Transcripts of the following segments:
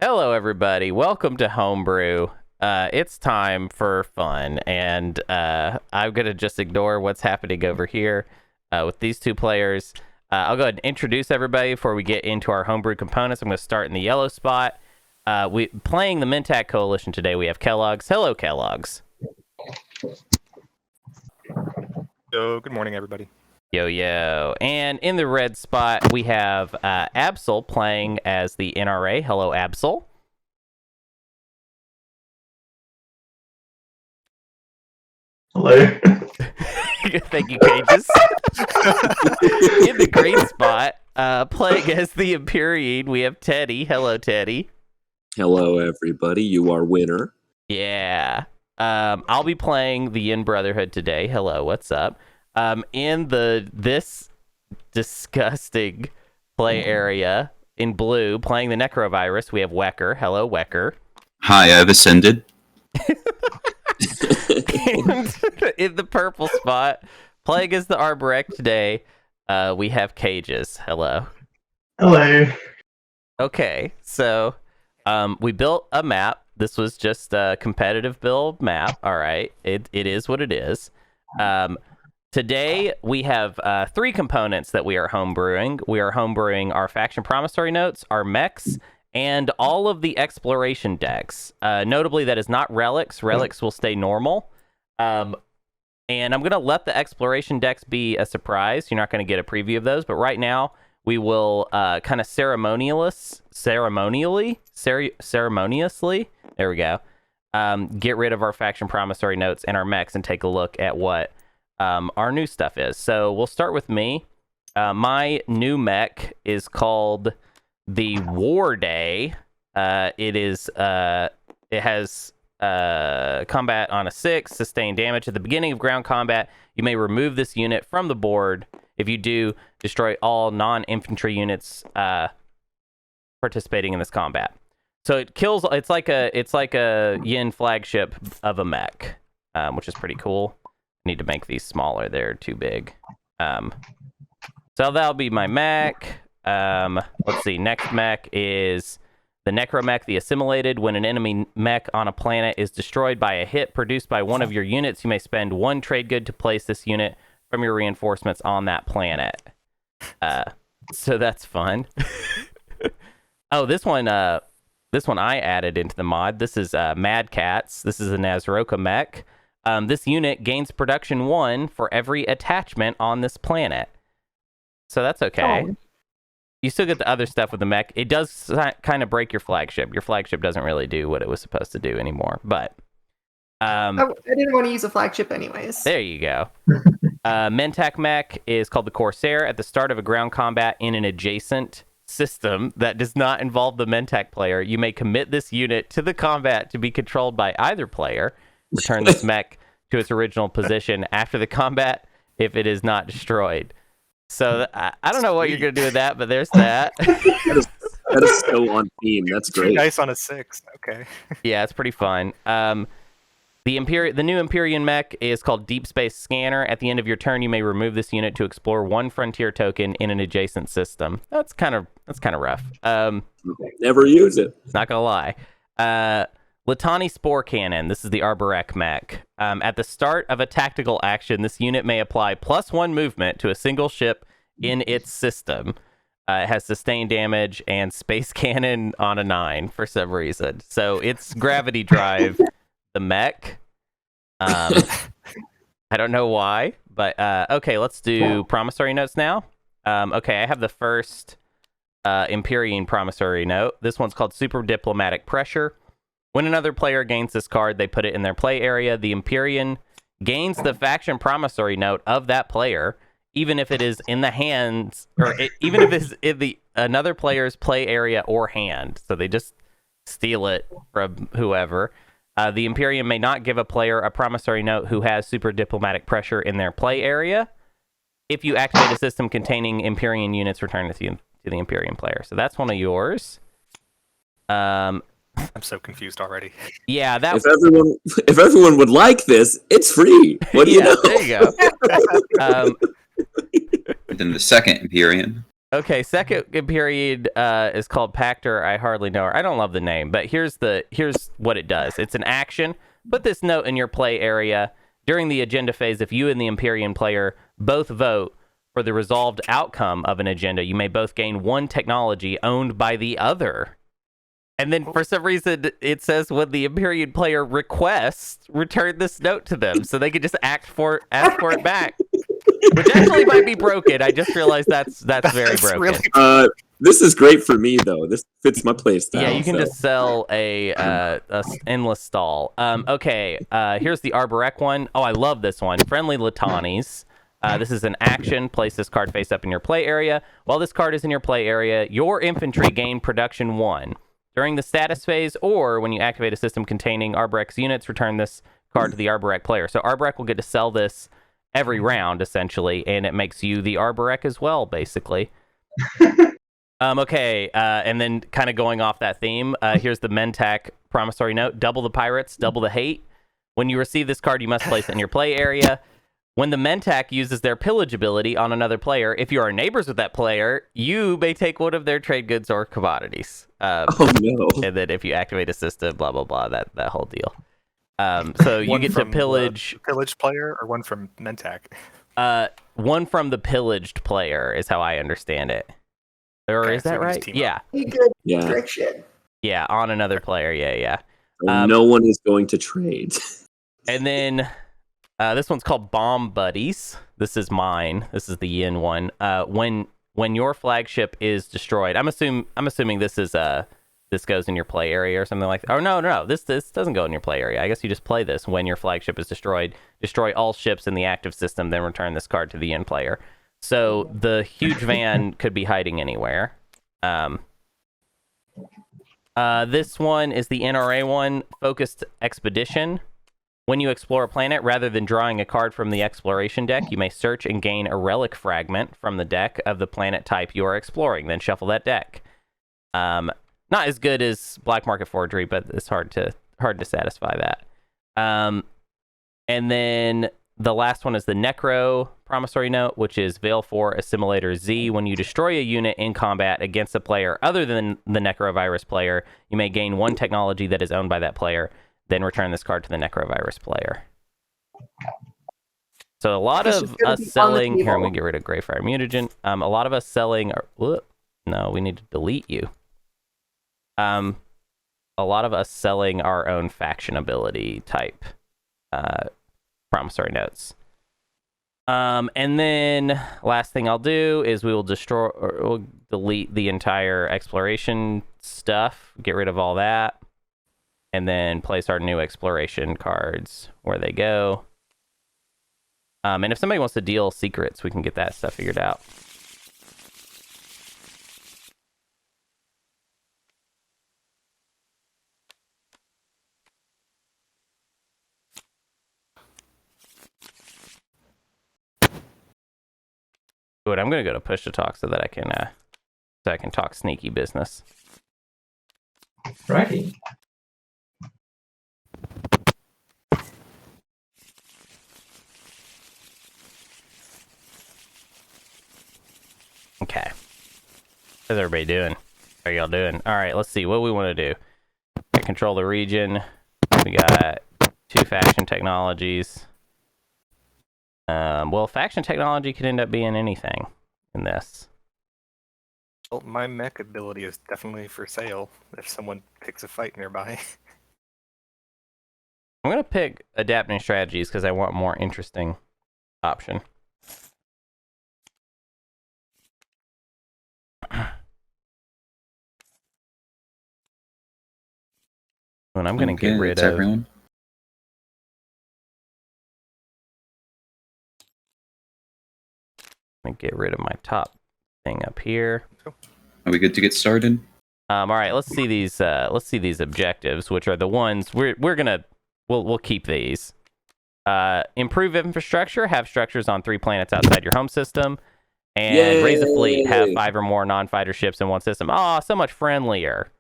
Hello, everybody. Welcome to Homebrew. It's time for fun, and I'm going to just ignore what's happening over here with these two players. I'll go ahead and introduce everybody before we get into our homebrew components. I'm going to start in the yellow spot. Playing the Mintac Coalition today, we have Kellogs. Hello, Kellogs. So, good morning, everybody. Yo. And in the red spot, we have Absol playing as the NRA. Hello, Absol. Hello. Thank you, Cages. In the green spot, playing as the Empyrean, we have Teddy. Hello, Teddy. Hello, everybody. You are winner. Yeah. I'll be playing the Yin Brotherhood today. Hello, what's up? In this disgusting play area in blue, playing the Necrovirus, we have Wekker. Hello, Wekker. Hi, I've ascended. And in the purple spot, playing as the Arborec today, we have Cages. Hello. Hello. Okay, so we built a map. This was just a competitive build map. All right, it is what it is. Today, we have three components that we are homebrewing. We are homebrewing our faction promissory notes, our mechs, and all of the exploration decks. Notably, that is not relics. Relics will stay normal. And I'm going to let the exploration decks be a surprise. You're not going to get a preview of those. But right now, we will kind of ceremoniously, there we go, get rid of our faction promissory notes and our mechs and take a look at what our new stuff is. So we'll start with me. My new mech is called the War Day. It has combat on a 6, sustained damage. At the beginning of ground combat, you may remove this unit from the board. If you do, destroy all non-infantry units participating in this combat. So it kills. It's like a Yin flagship of a mech, which is pretty cool. Need to make these smaller. They're too big. So that'll be my mech. Let's see. Next mech is the Necromech, the Assimilated. When an enemy mech on a planet is destroyed by a hit produced by one of your units, you may spend one trade good to place this unit from your reinforcements on that planet. So that's fun. Oh, this one I added into the mod. This is Mad Cats. This is a Nazroka mech. This unit gains production 1 for every attachment on this planet. So that's okay. Oh. You still get the other stuff with the mech. It does kind of break your flagship. Your flagship doesn't really do what it was supposed to do anymore. But I didn't want to use a flagship anyways. There you go. Mintac mech is called the Corsair. At the start of a ground combat in an adjacent system that does not involve the Mintac player, you may commit this unit to the combat to be controlled by either player. Return this mech to its original position after the combat if it is not destroyed. So I don't know what you're going to do with that, but there's that. That is so on theme. That's great. 2 dice on a 6. Okay. Yeah, it's pretty fun. The new Empyrean mech is called Deep Space Scanner. At the end of your turn, you may remove this unit to explore one frontier token in an adjacent system. That's kind of rough. Never use it. Not gonna lie. Latani Spore Cannon. This is the Arborec mech. At the start of a tactical action, this unit may apply +1 movement to a single ship in its system. It has sustained damage and space cannon on a 9 for some reason. So it's gravity drive the mech. I don't know why, but okay, let's do promissory notes now. Okay, I have the first Empyrean promissory note. This one's called Super Diplomatic Pressure. When another player gains this card, they put it in their play area. The Empyrean gains the faction promissory note of that player, even if it is in the hands, or even if it's in another player's play area or hand. So they just steal it from whoever. The Empyrean may not give a player a promissory note who has Super Diplomatic Pressure in their play area. If you activate a system containing Empyrean units, return it to the Empyrean player. So that's one of yours. I'm so confused already. Yeah, that. If everyone would like this, it's free. What do you know? There you go. And then the second Empyrean. Okay, second period is called Pactor. I hardly know her. I don't love the name, but here's what it does. It's an action. Put this note in your play area. During the agenda phase, if you and the Empyrean player both vote for the resolved outcome of an agenda, you may both gain one technology owned by the other. And then for some reason, it says when the Empyrean player requests, return this note to them, so they can just ask for it back. Which actually might be broken. I just realized that's very broken. Really... This is great for me though. This fits my playstyle. Yeah, you can just sell a endless stall. Okay, here's the Arborec one. Oh, I love this one. Friendly Latanis. This is an action. Place this card face up in your play area. While this card is in your play area, your infantry gain production 1. During the status phase, or when you activate a system containing Arborec's units, return this card to the Arborec player. So Arborec will get to sell this every round, essentially, and it makes you the Arborec as well, basically. Okay, and then kind of going off that theme, here's the Mentak promissory note. Double the pirates, double the hate. When you receive this card, you must place it in your play area. When the Mentak uses their pillage ability on another player, if you are neighbors with that player, you may take one of their trade goods or commodities. Oh no! And then if you activate a system, blah blah blah, that whole deal. So you get to pillage pillaged player, or one from Mentak. One from the pillaged player is how I understand it. Or Okay, is that so right? Yeah. Good Yeah. friction. Yeah, on another player. Yeah. No one is going to trade. And then this one's called Bomb Buddies. This is mine. This is the yin one. When your flagship is destroyed, I'm assuming this is this goes in your play area or something like that. Oh no, this doesn't go in your play area. I guess you just play this when your flagship is destroyed. Destroy all ships in the active system, then return this card to the yin player. So the huge van could be hiding anywhere. This one is the NRA one, Focused Expedition. When you explore a planet, rather than drawing a card from the exploration deck, you may search and gain a relic fragment from the deck of the planet type you are exploring. Then shuffle that deck. Not as good as Black Market Forgery, but it's hard to satisfy that. And then the last one is the Necro promissory note, which is Veil 4 Assimilator Z. When you destroy a unit in combat against a player other than the Necrovirus player, you may gain one technology that is owned by that player. Then return this card to the Necrovirus player. So a lot of us selling... Here, I'm going to get rid of Greyfire Mutagen. A lot of us selling... No, we need to delete you. A lot of us selling our own faction ability type promissory notes. And then last thing I'll do is we will destroy or we'll delete the entire exploration stuff, get rid of all that, and then place our new exploration cards where they go. And if somebody wants to deal secrets, we can get that stuff figured out. Good. I'm gonna go to push to talk so that I can talk sneaky business. Righty. Okay. How's everybody doing? How are y'all doing? All right. Let's see what we want to do. I control the region. We got 2 faction technologies. Well, faction technology could end up being anything in this. Well, my mech ability is definitely for sale if someone picks a fight nearby. I'm going to pick adapting strategies because I want a more interesting option. And I'm going to get rid of... everyone. I'm going to get rid of my top thing up here. Are we good to get started? All right, let's see these objectives, which are the ones we'll keep these. Improve infrastructure, have structures on 3 planets outside your home system, and raise a fleet, have 5 or more non-fighter ships in one system. Oh, so much friendlier.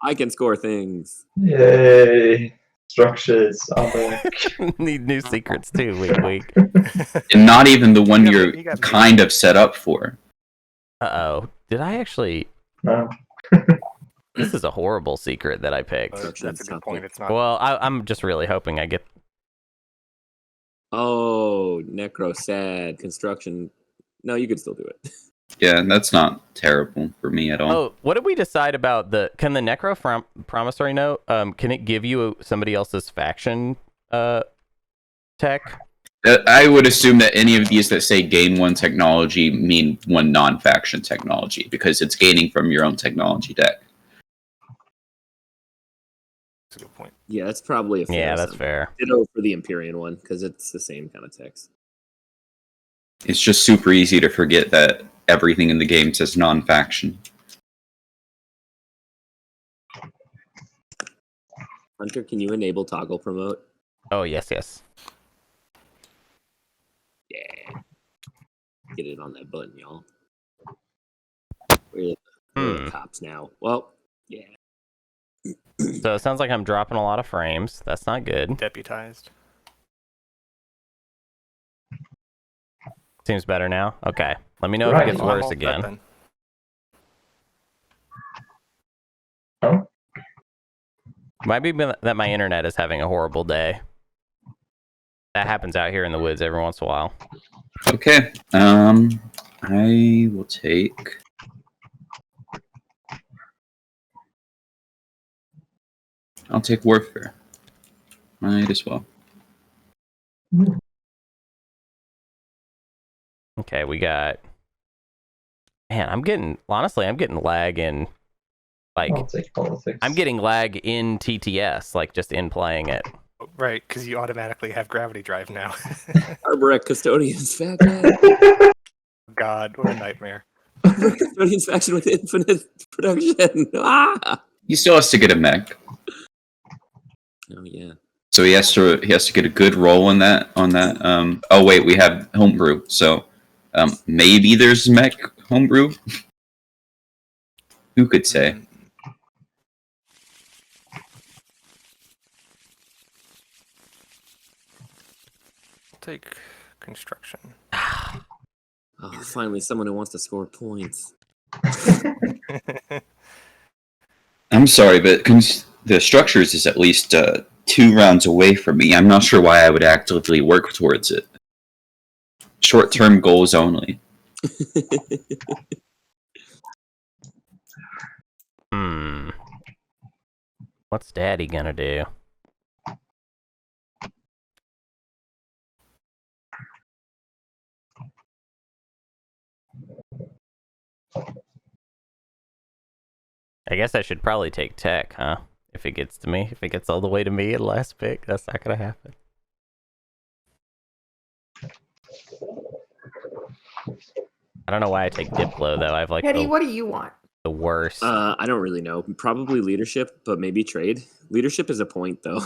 I can score things. Yay. Structures. Armor. Need new secrets too. Wink, wink. And not even the one You got you're you got kind of set up for. Uh-oh. Did I actually... No. This is a horrible secret that I picked. That's a good point. It's not. Well, I'm just really hoping I get... Oh, necro sad construction. No, you could still do it. Yeah, that's not terrible for me at all. Oh, what did we decide about the... Can the Necro promissory note, can it give you somebody else's faction tech? I would assume that any of these that say gain one technology mean one non-faction technology, because it's gaining from your own technology deck. That's a good point. Yeah, that's probably a fair Yeah, that's assumption. fair. Ditto for the Empyrean one, because it's the same kind of text. It's just super easy to forget that everything in the game says non-faction. Hunter, can you enable toggle promote? Oh, yes, yes. Yeah. Get it on that button, y'all. Where are the cops now? Well, yeah. So it sounds like I'm dropping a lot of frames. That's not good. Deputized. Seems better now. Okay. Let me know if Right. it gets Well, I'm worse all set again. then. Oh, Might be that my internet is having a horrible day. That happens out here in the woods every once in a while. Okay, I will take... I'll take Warfare. Might as well. Okay, we got... Man, I'm getting lag in... Like, I'll take politics. I'm getting lag in TTS, like, just in playing it. Right, because you automatically have gravity drive now. Arborec Custodians faction. God, what a nightmare. Arborec Custodians faction with infinite production. Ah! He still has to get a mech, Oh yeah. so he has to get a good roll on that. Oh wait, we have Homebrew, so maybe there's mech Homebrew. Who could say? Take construction. Oh, finally, someone who wants to score points. I'm sorry, but the structures is at least 2 rounds away from me. I'm not sure why I would actively work towards it. Short-term goals only. What's Daddy gonna do? I guess I should probably take tech, huh? If it gets to me. If it gets all the way to me at last pick, that's not gonna happen. I don't know why I take Diplo, though. I've like Teddy, what do you want? the worst. I don't really know. Probably leadership, but maybe trade. Leadership is a point, though.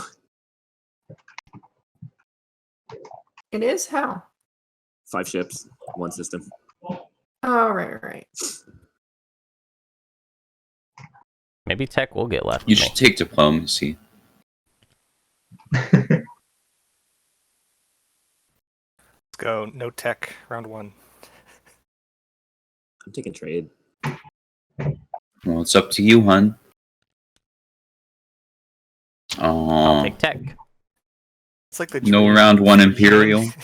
It is? How? 5 ships, 1 system. Oh, right. Maybe tech will get left. You with me. should take diplomacy. Let's go. No tech, round 1. I'm taking trade. Well, it's up to you, hun. I'll take tech. It's like the No dream round 1 for Imperial. human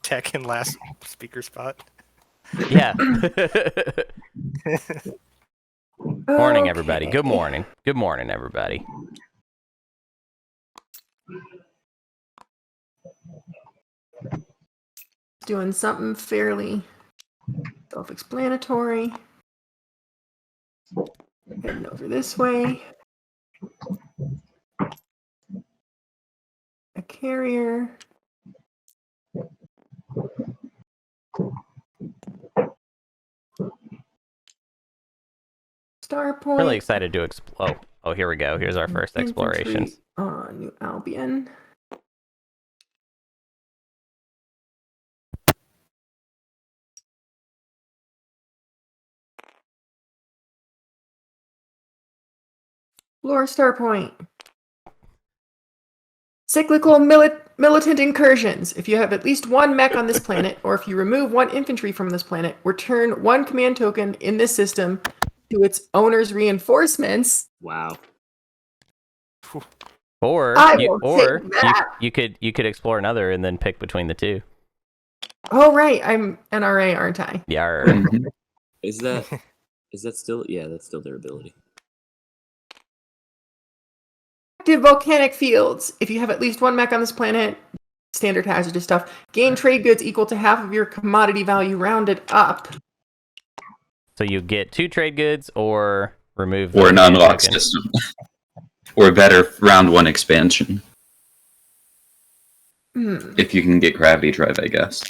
tech in last speaker spot. Yeah. Morning, everybody. Good morning. Good morning, everybody. Doing something fairly self-explanatory. Heading over this way. A carrier. Star point. Really excited to explore. Oh, here we go. Here's our first explorations. On New Albion. Lore star point. Cyclical militant incursions. If you have at least one mech on this planet, or if you remove one infantry from this planet, return one command token in this system to its owner's reinforcements. Wow. Or I you, will or take that. you could explore another and then pick between the two. Oh right, I'm NRA, aren't I? Yeah. Mhm. Is that still? Yeah, that's still their ability. Active volcanic fields. If you have at least one mech on this planet, standard hazardous stuff, gain trade goods equal to half of your commodity value rounded up. So you get 2 trade goods or remove Or an command unlocked token. system. Or better, round 1 expansion. If you can get gravity drive, I guess.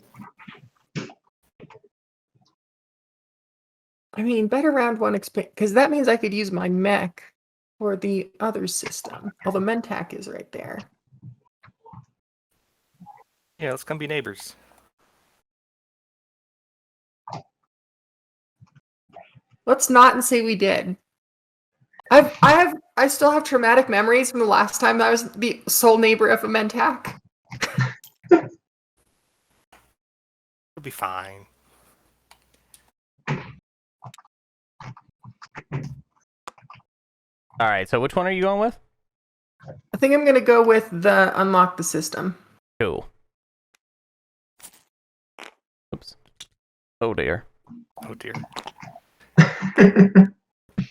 I mean, better round 1 expand, because that means I could use my mech for the other system. Well, the Mentac is right there. Yeah, let's come be neighbors. Let's not and say we did. I still have traumatic memories from the last time I was the sole neighbor of a Mentac. It'll be fine. All right. So which one are you going with? I think I'm gonna go with the unlock the system. Cool. Oops. Oh dear. Oh dear.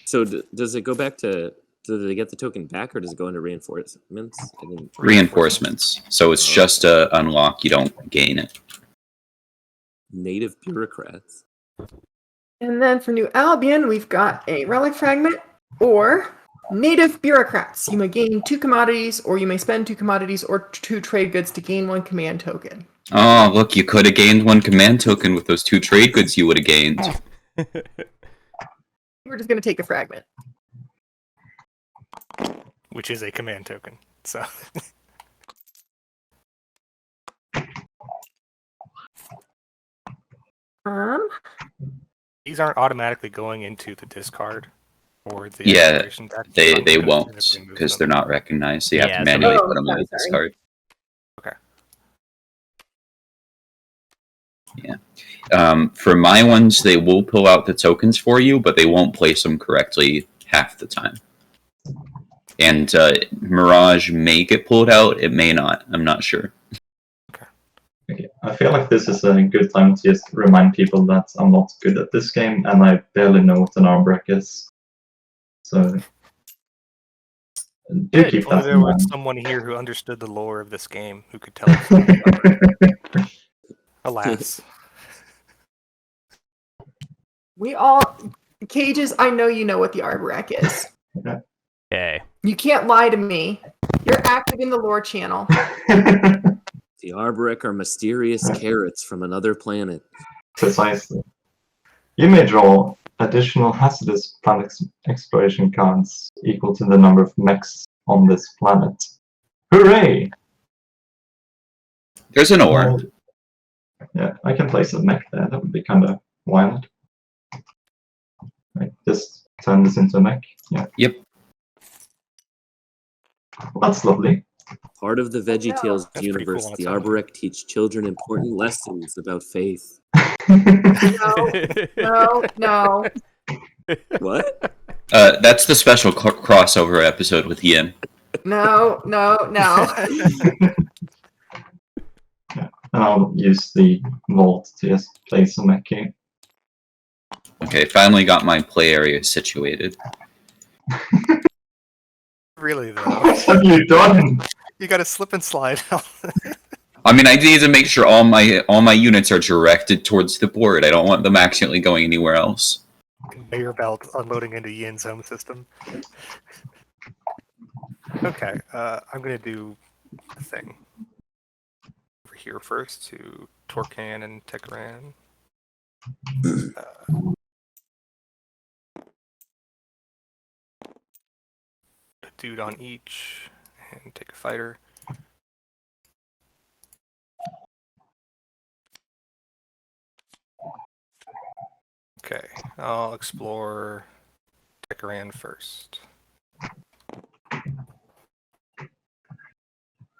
So does it go back to? Do they get the token back, or does it go into reinforcements? I didn't. Reinforcements. So it's just a unlock, you don't gain it. Native bureaucrats. And then for New Albion, we've got a relic fragment or native bureaucrats. You may gain 2 commodities, or you may spend 2 commodities or 2 trade goods to gain 1 command token. Oh, look, you could have gained 1 command token with those 2 trade goods you would have gained. We're just gonna take a fragment. Which is a command token. So these aren't automatically going into the discard or the Yeah, exploration deck. They won't, because they're not recognized. So you have Yeah, to so manually they- put them on the sorry. discard. Okay. For my ones, they will pull out the tokens for you, but they won't place them correctly half the time. And Mirage may get pulled out, it may not. I'm not sure. Okay. I feel like this is a good time to just remind people that I'm not good at this game and I barely know what an arm break is. So do Good. keep Only that there in was mind. someone here who understood the lore of this game who could tell us. something about it. Alas. We all Cages, I know you know what the Arborec is. Okay. You can't lie to me. You're active in the lore channel. The Arborec are mysterious carrots from another planet. Precisely. You may draw additional hazardous planet exploration cards equal to the number of mechs on this planet. Hooray! There's an ore. Well, yeah, I can place a mech there. That would be kind of wild. Right, just turn this into a mech. Yeah. Yep. Well, that's lovely. Part of the VeggieTales That's pretty cool universe, on its the own. Arborec teach children important lessons about faith. No. What? That's the special crossover episode with Ian. No. And I'll use the vault to just place a mech here. Okay, finally got my play area situated. Really though. What have you done? You gotta slip and slide. I mean, I need to make sure all my units are directed towards the board. I don't want them accidentally going anywhere else. Conveyor belt unloading into Yin's home system. Okay, I'm gonna do the thing. Over here first to Torcan and Tekran. A dude on each, and take a fighter. Okay, I'll explore Tekran first.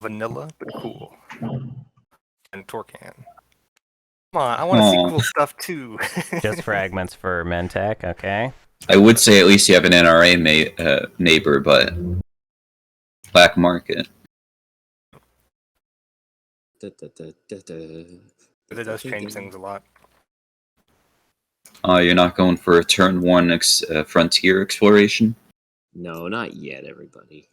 vanilla, but cool. And Torcan. Come on, I want to see Aw. cool stuff too. Just fragments for Mentec. Okay. I would say at least you have an NRA neighbor, but black market. It does change things a lot. You're not going for a turn 1 frontier exploration? No, not yet, everybody.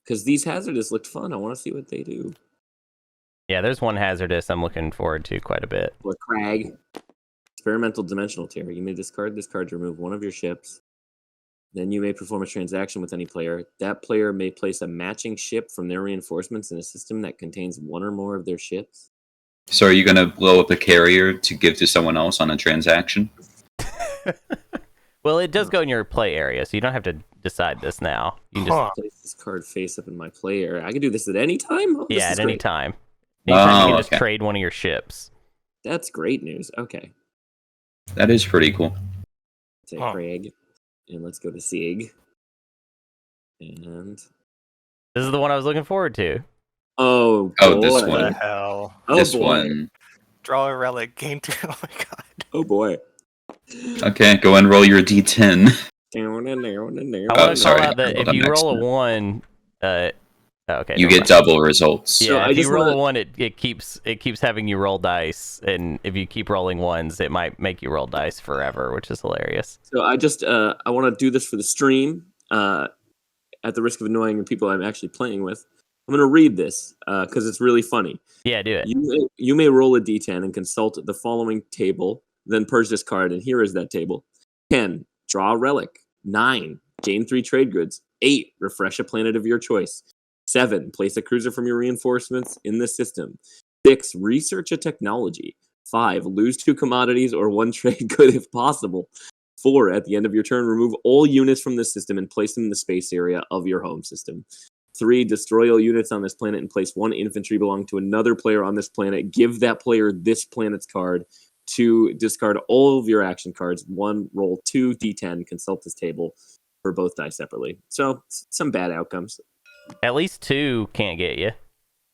Because these hazardous looked fun. I want to see what they do. Yeah, there's one hazardous I'm looking forward to quite a bit. Or Crag. Experimental dimensional tear. You may discard this card to remove one of your ships. Then you may perform a transaction with any player. That player may place a matching ship from their reinforcements in a system that contains one or more of their ships. So are you going to blow up a carrier to give to someone else on a transaction? Well, it does go in your play area, so you don't have to decide this now. You can just Place this card face up in my play area. I can do this at any time? Oh, this yeah, is at any great. time. Anytime you can just okay. trade one of your ships. That's great news. Okay. That is pretty cool. Take Huh. Craig. And let's go to Sieg. And This is the one I was looking forward to. oh, Oh, this boy. What the one. hell? Oh, This boy. one. Draw a relic, gain 2. Oh my god. Oh boy. Okay, go and roll your d10. I Oh, want to call sorry. out that Hold if on, you next roll a one. 1, okay, You never get mind. double results. Yeah, So I if you just roll wanna- a 1, it keeps having you roll dice, and if you keep rolling 1s, it might make you roll dice forever, which is hilarious. So I just I want to do this for the stream. At the risk of annoying the people I'm actually playing with, I'm going to read this because it's really funny. Yeah, do it. You may roll a d10 and consult the following table, then purge this card, and here is that table. 10. Draw a relic. 9. Gain 3 trade goods. 8. Refresh a planet of your choice. 7. Place a cruiser from your reinforcements in the system. 6. Research a technology. 5. Lose 2 commodities or 1 trade good if possible. 4. At the end of your turn, remove all units from the system and place them in the space area of your home system. 3. Destroy all units on this planet and place 1 infantry belonging to another player on this planet. Give that player this planet's card. 2. Discard all of your action cards. 1. Roll 2 d10. Consult this table for both dice separately. So, some bad outcomes. At least 2 can't get you.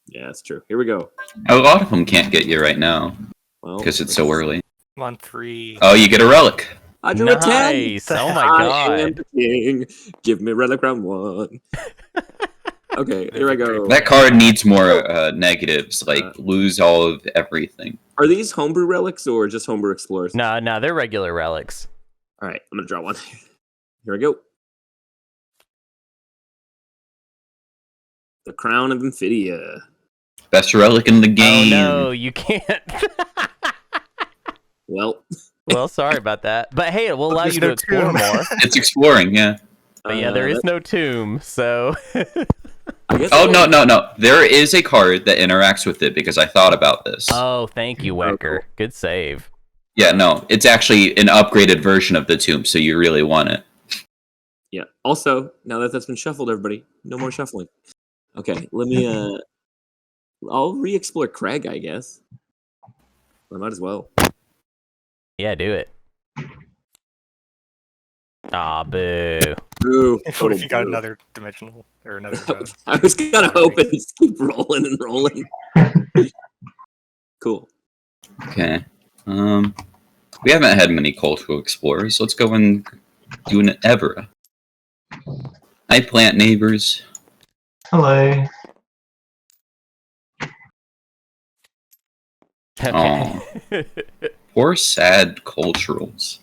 Yeah, that's true. Here we go. A lot of them can't get you right now Well, because it's so early. Come on, 3. Oh, you get a relic. I drew a 10. Nice! Oh my I am god! the king. Give me relic round 1. Okay, here I go. That card needs more negatives, like lose all of everything. Are these homebrew relics or just homebrew explorers? No, they're regular relics. All right, I'm gonna draw one. Here I go. The Crown of Amphidia. Best relic in the game. Oh no, you can't. Well, Well, sorry about that. But hey, it will allow There's you to no explore tomb. more. It's exploring, yeah. But yeah, there is no tomb, so I guess. Oh, no. There is a card that interacts with it because I thought about this. oh, thank you, Wekker. Good save. Yeah, no. It's actually an upgraded version of the tomb, so you really want it. Yeah. Also, now that that's been shuffled, everybody, no more shuffling. Okay, let me. I'll re-explore Craig, I guess. I might as well. Yeah, do it. Aw, boo. Ooh, What if you got boo. another dimensional or another? I was kind of hoping to keep rolling and rolling. Cool. Okay. We haven't had many cultural explorers. Let's go and do an Evera. Hi, plant neighbors. Hello. Okay. Poor sad culturals.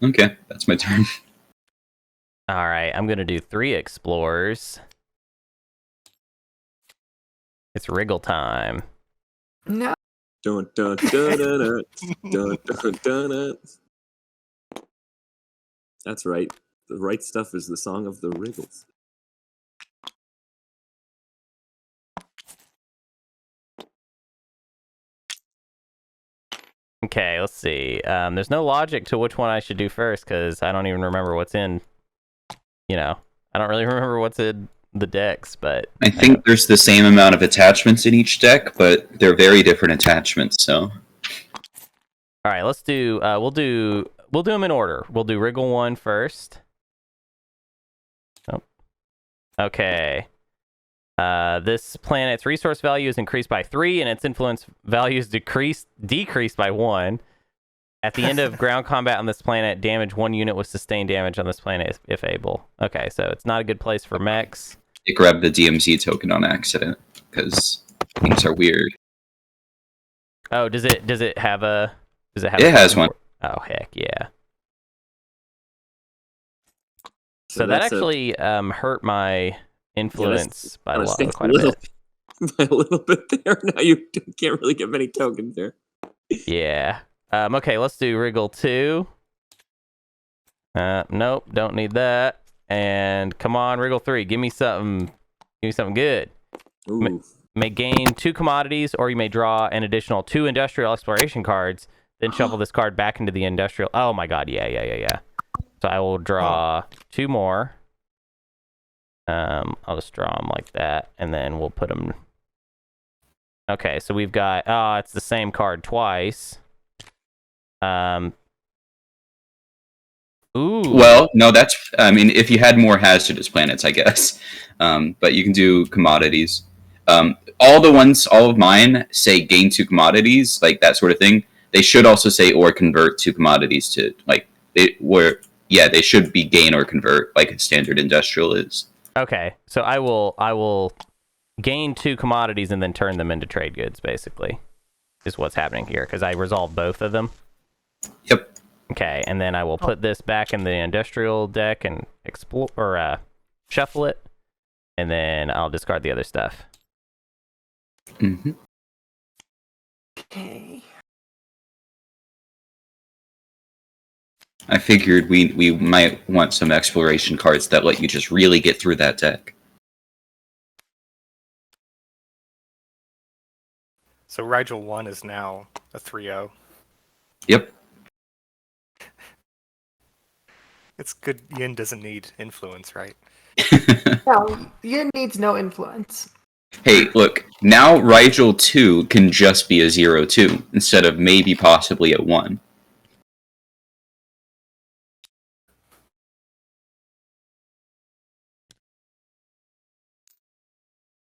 Okay, that's my turn. All right, I'm gonna do 3 explorers. It's wriggle time. No. Dun, dun, dun, dun, dun, dun, dun, dun. That's right. The right stuff is the song of the Wriggles. Okay, let's see. There's no logic to which one I should do first because I don't even remember what's in. I don't really remember what's in the decks, but I think there's the same amount of attachments in each deck, but they're very different attachments, so. All right, let's do. We'll do them in order. We'll do wriggle 1 first. Oh, Okay. This planet's resource value is increased by 3, and its influence value is decreased by 1. At the end of ground combat on this planet, damage 1 unit with sustained damage on this planet if able. Okay, so it's not a good place for mechs. It grabbed the DMZ token on accident because things are weird. Oh, does it have a It has one. Oh heck yeah. So So that that's actually hurt my influence by Kinda stinks quite a bit. by a little bit there. Now you can't really get many tokens there. Yeah. Okay, let's do wriggle 2. Nope, don't need that. And come on, wriggle 3. Give me something good. Ooh. May gain 2 commodities, or you may draw an additional 2 industrial exploration cards, then shuffle this card back into the industrial. Oh my god, yeah. So I will draw 2 more. I'll just draw them like that, and then we'll put them. Okay, so we've got. Oh, it's the same card twice. Ooh. Well, no, that's. I mean, if you had more hazardous planets, I guess. But you can do commodities. All of mine say gain 2 commodities, like that sort of thing. They should also say or convert 2 commodities to they should be gain or convert like a standard industrial is. Okay, so I will gain 2 commodities and then turn them into trade goods. Basically, is what's happening here because I resolved both of them. Yep. Okay, and then I will put this back in the industrial deck and shuffle it, and then I'll discard the other stuff. Mm-hmm. Okay. I figured we might want some exploration cards that let you just really get through that deck. So Rigel 1 is now a 3-0. Yep. It's good Yin doesn't need influence, right? No, Yin needs no influence. Hey, look, now Rigel 2 can just be a 0-2 instead of maybe possibly a 1.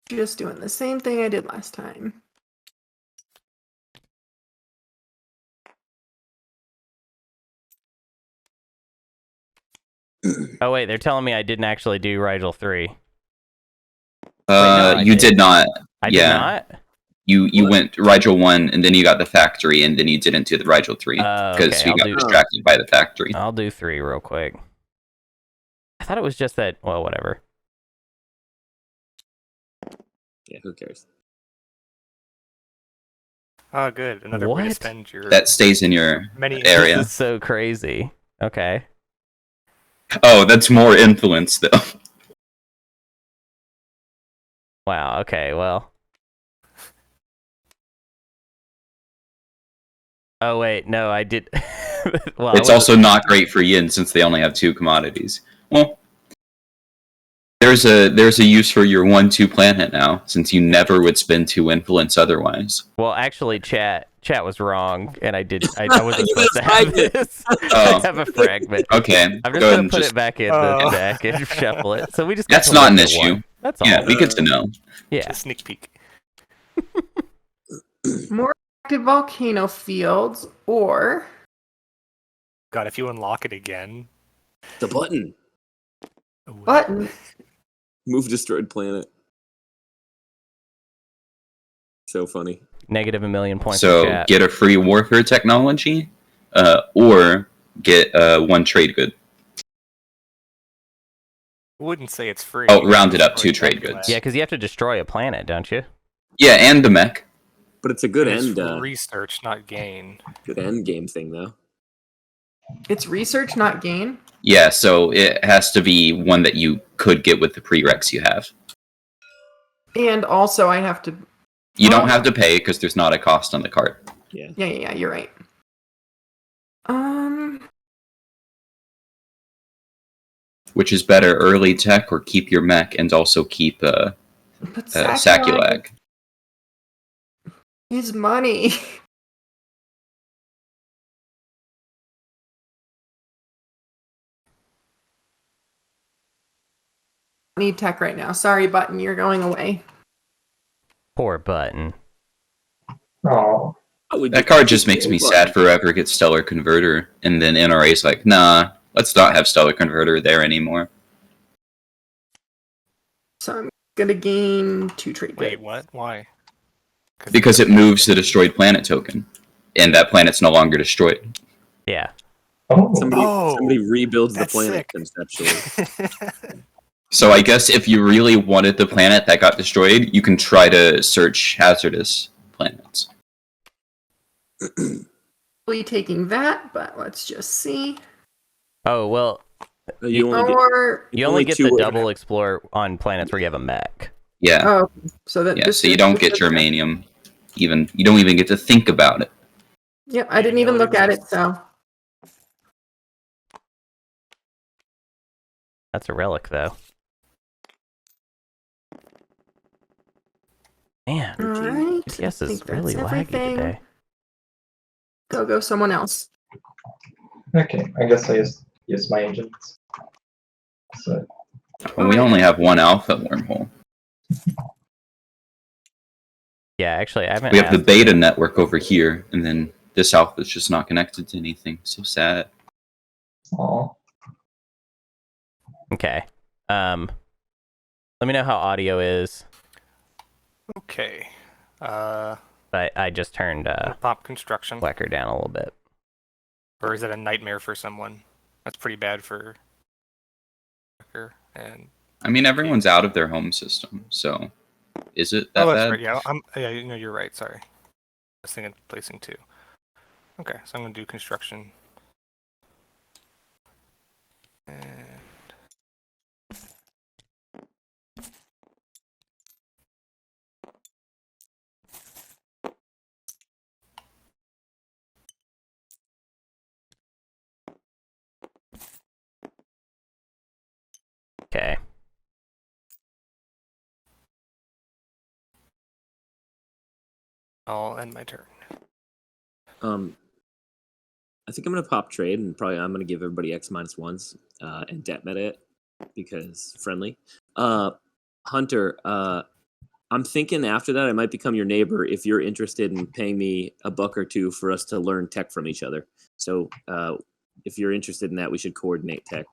Just doing the same thing I did last time. Oh wait, they're telling me I didn't actually do Rigel 3. You did not. I Yeah. did not. You went Rigel 1 and then you got the factory and then you didn't do the Rigel 3 because Okay, you I'll got do- distracted by the factory. I'll do 3 real quick. I thought it was just that. Well, whatever. Yeah, who cares? Oh, good. Another way to What? spend your That stays in your many area. This is so crazy. Okay. Oh, that's more influence though. Wow. Okay. Well. Oh wait, no, I did. Well, It's also not great for Yin since they only have 2 commodities. Well, there's a use for your 1-2 planet now, since you never would spend 2 influence otherwise. Well, actually, chat was wrong, and I wasn't You supposed to have fragment. this. Oh. I have a fragment. Okay, I'm just go ahead gonna and put just. it back in the deck and shuffle it. So we just. That's got not an level issue. 1. That's all. Yeah, we get to know. Yeah. a sneak peek. More active volcano fields, or God, if you unlock it again. The button. button. Move destroyed planet. So funny. Negative -1 million points. So for chat. get a free warfare technology, or get 1 trade good. I wouldn't say it's free. Oh, round it up, It's 2 like trade Nebula. goods. Yeah, because you have to destroy a planet, don't you? Yeah, and the mech. But it's a good It's end research, not gain. good end game thing though. It's research, not gain. Yeah, so it has to be one that you could get with the prereqs you have. And also, I have to. You don't have to pay because there's not a cost on the card. Yeah, you're right. Which is better, early tech or keep your mech and also keep But Saculag? is money. need tech right now. Sorry, Button, you're going away. Poor Button. Oh, That card just makes me sad forever. Get Stellar Converter, and then NRA's like, nah, let's not have Stellar Converter there anymore. So I'm gonna gain 2 trade goods. Wait, what? Why? Because it moves the destroyed planet token, and that planet's no longer destroyed. Yeah. oh. Somebody rebuilds the that's planet sick. conceptually. So I guess if you really wanted the planet that got destroyed, you can try to search hazardous planets. Really taking that, but let's just see. Oh, well, You only get, Or you only get the two- double explore on planets where you have a mech. Yeah, oh, so that yeah. this So you is- don't get germanium. You don't even get to think about it. Yep, I didn't even look at it. So That's a relic, though. Man, all right. TTS I is think really that's laggy everything. today. Go someone else. Okay, I guess I use my agent. So, Well, we only have one alpha wormhole. Yeah, actually, I haven't. We have the asked- beta network over here, and then this alpha is just not connected to anything. So sad. oh, Okay. Let me know how audio is. Okay. But I just turned Pop construction. Wekker down a little bit. Or is it a nightmare for someone? That's pretty bad for Wekker and I mean, everyone's out of their home system, so is it that oh, that's bad? right. Yeah, yeah. No, you're right. Sorry. I was thinking placing 2. Okay, so I'm gonna do construction. And Okay. I'll end my turn. I think I'm gonna pop trade, and probably I'm gonna give everybody X-1s and debt meta it because friendly. Hunter, I'm thinking after that I might become your neighbor if you're interested in paying me $1 or $2 for us to learn tech from each other. So if you're interested in that, we should coordinate tech.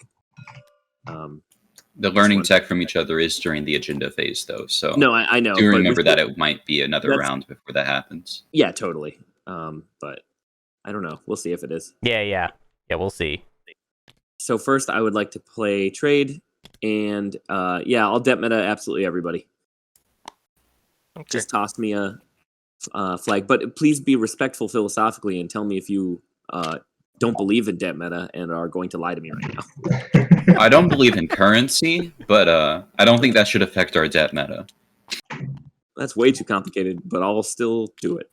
The learning one. tech from each other is during the agenda phase, though. So No, I know. do but we remember that should- it might be another That's- round before that happens. Yeah, totally. But I don't know. We'll see if it is. Yeah, we'll see. So first, I would like to play trade, and yeah, I'll debt meta absolutely everybody. Okay. Just toss me a flag, but please be respectful philosophically and tell me if you don't believe in debt meta and are going to lie to me right now. I don't believe in currency, but I don't think that should affect our debt meta. That's way too complicated, but I'll still do it.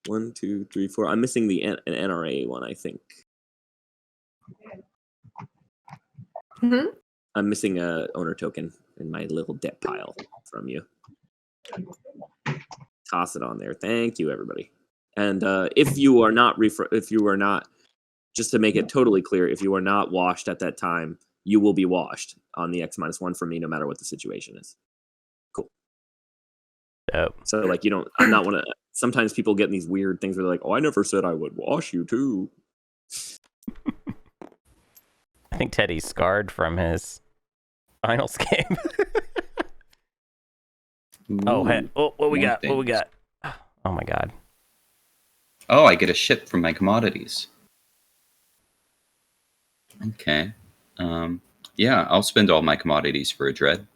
1, 2, 3, 4. I'm missing the an NRA one, I think. Mhm. I'm missing a owner token in my little debt pile from you. Toss it on there. Thank you, everybody. And if you are not, just to make it totally clear, if you are not washed at that time, you will be washed on the X-1 from me, no matter what the situation is. Cool. Dope. So, like, you don't. I'm not one of. Sometimes people get in these weird things where they're like, "Oh, I never said I would wash you too." I think Teddy's scarred from his finals game. Oh, hey. Oh, what we got? What we got? Oh my god. Oh, I get a ship from my commodities. Okay. Yeah, I'll spend all my commodities for a dread.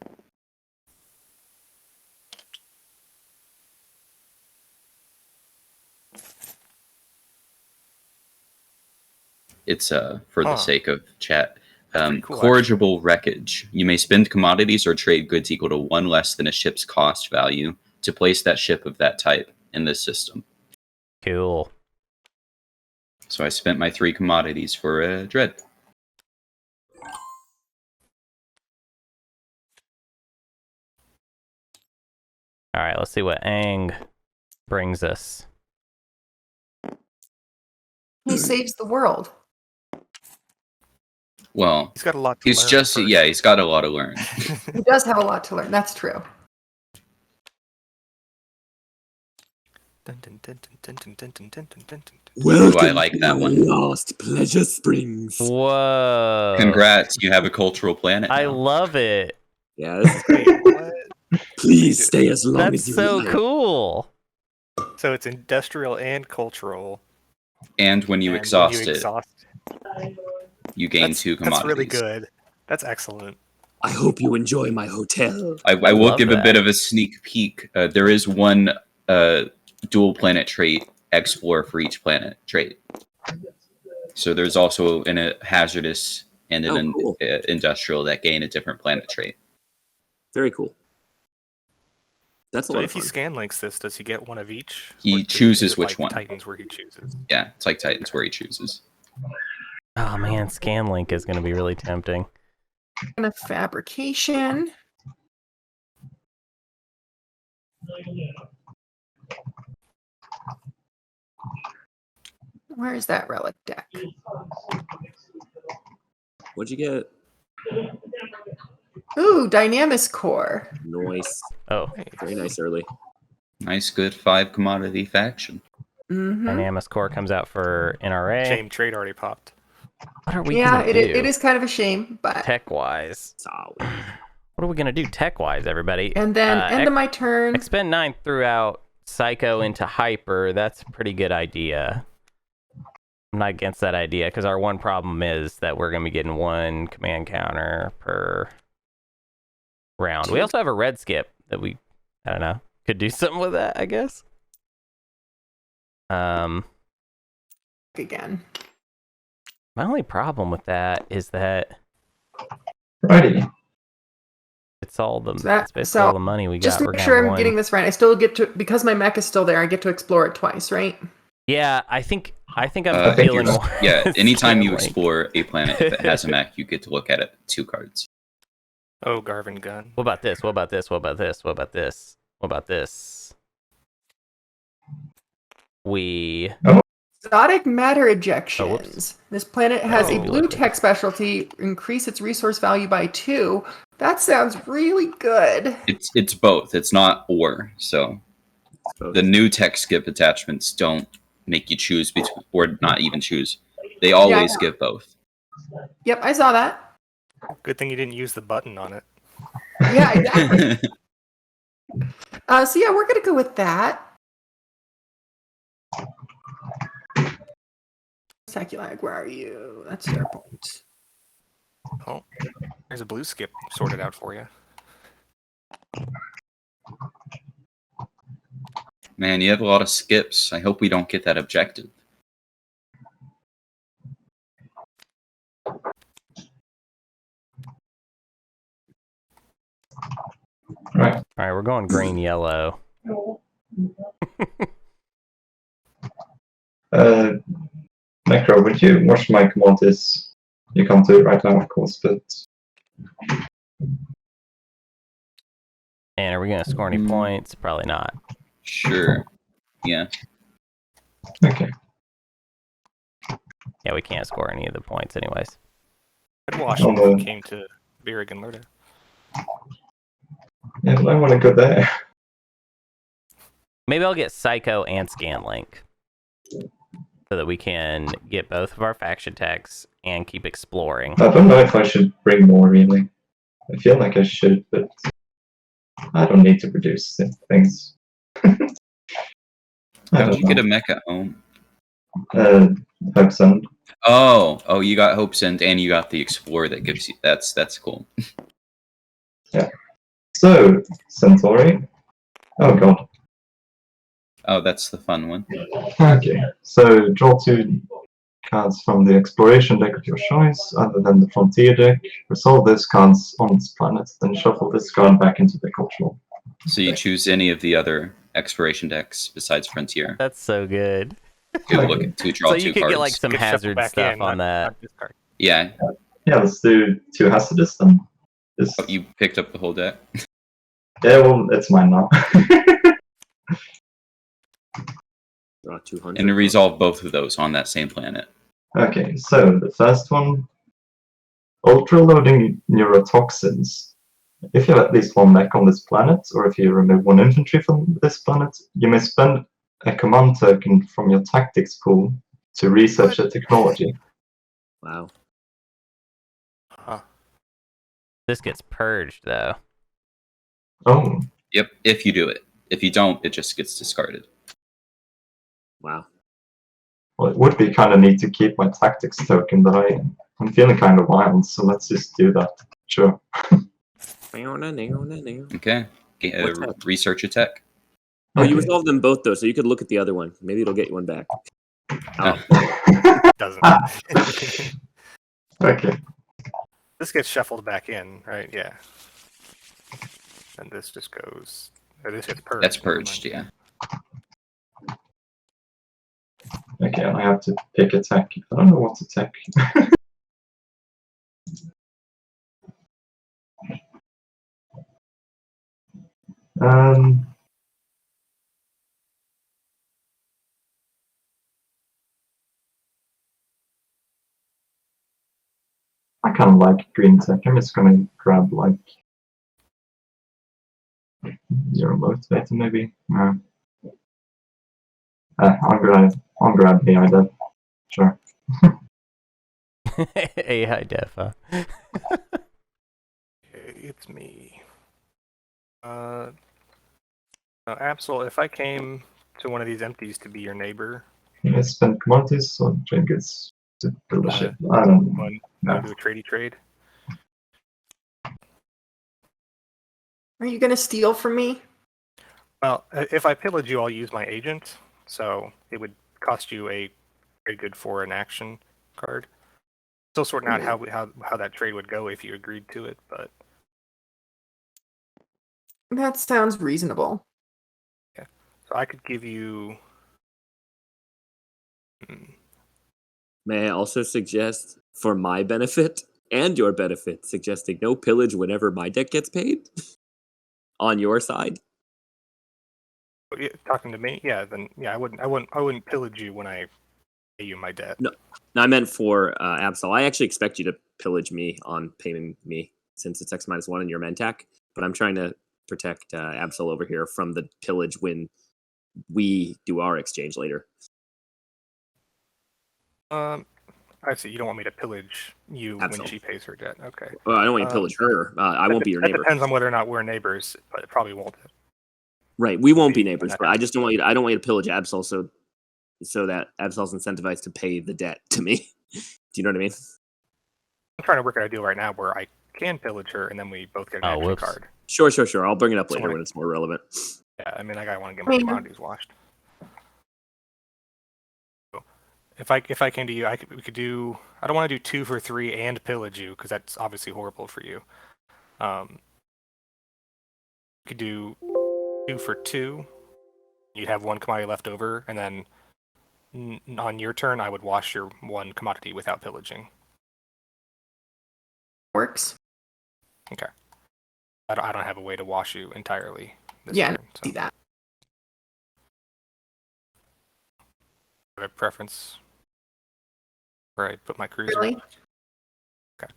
It's for the sake of chat. Pretty cool, Corrigible wreckage. You may spend commodities or trade goods equal to 1 less than a ship's cost value to place that ship of that type in this system. Cool. So I spent my 3 commodities for a dread. All right, let's see what Aang brings us. He saves the world. Well, He's got a lot to he's learn. just first. yeah, he's got a lot to learn. He does have a lot to learn. That's true. Dun, dun, dun, dun, dun, dun, dun, dun, dun, dun, dun. Welcome I like to that the one. Lost Pleasure Springs. Whoa! Congrats, you have a cultural planet. I now. love it. Yeah, this is great. Wait, what? Please stay as long That's as you so like. cool. So it's industrial and cultural. And when you and exhaust when you it, exhaust, you gain 2 commodities. that's really good. That's excellent. I hope you enjoy my hotel. I will love give a that. bit of a sneak peek. There is one dual planet trait, explore for each planet trait. So there's also a hazardous and an cool. industrial that gain a different planet trait. Very cool. That's a So lot if of he fun. scan links this, does he get one of each? He Or is chooses it which like one. Titans where he chooses. Yeah, it's like Titans where he chooses. Oh man, Scanlink is going to be really tempting. And a fabrication. Where's that relic deck? What'd you get? Ooh, Dynamis Core. Nice. Oh, Very nice early. Nice, good 5 commodity faction. Mm-hmm. Dynamis Core comes out for NRA. Shame trade already popped. What are we Yeah, gonna it, do it is kind of a shame, but tech-wise? Solid. What are we gonna do tech-wise, everybody? and then end of my turn. Expend 9 threw out Psycho into Hyper. That's a pretty good idea. I'm not against that idea because our one problem is that we're gonna be getting 1 command counter per round. We also have a red skip that we, I don't know, could do something with that, I guess. Again. My only problem with that is that Righty. it's all the that- it's basically so all the money we Just got. to We're make gonna sure have I'm one. getting this right, I still get to, because my mech is still there, I get to explore it twice, right? Yeah, I think I'm I think feeling you're- more. yeah, anytime you Scanlink. explore a planet if it has a mech, you get to look at it 2 cards. Oh, Garvin gun. What about this? What about this? What about this? What about this? What about this? We Exotic matter whoops. ejections. This planet has a Oh, blue look. tech specialty. Increase its resource value by 2. That sounds really good. It's both. It's not or. So Both. the new tech skip attachments don't make you choose between, or not even choose. They always give both. Yep, I saw that. Good thing you didn't use the button on it. Yeah, exactly. So yeah, we're gonna go with that. Saculag, where are you? That's your point. Oh, there's a blue skip sorted out for you. Man, you have a lot of skips. I hope we don't get that objective. Right. all right. We're going green yellow. Necro, would you watch my commodities? You can't do it right now, of course, but And are we gonna score any points? Probably not. Sure. Yeah. okay. Yeah, we can't score any of the points, anyways. I'd wash him if it came to Birig and Murder. Yeah, but I want to go there. Maybe I'll get Psycho and Scanlink so that we can get both of our faction techs and keep exploring. I don't know if I should bring more, really. I feel like I should, but I don't need to produce things. I How did don't you get a know. mech at home? Hope Send. Oh, you got Hope Send and you got the Explorer that gives you that's cool. So, Centauri. Oh god. Oh, that's the fun one. Okay. So, draw 2 cards from the exploration deck of your choice, other than the frontier deck. Resolve those cards on this planet, then shuffle this card back into the cultural. So you choose any of the other exploration decks besides Frontier. That's so good. To look at to draw So 2 you could cards. get like some Get shuffled hazard back stuff in, on not that. discard. Yeah, Yeah, let's do 2 hazardous then. Just, you picked up the whole deck. yeah, well, it's mine now. Draw 200. And to resolve both of those on that same planet. Okay, so the first one Ultra-loading neurotoxins. If you have at least one mech on this planet, or if you remove one infantry from this planet, you may spend a command token from your tactics pool to research the technology. Wow. Huh. This gets purged though. Oh, Yep, if you do it. If you don't, it just gets discarded. Wow. well, it would be kind of neat to keep my tactics token, but I'm feeling kind of wild, so let's just do that. Sure. Okay. What's that? Research a tech. Oh, you Okay. resolved them both though, so you could look at the other one. Maybe it'll get you one back. Oh, Doesn't. Okay. This gets shuffled back in, right? Yeah. And this just goes. Or this gets purged. That's never mind. purged, yeah. Okay, I have to pick a tech. I don't know what to tech. um. I kind of like green tech. I'm just gonna grab like zero motivator maybe. No. I'll grab AI dev. Sure. AI def, huh? Okay, it's me. Absol, if I came to one of these empties to be your neighbor, Can I spend commodities or trade goods to build a Uh, ship? I don't know. want No. to do a tradey trade? Are you gonna steal from me? Well, if I pillage you, I'll use my agent, so it would cost you a very good for an action card. Still sorting out how that trade would go if you agreed to it, but That sounds reasonable. so I could give you. may I also suggest, for my benefit and your benefit, suggesting no pillage whenever my debt gets paid on your side? Talking to me, yeah. Then yeah, I wouldn't pillage you when I pay you my debt. No, I meant for Absol. I actually expect you to pillage me on paying me since it's X-1 and your Mentac, but I'm trying to protect Absol over here from the pillage when we do our exchange later. I see. You don't want me to pillage you when Absol. she pays her debt. Okay. Well, I don't want you to pillage her. I won't be your That neighbor. depends on whether or not we're neighbors, but it probably won't. Right, we won't be when neighbors, that but I just don't want you. I don't want you to pillage Absol, so that Absol's incentivized to pay the debt to me. Do you know what I mean? I'm trying to work out a deal right now where I can pillage her, and then we both get an action whoops. card. Sure. I'll bring it up later Sorry. when it's more relevant. Yeah, I mean, I want to get my commodities washed. So, if I came to you, we could do. I don't want to do 2 for 3 and pillage you because that's obviously horrible for you. We could do 2 for 2. You'd have 1 commodity left over, and then on your turn, I would wash your 1 commodity without pillaging. Works. Okay. I don't have a way to wash you entirely this Yeah, turn. see that. I have a preference where I put my cruiser. Really? Okay.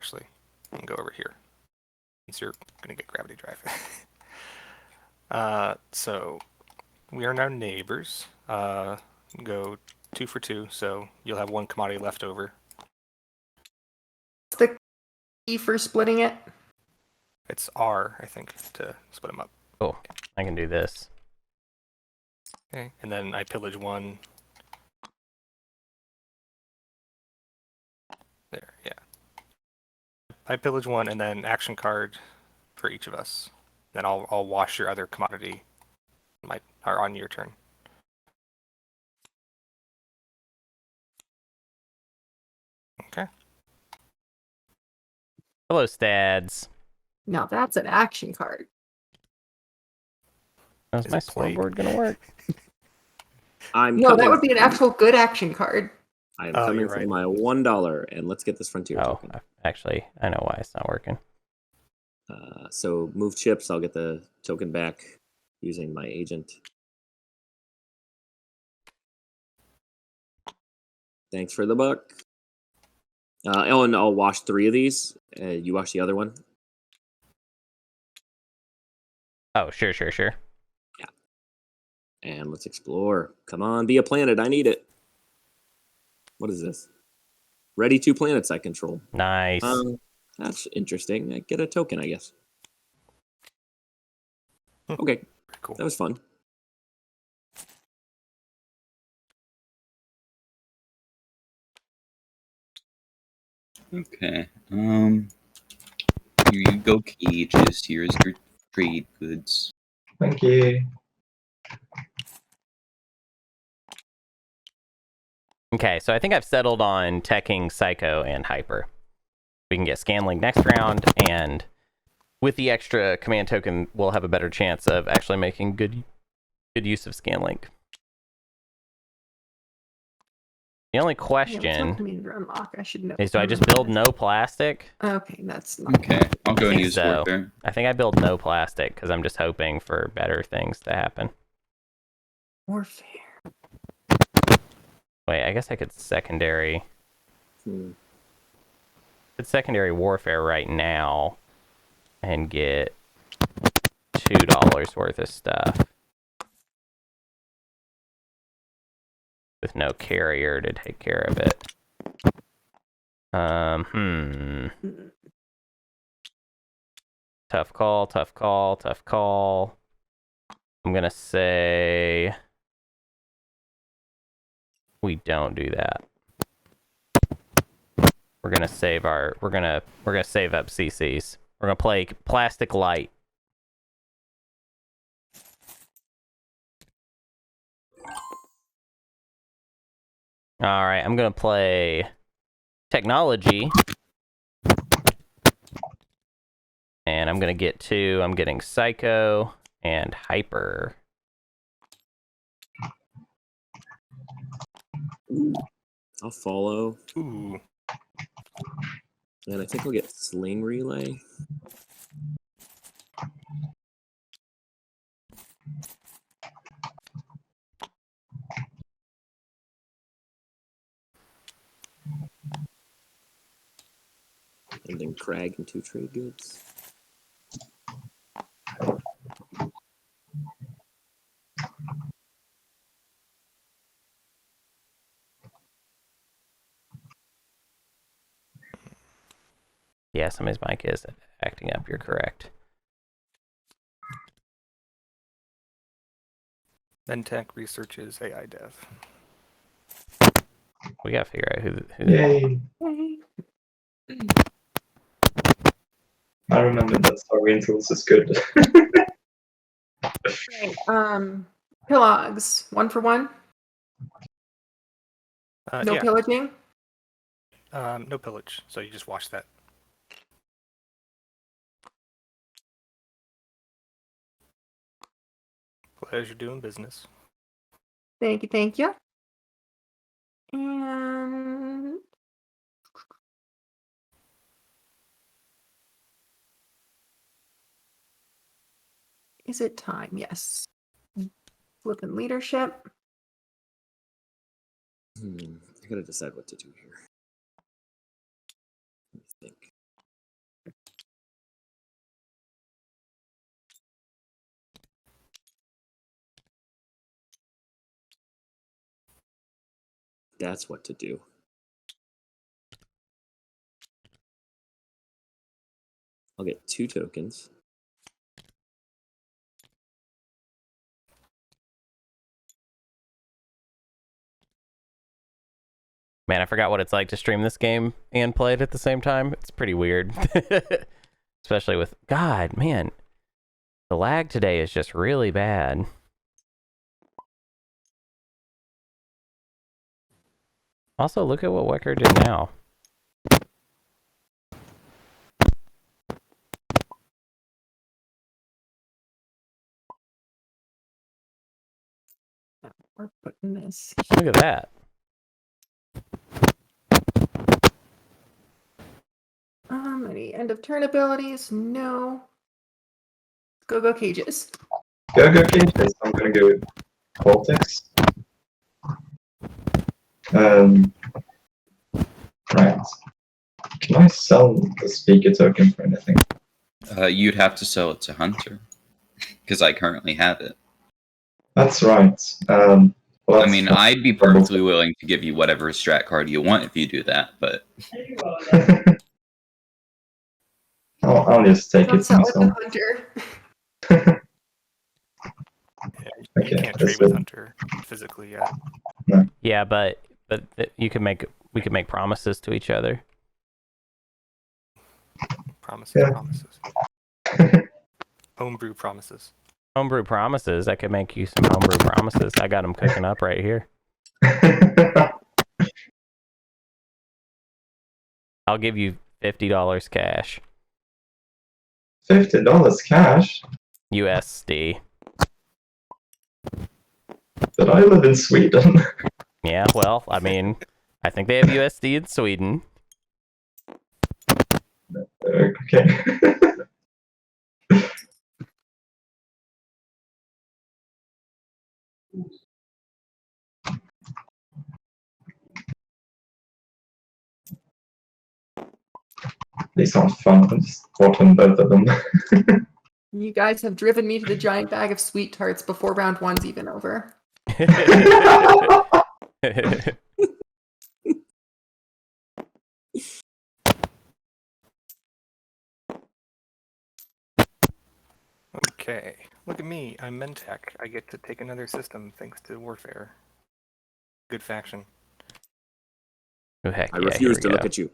Actually, I'm gonna go over here since you're gonna get gravity drive. So we are now neighbors. Go 2 for 2, so you'll have 1 commodity left over. What's the key for splitting it? It's R, I think, to split them up. Cool. I can do this. Okay. And then I pillage 1. There, yeah. I pillage 1, and then action card for each of us. Then I'll wash your other commodity on your turn. Okay. Hello, Stads. Now that's an action card. How's Is my it played? scoreboard gonna work? No, that would be an actual good action card. I am Oh, coming you're for right. my $1, and let's get this frontier Oh, token. actually, I know why it's not working. So move chips. I'll get the token back using my agent. Thanks for the buck. And I'll wash 3 of these. You wash the other one. Oh, sure. And let's explore. Come on, be a planet. I need it. What is this? Ready 2 planets I control. Nice. That's interesting. I get a token, I guess. Okay, Cool. that was fun. Okay. Here you go, cages. Here's your trade goods. Thank you. Okay, so I think I've settled on teching Psycho and Hyper. We can get Scanlink next round, and with the extra command token, we'll have a better chance of actually making good use of Scanlink. The only question I should know. is, do I just build no plastic? Okay, that's not. Okay, I'll go and think use so. warfare. I think I build no plastic because I'm just hoping for better things to happen. Warfare. Wait, I guess I could secondary. Hmm. Could secondary warfare right now and get $2 worth of stuff with no carrier to take care of it. Tough call. I'm gonna say we don't do that. We're gonna save we're gonna save up CCs. We're gonna play plastic light. All right, I'm gonna play technology, and I'm gonna get 2. I'm getting Psycho and Hyper. I'll follow. Ooh. And I think I'll get Sling Relay. And then Crag and 2 trade goods. Yeah, somebody's mic is acting up. You're correct. Then tech researches AI dev. We gotta figure out who Yay! I remember that Starry Tools is good. Kellogg's 1 for 1. No Yeah. pillaging. No pillage, so you just wash that. Pleasure doing business. Thank you. And is it time? Yes. Flipping leadership. I gotta decide what to do here. Let me think. That's what to do. I'll get 2 tokens. Man, I forgot what it's like to stream this game and play it at the same time. It's pretty weird. Especially with... God, man. The lag today is just really bad. Also, look at what Wekker did now. We're putting this. Look at that. Any end of turn abilities? No. Go cages. Go cages. I'm gonna go with Cortex. Right. Can I sell the speaker token for anything? You'd have to sell it to Hunter because I currently have it. That's right. Well, I that's mean, fine. I'd be perfectly willing to give you whatever strat card you want if you do that, but I'll just take Don't it sell it to myself. Hunter. You Okay, can't that's trade with good. Hunter physically yet. Yeah, but we can make promises to each other. Promises, Yeah. promises. Homebrew promises. Homebrew promises. I could make you some homebrew promises. I got them cooking up right here. I'll give you $50 cash. $50 cash? USD. But I live in Sweden. Yeah, well, I mean, I think they have USD in Sweden. Okay. These aren't fun. I'm just watching both of them. You guys have driven me to the giant bag of sweet tarts before round one's even over. Okay. Look at me. I'm Mentech. I get to take another system thanks to Warfare. Good faction. Oh, heck I yeah, refuse here to we look go. at you.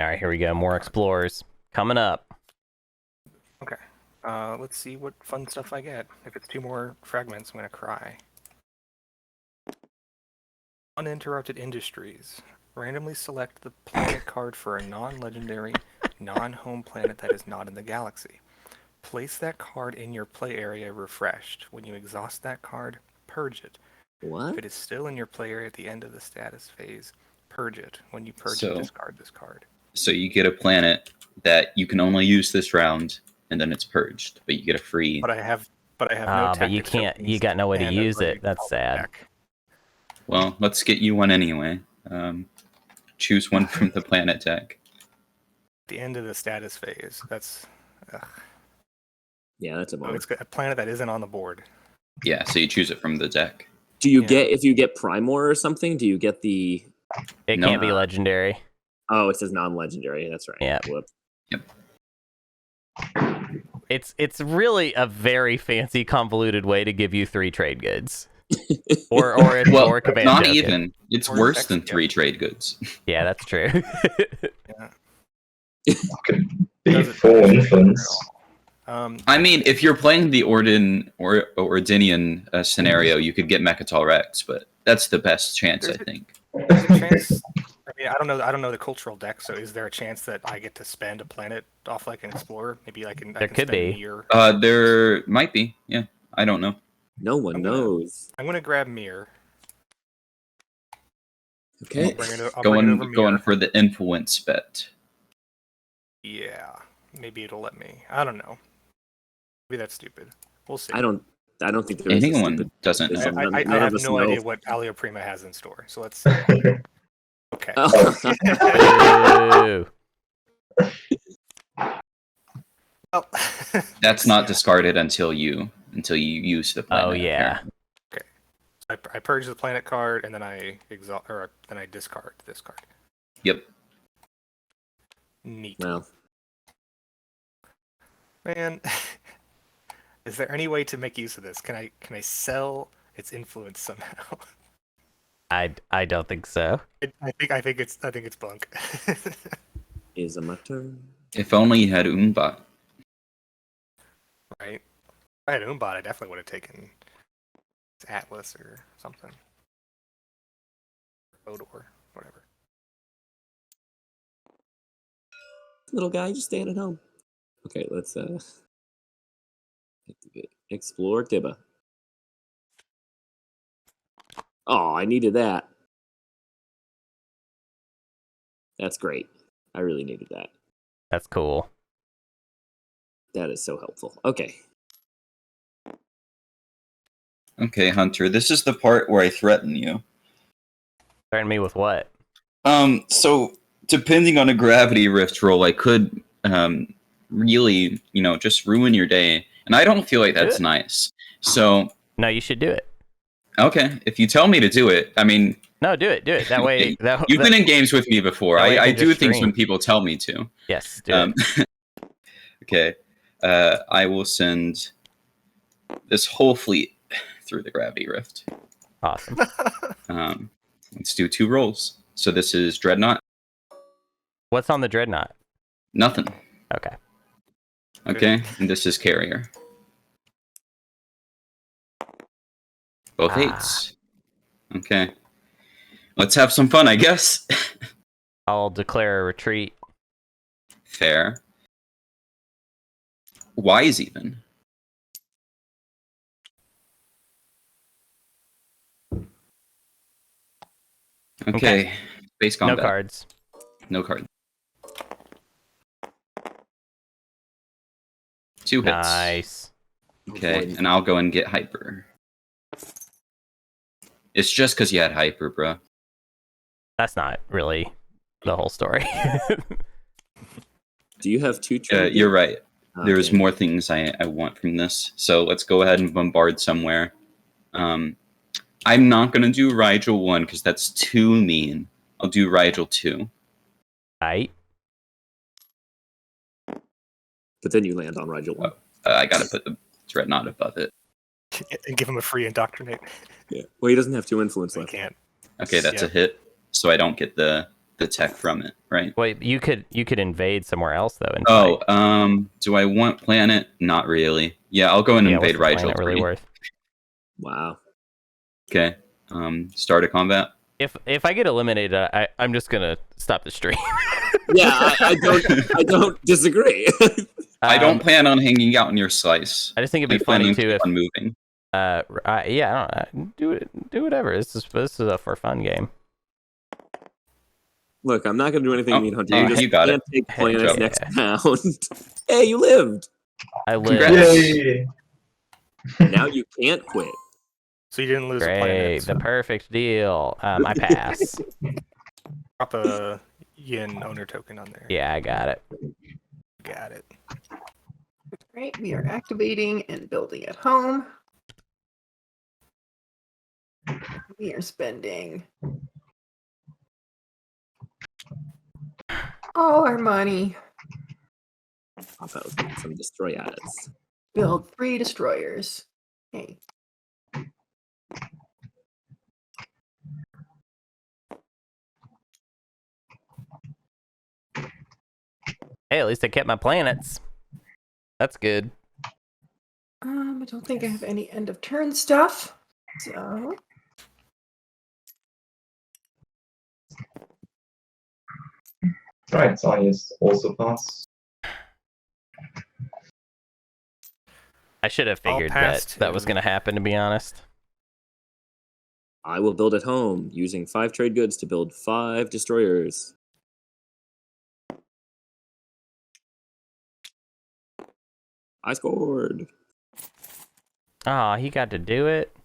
All right, here we go. More explorers coming up. Okay. Let's see what fun stuff I get. If it's 2 more fragments, I'm gonna cry. Uninterrupted Industries. Randomly select the planet card for a non-legendary, non-home planet that is not in the galaxy. Place that card in your play area refreshed. When you exhaust that card, purge it. If What? it is still in your play area at the end of the status phase, purge it. When you purge So- it, discard this card. so you get a planet that you can only use this round, and then it's purged, but you get a free. But I have no But you tactics can't. You tokens, got no way to and I've use already it. That's called sad. back. Well, let's get you one anyway. Choose one from the planet deck. At the end of the status phase. That's Yeah, that's a bummer. it's a planet that isn't on the board. Yeah, so you choose it from the deck. Do you Yeah. get, if you get Primor or something, do you get the... It No. can't be legendary. Oh, it says non-legendary. That's right. Yeah. Whoop. It's really a very fancy, convoluted way to give you 3 trade goods, or Well, or a command not token. even. It's Or worse text, than yeah. 3 trade goods. Yeah, that's true. Could be Doesn't 4 matter at influence. all. I mean, if you're playing the Ordinian scenario, you could get Mechatol Rex, but that's the best chance, I think. There's a chance. I mean, I don't know the cultural deck. So, is there a chance that I get to spend a planet off like an explorer? Maybe I can. There I can could spend be. Mir. There might be. Yeah, I don't know. No one I'm gonna- knows. I'm gonna grab Mir. Okay. I'll bring it over Going Mir. for the influence bet. Yeah, maybe it'll let me. I don't know. Maybe that's stupid. We'll see. I don't think there is a Anyone stupid... doesn't know. There's I none have of us no know. idea what Alio Prima has in store. So let's. Okay. Oh. Ooh. Well, That's not yeah. discarded until you use the planet. Oh yeah. I purge the planet card and then I then I discard this card. Yep. Neat. Well, Man, is there any way to make use of this? Can I sell its influence somehow? I don't think so. I think it's bunk. is it my turn? If only you had Umbot. Right? If I had Umbot, I definitely would have taken Atlas or something. Odor, whatever. Little guy, just staying at home. Okay, let's activate. Explore Dibba. Oh, I needed that. That's great. I really needed that. That's cool. That is so helpful. Okay. Okay, Hunter, this is the part where I threaten you. Threaten me with what? So depending on a gravity rift roll, I could really, just ruin your day, and I don't feel like that's nice. So No, you should do it. okay, if you tell me to do it, I mean, No, do it. Do it. That way. you've been in games with me before. That way I I can do just things stream. when people tell me to. Yes, do it. Okay, I will send this whole fleet through the gravity rift. Awesome. Let's do 2 rolls. So this is Dreadnought. What's on the Dreadnought? Nothing. Okay. Okay, and this is Carrier. Both 8s. Okay. Let's have some fun, I guess. I'll declare a retreat. Fair. Wise even. Okay. Base combat. No cards. No card. 2 hits. Nice. Okay, and I'll go and get hyper. It's just because you had hyper, bro. That's not really the whole story. Do you have 2 trade? You're right. There's Okay. more things I want from this. So let's go ahead and bombard somewhere. I'm not going to do Rigel 1 because that's too mean. I'll do Rigel 2. Right. But then you land on Rigel 1. I got to put the Dreadnought above it. And give him a free indoctrinate. Yeah. Well, he doesn't have 2 influence I left. can't. Okay, that's Yeah. a hit. So I don't get the tech from it, right? Wait, you could invade somewhere else though. And fight. Do I want planet? Not really. Yeah, I'll go and Yeah, invade what's the Rigel planet really 3. worth? Wow. Okay. Start a combat. If I get eliminated, I'm just gonna stop the stream. Yeah, I don't disagree. I don't plan on hanging out in your slice. I just think it'd I'm be funny planning too to if keep on moving. yeah, I don't do whatever. This is a for fun game. Look, I'm not going to do anything mean, Hunter. yeah, You just you got can't take Hey, planets yeah. next round. Hey, you lived. I live. Congrats. Yay! Now you can't quit. So you didn't lose a Great, planet. the perfect deal. I pass. Drop a yin owner token on there. Yeah, I got it. Got it. Right, we are activating and building at home. We are spending all our money. Pop out some destroyers. Build 3 destroyers. Hey, Hey, at least I kept my planets. That's good. I don't think I have any end of turn stuff. So Right, so I just also pass. I should have I'll figured pass that was too. going to happen, to be honest. I will build at home using 5 trade goods to build 5 destroyers. I scored. Oh, he got to do it.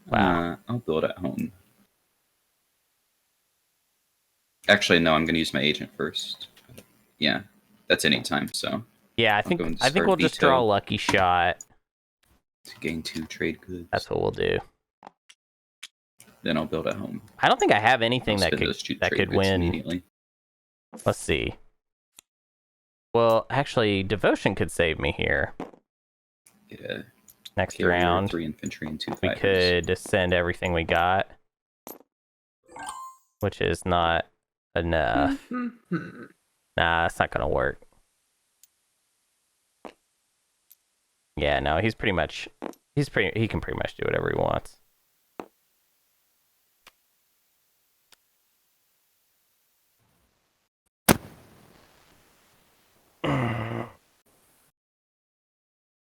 Wow. I'll build at home. Actually, no, I'm going to use my agent first. Yeah, that's any time, so. Yeah, I go think and I think start we'll just veto. draw a lucky shot. To gain 2 trade goods. That's what we'll do. Then I'll build at home. I don't think I have anything I'll that spend could those 2 that trade could goods win. immediately. Let's see. Well, actually, devotion could save me here. Get a Next carrier, round, 3 infantry, and 2 we fighters. could just send everything we got, which is not enough. mhm. Nah, that's not gonna work. Yeah, no, he can pretty much do whatever he wants.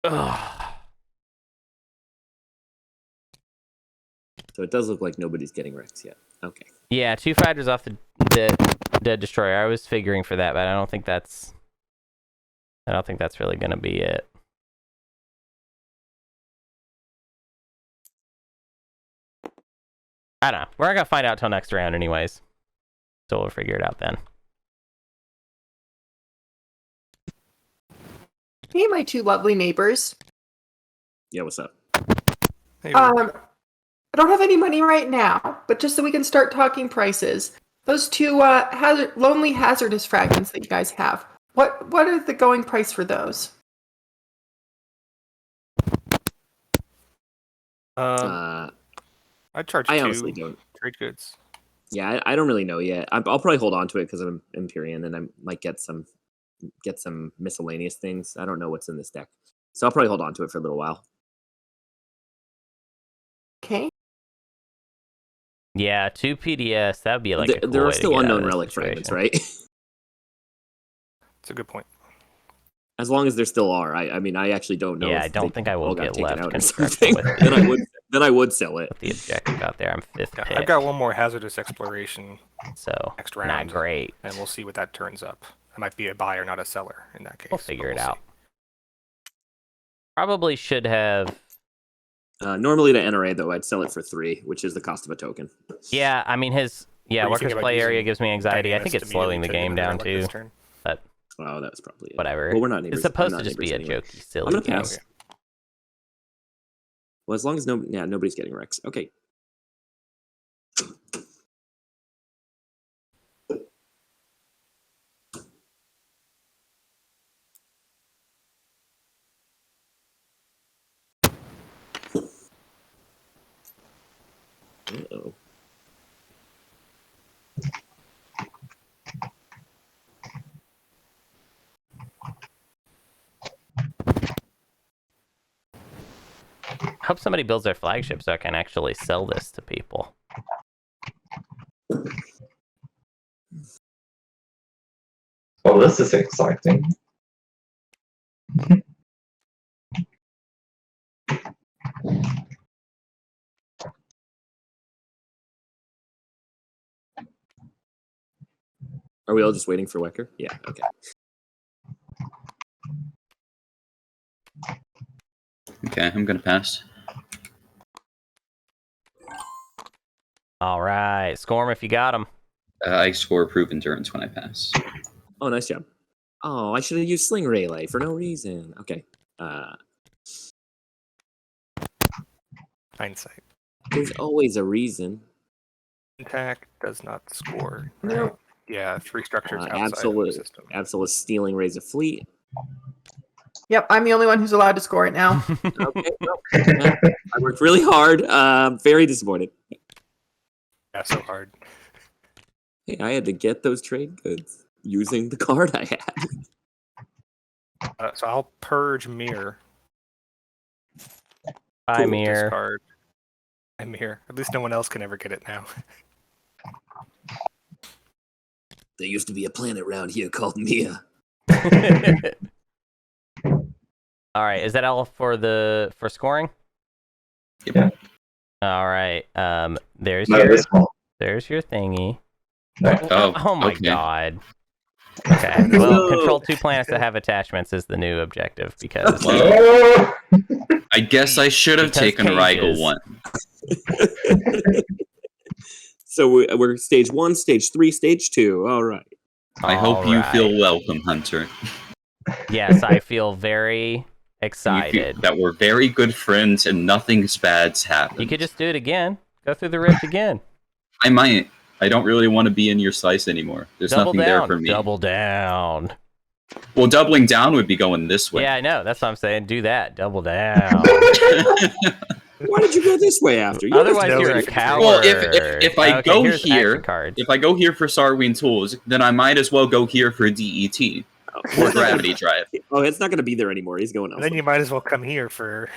Ugh. So it does look like nobody's getting Rex yet. Okay. Yeah, 2 fighters off the Dead Destroyer. I was figuring for that, but I don't think that's really gonna be it. I don't know. We're not gonna find out till next round, anyways. So we'll figure it out then. Hey, my two lovely neighbors. Yeah, what's up? Hey, I don't have any money right now, but just so we can start talking prices, those two lonely hazardous fragments that you guys have. What are the going price for those? I'd charge I 2 honestly don't. trade goods. Yeah, I don't really know yet. I'll probably hold on to it because I'm Empyrean, and I might get some miscellaneous things. I don't know what's in this deck, so I'll probably hold on to it for a little while. Okay. Yeah, 2 PDS. That'd be like a cool There way are to still get out of unknown this relic situation. fragments, right? It's a good point. As long as there still are. I mean, I actually don't know. Yeah, if I don't they think I will all got get taken left out or constructed something. with then I would sell it. with the objective out there. I'm 5th Yeah, pick, I've got one more hazardous exploration so next not round, great. and we'll see what that turns up. I might be a buyer, not a seller in that case. We'll figure but it we'll out. Probably should have. Normally to NRA though, I'd sell it for 3, which is the cost of a token. Yeah, I mean What do you think Workers about play area using gives me anxiety. I Dynamis think it's immediately slowing the to game get a down relic too. this turn? But Wow, that's probably it. whatever. Well, we're not neighbors. It's supposed I'm to not just be a neighbors anyway. jokey, silly I'm gonna game. pass. Well, as long as nobody's getting Rex. Okay. Uh-oh. I hope somebody builds their flagship so I can actually sell this to people. Well, this is exciting. Are we all just waiting for Wekker? Yeah, okay. Okay, I'm gonna pass. All right, Scorm if you got them. I score proof endurance when I pass. Oh, nice job. Oh, I should have used Sling Relay for no reason. Okay. Hindsight. There's always a reason. Attack does not score. No. Right? Yeah, 3 structures outside of the Absol system. is stealing Raise of Fleet. Yep, I'm the only one who's allowed to score it now. Okay, well, I worked really hard. Very disappointed. Yeah, so hard. Hey, I had to get those trade goods using the card I had. So I'll purge Mirror. Bye, Cool. Mir. Discard. And Mirror. At least no one else can ever get it now. There used to be a planet around here called Mia. All right, is that all for scoring? Yeah. All right. There's No, your this one. thingy. No. Oh my okay. god. Okay. Well, No. control 2 planets that have attachments is the new objective because Oh! I guess I should have Because taken Rigel cages. 1. So we're stage 1, stage 3, stage 2. All right. I hope you Alright. feel welcome, Hunter. Yes, I feel very You feel excited. that we're very good friends and nothing bad's happened. You could just do it again. Go through the rift again. I might. I don't really want to be in your slice anymore. There's Double nothing down. there for me. Double down. Well, doubling down would be going this way. Yeah, I know. That's what I'm saying. Do that. Double down. Why did you go this way after? You Otherwise, no you're a infantry. coward. Well, if I Okay, go here's here, action cards. if I go here for Sarween tools, then I might as well go here for DET or gravity drive. Oh, it's not going to be there anymore. He's going And then elsewhere. you might as well come here for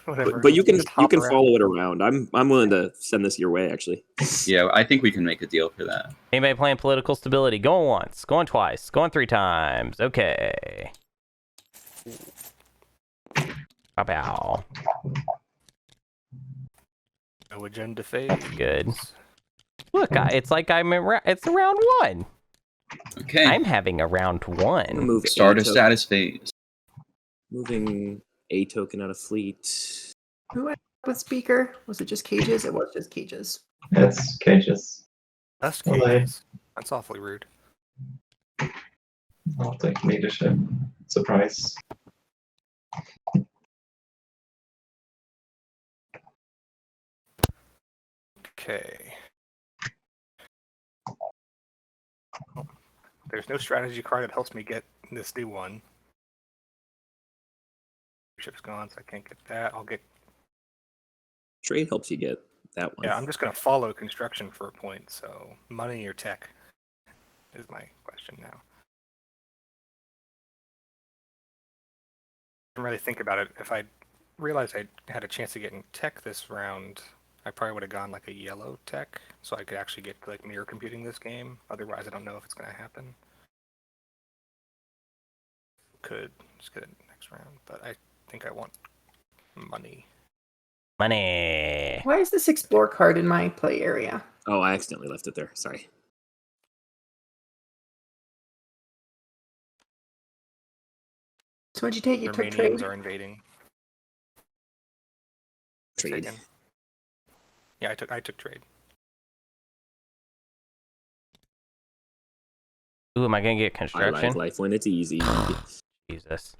whatever. But you can Just hop around. follow it around. I'm willing to send this your way, actually. Yeah, I think we can make a deal for that. Anybody playing political stability? Going once, going twice, going 3 times. Okay. Bow. No agenda phase. Good. Look, it's like it's round 1. Okay. I'm having a round I'm gonna 1. move Starter a token- status phase. Moving a token out of fleet. Who ended up with speaker? Was it just cages? It was just cages. It's cages. That's Well, cages. That's awfully rude. I'll take leadership. Surprise. Okay. There's no strategy card that helps me get this new one. Ship's gone, so I can't get that. I'll get. Trade helps you get that one. Yeah, I'm just gonna follow construction for a point. So money or tech is my question now. I didn't really think about it. If I realized I had a chance of getting tech this round, I probably would have gone like a yellow tech, so I could actually get like mirror computing this game. Otherwise, I don't know if it's gonna happen. Could just get it next round, but I think I want money. Money. Why is this explore card in my play area? Oh, I accidentally left it there. Sorry. So what'd you take? You took Romanians trade? are invading. Trade. Taken. Yeah, I took trade. Ooh, am I gonna get I construction? like life when it's easy. Jesus.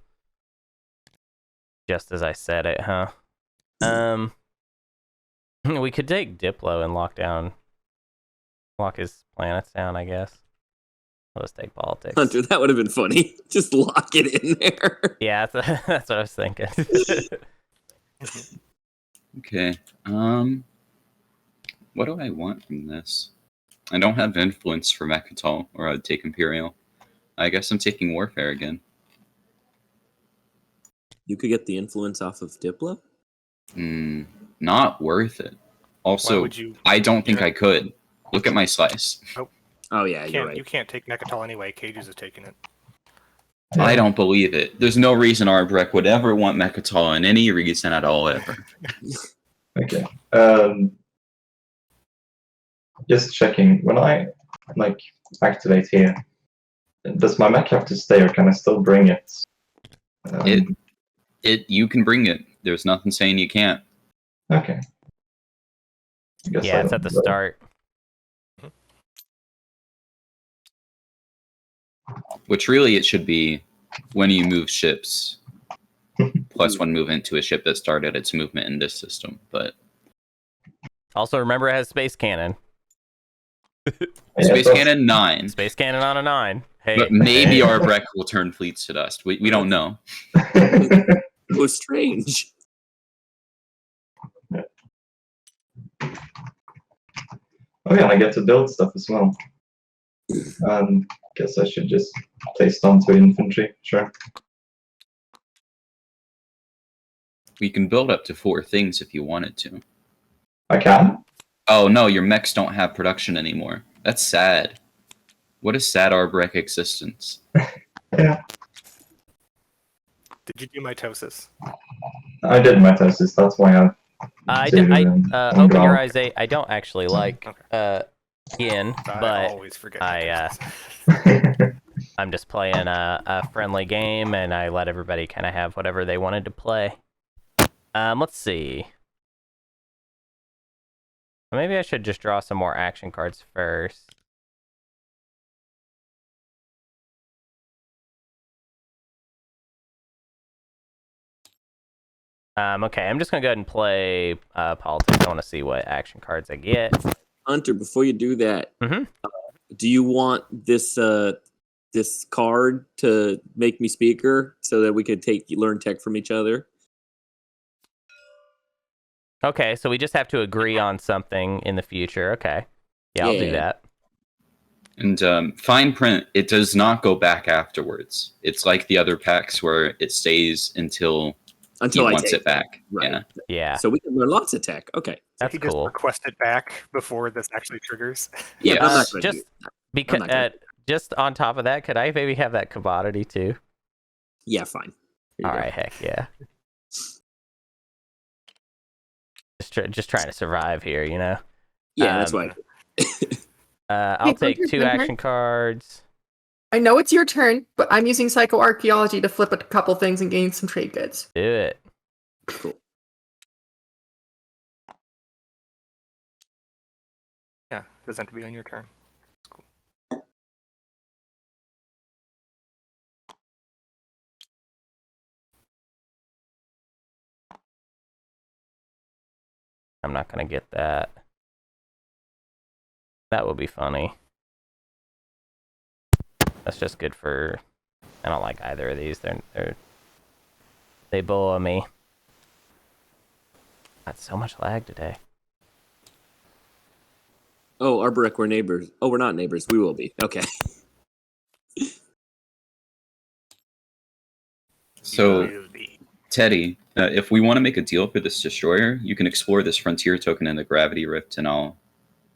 Just as I said it, huh? We could take Diplo and lock his planets down, I guess. I'll just take politics. Hunter, that would have been funny. Just lock it in there. Yeah, that's what I was thinking. Okay. What do I want from this? I don't have influence for Mechatol, or I'd take Imperial. I guess I'm taking Warfare again. You could get the influence off of Diplo? Not worth it. Why Also, would you? I don't think Yeah. I could. Look at my slice. Oh, yeah, you're right. You can't take Mechatol anyway. Cages is taking it. I don't believe it. There's no reason Arbrek would ever want Mechatol in any reason at all, ever. Okay. Just checking. When I activate here, does my mech have to stay, or can I still bring it? You can bring it. There's nothing saying you can't. Okay. I guess Yeah, I it's at the don't- start. Which really it should be when you move ships. +1 movement to a ship that started its movement in this system. But Also, remember it has space cannon. Yeah, Space it does. Cannon 9. Space cannon on a 9. Hey, But maybe Arbrek will turn fleets to dust. We don't know. It was strange. Oh yeah, and I get to build stuff as well. Guess I should just place down to infantry. Sure. We can build up to 4 things if you wanted to. I can. Oh no, your mechs don't have production anymore. That's sad. What a sad Arbrek existence. Yeah, Did you do mitosis? I did mitosis. That's why open your eyes 8. I don't actually like Yin, I but always forget. I, mitosis. I'm just playing a friendly game, and I let everybody kind of have whatever they wanted to play. Let's see. Maybe I should just draw some more action cards first. Okay, I'm just gonna go ahead and play politics. I want to see what action cards I get. Hunter, before you do that, Mhm. Do you want this this card to make me speaker so that we could learn tech from each other? Okay, so we just have to agree on something in the future. Okay, yeah, I'll do Yeah. that. And fine print, it does not go back afterwards. It's like the other packs where it stays until he I wants take it back. Right. Yeah. Yeah, So we can learn lots of tech. Okay. that's he just cool. requested back before this actually triggers. Yeah, Yes. I'm not gonna do Just it. because, not gonna- just on top of that, could I maybe have that commodity too? Yeah, fine. Here you All go. right, heck yeah. Just trying to survive here, you know. Yeah, that's Um, why. I'll Hey, take Hunter's 2 my turn. action cards. I know it's your turn, but I'm using psychoarchaeology to flip a couple things and gain some trade goods. Do it. Cool. Yeah, it doesn't have to be on your turn. It's cool. I'm not gonna get that. That would be funny. That's just good for. I don't like either of these. They bore me. Got so much lag today. Oh, Arboric, we're neighbors. Oh, we're not neighbors. We will be. Okay. So, You will be. Teddy, if we want to make a deal for this destroyer, you can explore this frontier token in the gravity rift, and I'll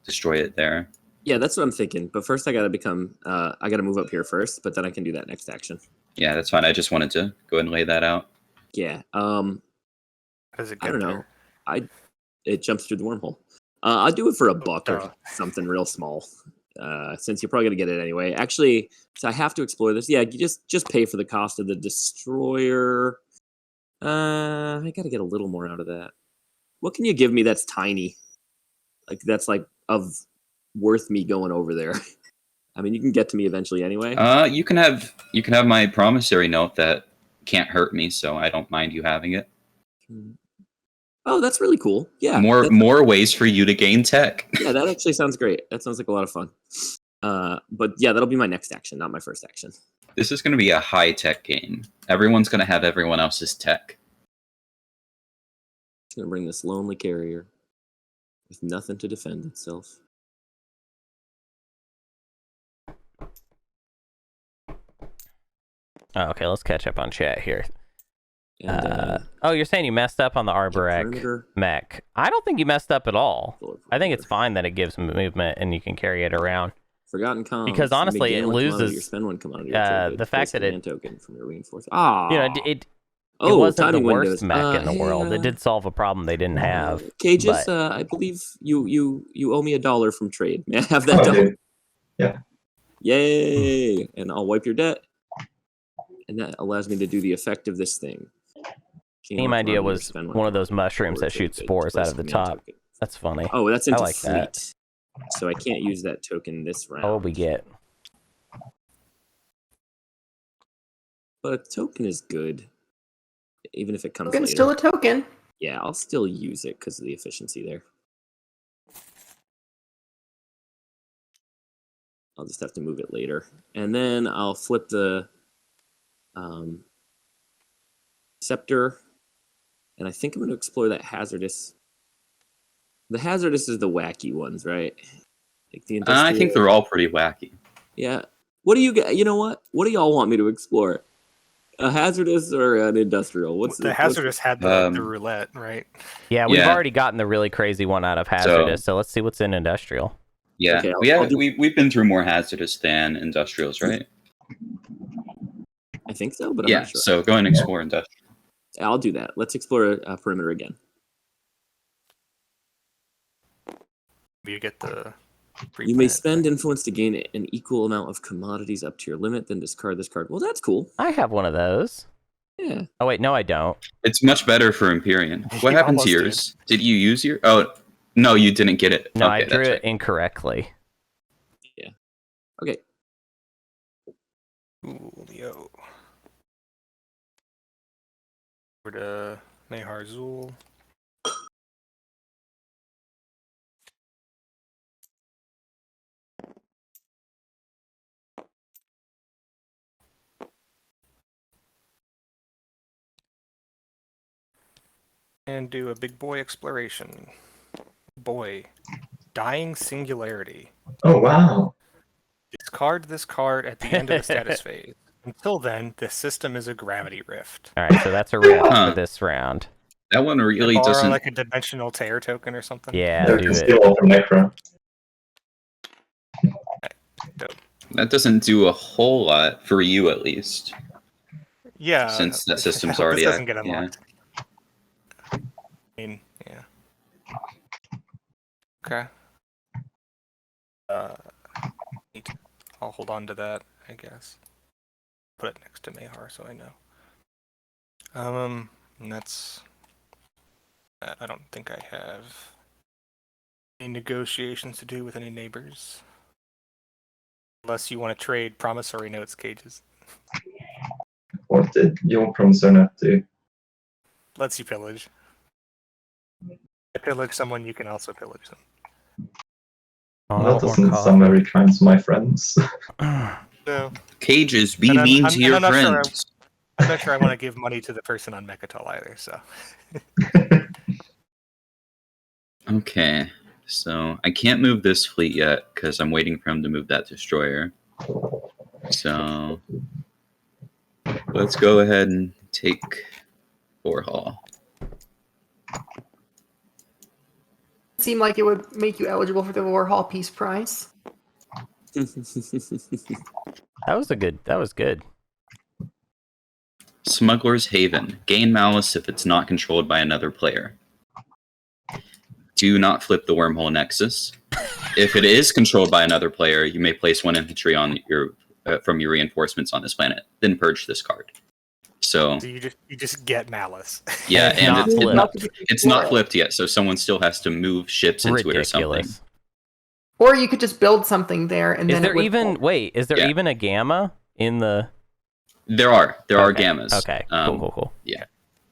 destroy it there. Yeah, that's what I'm thinking. But first, I gotta move up here first. But then I can do that next action. Yeah, that's fine. I just wanted to go ahead and lay that out. Yeah. How does it I get don't there? know. It jumps through the wormhole. I'll do it for a buck duh. or something real small. Since you're probably gonna get it anyway. Actually, so I have to explore this. Yeah, you just pay for the cost of the destroyer. I gotta get a little more out of that. What can you give me that's tiny? That's of worth me going over there. I mean, you can get to me eventually anyway. You can have my promissory note that can't hurt me, so I don't mind you having it. Oh, that's really cool. Yeah. More ways for you to gain tech. Yeah, that actually sounds great. That sounds like a lot of fun. But yeah, that'll be my next action, not my first action. This is going to be a high tech game. Everyone's going to have everyone else's tech. It's gonna bring this lonely carrier with nothing to defend itself. Oh, okay, let's catch up on chat here. And, oh, you're saying you messed up on the Arborec perimeter. mech. I don't think you messed up at all. Full of I think it's water. fine that it gives movement and you can carry it around. Forgotten comms. Because You may honestly, gain it one commodity loses, or spend one commodity or trade the goods. fact Place that a it- land token from your reinforced. Ah, You know, it oh, wasn't the timing worst windows. mech in the Hey, world. It did solve a problem they didn't have. Cages, but- I believe you owe me $1 from trade. May I have that Oh, dollar? dude. Yeah. Yay! And I'll wipe your debt. And that allows me to do the effect of this thing. Gain Team one idea commodity or was spend one of those commodity mushrooms or that trade shoot goods. spores Place out of a the command top. token. That's funny. Oh, that's I into like fleet. that. So I can't use that token this round. What would we get? But a token is good, even if it comes Token's later. still a token. Yeah, I'll still use it because of the efficiency there. I'll just have to move it later. And then I'll flip the scepter. And I think I'm going to explore that hazardous. The hazardous is the wacky ones, right? Like the I think industrial- they're all pretty wacky. Yeah. What do you get? You know what? What do y'all want me to explore? A hazardous or an industrial? The hazardous had the roulette, right? Yeah, we've Yeah. already gotten the really crazy one out of hazardous, so let's see what's in industrial. Yeah, Okay, we've been through more hazardous than industrials, right? I think so, but I'm Yeah, not sure. so go and explore industrial. I'll do that. Let's explore perimeter again. You get the. free You may planet spend effect. influence to gain an equal amount of commodities up to your limit, then discard this card. Well, that's cool. I have one of those. Yeah. Oh wait, no, I don't. It's much better for Empyrean. What You happened to almost yours? Did you use your? Oh, no, you didn't get it. No, Okay, I drew that's it right. incorrectly. Okay. Ooh, Leo. Over to Nehar Zul. And do a big boy exploration. Boy. Dying Singularity. Oh, wow. Discard this card at the end of the status phase. Until then, the system is a gravity rift. All right, so that's a rift Huh. for this round. That one really Borrow doesn't. like a dimensional tear token or something. Yeah, There do can it. steal all from Necro. That doesn't do a whole lot for you, at least. Yeah. Since that system's I hope already this doesn't act- get yeah. unlocked. I mean, yeah. Okay. Neat. I'll hold on to that. I guess. Put it next to Mayhar so I know. And that's. I don't think I have any negotiations to do with any neighbors. Unless you want to trade promissory notes cages. What did your promissory note do? Lets you pillage. I pillage someone, you can also pillage them. Oh, That doesn't sound very kind to my friends. No. Cages, be And mean to your I'm not sure friends. I'm not sure I want to give money to the person on Mechatol either, so. Okay, so I can't move this fleet yet because I'm waiting for him to move that destroyer. So let's go ahead and take overhaul. Seemed like it would make you eligible for the overhaul peace prize. That was good. Smuggler's Haven. Gain malice if it's not controlled by another player. Do not flip the wormhole nexus. If it is controlled by another player, you may place 1 infantry on your from your reinforcements on this planet. Then purge this card. So you just get malice. yeah, It's and not flipped. it's not flipped yet, so someone still has to move ships into it or something. Ridiculous. Or you could just build something there and Is then there it would even is there Yeah. even a gamma in the? There are Okay. gammas. Okay, cool.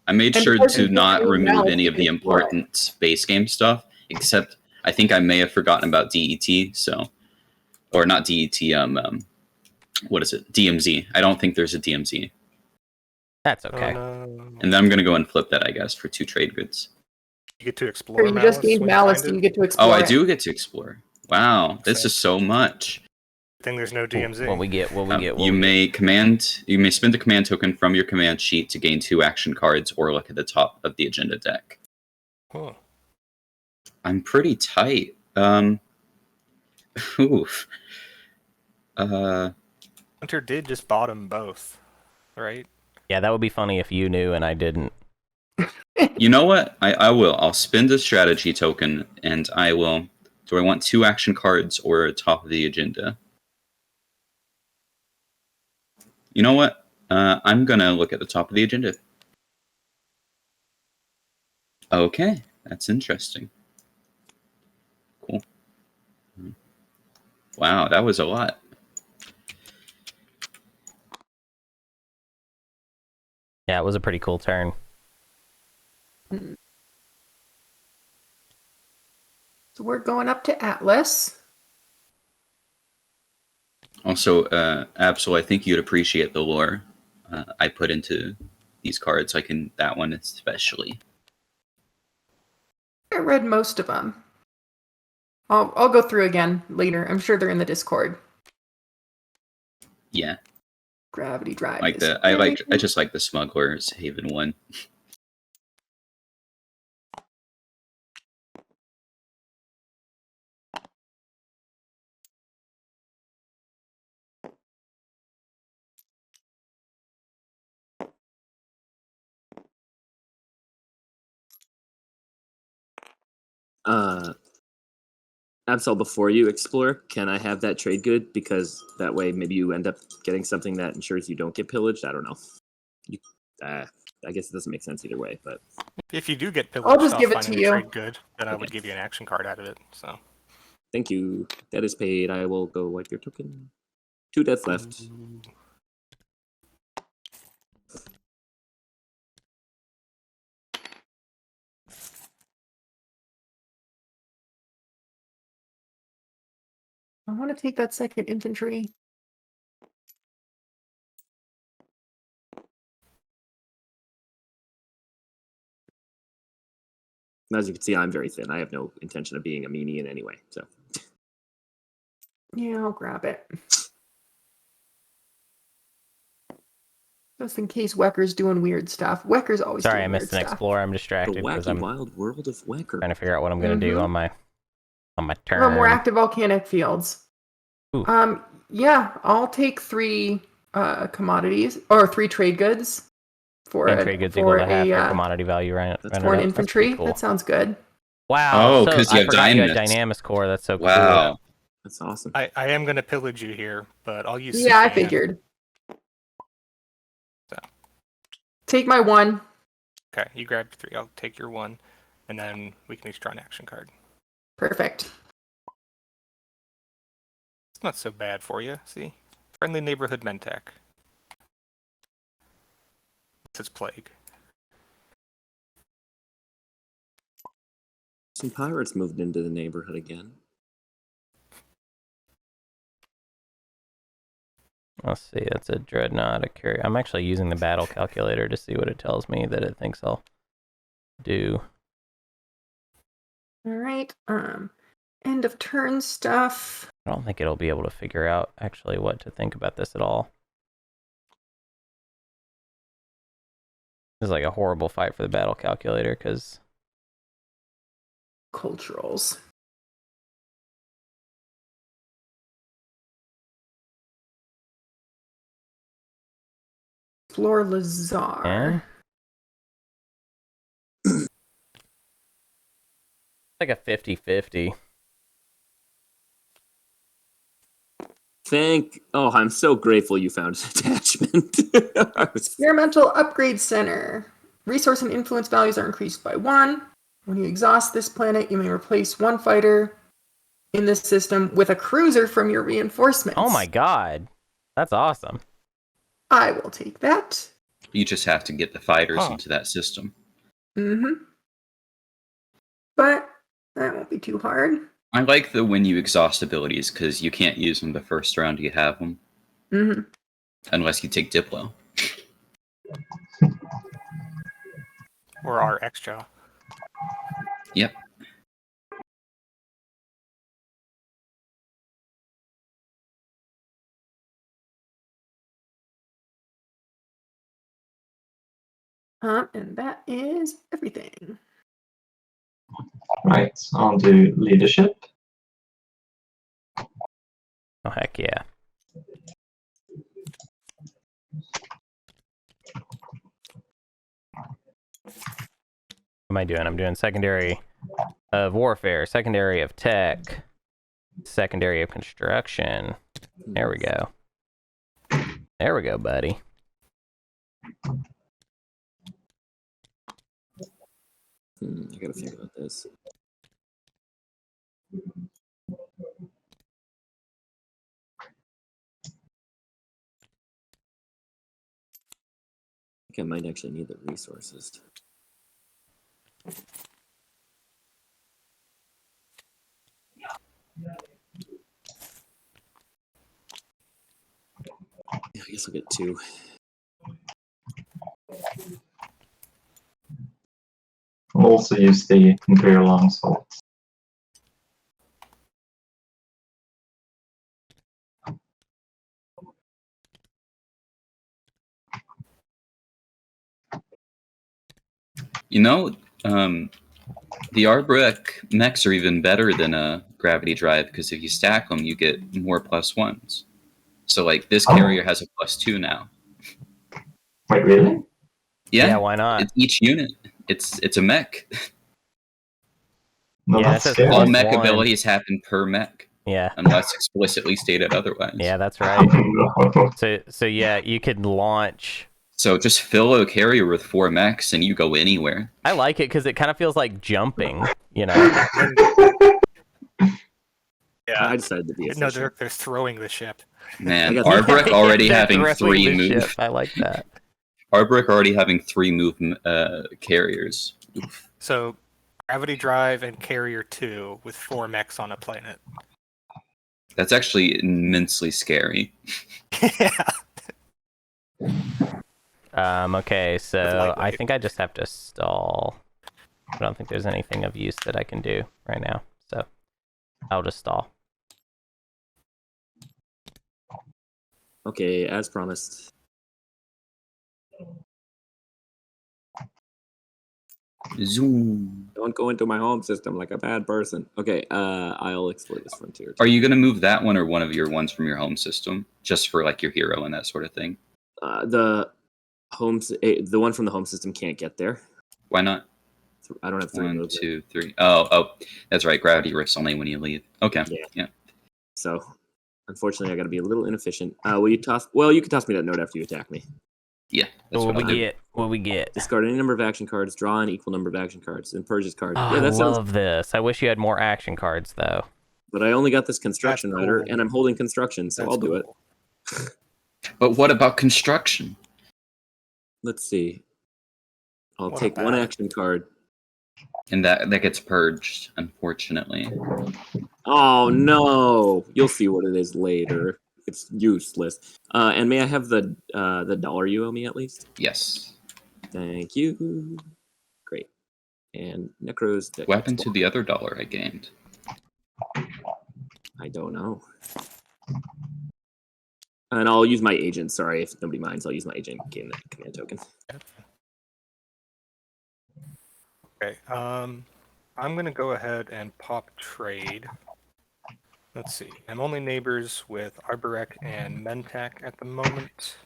I made And sure of course to you not can remove malice any of the as well. important base game stuff, except I think I may have forgotten about DET. So, or not DET. What is it? DMZ. I don't think there's a DMZ. That's okay. Oh, no. And then I'm gonna go and flip that, I guess, for 2 trade goods. You get to explore Or you malice. just gain when you malice find and you it. get to explore. Oh, I it. do get to explore. Wow, this So- is so much. I think there's no DMZ. What we get? You may spend a command token from your command sheet to gain 2 action cards, or look at the top of the agenda deck. Huh. I'm pretty tight. Oof. Hunter did just bottom both, right? Yeah, that would be funny if you knew and I didn't. You know what? I will. I'll spend a strategy token, and I will. Do I want 2 action cards or top of the agenda? You know what? I'm gonna look at the top of the agenda. Okay, that's interesting. Cool. Wow, that was a lot. Yeah, it was a pretty cool turn. So we're going up to Atlas. Also, Absol, I think you'd appreciate the lore I put into these cards. That one especially. I read most of them. I'll go through again later. I'm sure they're in the Discord. Yeah, Gravity drive. like is I just like the Smuggler's Haven one. Absol, before you explore, can I have that trade good? Because that way maybe you end up getting something that ensures you don't get pillaged. I don't know. I guess it doesn't make sense either way, but If you do get pillaged I'll just off give it finding to a you. trade good, then I would Okay. give you an action card out of it. So thank you. That is paid. I will go wipe your token. 2 deaths left. I want to take that second infantry. As you can see, I'm very thin. I have no intention of being a meanie in any way. So Yeah, I'll grab it. Just in case Wekker's doing weird stuff. Wekker's always Sorry, doing I missed an weird stuff. Explorer. I'm the distracted because wacky I'm wild world of Wekker. trying to figure out what I'm gonna do on my turn. Oh, more active volcanic fields. Ooh. Yeah, I'll take 3 commodities or 3 trade goods for And a, trade goods for equal to half your a commodity value, right? That's for an That's infantry. pretty cool. That sounds good. Wow. Oh, so 'cause you I have forgot you had Dynamis. Dynamis core. That's so cool. Wow. That's awesome. I am going to pillage you here, but I'll use. Yeah, I Sufyan. figured. So. Take my 1. Okay, you grabbed 3. I'll take your 1, and then we can each draw an action card. Perfect. It's not so bad for you. See, friendly neighborhood Mentec. It's plague. Some pirates moved into the neighborhood again. Let's see, that's a dreadnought, a carrier. I'm actually using the battle calculator to see what it tells me that it thinks I'll do. All right. End of turn stuff. I don't think it'll be able to figure out actually what to think about this at all. This is like a horrible fight for the battle calculator because Culturals. Explore Lazar. eh? It's like a 50-50. I'm so grateful you found an attachment. Experimental Upgrade Center. Resource and influence values are increased by 1. When you exhaust this planet, you may replace 1 fighter in this system with a cruiser from your reinforcements. Oh my god. That's awesome. I will take that. You just have to get the fighters Huh. into that system. Mm-hmm. But that won't be too hard. I like the when you exhaust abilities because you can't use them the first round you have them. Mm-hmm. Unless you take Diplo. Or our extra. Yep. And that is everything. Right, I'll do leadership. Oh heck yeah. What am I doing? I'm doing secondary of warfare, secondary of tech, secondary of construction. There we go. There we go, buddy. I gotta think about this. I think I might actually need the resources. Yeah, I guess I'll get 2. I'll also use the Imperial Longsword. You know, the Arborec mechs are even better than a gravity drive because if you stack them, you get more +1s. So, like, this carrier has a +2 now. Wait, really? Yeah, why not? It's each unit. It's a mech. No, Yeah, that's that's scary. All +1. mech abilities happen per mech, Yeah. unless explicitly stated otherwise. Yeah, that's right. No. So yeah, you could launch. So just fill a carrier with 4 mechs and you go anywhere. I like it because it kind of feels like jumping, you know? Yeah. I decided to be No, efficient. they're throwing the ship. Man, I got the- Arborec already They're having throwing 3 the move. ship. I like that. Arborec already having 3 move carriers. Oof. So, gravity drive and carrier 2 with 4 mechs on a planet. That's actually immensely scary. Yeah. Okay, so I lightweight. think I just have to stall. I don't think there's anything of use that I can do right now, so I'll just stall. Okay, as promised. Zoom. Don't go into my home system like a bad person. Okay, I'll explore this frontier. Are you going to move that one or one of your ones from your home system? Just for like your hero and that sort of thing? The one from the home system can't get there. Why not? I don't have 3 1, movement. 2, 3. Oh, that's right. Gravity rifts only when you leave. Okay. Yeah. Yeah. So, unfortunately, I got to be a little inefficient. Will you toss? Well, you can toss me that note after you attack me. Yeah, that's What what we I'll do. get? What we get? Discard any number of action cards. Draw an equal number of action cards. Then purge this card. Oh, Yeah, I that sounds. love this. I wish you had more action cards though. But I only got this construction That's rider, cool. and I'm holding construction, so That's I'll do it. cool. But what about construction? Let's see. I'll What take one about- action card. And that gets purged, unfortunately. Oh no! You'll see what it is later. It's useless. And may I have the dollar you owe me at least? Yes. Thank you. Great. And Necros. What happened to the other dollar I gained? I don't know. And I'll use my agent. Sorry if nobody minds. I'll use my agent. Gain that command token. Okay. I'm gonna go ahead and pop trade. Let's see. I'm only neighbors with Arborek and Mentak at the moment.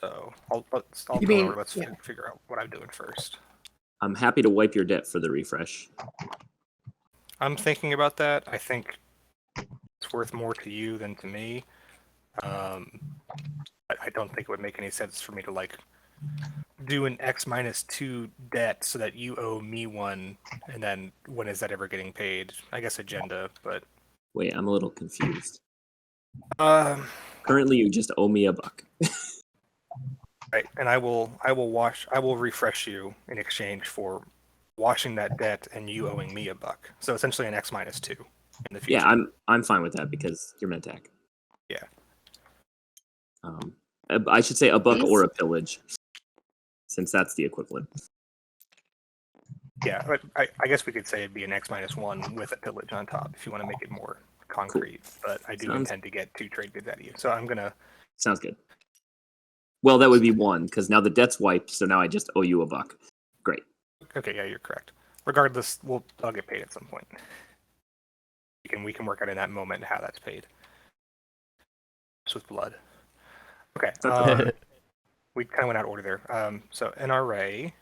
So let's You mean- figure out what I'm doing first. I'm happy to wipe your debt for the refresh. I'm thinking about that. I think it's worth more to you than to me. I don't think it would make any sense for me to like do an X-2 debt so that you owe me one, and then when is that ever getting paid? I guess agenda, but Wait, I'm a little confused. um, Currently, you just owe me $1. right. And I will refresh you in exchange for washing that debt and you owing me $1. So essentially an X-2 in the future. Yeah, I'm fine with that because you're Mentak. Yeah. I should say $1 Please? or a pillage, since that's the equivalent. Yeah, but I guess we could say it'd be an X-1 with a pillage on top if you want to make it more concrete. But I do intend to get 2 trade goods out of you. So I'm gonna. Sounds good. Well, that would be 1 because now the debt's wiped, so now I just owe you $1. Great. Okay, yeah, you're correct. Regardless, I'll get paid at some point. We can work out in that moment how that's paid. Just with blood. Okay. We kind of went out of order there. So NRA,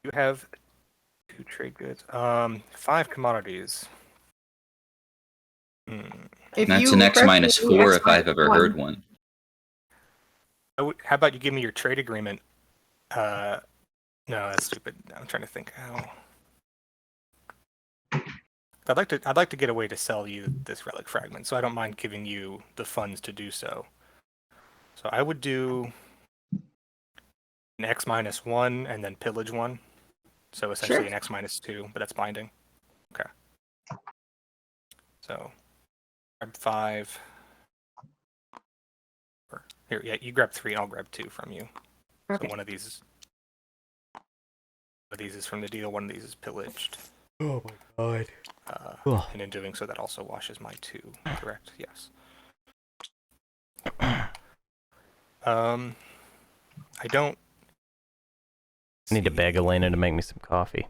you have 2 trade goods. 5 commodities. If That's you an refresh me X-4 if I've ever X-1, heard one. How about you give me your trade agreement? No, that's stupid. I'm trying to think how. I'd like to get a way to sell you this relic fragment, so I don't mind giving you the funds to do so. So I would do an X-1 and then pillage 1. So essentially Sure. an X-2, but that's binding. Okay. So grab 5. Here, yeah, you grab 3, and I'll grab 2 from you. Okay. So one of these is from the deal, one of these is pillaged. Oh my god. And in doing so, that also washes my 2. Correct? Yes. I don't. I need to beg Elena to make me some coffee.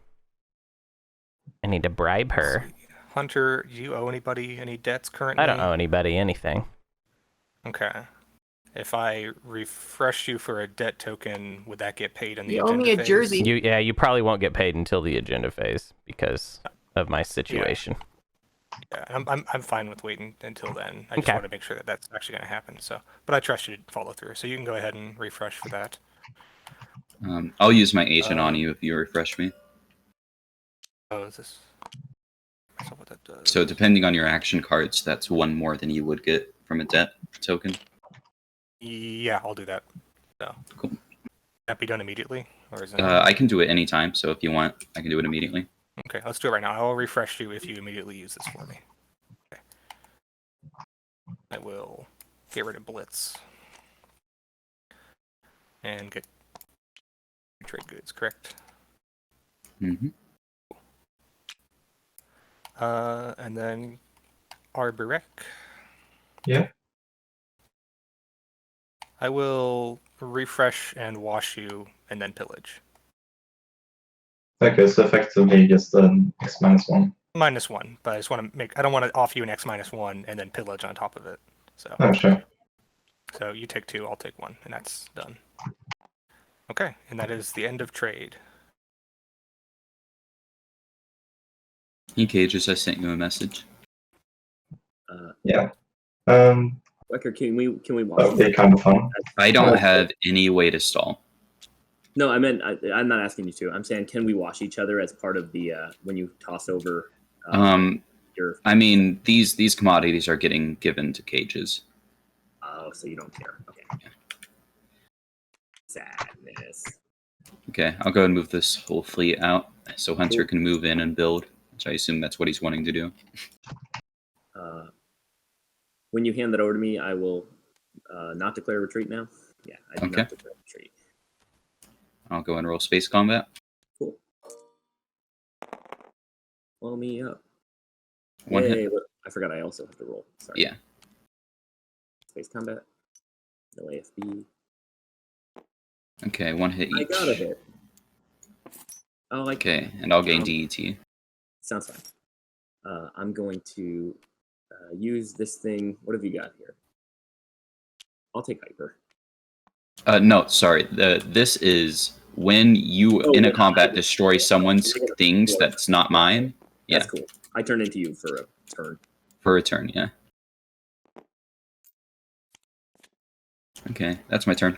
I need to bribe her. Hunter, do you owe anybody any debts currently? I don't owe anybody anything. Okay. If I refresh you for a debt token, would that get paid in the You owe agenda me a phase? jersey. You probably won't get paid until the agenda phase because of my situation. Yeah, I'm fine with waiting until then. I just Okay. want to make sure that that's actually going to happen. So, but I trust you to follow through. So you can go ahead and refresh for that. I'll use my agent on you if you refresh me. Oh, is this? That's not what that does. So depending on your action cards, that's 1 more than you would get from a debt token. Yeah, I'll do that. So. Cool. That be done immediately, or is it? I can do it anytime, so if you want, I can do it immediately. Okay, let's do it right now. I'll refresh you if you immediately use this for me. Okay. I will get rid of Blitz. And get trade goods, correct? Mm-hmm. And then Arborek. Yeah. I will refresh and wash you and then pillage. Okay, so effectively just an X-1. -1, but I just want to I don't want to offer you an X-1 and then pillage on top of it. So. Oh, sure. So you take 2, I'll take 1, and that's done. Okay, and that is the end of trade. Hey, Cages, I sent you a message. Yeah. Wekker, can we That watch? would be kind of fun. I don't have any way to stall. No, I meant I'm not asking you to. I'm saying, can we wash each other as part of the when you toss over? Your I mean, these commodities are getting given to cages. oh, so you don't care. Okay. Sadness. Okay, I'll go ahead and move this whole fleet out so Hunter Cool. can move in and build, which I assume that's what he's wanting to do. When you hand that over to me, I will not declare retreat now. Yeah, I do Okay. not declare retreat. I'll go and roll space combat. Cool. Blow me up. One Yay, hit. I forgot I also have to roll. Sorry. Yeah. Space combat. No AFB. Okay, one hit each. I got a hit. Oh, Okay, and I'll gain DET. Sounds fine. I'm going to use this thing. What have you got here? I'll take hyper. No, sorry. This is when you in a yeah, combat destroy someone's things that's not mine. Yeah, That's cool. I turn into you for a turn. for a turn. Yeah. Okay, that's my turn.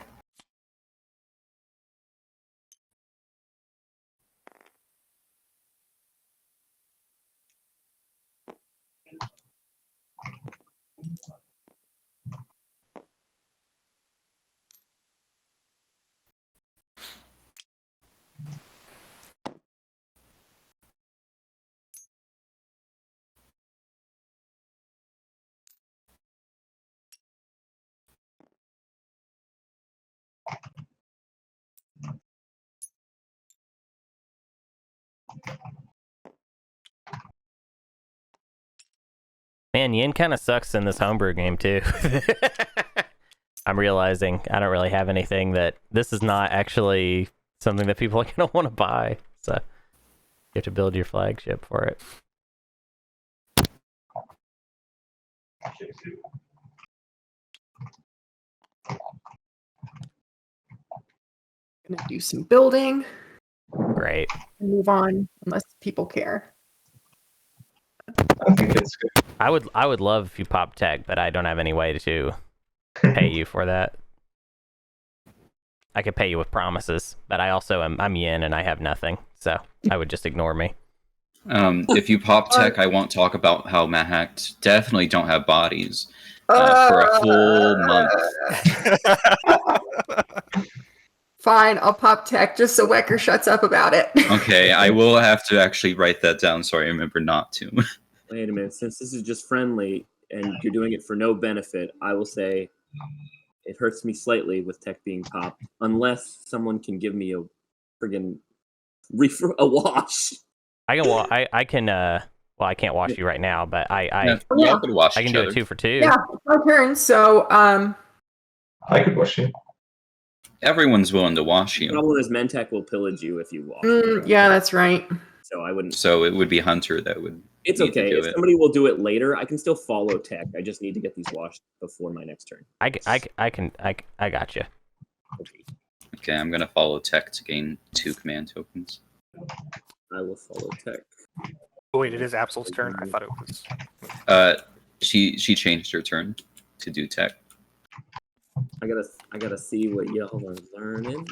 Man, Yin kind of sucks in this homebrew game too. I'm realizing I don't really have anything that this is not actually something that people are gonna want to buy. So you have to build your flagship for it. Gonna do some building Great. and move on unless people care. I think it's good. I would love if you pop tech, but I don't have any way to pay you for that. I could pay you with promises, but I also I'm Yin and I have nothing, so I would just ignore me. If you pop tech, I won't talk about how Mahakt definitely don't have bodies for a full month. Fine, I'll pop tech just so Wekker shuts up about it. Okay, I will have to actually write that down so I remember not to. Wait a minute. Since this is just friendly and you're doing it for no benefit, I will say it hurts me slightly with tech being popped, unless someone can give me a friggin' a wash. I can I can well I can't wash you right now, but Yeah, y'all could wash I can each do other. it 2 for 2. Yeah, it's my turn. So, I could wash you. Everyone's willing to wash The you, problem is Mentech will pillage you if you wash. yeah, that's right. So I wouldn't. so it would be Hunter that would. It's need to okay. do If it. somebody will do it later, I can still follow tech. I just need to get these washed before my next turn. I got you. Okay. Okay, I'm gonna follow tech to gain 2 command tokens. I will follow tech. Oh, wait, it is Absol's turn. I thought it was. She changed her turn to do tech. I gotta see what y'all are learning.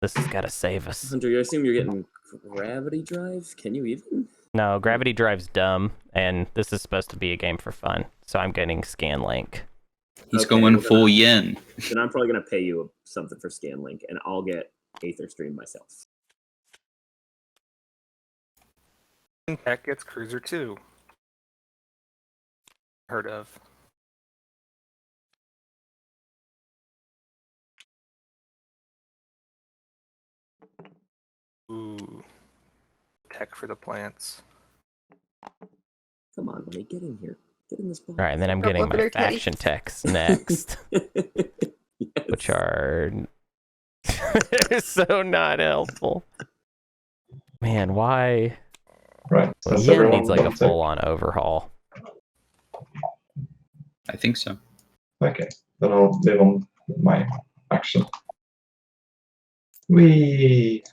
This has got to save us. Hunter, I assume you're getting gravity drive. Can you even? No, gravity drive's dumb, and this is supposed to be a game for fun. So I'm getting scan link. He's Okay, going well, full yin. Then I'm probably gonna pay you something for Scanlink, and I'll get Aether Stream myself. Tech gets Cruiser 2. Heard of. Ooh. Tech for the plants. Come on, buddy, get in here. Get in this box. All right, and then I'm getting my faction techs next, which are so not helpful. Man, why? Right. So that's Yin everyone needs like a on tech? full-on overhaul. I think so. Okay, then I'll live on my action. We.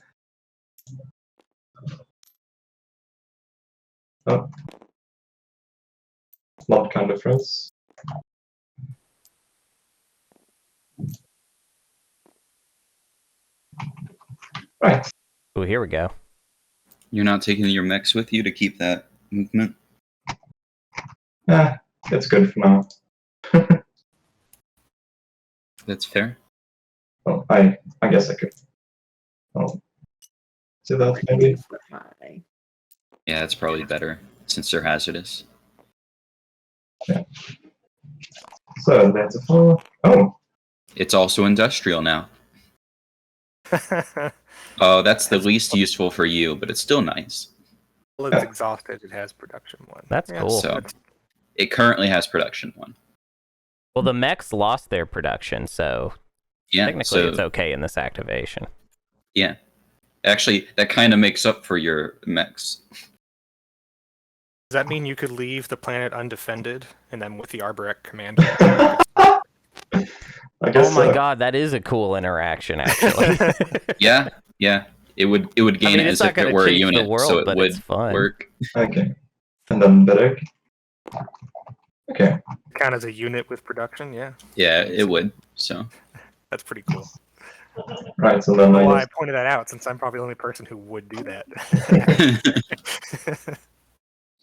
Oh. flood kind of froze. Right. Oh, here we go. You're not taking your mechs with you to keep that movement? Yeah, it's good for now. That's fair. Well, I guess I could. Oh, do that maybe. Yeah, it's probably better since they're hazardous. Yeah. So that's a 4. Oh, It's also industrial now. Oh, that's the least useful for you, but it's still nice. Well, it's exhausted. It has production 1. That's cool. So it currently has production 1. Well, the mechs lost their production, so Yeah, technically so it's okay in this activation. yeah. Actually, that kind of makes up for your mechs. Does that mean you could leave the planet undefended and then with the Arborec commander? I guess Oh my so. god, that is a cool interaction, actually. Yeah. It would gain mean, it it's as not if it gonna were a change the unit, world, so it but would it's fun. work. Okay. And then Berg. Okay. Count as a unit with production? Yeah, Yeah, it would. So that's pretty cool. Right, so then Well, I I just, pointed that out since I'm probably the only person who would do that.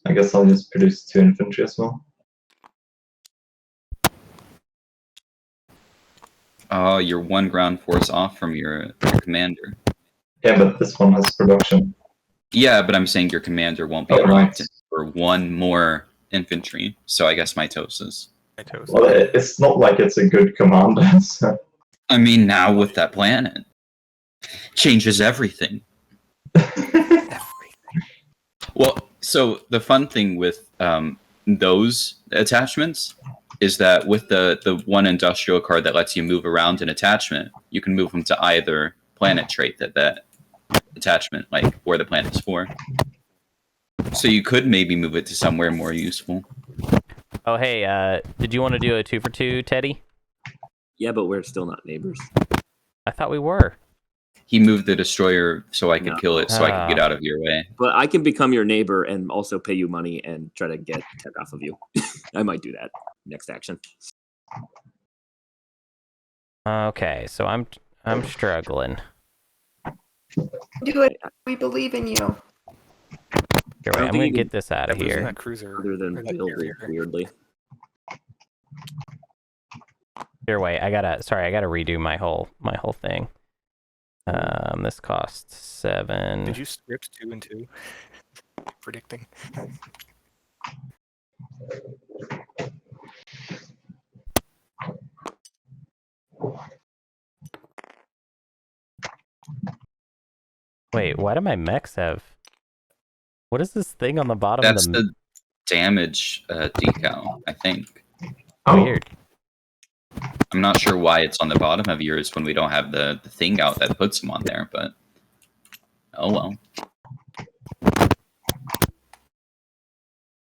I guess I'll just produce 2 infantry as well. oh, you're 1 ground force off from your commander. Yeah, but this one has production. Yeah, but I'm saying your commander won't be Oh, allowed right. to for 1 more infantry. So I guess mitosis. Well, it's not like it's a good commander. So. I mean, now with that planet, changes everything. Well, so the fun thing with those attachments is that with the 1 industrial card that lets you move around an attachment, you can move them to either planet trait that attachment, like where the planet's for. So you could maybe move it to somewhere more useful. Oh, hey, did you want to do a 2 for 2, Teddy? Yeah, but we're still not neighbors. I thought we were. He moved the destroyer so I could No. kill it, so I could get out of your way. But I can become your neighbor and also pay you money and try to get tech off of you. I might do that next action. Okay, so I'm struggling. Do it. We believe in you. Here, wait, don't I'm think gonna you get this out of Losing here. that cruiser. Other than or that building carrier. weirdly. Here, wait, I gotta redo my whole thing. This costs 7. Did you script 2 and 2? Predicting. Wait, why do my mechs have? What is this thing on the bottom That's of the? the damage decal, I think. Oh, Weird. I'm not sure why it's on the bottom of yours when we don't have the thing out that puts them on there, but oh well.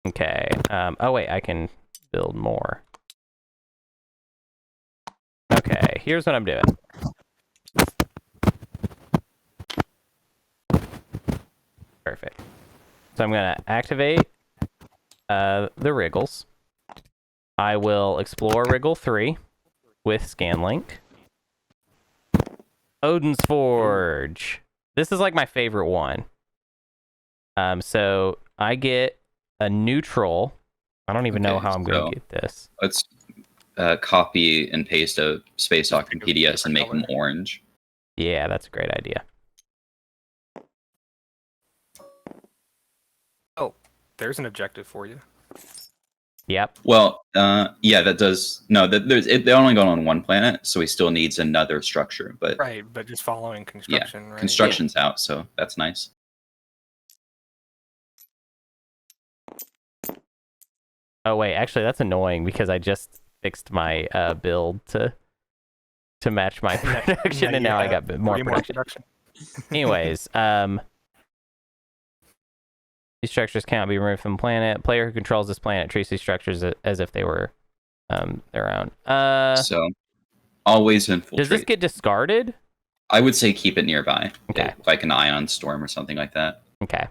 Okay. Oh wait, I can build more. Okay, here's what I'm doing. Perfect. So I'm gonna activate the wriggles. I will explore wriggle 3 with Scanlink. Odin's Forge. This is like my favorite one. So I get a neutral. I don't even know Okay, how I'm going so- to get this. Let's copy and paste a space dock in PDS and make them orange. Yeah, that's a great idea. There's an objective for you. Yep. Well, yeah, that does. No, they only go on 1 planet, so he still needs another structure. But Right, but just following construction, right? construction's out, so that's nice. Oh wait, actually that's annoying because I just fixed my build to match my production, and now I got more production. Anyways, these structures cannot be removed from the planet. Player who controls this planet treats these structures as if they were their own. So always infiltrate. Does this get discarded? I would say keep it nearby. Okay. Like an ion storm or something like that. Okay.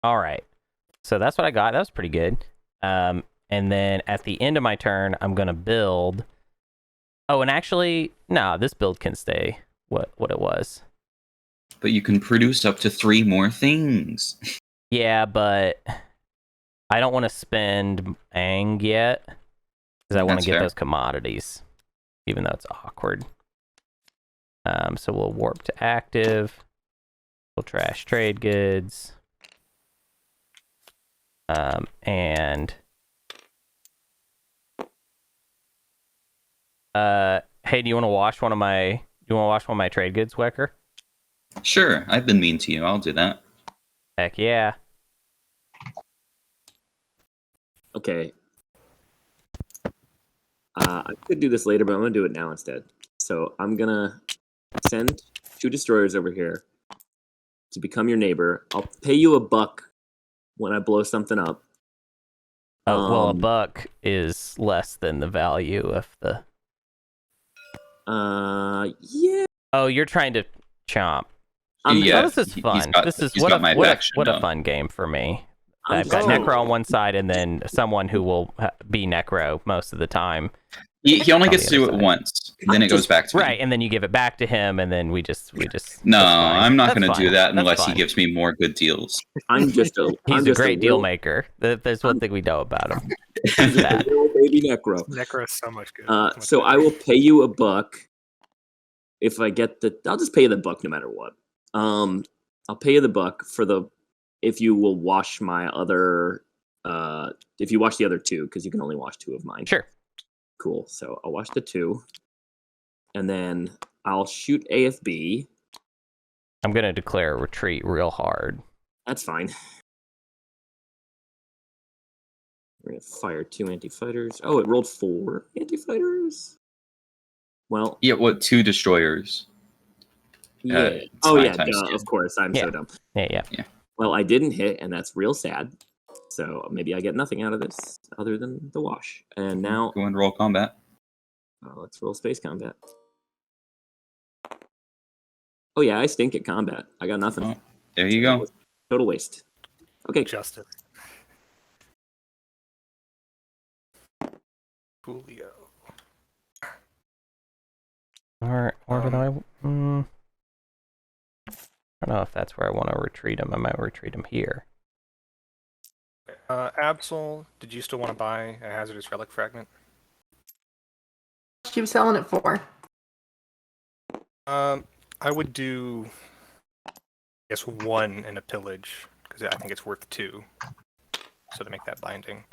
All right. So that's what I got. That was pretty good. And then at the end of my turn, I'm gonna build. Oh, and actually, no, this build can stay what it was. But you can produce up to 3 more things. Yeah, but I don't want to spend Ang yet because I want That's to get fair. those commodities, even though it's awkward. So we'll warp to active. We'll trash trade goods. And hey, do you want to wash one of my trade goods, Wekker? Sure, I've been mean to you. I'll do that. Heck yeah. Okay. I could do this later, but I'm gonna do it now instead. So I'm gonna send 2 destroyers over here to become your neighbor. I'll pay you $1 when I blow something up. Well, $1 is less than the value of the. Yeah. Oh, you're trying to chomp. Yeah, Oh, this is he's fun. got- This is he's what got my a faction now. fun game for me. I'm I've got just- Necro on one side and then someone who will be Necro most of the time. He only On gets the to do other it side. once, then it goes back to me. Right, and then you give it back to him, and then we just. No, that's fine. I'm not That's going to do fine. that That's unless fine. he gives me more good deals. I'm just a. He's I'm a just great deal real- maker. There's one thing we know about him. I'm just a real baby necro. Necro is so much good. So I will pay you $1 if I get the. I'll just pay you the $1 no matter what. I'll pay you the $1 for if you will wash my other. If you wash the other 2, because you can only wash 2 of mine. Sure. Cool. So I'll wash the 2, and then I'll shoot AFB. I'm gonna declare a retreat real hard. That's fine. We're gonna fire 2 anti-fighters. Oh, it rolled 4 anti-fighters. Well, Yeah, what, 2 destroyers? yeah. It's Oh 9 yeah, times duh, 2. of course. I'm so dumb. Yeah. Well, I didn't hit, and that's real sad. So maybe I get nothing out of this other than the wash. And now Go and roll combat. let's roll space combat. Oh yeah, I stink at combat. I got nothing. Oh, there you go. Total waste. Okay. Justice. Julio. Or did I? I don't know if that's where I want to retreat him. I might retreat him here. Absol, did you still want to buy a hazardous relic fragment? She was selling it for. I would do, I guess, 1 in a pillage because I think it's worth 2. So to make that binding.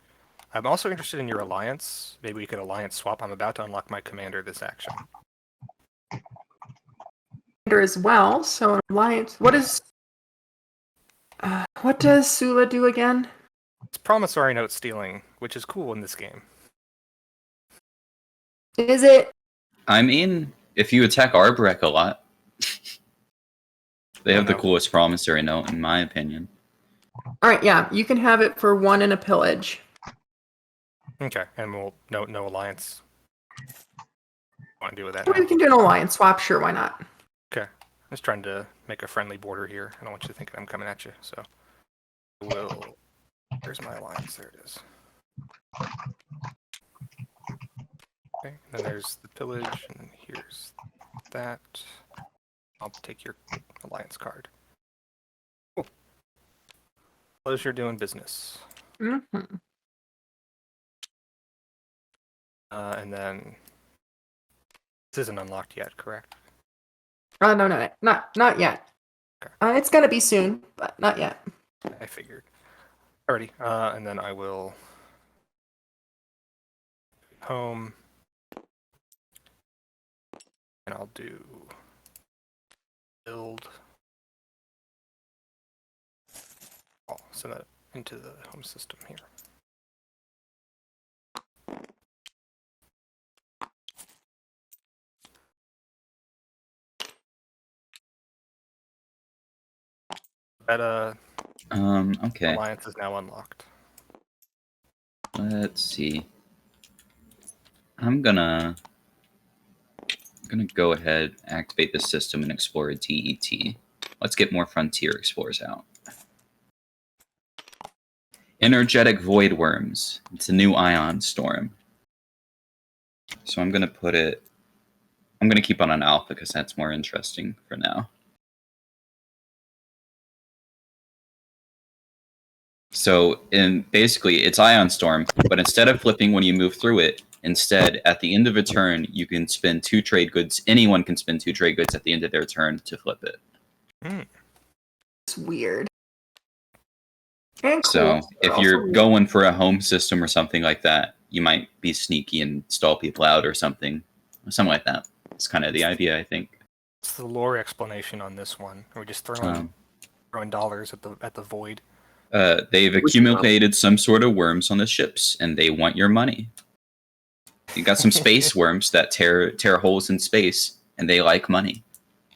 I'm also interested in your alliance. Maybe we could alliance swap. I'm about to unlock my commander this action. As well, so an alliance. What does Sula do again? It's promissory note stealing, which is cool in this game. Is it? I mean, if you attack Arborek a lot, they have the coolest promissory note, in my opinion. All right, yeah, you can have it for 1 in a pillage. Okay, and we'll no alliance. Want to deal with that? We Now? can do an alliance swap, sure, why not? Okay, I'm just trying to make a friendly border here. I don't want you to think I'm coming at you. So, we'll. There's my alliance. There it is. Okay, then there's the pillage, and here's that. I'll take your alliance card. Cool. Pleasure doing business. Mm-hmm. And then this isn't unlocked yet, correct? No, not yet. Okay. It's gonna be soon, but not yet. I figured. Alrighty, and then I will home, and I'll do build. I'll send that into the home system here. That Okay. alliance is now unlocked. Let's see. I'm gonna go ahead, activate the system, and explore a TET. Let's get more Frontier Explorers out. Energetic Void Worms. It's a new Ion Storm. So I'm going to put it... I'm going to keep on alpha because that's more interesting for now. So basically, it's Ion Storm, but instead of flipping when you move through it, instead, at the end of a turn, you can spend 2 trade goods. Anyone can spend 2 trade goods at the end of their turn to flip it. It's weird. And cool. So if you're going for a home system or something like that, you might be sneaky and stall people out or something. Something like that. It's kind of the idea, I think. What's the lore explanation on this one? Are we just throwing dollars at the void? They've accumulated some sort of worms on the ships, and they want your money. You got some space worms that tear holes in space, and they like money.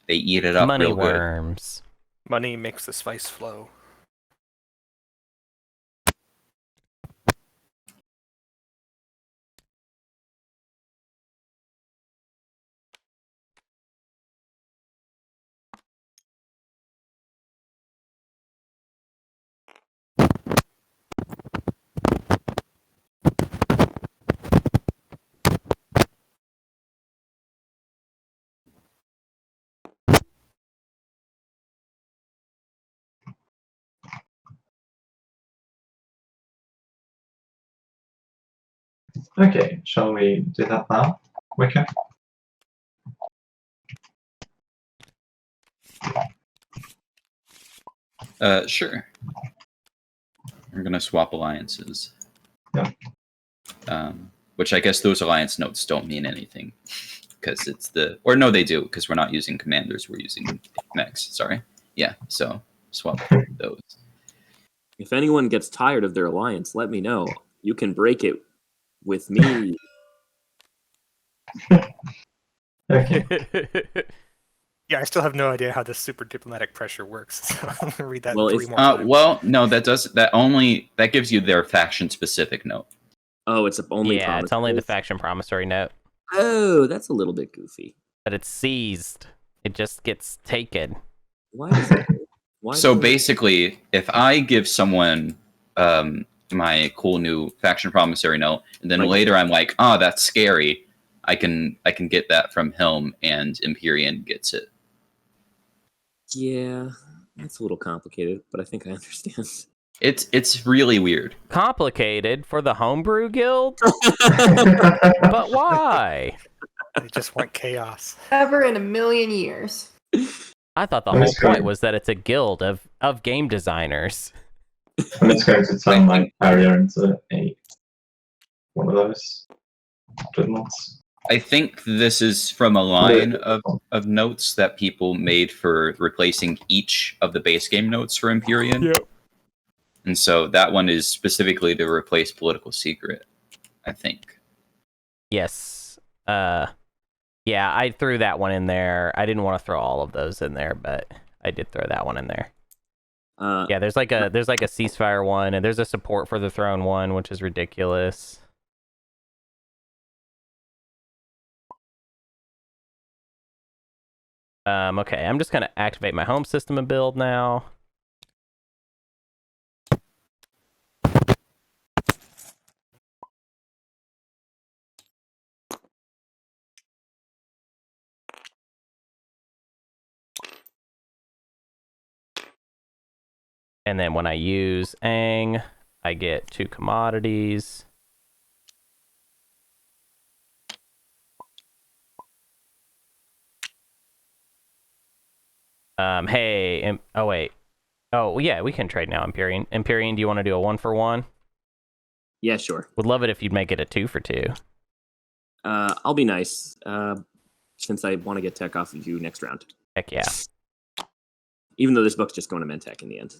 They eat it up Money real worms. Money makes the spice flow. Okay, shall we do that now, Wekker? Sure. We're going to swap alliances. Yeah. Which I guess those alliance notes don't mean anything. Because it's the... Or no, they do, because we're not using commanders, we're using mechs. Sorry. Yeah, so swap those. If anyone gets tired of their alliance, let me know. You can break it with me. Okay. Yeah, I still have no idea how this super diplomatic pressure works. So I'm gonna read that Well, 3 it's- more times. Well, no, that gives you their faction specific note. Oh, it's only Yeah, it's only the promises? faction promissory note. Oh, that's a little bit goofy. But it's seized. It just gets taken. Why is it? Why So doesn't it- basically, if I give someone my cool new faction promissory note, and then Right. later I'm like, oh, that's scary, I can get that from Helm, and Empyrean gets it. Yeah, that's a little complicated, but I think I understand. It's really weird. Complicated for the Homebrew Guild? But why? They just want chaos. Ever in a million years. I thought the That's whole point good. was that it's a guild of game designers. I'm just going to turn my area into one of those dreadnoughts. I think this is from a line of notes that people made for replacing each of the base game notes for Empyrean. Yep. And so that one is specifically to replace Political Secret, I think. Yes. Yeah, I threw that one in there. I didn't want to throw all of those in there, but I did throw that one in there. Yeah, there's like a ceasefire one, and there's a support for the throne one, which is ridiculous. Okay, I'm just gonna activate my home system and build now. And then when I use Ang, I get 2 commodities. Hey, oh wait. Oh yeah, we can trade now, Empyrean. Empyrean, do you want to do a 1-for-1? Yeah, sure. Would love it if you'd make it a 2-for-2. I'll be nice, since I want to get tech off of you next round. Heck yeah. Even though this book's just going to Mentech in the end.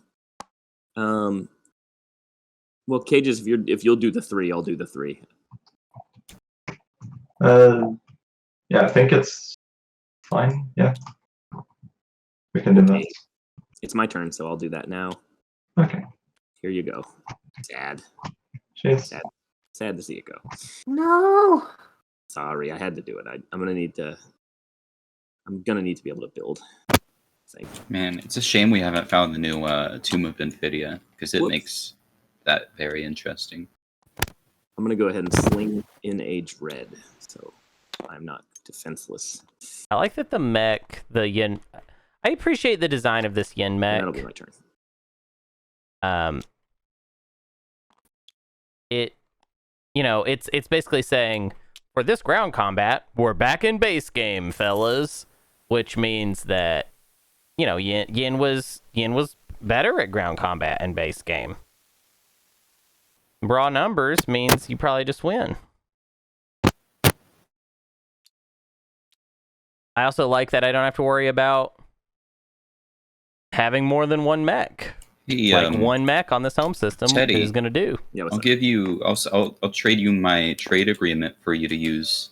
Well, Cages, if you'll do the 3, I'll do the 3. Yeah, I think it's fine. Yeah, we can do that. Okay. It's my turn, so I'll do that now. Okay. Here you go. Sad. Cheers. Sad to see it go. No. Sorry, I had to do it. I'm gonna need to be able to build. Man, it's a shame we haven't found the new Tomb of Infidia, because it Whoops. makes that very interesting. I'm gonna go ahead and sling in a dread, so I'm not defenseless. I like that the mech, the yin. I appreciate the design of this yin And mech. that'll be my turn. It's basically saying, for this ground combat, we're back in base game, fellas, which means that, Yin was better at ground combat and base game. Raw numbers means you probably just win. I also like that I don't have to worry about having more than one mech. Hey, One mech on this home system Teddy, is going to do. Yeah, what's I'll up? give you. I'll trade you my trade agreement for you to use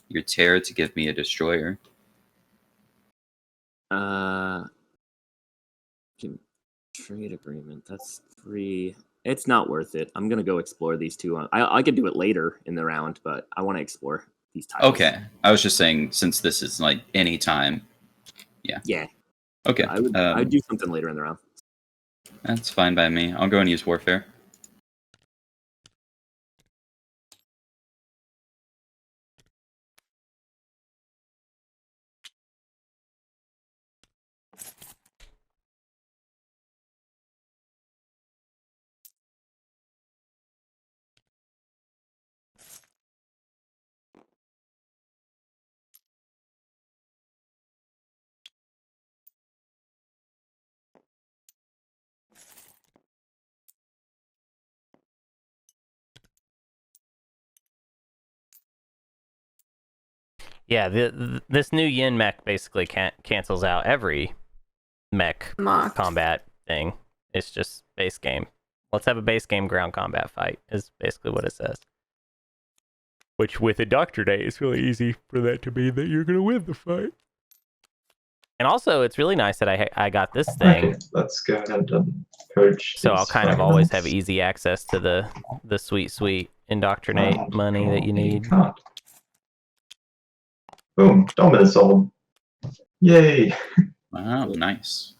your tear to give me a destroyer. Trade agreement. That's free. It's not worth it. I'm gonna go explore these two. I could do it later in the round, but I want to explore these tiles. Okay, I was just saying since this is like any time. Yeah. Okay, I'd do something later in the round. that's fine by me. I'll go and use warfare. Yeah, this new yin mech basically cancels out every mech Mocked. combat thing. It's just base game. Let's have a base game ground combat fight, is basically what it says. Which, with Indoctrinate, it's really easy for that to mean that you're going to win the fight. And also, it's really nice that I got this thing. Okay, let's go ahead and purge. So these I'll kind of always have fragments. easy access to the sweet Indoctrinate And money that you draw a need. card. Boom, Dominus Orb. Yay! Wow, nice.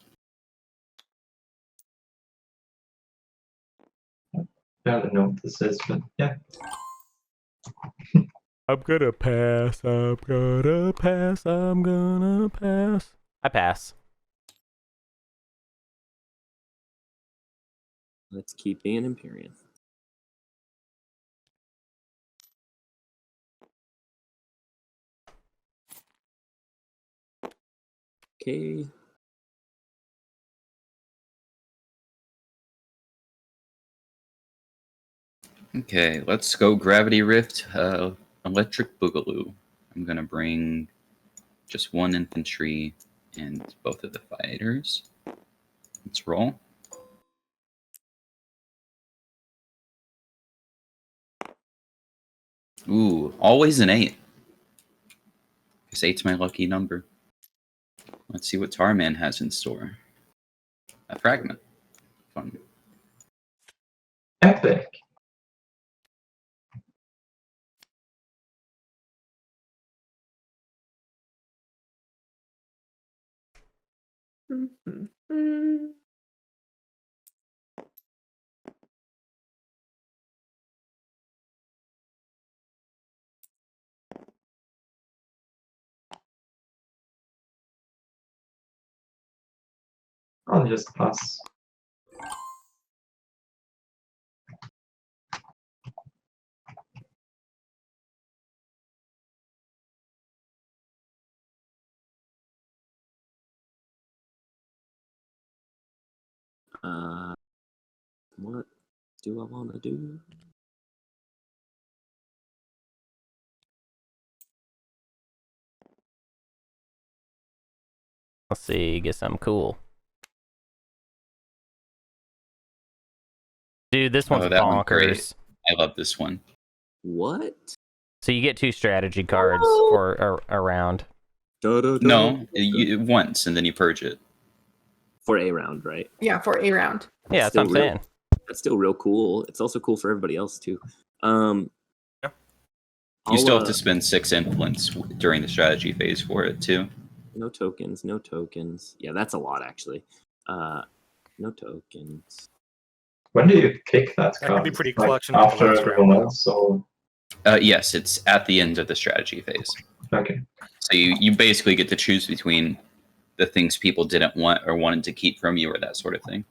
I don't know what this is, but yeah. I'm gonna pass. I'm gonna pass. I'm gonna pass. I pass. Let's keep being Empyrean. Okay. Okay, let's go Gravity Rift, Electric Boogaloo. I'm gonna bring just one infantry and both of the fighters. Let's roll. Ooh, always an 8. Because 8's my lucky number. Let's see what Tarman has in store. A fragment. Fun. Epic! Mhm. I'll just pass. What do I want to do? Let's see, get something cool. Dude, this one's that one's great. bonkers. I love this one. What? So you get 2 strategy cards for a round. No, once and then you purge it. For a round, right? Yeah, for a round. Yeah, that's what I'm Still real. saying. That's still real cool. It's also cool for everybody else too. You still have to spend 6 influence during the strategy phase for it too. No tokens. No tokens. Yeah, that's a lot actually. No tokens. When do you pick that That card? could be pretty Like, clutch in like the after last everyone round. else, or Yes, it's at the end of the strategy phase. okay. So you basically get to choose between the things people didn't want or wanted to keep from you or that sort of thing.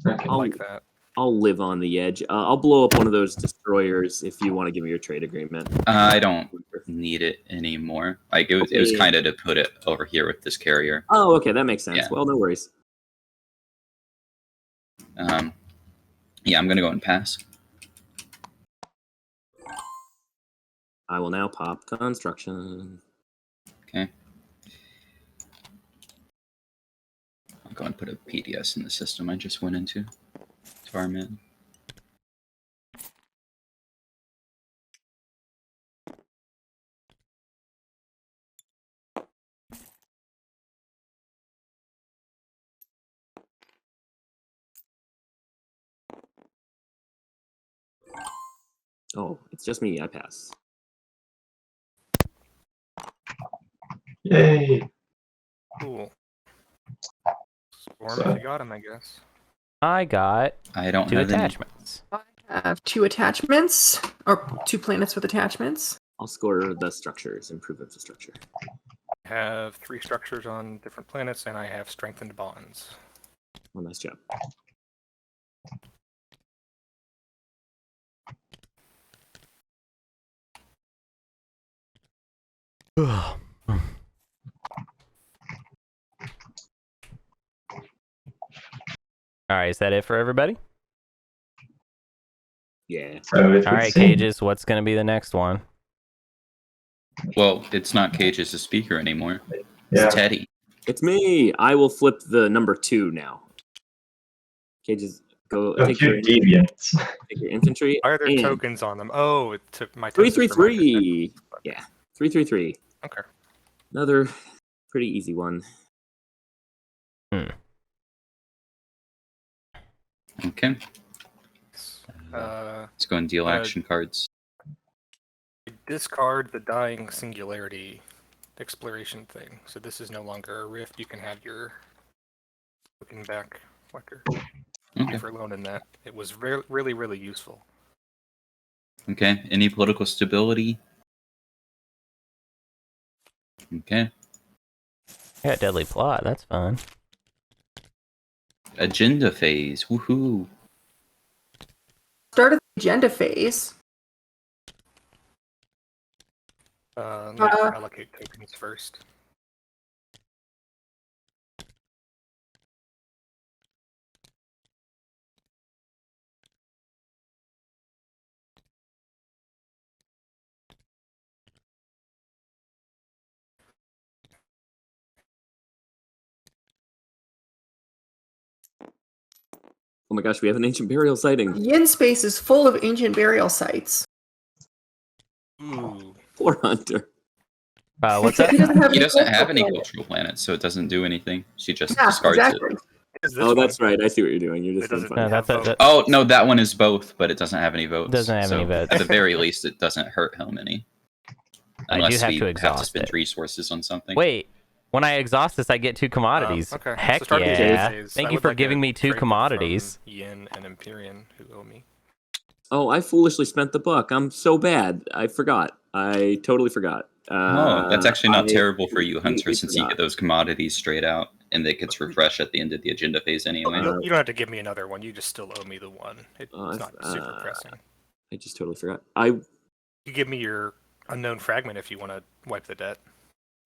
Okay. I like that. I'll live on the edge. I'll blow up one of those destroyers if you want to give me your trade agreement. I don't need it anymore. Like it was Okay. kind of to put it over here with this carrier. Oh, okay, that makes sense. Yeah. Well, no worries. Yeah, I'm gonna go and pass. I will now pop construction. Okay. I'll go and put a PDS in the system I just went into. Farm in. Oh, it's just me. I pass. Yay! Cool. Storm So- if you got him, I guess. I got I don't 2 have any. attachments. I have 2 attachments, or 2 planets with attachments. I'll score the structures, improve infrastructure. I have 3 structures on different planets, and I have strengthened bonds. Well, nice job. All right, is that it for everybody? Yeah. So it All would right, seem- Cages, what's going to be the next one? Well, it's not Cage as a speaker anymore. Yeah. It's Teddy. It's me. I will flip the number 2 now. Okay, just go A take few your, deviants. take your infantry. Why are there and tokens on them? Oh, it took my tokens for my 333. Yeah, 333. Okay. Another pretty easy one. Okay. Let's go and deal action cards. discard the dying singularity exploration thing. So this is no longer a rift. You can have your looking back Wekker. Thank you for loaning that. It was really, really useful. Okay. Any political stability? Okay. I got Deadly Plot. That's fun. Agenda phase. Woohoo. Start of the agenda phase. Let me allocate tokens first. Oh my gosh, we have an ancient burial sighting. Yin space is full of ancient burial sites. Ooh. Poor Hunter. What's that? He doesn't have He doesn't have cultural any planets. cultural planets, so it doesn't do anything. She just Yeah, discards exactly. it. Is this Oh, that's one? right. I see what you're doing. You're just It being doesn't funny. No, that's vote. Oh, no, that one is both, but it doesn't have any votes. Doesn't have any So votes. At the very least, it doesn't hurt him any. I do Unless have we to have to exhaust spend it. resources on something. Wait, when I exhaust this, I get 2 commodities. Okay. Heck So start of the yeah. phase. Thank I you would for like giving a me 2 trade commodities. from Yin and Empyrean who owe me. Oh, I foolishly spent the buck. I'm so bad. I forgot. I totally forgot. Oh, that's actually not I terrible for you, Hunter, completely since you forgot. get those commodities straight out, and they gets refresh at the end of the agenda phase anyway. You don't have to give me another one. You just still owe me the one. It's Oh, not super pressing. I just totally forgot. You give me your unknown fragment if you want to wipe the debt.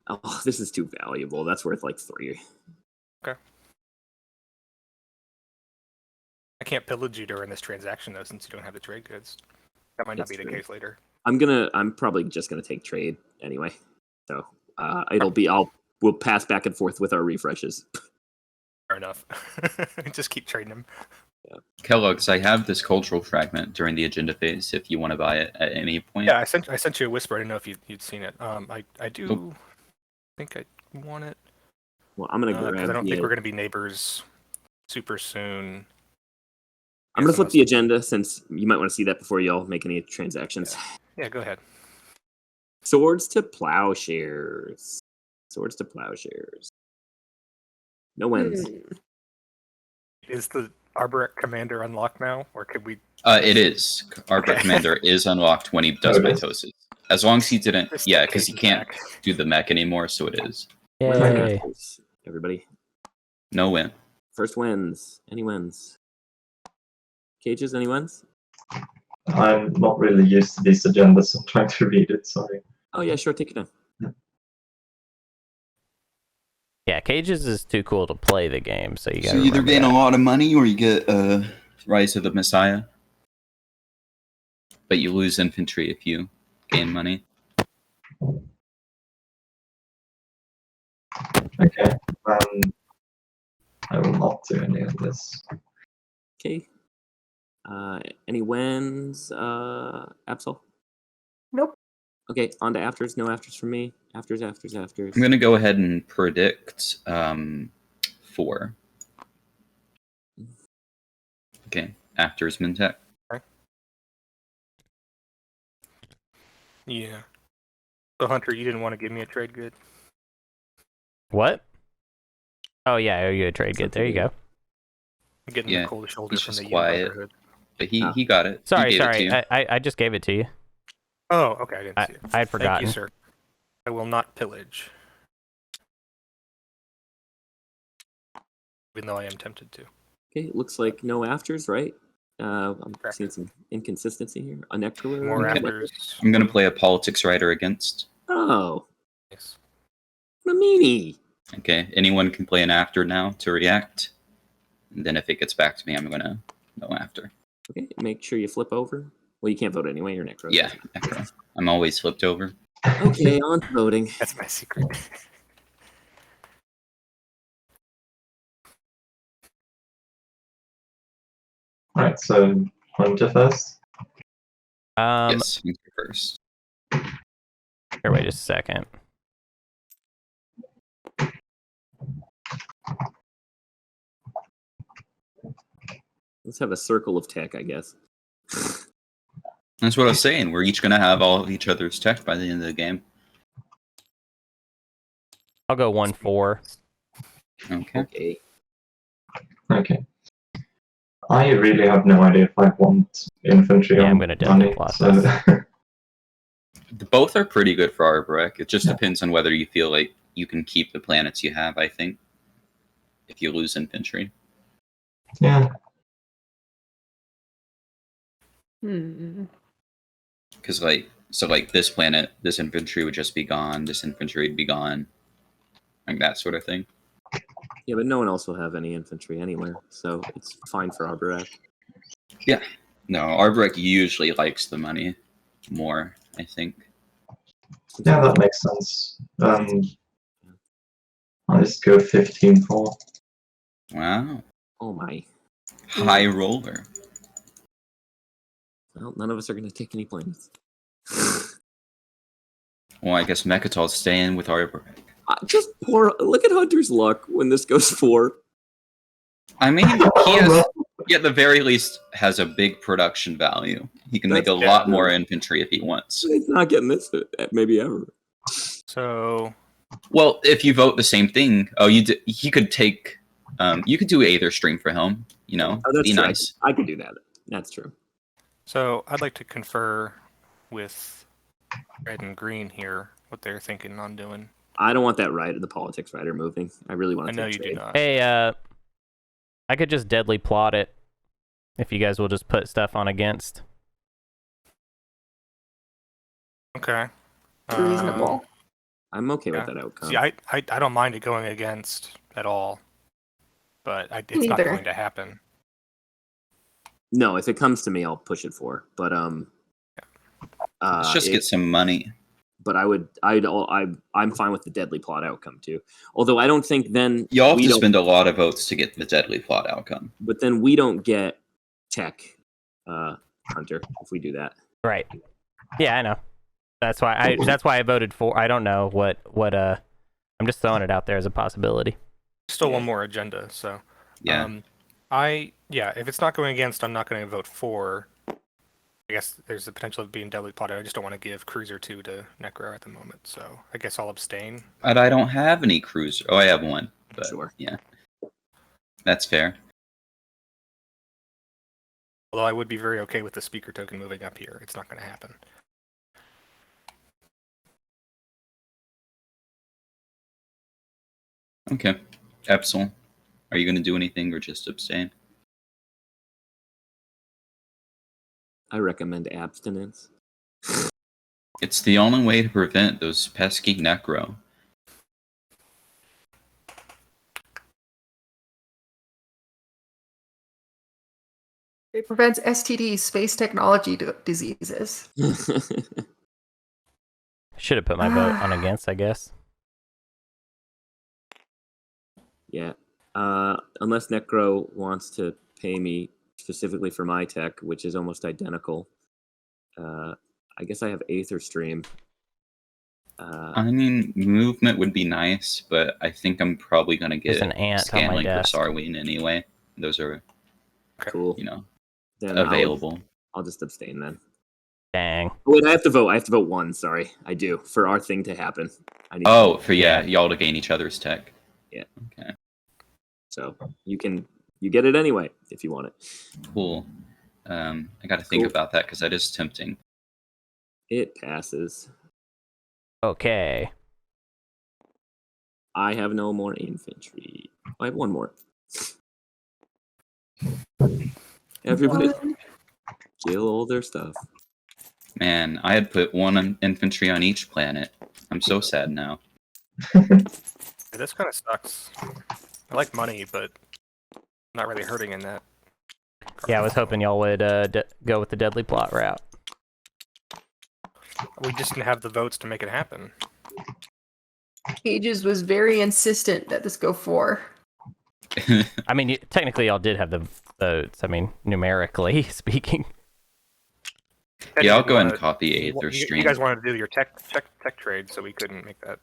Oh, this is too valuable. That's worth like 3. I can't pillage you during this transaction though, since you don't have the trade goods. That might not That's be the true. case later. I'm probably just gonna take trade anyway. So we'll pass back and forth with our refreshes. Fair enough. Just keep trading them. Kellogg's, I have this cultural fragment during the agenda phase if you want to buy it at any point. Yeah, I sent you a whisper. I didn't know if you'd seen it. I do Nope. think I want it. Well, I'm gonna Because grab. I don't think the- we're gonna be neighbors super soon. I'm gonna flip the agenda since you might want to see that before y'all make any transactions. Yeah, go ahead. Swords to plowshares. Swords to plowshares. No wins. Is the Arborec Commander unlocked now, or could we? It is. Arbor Okay. Commander is unlocked when he does Oh, it is? mitosis. As long as he didn't, Just yeah, because he Cage's can't back. do the mech anymore, so it is. Yay. Everybody. No win. First wins. Any wins? Cages, any wins? I'm not really used to these agendas. I'm trying to read it. Sorry. Oh yeah, sure. Take your time. Yeah, Cages is too cool to play the game, so you So gotta you either remember gain that. a lot of money or you get Rise of the Messiah. But you lose infantry if you gain money. Okay. I will not do any of this. Okay. Any wins? Absol? Nope. Okay, on to afters. No afters from me. Afters. I'm gonna go ahead and predict 4. Okay, afters Mintech. Yeah. So Hunter, you didn't want to give me a trade good. What? Oh yeah, I owe you a trade good. There you go. I'm getting Yeah, the cold shoulder he's from just the quiet. Brotherhood. But he got it. He Sorry, gave it to you. I just gave it to you. Oh, okay, I didn't see it. I had Thank forgotten. you, sir. I will not pillage. Even though I am tempted to. Okay, looks like no afters, right? I'm Correct. seeing some inconsistency here. A Nectar. More Okay. afters. I'm gonna play a politics writer against. Oh, Nice. what a meanie. Okay, anyone can play an after now to react. And then if it gets back to me, I'm gonna go after. Okay, make sure you flip over. Well, you can't vote anyway. You're Necro. Yeah, necro. I'm always flipped over. Okay, on to voting. That's my secret. Alright, so Hunter first. Yes, you first. Here, wait just a second. Let's have a circle of tech, I guess. That's what I was saying. We're each gonna have all of each other's tech by the end of the game. I'll go 1-4. Okay. Okay. Okay. I really have no idea if I want infantry Yeah, on I'm gonna definitely money, plot so Both are pretty good for Arborec. It just depends on whether you feel like you can keep the planets you have, I think. If you lose infantry. yeah. Mm-hmm. Because this planet, this infantry would just be gone, this infantry would be gone. Like that sort of thing. Yeah, but no one else will have any infantry anywhere, so it's fine for Arborec. No, Arborec usually likes the money more, I think. Yeah, that makes sense. I'll just go 15-4. Wow. Oh my. High roller. Well, none of us are going to take any planets. Well, I guess Mechatol's staying with Arborec. Just poor. Look at Hunter's luck when this goes 4. I mean, he has, at the very least, has a big production value. He can make a That's lot true. more infantry if he wants. He's not getting this maybe ever. So Well, if you vote the same thing, he could take. You could do either stream for him. You know, Oh, that's be true. nice. I could do that. That's true. So I'd like to confer with Red and Green here what they're thinking on doing. I don't want that the politics writer moving. I really want I to know take you trade. do not. Hey, I could just deadly plot it if you guys will just put stuff on against. Okay. Reasonable. I'm okay Yeah. with that outcome. See, I don't mind it going against at all, but it's not Neither. going to happen. No, if it comes to me, I'll push it for. But Let's just get some money. But I'm fine with the deadly plot outcome too. Although I don't think then Y'all have we to don't- spend a lot of votes to get the deadly plot outcome. But then we don't get tech, Hunter, if we do that. Right. Yeah, I know. That's why I voted for. I don't know what I'm just throwing it out there as a possibility. Still one more agenda, so Yeah. if it's not going against, I'm not going to vote for. I guess there's the potential of being deadly plotted. I just don't want to give Cruiser 2 to Necro at the moment, so I guess I'll abstain. But I don't have any cruiser. Oh, I have one. But Sure. Yeah. That's fair. Although I would be very okay with the speaker token moving up here. It's not going to happen. Okay. Absol, are you going to do anything or just abstain? I recommend abstinence. It's the only way to prevent those pesky necro. It prevents STDs, space technology diseases. Should have put my vote on against, I guess. Yeah. Unless Necro wants to pay me specifically for my tech, which is almost identical. I guess I have Aether Stream. I mean, movement would be nice, but I think I'm probably going to get There's an ant on my Scanlink or desk. Sarween anyway. Those are, Cool. Then available. I'll just abstain then. Dang. Wait, I have to vote. I have to vote one. Sorry, I do for our thing to happen. I need For y'all to gain each other's tech. Yeah. Okay. So you get it anyway if you want it. Cool. I got to think Cool. about that because that is tempting. It passes. Okay. I have no more infantry. I have one more. Everybody kill all their stuff. Man, I had put one infantry on each planet. I'm so sad now. Yeah, this kind of sucks. I like money, but I'm not really hurting in that. Yeah, I was hoping y'all would go with the deadly plot route. We just didn't have the votes to make it happen. Cages was very insistent that this go 4. I mean, technically, y'all did have the votes. I mean, numerically speaking. Yeah, I'll go ahead and wanna- copy Aether You Stream. guys wanted to do your tech trade, so we couldn't make that.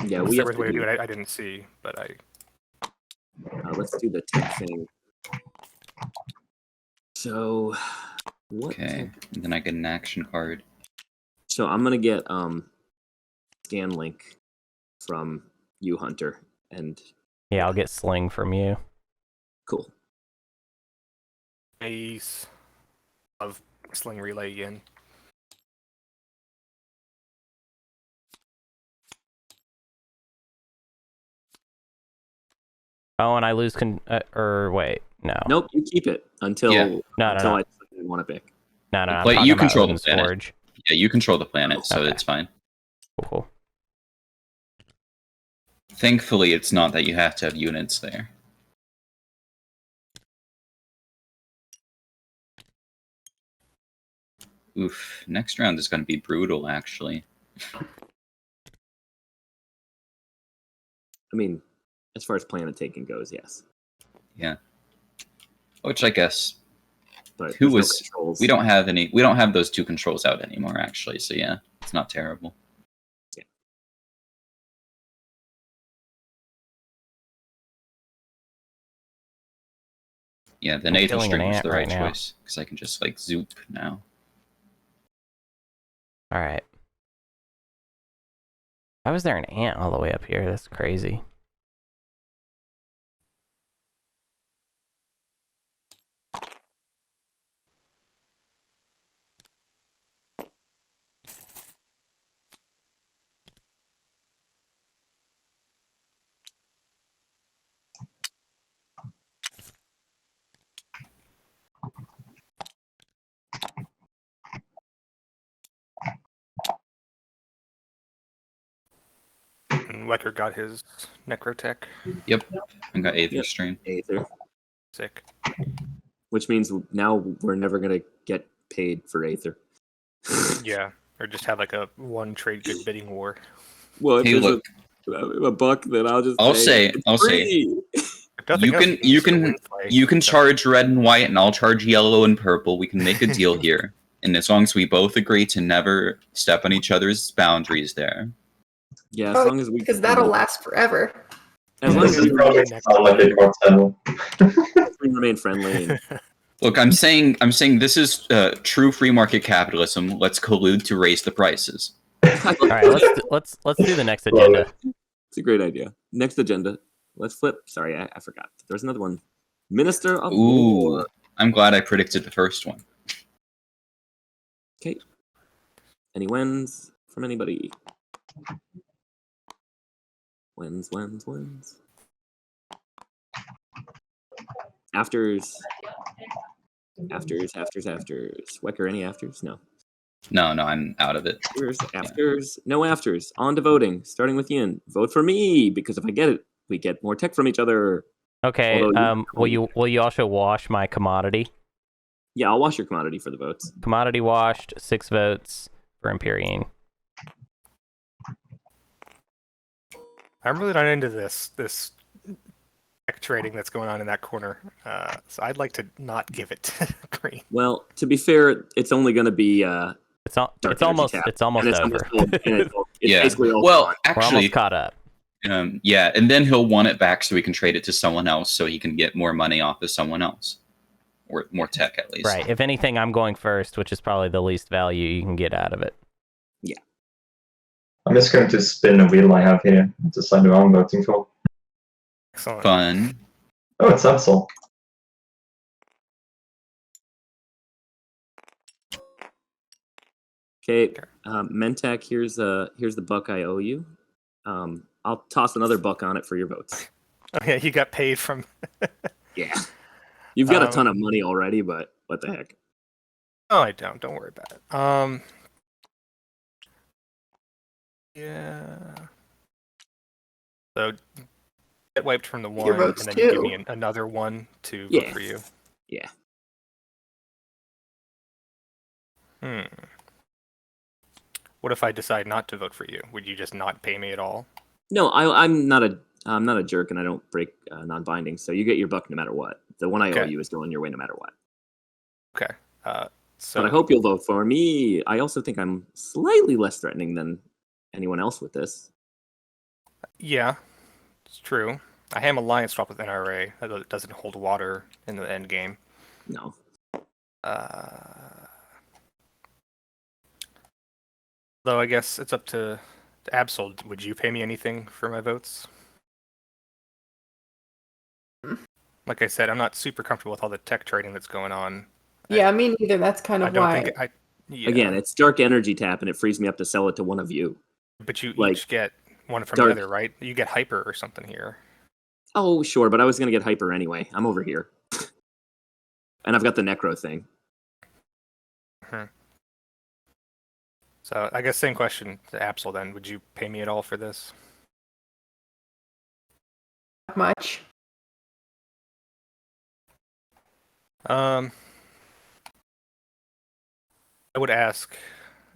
Yeah, If we there have was a way to to do do, it. I didn't see, but I. let's do the tech thing. So, what? Okay, and then I get an action card. So I'm gonna get Scanlink from you, Hunter, and Yeah, I'll get Sling from you. cool. Ace of Sling Relay again. Oh, and I lose or wait, no. Nope, you keep it until Yeah. No, until no. I want it back. No, I'm But talking you about control the Odin's planet. Forge. Yeah, you control the planet, so Okay. it's fine. Cool. Thankfully, it's not that you have to have units there. Oof, next round is going to be brutal, actually. I mean, as far as planet taking goes, yes. Yeah. Which I guess But Who there's no was- controls. we don't have those two controls out anymore, actually. So yeah, it's not terrible. Yeah. Yeah, the I'm Nathan killing an string was ant the right right now. choice because I can just like zoop now. All right. Why was there an ant all the way up here? That's crazy. And Wekker got his Necrotech. Yep, I got Aether Yep. Stream. Aether, Sick. which means now we're never gonna get paid for Aether. Yeah, or just have like a one trade good bidding war. Well, if Hey, there's look. a buck, then I'll just. I'll say, say, "It's I'll say, free." If nothing You else, can- use the Windflay. you can So- charge red and white, and I'll charge yellow and purple. We can make a deal here, and as long as we both agree to never step on each other's boundaries, there. Yeah, Oh, as long as we. Because that'll last forever. As long This as is probably next sound like a cartel. we remain friendly. And, Look, I'm saying this is true free market capitalism. Let's collude to raise the prices. All right, let's do the next agenda. it's a great idea. Next agenda. Let's flip. Sorry, I forgot. There's another one. Minister of Ooh, War. I'm glad I predicted the first one. Okay. Any wins from anybody? Wins. Afters. Wekker, any afters? No. No, I'm out of it. Afters. No afters. On to voting. Starting with Yin. Vote for me, because if I get it, we get more tech from each other. Okay. Will you also wash my commodity? Yeah, I'll wash your commodity for the votes. Commodity washed. 6 votes for Empyrean. I'm really not into this tech trading that's going on in that corner. So I'd like to not give it to green. Well, to be fair, it's only going to be It's almost over. It's Yeah. basically all Well, gone. We're actually, almost caught up. yeah, and then he'll want it back so he can trade it to someone else, so he can get more money off of someone else, or more tech at least. Right. If anything, I'm going first, which is probably the least value you can get out of it. I'm just going to spin a wheel I have here and decide who I'm voting for. Excellent. Fun. Oh, it's Absol. Okay, Mentak, here's the buck I owe you. I'll toss another buck on it for your votes. Oh yeah, you got paid from. Yeah, you've got a ton of money already, but what the heck? Oh, I don't. Don't worry about it. Yeah. So get wiped from the one, and votes then you give too. me another one to Yeah. vote for you. Yeah. What if I decide not to vote for you? Would you just not pay me at all? No, I'm not a jerk, and I don't break non-binding. So you get your buck no matter what. The one I owe Okay. you is going your way no matter what. Okay. So But I hope you'll vote for me. I also think I'm slightly less threatening than anyone else with this. yeah, it's true. I am alliance swap with NRA. That doesn't hold water in the end game. No. Though I guess it's up to Absol. Would you pay me anything for my votes? Like I said, I'm not super comfortable with all the tech trading that's going on. Yeah, me neither. That's kind I of don't why. think yeah. Again, it's dark energy tap, and it frees me up to sell it to one of you. But you like, each get one from dark- the other, right? You get hyper or something here. Oh, sure, but I was going to get hyper anyway. I'm over here. And I've got the necro thing. So I guess same question to Absol then. Would you pay me at all for this? Not much. I would ask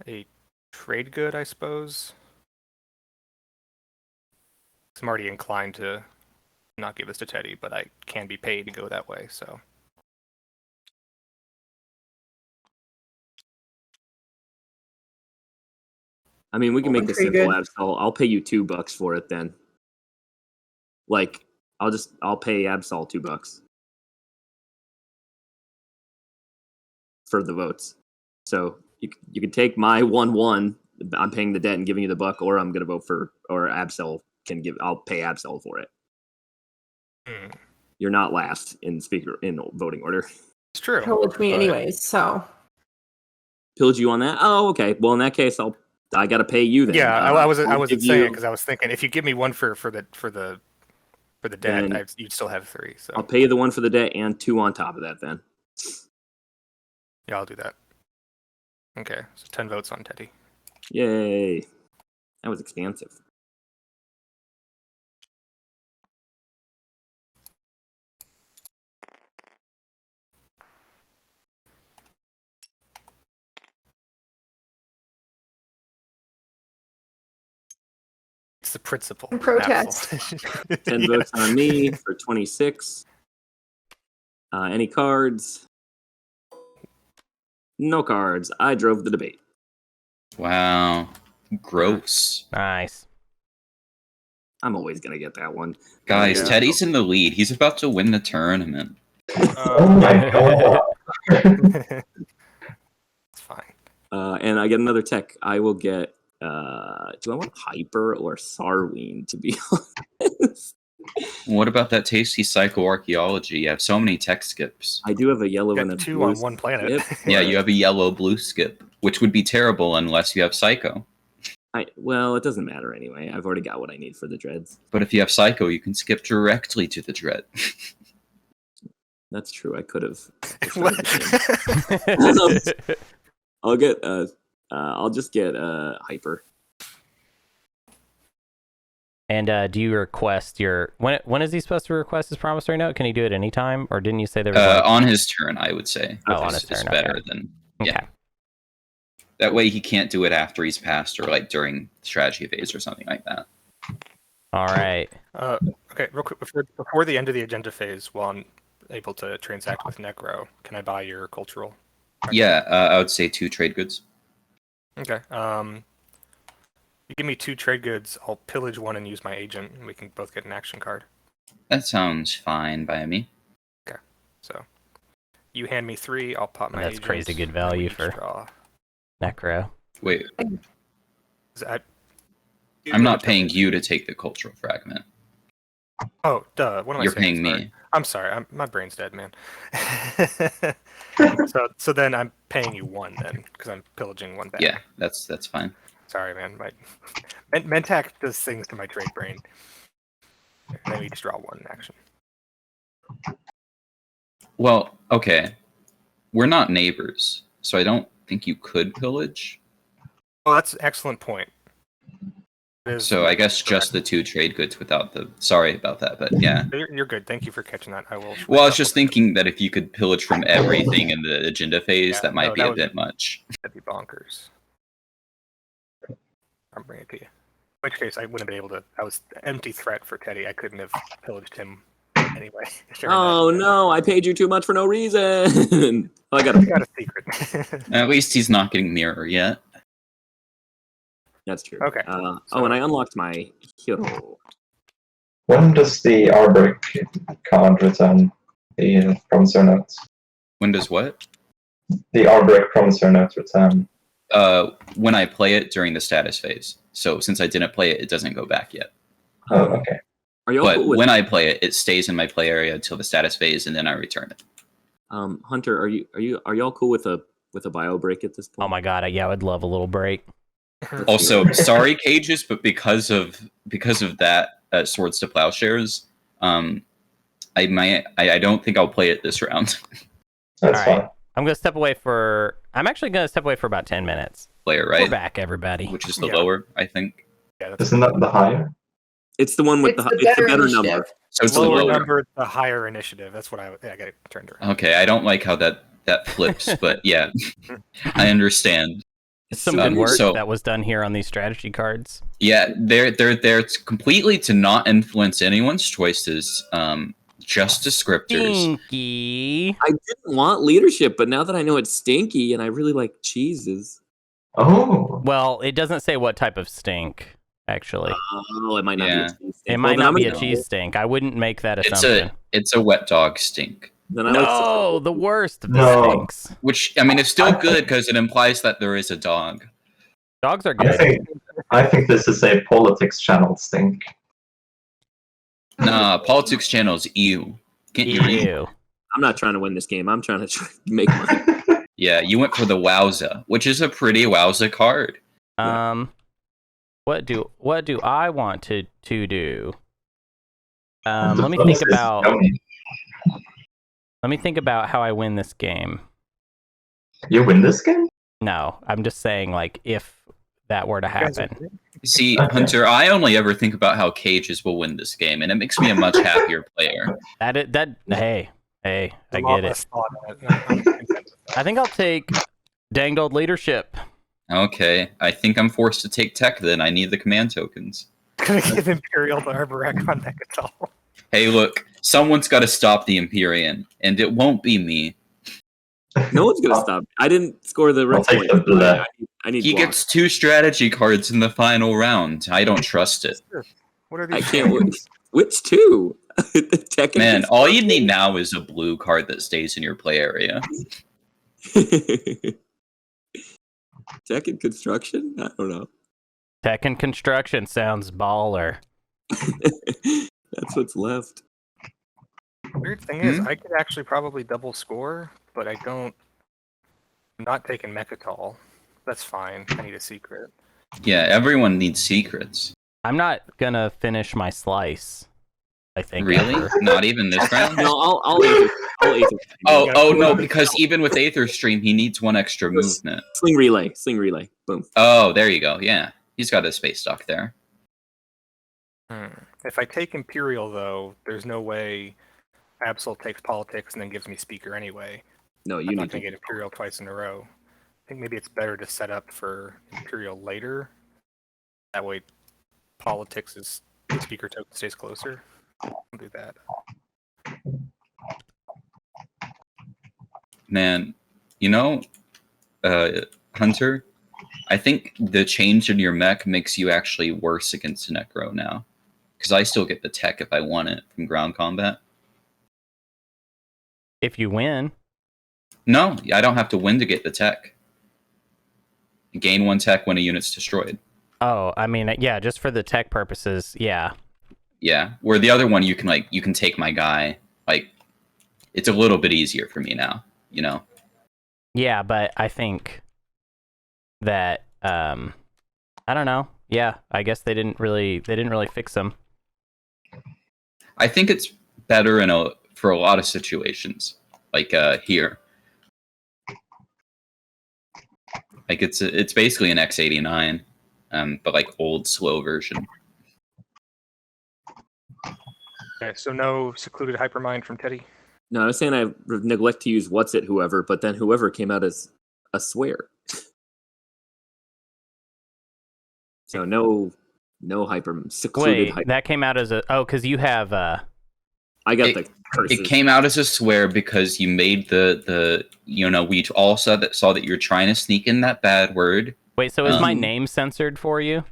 a trade good, I suppose. I'm already inclined to not give this to Teddy, but I can be paid to go that way, so. I mean, we can make this Pretty simple, good. Absol. I'll pay you $2 for it then. Like, I'll pay Absol $2 for the votes. So you can take my 1-1. I'm paying the debt and giving you the buck, or I'm gonna vote for, or Absol I'll pay Absol for it. You're not last in voting order. It's true. Told me but- anyways, so. Pilled you on that? Oh, okay. Well, in that case, I gotta pay you then. Yeah, I wasn't I'll saying give it you- because I was thinking if you give me one for the debt, Then- you'd still have 3. So I'll pay you the one for the debt and 2 on top of that then. yeah, I'll do that. Okay, so 10 votes on Teddy. Yay. That was expansive. It's the principle. Protest. Absol. 10 Yeah. votes on me for 26. Any cards? No cards. I drove the debate. Wow. Gross. Nice. I'm always going to get that one. Guys, Yeah. Teddy's in the lead. He's about to win the tournament. Oh my god. It's fine. And I get another tech. I will get... do I want Hyper or Sarween, to be honest? What about that tasty psychoarchaeology? You have so many tech skips. I do have a yellow Got and a two blue on one planet. skip, Yeah, but you have a yellow-blue skip, which would be terrible unless you have psycho. well, it doesn't matter anyway. I've already got what I need for the dreads. But if you have psycho, you can skip directly to the dread. That's true. I could have. What? I'll just get hyper. And do you request your when is he supposed to request his promissory note? Can he do it anytime, or didn't you say there was On his turn, I would say. Oh, on his turn, Is better okay. than Okay. yeah. That way he can't do it after he's passed or like during strategy phase or something like that. All right. Okay, real quick before the end of the agenda phase, while I'm able to transact with Necro, can I buy your cultural? Yeah, I would say 2 trade goods. Okay. You give me 2 trade goods. I'll pillage one and use my agent, and we can both get an action card. That sounds fine by me. So you hand me 3. I'll pop my That's agent. crazy good and value we each for- draw. Necro. Wait, I'm not paying you to take the cultural fragment. Oh, duh. What am You're I saying? paying Sorry. me. I'm sorry. My brain's dead, man. so then I'm paying you 1 then, because I'm pillaging 1 back. Yeah, that's fine. Sorry, man. My Mentac does things to my trade brain. And then we just draw 1 action. Well, okay. We're not neighbors, so I don't think you could pillage. Oh, that's an excellent point. It is- So I guess just the 2 trade goods without the... Sorry about that, but yeah. You're good. Thank you for catching that. I will. Well, I was just thinking that if you could pillage from everything in the agenda phase, Yeah, that might no, be that a would bit much. That'd be bonkers. I'm bringing it to you. In which case, I wouldn't have been able to. I was empty threat for Teddy. I couldn't have pillaged him anyway. Oh no! I paid you too much for no reason. Oh, I got I got a secret. At least he's not getting mirror yet. That's true. Okay, Oh, and I unlocked my hero. When does the Arbrick card return the promissory note? When does what? The Arbrick promissory note return. When I play it during the status phase. So since I didn't play it, it doesn't go back yet. Oh, okay. Are you all But cool with when I play it, it stays in my play area until the status phase, and then I return it. Hunter? Are you all cool with a bio break at this point? Oh my god, yeah, I would love a little break. Also, sorry, Cages, but because of that Swords to Plowshares, I don't think I'll play it this round. That's All right. fine. I'm actually gonna step away for about 10 minutes. Player, We're right? back, everybody. Which is the Yeah. lower, I think. Yeah, that's Isn't that the higher? It's the one with It's the the it's the better better initiative. number. So it's the lower lower. number, the higher initiative. That's what I got it turned around. Okay, I don't like how that flips, but yeah, I understand. Some good work so- that was done here on these strategy cards. Yeah, they're there completely to not influence anyone's choices. Just descriptors. Stinky. I didn't want leadership, but now that I know it's stinky and I really like cheeses. Oh, Well, it doesn't say what type of stink, actually. Oh, it might not Yeah. be a cheese. It might then not I'm be a gonna- cheese stink. I wouldn't make that It's assumption. a wet dog stink. Then I like No, the worst of the No. stinks. Which I mean, it's still good because it implies that there is a dog. Dogs are I good. think this is a politics channel stink. Nah, politics channels. Ew. Can't you read? Ew. I'm not trying to win this game. I'm trying to make money. Yeah, you went for the Wowza, which is a pretty Wowza card. What do I want to do? The Let me bonus think is about yummy. how I win this game. You win this game? No, I'm just saying, like, if that were to You guys are happen. good. See, Okay. Hunter, I only ever think about how Cages will win this game, and it makes me a much happier player. Hey, I A lot get it. less thought on it. I'm content with that. I think I'll take danged old leadership. Okay, I think I'm forced to take tech then. I need the command tokens. Gonna give Imperial the Arborec on Mechatol. Hey, look, someone's got to stop the Empyrean, and it won't be me. No one's gonna stop. I didn't score the red take point. the bleh. I need He block. gets 2 strategy cards in the final round. I don't trust it. What are I these? can't win. Which two? Tekken Man, all you need now is a blue card that stays in your play area. Tekken construction? I don't know. Tech and construction sounds baller. That's what's left. Weird thing is, I could actually probably double score, but I don't. I'm not taking Mechatol. That's fine. I need a secret. Yeah, everyone needs secrets. I'm not gonna finish my slice. I think. Really? ever. Not even this round? No, I'll Aether. Oh no, because even with Aether Stream, he needs one extra movement. Sling relay. Boom. Oh, there you go. Yeah, he's got a space dock there. If I take Imperial, though, there's no way Absol takes politics and then gives me speaker anyway. No, I'm you not need going to. to get Imperial twice in a row. I think maybe it's better to set up for Imperial later. That way, politics is the speaker token stays closer. I'll do that. Man, Hunter, I think the change in your mech makes you actually worse against Necro now. Because I still get the tech if I want it from ground combat. If you win. No, I don't have to win to get the tech. Gain 1 tech when a unit's destroyed. Oh, I mean, yeah, just for the tech purposes, yeah. Yeah, where the other one you can take my guy. Like, it's a little bit easier for me now, Yeah, but I think that I don't know. Yeah, I guess they didn't really fix them. I think it's better for a lot of situations, like here. Like it's basically an X89, but like old slow version. Okay, so no secluded hypermind from Teddy. No, I was saying I neglect to use what's it whoever, but then whoever came out as a swear. So no secluded. Wait, that came out as because you have I got the curses. It came out as a swear because you made the we all saw that you're trying to sneak in that bad word. Wait, so is my name censored for you?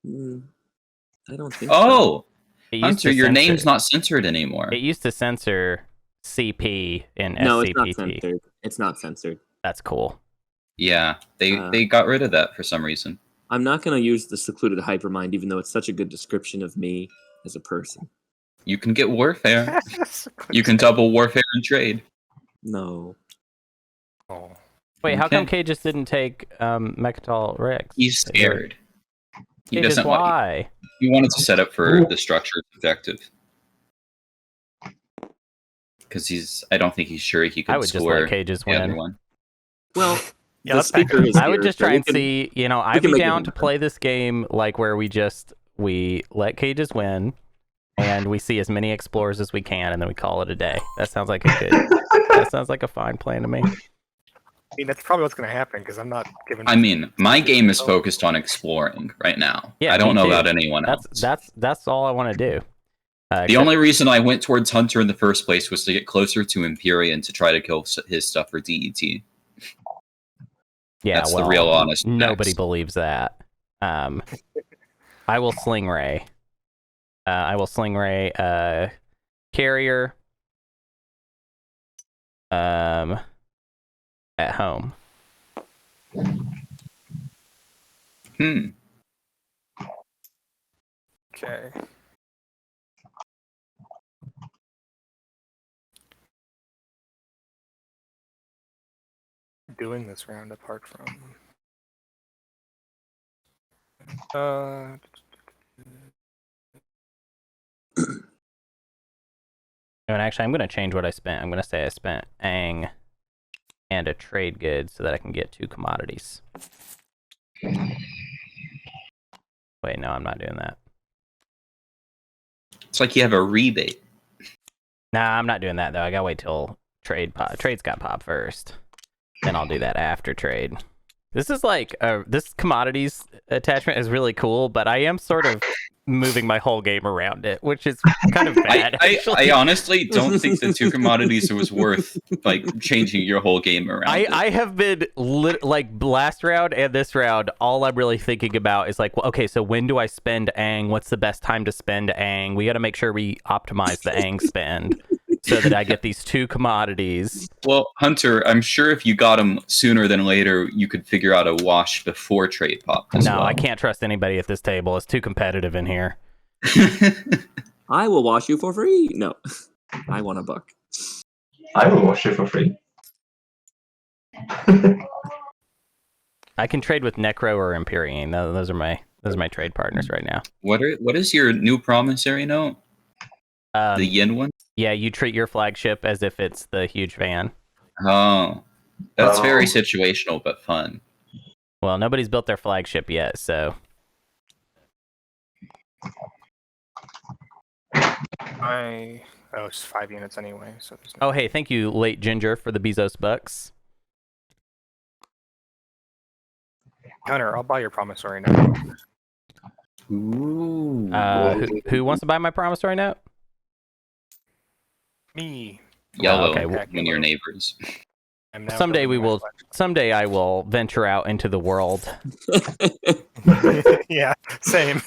I don't think. Oh, It Hunter, your name's not censored anymore. It used to censor CP and No, SCPT. it's not censored. That's cool. Yeah, they got rid of that for some reason. I'm not going to use the secluded hypermind, even though it's such a good description of me as a person. You can get warfare. You can double warfare and trade. No. Oh. Wait, how come Kay just didn't take Mechatol Rex? He's scared. He Kay, just doesn't want. why? He wanted to set up for the structured objective. Because I don't think he's sure he could I would just score let Kay just the other win. one. Well, Yeah, the that's back speaker is I would here, just so try we and can- see, I'd can be make it down to happen. play this game like where we let Cages win and we see as many explorers as we can and then we call it a day. That sounds like a fine plan to me. I mean, that's probably what's going to happen because I'm not giving. I mean, my game is focused on exploring right now. Yeah, I don't me know too. about anyone else. That's all I want to do. The only reason I went towards Hunter in the first place was to get closer to Empyrean to try to kill his stuff for DET. That's the real honest Nobody facts. believes that. I will sling ray. Carrier. At home. Okay. Doing this round apart from. And actually, I'm going to change what I spent. I'm going to say I spent Ang and a trade good so that I can get 2 commodities. Wait, no, I'm not doing that. It's like you have a rebate. Nah, I'm not doing that, though. I got to wait till trade's got pop first. Then I'll do that after trade. This is like, this commodities attachment is really cool, but I am sort of moving my whole game around it, which is kind of bad. I honestly don't think the 2 commodities was worth like changing your whole game around. I have been like last round and this round, all I'm really thinking about is like, well, okay, so when do I spend Ang? What's the best time to spend Ang? We got to make sure we optimize the Ang spend so that I get these 2 commodities. Well, Hunter, I'm sure if you got them sooner than later, you could figure out a wash before trade pop. No, I can't trust anybody at this table. It's too competitive in here. I will wash you for free. No, I want $1. I will wash you for free. I can trade with Necro or Empyrean. Those are my trade partners right now. What is your new promissory note? The yin one? Yeah, you treat your flagship as if it's the huge van. Oh, that's very situational but fun. Well, nobody's built their flagship yet, so. It's 5 units anyway. So there's no... Oh, hey, thank you, Late Ginger, for the Bezos bucks. Hunter, I'll buy your promissory note. Ooh. Who wants to buy my promissory note? Me. Yellow okay, when you're neighbors. I'm now Someday building we my will. Someday I will venture out into the world. flag. Yeah, same.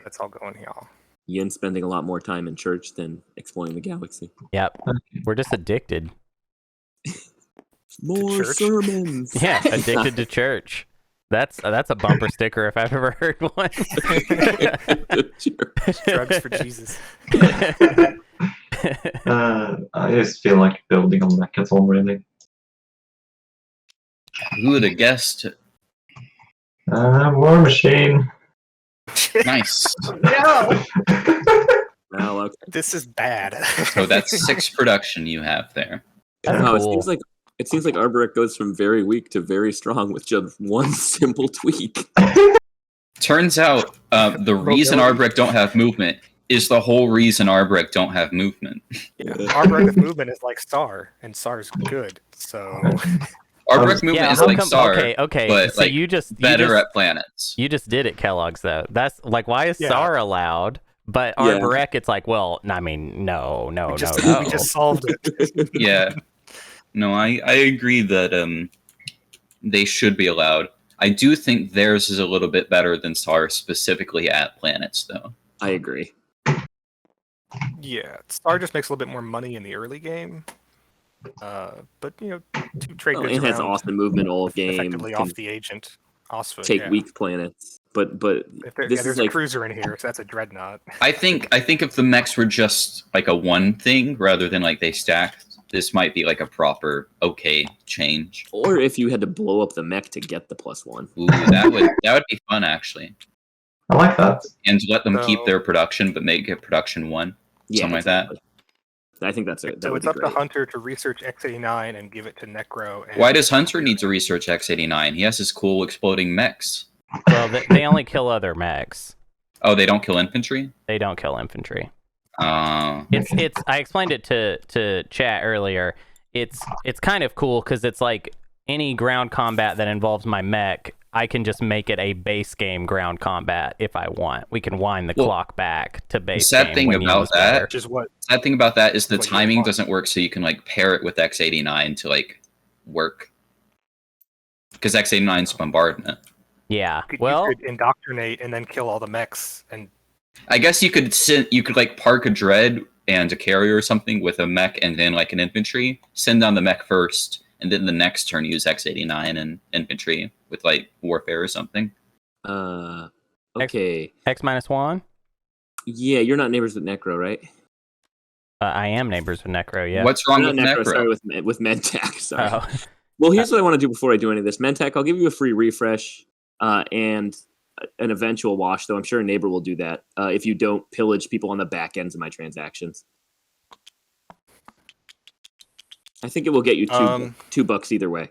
That's all going here. Yin spending a lot more time in church than exploring the galaxy. Yep, we're just addicted. More church? sermons. Yeah, addicted to church. That's a bumper sticker if I've ever heard one. Drugs for Jesus. I just feel like building on Mech at home, really. Who would have guessed? War Machine. Nice. No. Well, okay. This is bad. So that's 6 production you have there. That's No, cool. it seems like Arborek goes from very weak to very strong with just one simple tweak. Turns out the reason Arborek don't have movement is the whole reason Arborek don't have movement. Yeah. Arborek with movement is like Star, and Star's good. So Arborek movement is how like come- Star, okay. but So like you just better at planets. You just did it, Kellogg's, though. That's like, why is Yeah. SAR allowed? But Yeah. Arborek, it's like, well, I mean, no. we just solved it. Yeah. No, I agree that they should be allowed. I do think theirs is a little bit better than SAR specifically at planets, though. I agree. Yeah, Star just makes a little bit more money in the early game. But 2 trade goods It has around awesome movement all game. effectively Can off the agent. Osfoot, take yeah. weak planets, but this There's is a like cruiser in here, so that's a dreadnought. I think if the mechs were just like a one thing rather than like they stacked, this might be like a proper okay change. or if you had to blow up the mech to get the +1. Ooh, that would be fun actually. I like that. And to let them keep So- their production but make it production 1. Something like that. I think that's it. That So would it's be up to great. Hunter to research X89 and give it to Necro. And Why does Hunter need to research X89? He has his cool exploding mechs. Well, they only kill other mechs. Oh, they don't kill infantry? They don't kill infantry. It's I explained it to chat earlier. It's kind of cool because it's like any ground combat that involves my mech, I can just make it a base game ground combat if I want. We can wind the clock back to base sad game. thing when about used that- better. which is what sad thing about that is the What you timing want. doesn't work, so you can like pair it with X89 to like work. Because X89's bombardment. Yeah. you Well, could indoctrinate and then kill all the mechs. And I guess you could like park a dread and a carrier or something with a mech and then like an infantry. Send down the mech first, and then the next turn use X89 and infantry with like warfare or something. Okay. X-1. Yeah, you're not neighbors with Necro, right? I am neighbors with Necro. Yeah. What's wrong Not with Necro? Sorry, with Mentak. Sorry. Oh. Well, here's what I want to do before I do any of this. Mentak, I'll give you a free refresh and an eventual wash, though I'm sure a neighbor will do that if you don't pillage people on the back ends of my transactions. I think it will get you $2 either way.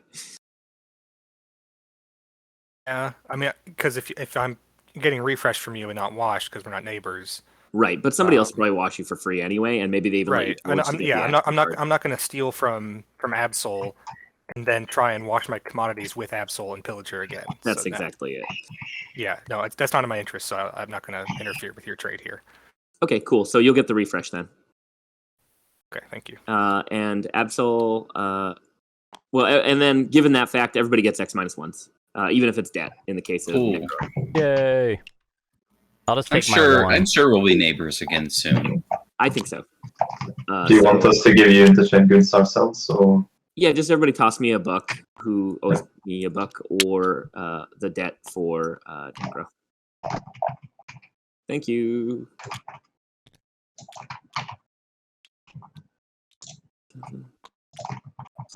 yeah, I mean, because if I'm getting refresh from you and not wash because we're not neighbors, Right, but somebody else will probably wash you for free anyway, and maybe they even let you right? And pillage to get the I'm action card. not going to steal from Absol and then try and wash my commodities with Absol and pillager again. That's So no. exactly it. Yeah, no, that's not in my interest, so I'm not going to interfere with your trade here. Okay, cool. So you'll get the refresh then. Okay, thank you. And Absol, well, and then given that fact, everybody gets X-1s, even if it's debt in the case of Cool. Necro. Yay. I'll just I'm take my one. sure we'll be neighbors again soon. I think so. Do you want us to give you interchange goods ourselves, or Yeah, just everybody toss me $1 who owes me $1 or the debt for Necro. Thank you.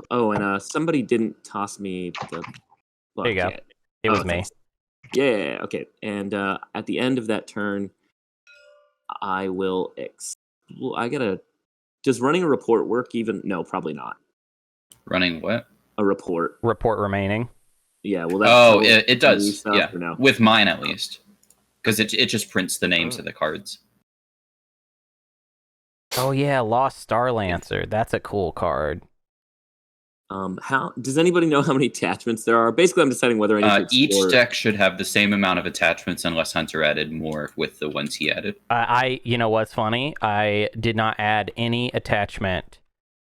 Oh, and somebody didn't toss me the book There you go. yet. It was Oh, me. thanks. Yeah, okay. And at the end of that turn, I will Does running a report work even? No, probably not. Running what? A report. Report remaining. Yeah, well, that Oh, will it does. stuff, Yeah, or no? with mine at least, because it just prints the names of the cards. Oh yeah, Lost Star Lancer. That's a cool card. How does anybody know how many attachments there are? Basically, I'm deciding whether I need to Each explore. deck should have the same amount of attachments unless Hunter added more with the ones he added. You know what's funny? I did not add any attachment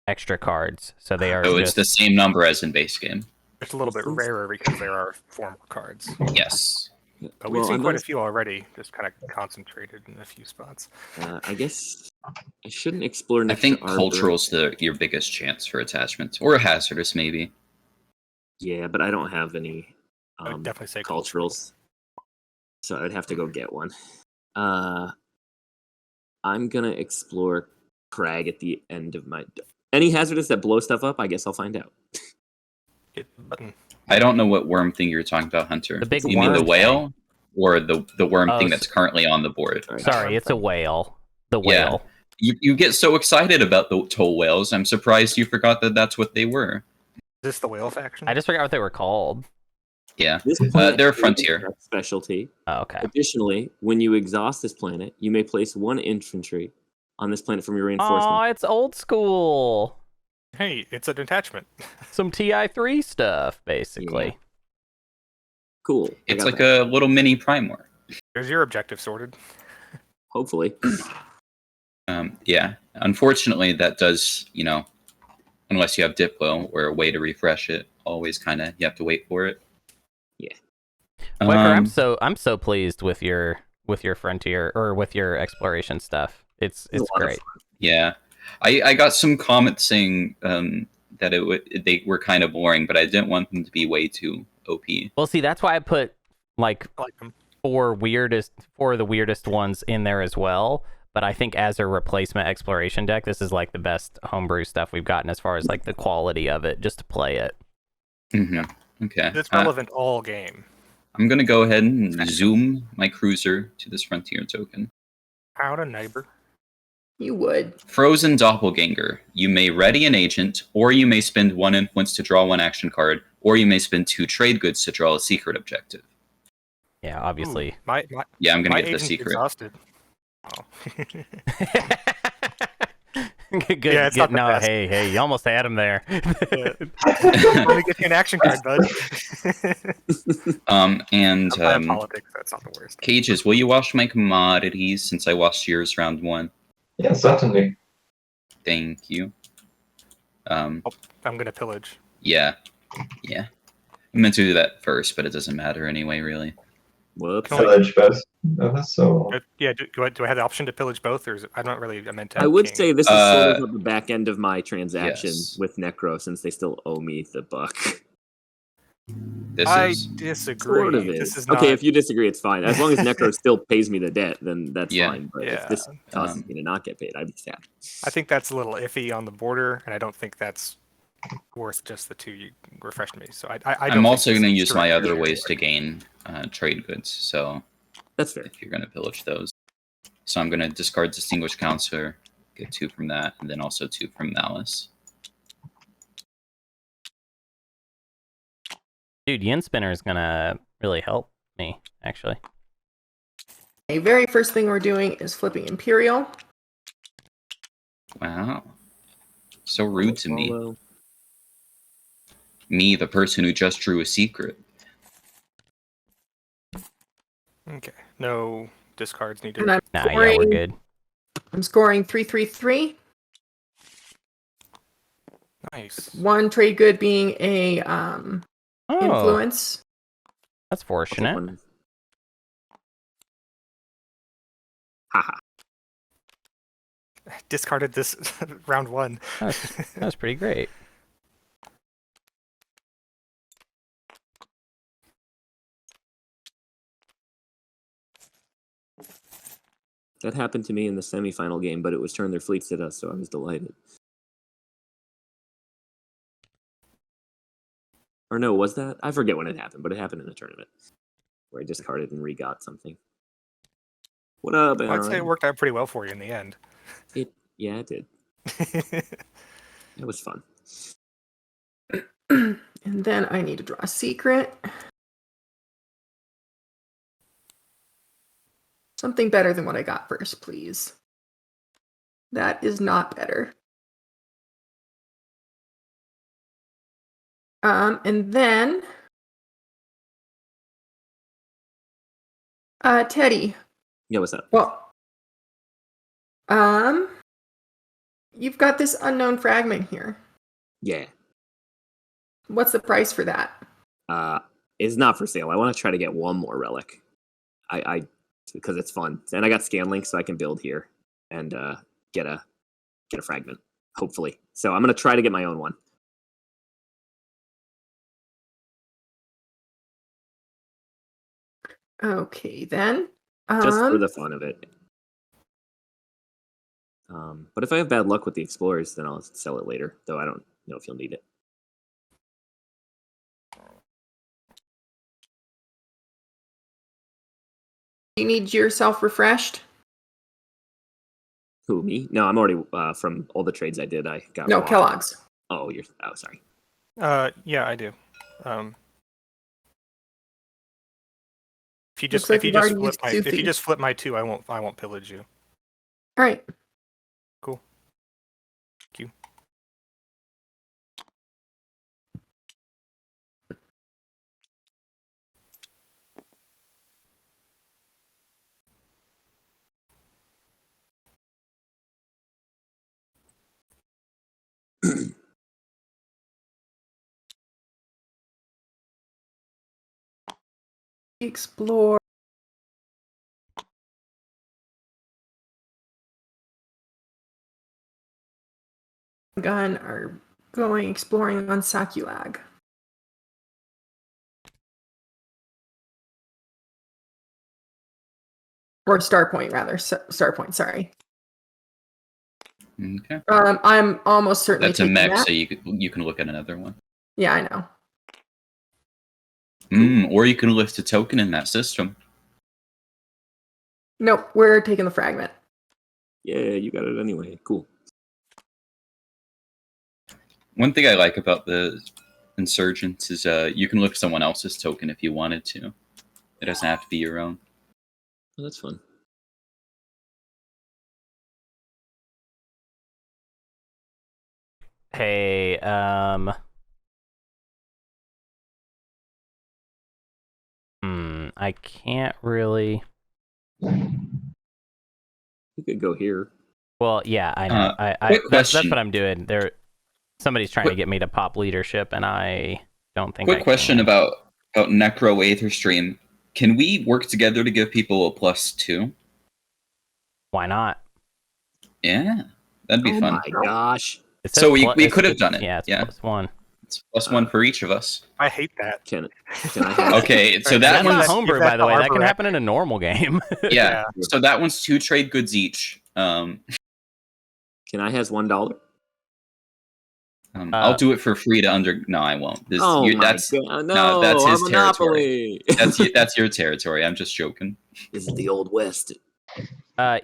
extra cards, so they are. So it's the same number as in base game. It's a little bit rarer because there are 4 more cards. Yes. But we've Well, seen I quite a might- few already, just kind of concentrated in a few spots. I guess I shouldn't explore I next think to Arbor. cultural's your biggest chance for attachments, or hazardous maybe. Yeah, but I don't have any I would definitely say culturals, so I'd have to go get one. I'm gonna explore Crag at the end of my. Any hazardous that blow stuff up? I guess I'll find out. Hit the button. I don't know what worm thing you're talking about, Hunter. The big you mean the worm whale, or the worm Oh, thing that's currently on the board? Sorry, it's a whale. The Yeah. whale. You get so excited about the toll whales. I'm surprised you forgot that that's what they were. Is this the whale faction? I just forgot what they were called. Yeah. This planet They're has a frontier. specialty. Oh, okay. Additionally, when you exhaust this planet, you may place 1 infantry on this planet from your reinforcement. Oh, it's old school. Hey, it's an attachment. Some TI3 stuff, basically. Yeah. Cool. I It's got like that. a little mini Primor. There's your objective sorted. Hopefully. Yeah. Unfortunately, that does, unless you have Diplo or a way to refresh it, always kind of you have to wait for it. Yeah. Wekker, I'm so pleased with your frontier or with your exploration stuff. It's a lot of great. fun. Yeah. I got some comments saying that they were kind of boring, but I didn't want them to be way too OP. Well, see, that's why I put like I like them. 4 of the weirdest ones in there as well. But I think as a replacement exploration deck, this is like the best homebrew stuff we've gotten as far as like the quality of it, just to play it. Mm-hmm. Okay. It's relevant all game. I'm going to go ahead and zoom my cruiser to this frontier token. Howdy, neighbor. You would. Frozen Doppelganger. You may ready an agent, or you may spend 1 influence to draw 1 action card, or you may spend 2 trade goods to draw a secret objective. Yeah, obviously. My Yeah, I'm going my to get the agent's secret. exhausted. Oh. Good. Yeah, it's not the no, best. hey, you almost had him there. Let me get you an action card, bud. And I'm playing politics. That's not the worst. Cages, will you wash my commodities since I washed yours round 1? Yeah, certainly. Thank you. I'm gonna pillage. Yeah. I meant to do that first, but it doesn't matter anyway, really. Whoops. Pillage both. So Yeah, do I have the option to pillage both, or is it, I'm not really a meant to. I would king. say this is sort of at the back end of my transaction Yes. with Necro, since they still owe me the buck. This is disagree. Sort of This is. is not. Okay, if you disagree, it's fine. As long as Necro still pays me the debt, then that's Yeah. fine. But Yeah. if this causes me to not get paid, I'd be sad. I think that's a little iffy on the border, and I don't think that's worth just the 2 you refreshed me. So I don't I'm think also this going to is use my directly other ways to rewarded. gain trade goods, so That's fair. if you're going to pillage those. So I'm going to discard Distinguished Counselor, get 2 from that, and then also 2 from Malice. Dude, Yin Spinner is gonna really help me, actually. A very first thing we're doing is flipping Imperial. Wow. So rude to me. Follow. Me, the person who just drew a secret. Okay, no discards needed. And I'm Nah, yeah, scoring, we're good. I'm scoring 333. Nice. 1 trade good being a Oh, influence. that's I'll take fortunate. one. Haha. Discarded this round 1. That's pretty great. That happened to me in the semifinal game, but it was turn their fleets at us, so I was delighted. Or no, was that? I forget when it happened, but it happened in the tournament where I discarded and re-got something. What up, Aaron? I'd say it worked out pretty well for you in the end. Yeah, it did. It was fun. And then I need to draw a secret. Something better than what I got first, please. That is not better. And then Teddy. Yeah, what's up? Well, you've got this unknown fragment here. Yeah. What's the price for that? It's not for sale. I want to try to get one more relic. I because it's fun. And I got scan links so I can build here and get a fragment, hopefully. So I'm gonna try to get my own one. Okay, then. Just for the fun of it. But if I have bad luck with the explorers, then I'll sell it later, though I don't know if you'll need it. You need yourself refreshed? Who, me? No, I'm already from all the trades I did. I got No, raw. Kellogg's. Oh, sorry. Yeah, I do. If you Looks just like if you you've just already flip used my if you Sophie. just flip my 2, I won't pillage you. All right. Cool. Thank you. Explore. Gun are going exploring on Sakulag. Or Starpoint, rather. Starpoint, sorry. Okay. I'm almost certainly That's a taking mech, that. so you can look at another one. Yeah, I know. Or you can lift a token in that system. Nope, we're taking the fragment. Yeah, you got it anyway. Cool. One thing I like about the Insurgents is you can lift someone else's token if you wanted to. It doesn't have to be your own. Oh, that's fun. Hey, I can't really. You could go here. Well, yeah, I know. Quick That's question. what I'm doing. Somebody's trying to get me to pop leadership, and I don't think. Quick I question can. about Necro Aether Stream. Can we work together to give people a +2? Why not? Yeah, that'd be Oh fun. my gosh. It So says we could have done it. Yeah, it's Yeah. +1. It's +1 for each of us. I hate that. Can I have Okay, so Right, that That's not one's homebrew, that by the way. That can Arbor happen in a normal game. yeah. So that one's 2 trade goods each. Can I has $1? I'll do it for free to under. No, I won't. Oh my that's god! no, that's his our territory. Monopoly. That's your territory. I'm just joking. This is the old west.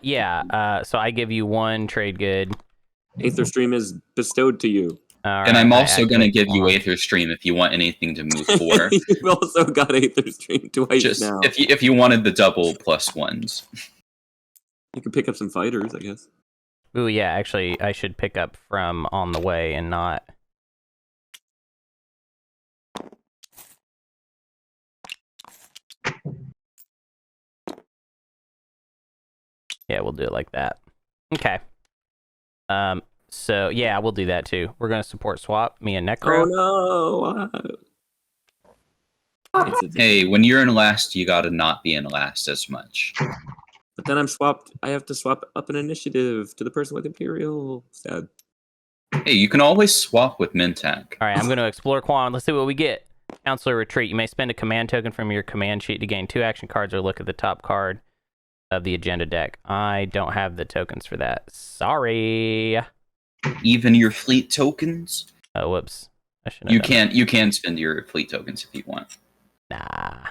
Yeah. So I give you 1 trade good. Aether Stream is bestowed to you. And I'm also going to give you Aether Stream if you want anything to move for. You've also got Aether Stream twice Just now. if you wanted the double +1s. You can pick up some fighters, I guess. Ooh, yeah. Actually, I should pick up from on the way and not. Yeah, we'll do it like that. Okay. So yeah, we'll do that too. We're gonna support swap me and Necro. Oh no! Hey, when you're in last, you gotta not be in last as much. But then I have to swap up an initiative to the person with Imperial. Sad. Hey, you can always swap with Mintak. All right, I'm gonna explore Quan. Let's see what we get. Counselor Retreat. You may spend a command token from your command sheet to gain 2 action cards or look at the top card. of the agenda deck. I don't have the tokens for that. Sorry. Even your fleet tokens? Oh, whoops. I should You can spend your fleet tokens if you want. Nah.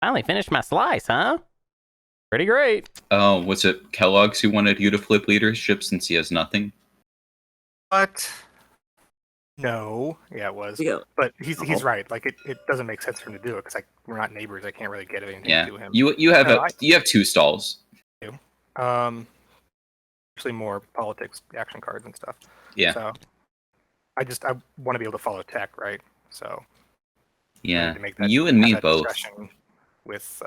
Finally finished my slice, huh? Pretty great. Oh, was it Kellogg's who wanted you to flip leadership since he has nothing? But no, yeah, it was. Yeah. But he's right. Like it doesn't make sense for him to do it because like we're not neighbors. I can't really get anything Yeah, to him. you have No, you have 2 stalls. Actually more politics action cards and stuff. Yeah, So I want to be able to follow tech, right? So I yeah. need to make that, You and have me that both. discussion with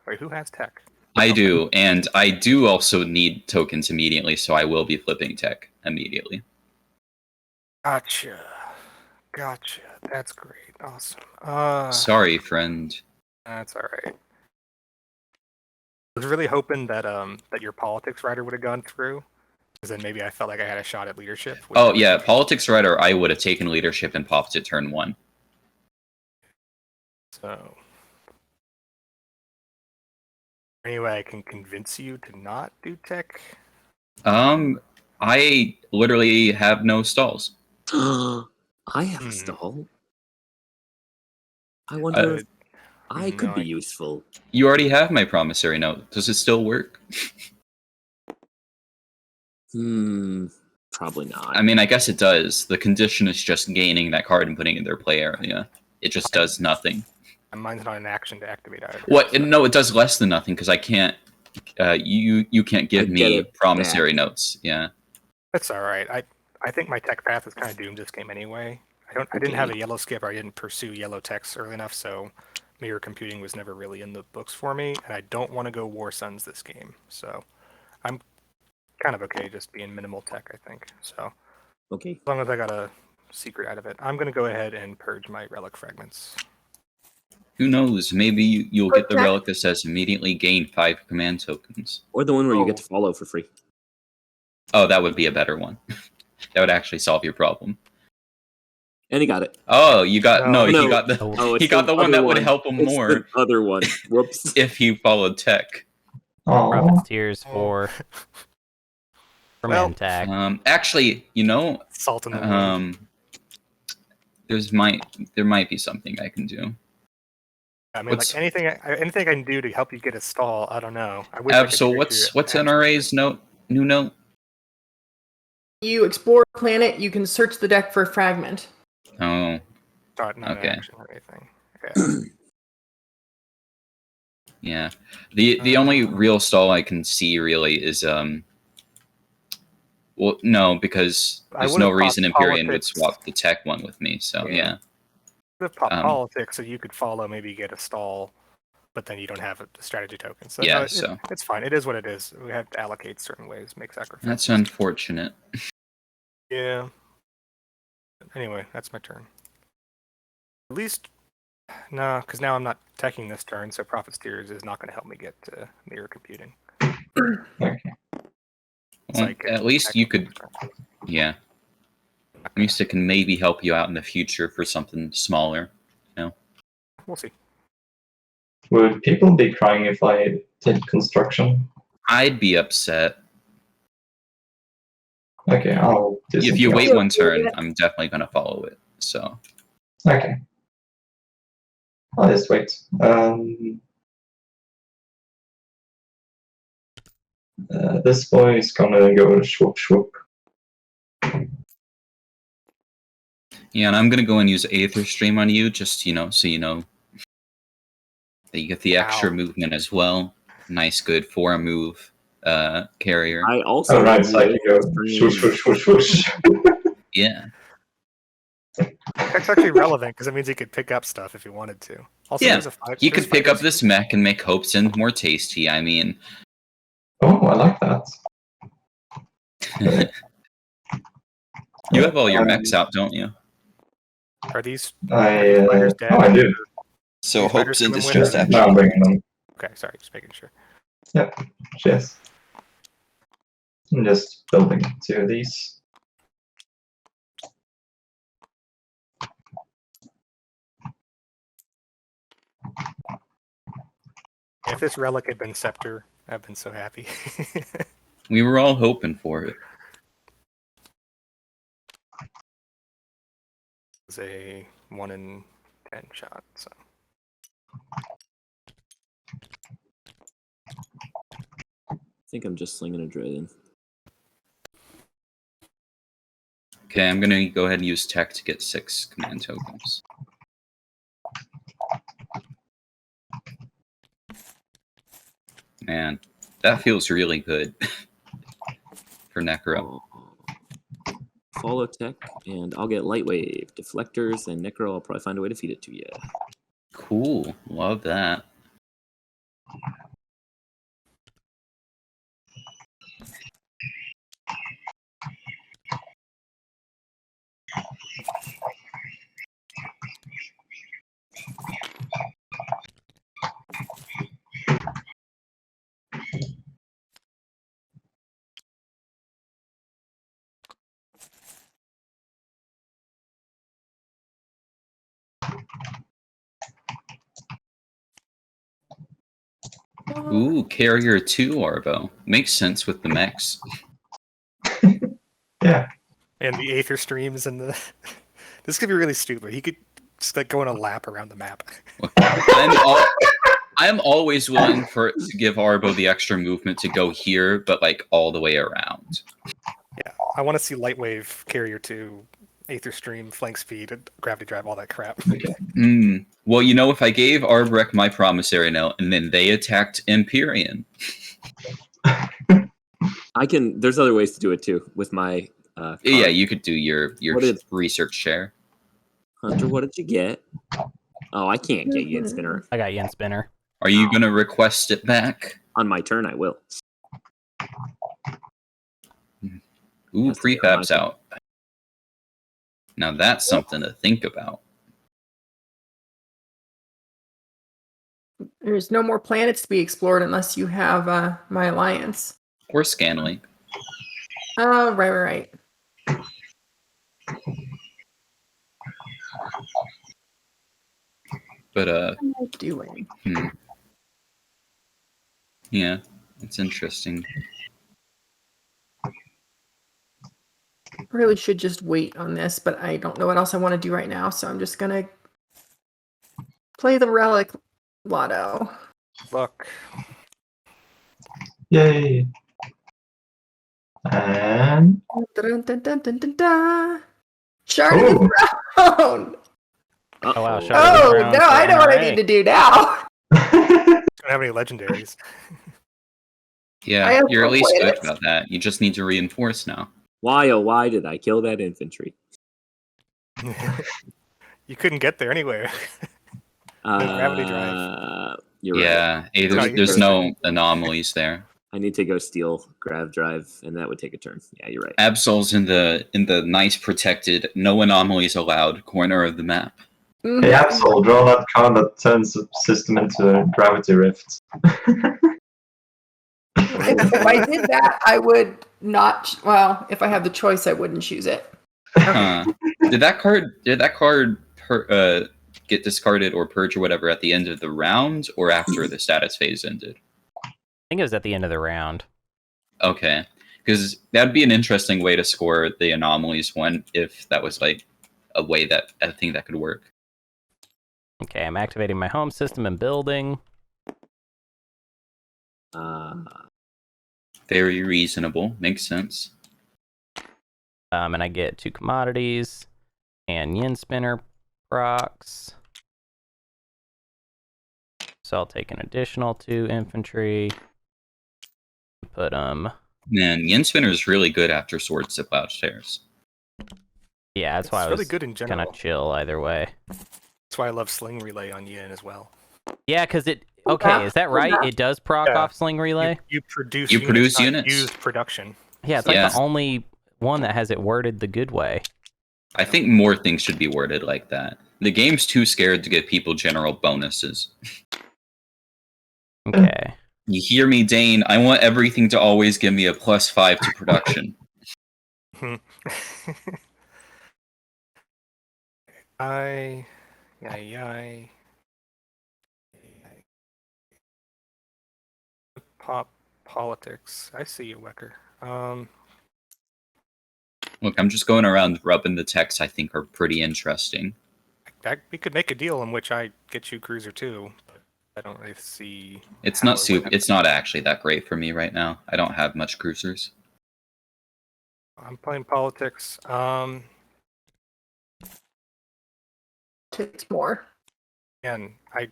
wait, who has tech? I do, and I do also need tokens immediately, so I will be flipping tech immediately. Gotcha. That's great. Awesome. Sorry, friend. That's all right. I was really hoping that that your politics writer would have gone through, because then maybe I felt like I had a shot at leadership. Oh yeah, politics writer. I would have taken leadership and popped it turn 1. So anyway, I can convince you to not do tech. I literally have no stalls. I have a stall. I wonder if I could be useful. You already have my promissory note. Does it still work? Probably not. I mean, I guess it does. The condition is just gaining that card and putting it in their play area. It just does nothing. And mine's not an action to activate either. What? No, it does less than nothing because I can't. You can't give me promissory notes. Yeah. That's all right. I think my tech path is kind of doomed this game anyway. I didn't have a yellow skip, or I didn't pursue yellow techs early enough, so mirror computing was never really in the books for me, and I don't want to go War Suns this game, so I'm kind of okay just being minimal tech, I think. So okay, as long as I got a secret out of it, I'm gonna go ahead and purge my relic fragments. Who knows? Maybe you'll get the relic that says immediately gain 5 command tokens, or the one where you get to follow for free. Oh, that would be a better one. That would actually solve your problem. And he got it. Oh, you got no. He got the he got the one that would help him more. The other one. Whoops. If he followed tech. Prophet's Tears for tech. Actually, you know, salt in the wound. There might be something I can do. I mean, like anything I can do to help you get a stall. I don't know. Absol, what's NRA's new note? You explore a planet, you can search the deck for a fragment. Oh. Not okay. action or anything. Okay. Yeah. The only real stall I can see really is well, no, because there's no reason Empyrean would swap the tech one with me. So yeah. Would have popped politics, so you could follow, maybe get a stall, but then you don't have a strategy token. So yeah, it's fine. It is what it is. We have to allocate certain ways, make sacrifices. That's unfortunate. Yeah. Anyway, that's my turn. At least, no, because now I'm not teching this turn, so Prophet's Tears is not going to help me get to mirror computing. Okay. Well, at least you could, yeah. At least it can maybe help you out in the future for something smaller, you know? We'll see. Would people be crying if I did construction? I'd be upset. Okay, I'll do if you wait one turn, I'm definitely going to follow it, so. Okay. I'll just wait. This boy is gonna go swoop swoop. Yeah, and I'm gonna go and use Aether Stream on you, just so you know that you get the extra movement as well. Nice, good 4 move carrier. I also right side you go swoosh swoosh swoosh swoosh. Yeah. That's actually relevant because it means he could pick up stuff if he wanted to. Also, yeah, you could pick up this mech and make Hope Send more tasty. I mean, oh, I like that. You have all your mechs out, don't you? Are these? I do. So Hope Send is just after. No, I'm bringing them. Okay, sorry, just making sure. Yep. Yes. I'm just building 2 of these. If this relic had been Scepter, I've been so happy. We were all hoping for it. It's a 1 in 10 shot. So I think I'm just slinging a Dragon. Okay, I'm gonna go ahead and use tech to get 6 command tokens. Man, that feels really good for Necro. Follow tech, and I'll get Light Wave, Deflectors, and Necro. I'll probably find a way to feed it to you. Cool, love that. Ooh, Carrier 2 Arbo. Makes sense with the mechs. Yeah. and the Aether streams and the this could be really stupid. He could just like go on a lap around the map. I'm always willing to give Arbo the extra movement to go here, but like all the way around. Yeah, I want to see Lightwave, Carrier 2, Aether Stream, Flank Speed, and Gravity Drive, all that crap. Well, you know, if I gave Arborek my promissory note and then they attacked Empyrean. There's other ways to do it too with my Yeah, you could do your research share. Hunter, what did you get? Oh, I can't get Yin Spinner. I got Yin Spinner. Are you going to request it back? On my turn, I will. Ooh, prefab's out. Now that's something to think about. There's no more planets to be explored unless you have my alliance. Or Scanlink. Oh, right. But what am I doing? Yeah, it's interesting. Really should just wait on this, but I don't know what else I want to do right now, so I'm just gonna play the relic lotto. Luck. Yay. And Dun, dun, dun, dun, dun, dun. Shard of the Throne! Oh wow! Shard Oh, of the Throne no, for I know what I NRA. need to do now. Don't have any legendaries. Yeah, you're at least good about that. You just need to reinforce now. Why, oh, why did I kill that infantry? You couldn't get there anyway. Gravity Drive. You're right. Yeah, there's no anomalies there. I need to go steal Grav Drive, and that would take a turn. Yeah, you're right. Absol's in the nice protected, no anomalies allowed corner of the map. Hey Absol, draw that card that turns the system into a gravity rift. If I did that, I would not. Well, if I had the choice, I wouldn't choose it. Did that card get discarded or purge or whatever at the end of the round or after the status phase ended? I think it was at the end of the round. Okay, because that'd be an interesting way to score the anomalies one if that was like a way that I think that could work. Okay, I'm activating my home system and building. Very reasonable. Makes sense. And I get 2 commodities and Yin Spinner procs. So I'll take an additional 2 infantry. Put Man, Yin Spinner is really good after Swords to Plowshares. Yeah, that's why I was really good in general. kind of chill either way. That's why I love Sling Relay on Yin as well. Yeah, because it. Okay, is that right? It does proc off Sling Relay. You produce units. Use production. Yeah, it's like the only one that has it worded the good way. I think more things should be worded like that. The game's too scared to give people general bonuses. Okay. You hear me, Dane? I want everything to always give me a +5 to production. Politics. I see you, Wekker. Look, I'm just going around rubbing the texts I think are pretty interesting. We could make a deal in which I get you Cruiser 2, but I don't really see. It's how not it would super. happen. It's not actually that great for me right now. I don't have much cruisers. I'm playing Politics. Takes more. And I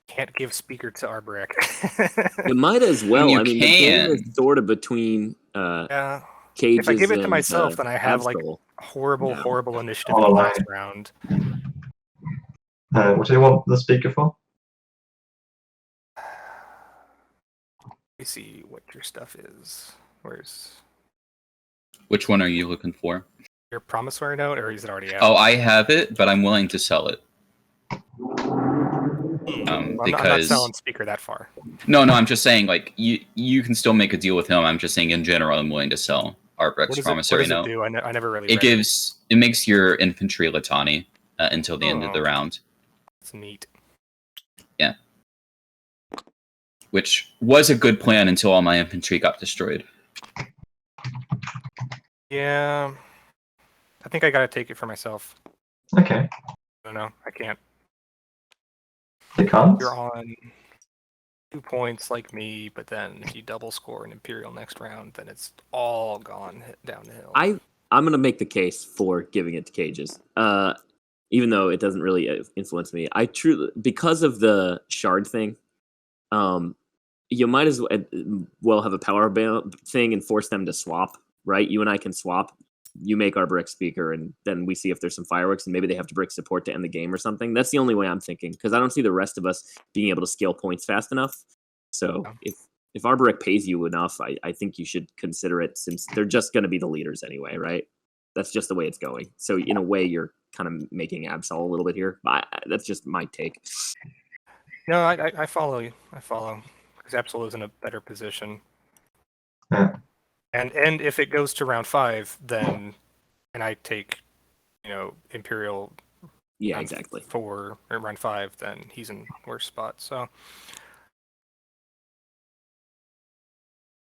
can't give Speaker to Arborek. You might as well. You I mean, the game is can. sort of between Yeah. Cages. If I give it to and, myself, then I have like Absol. horrible initiative Oh, in the my. last round. What do you want the speaker for? Let me see what your stuff is. Where's Which one are you looking for? your promissory note, or is it already out? Oh, I have it, but I'm willing to sell it. Well, I'm not Because selling Speaker that far. no, I'm just saying like you can still make a deal with him. I'm just saying in general, I'm willing to sell Arbrek's What promissory does it note. do? I never really. It read makes your infantry Latani until the end of the Oh. round, It's neat. which was a good plan until all my infantry got destroyed. Yeah, I think I gotta take it for myself. Okay. I don't know. I can't. You can't? You're on 2 points like me, but then if you double score an Imperial next round, then it's all gone down the hill. I'm gonna make the case for giving it to Cages, even though it doesn't really influence me. I truly, because of the shard thing, you might as well have a power thing and force them to swap. Right, you and I can swap. You make our brick speaker, and then we see if there's some fireworks, and maybe they have to brick support to end the game or something. That's the only way I'm thinking, because I don't see the rest of us being able to scale points fast enough. So if Arborek pays you enough, I think you should consider it, since they're just going to be the leaders anyway, right? That's just the way it's going. So in a way, you're kind of making Absol a little bit here. That's just my take. No, I follow you. I follow, because Absol is in a better position. Yeah. And if it goes to round 5, then and I take, Imperial. Yeah, round exactly. 4 or round 5, then he's in worse spot. So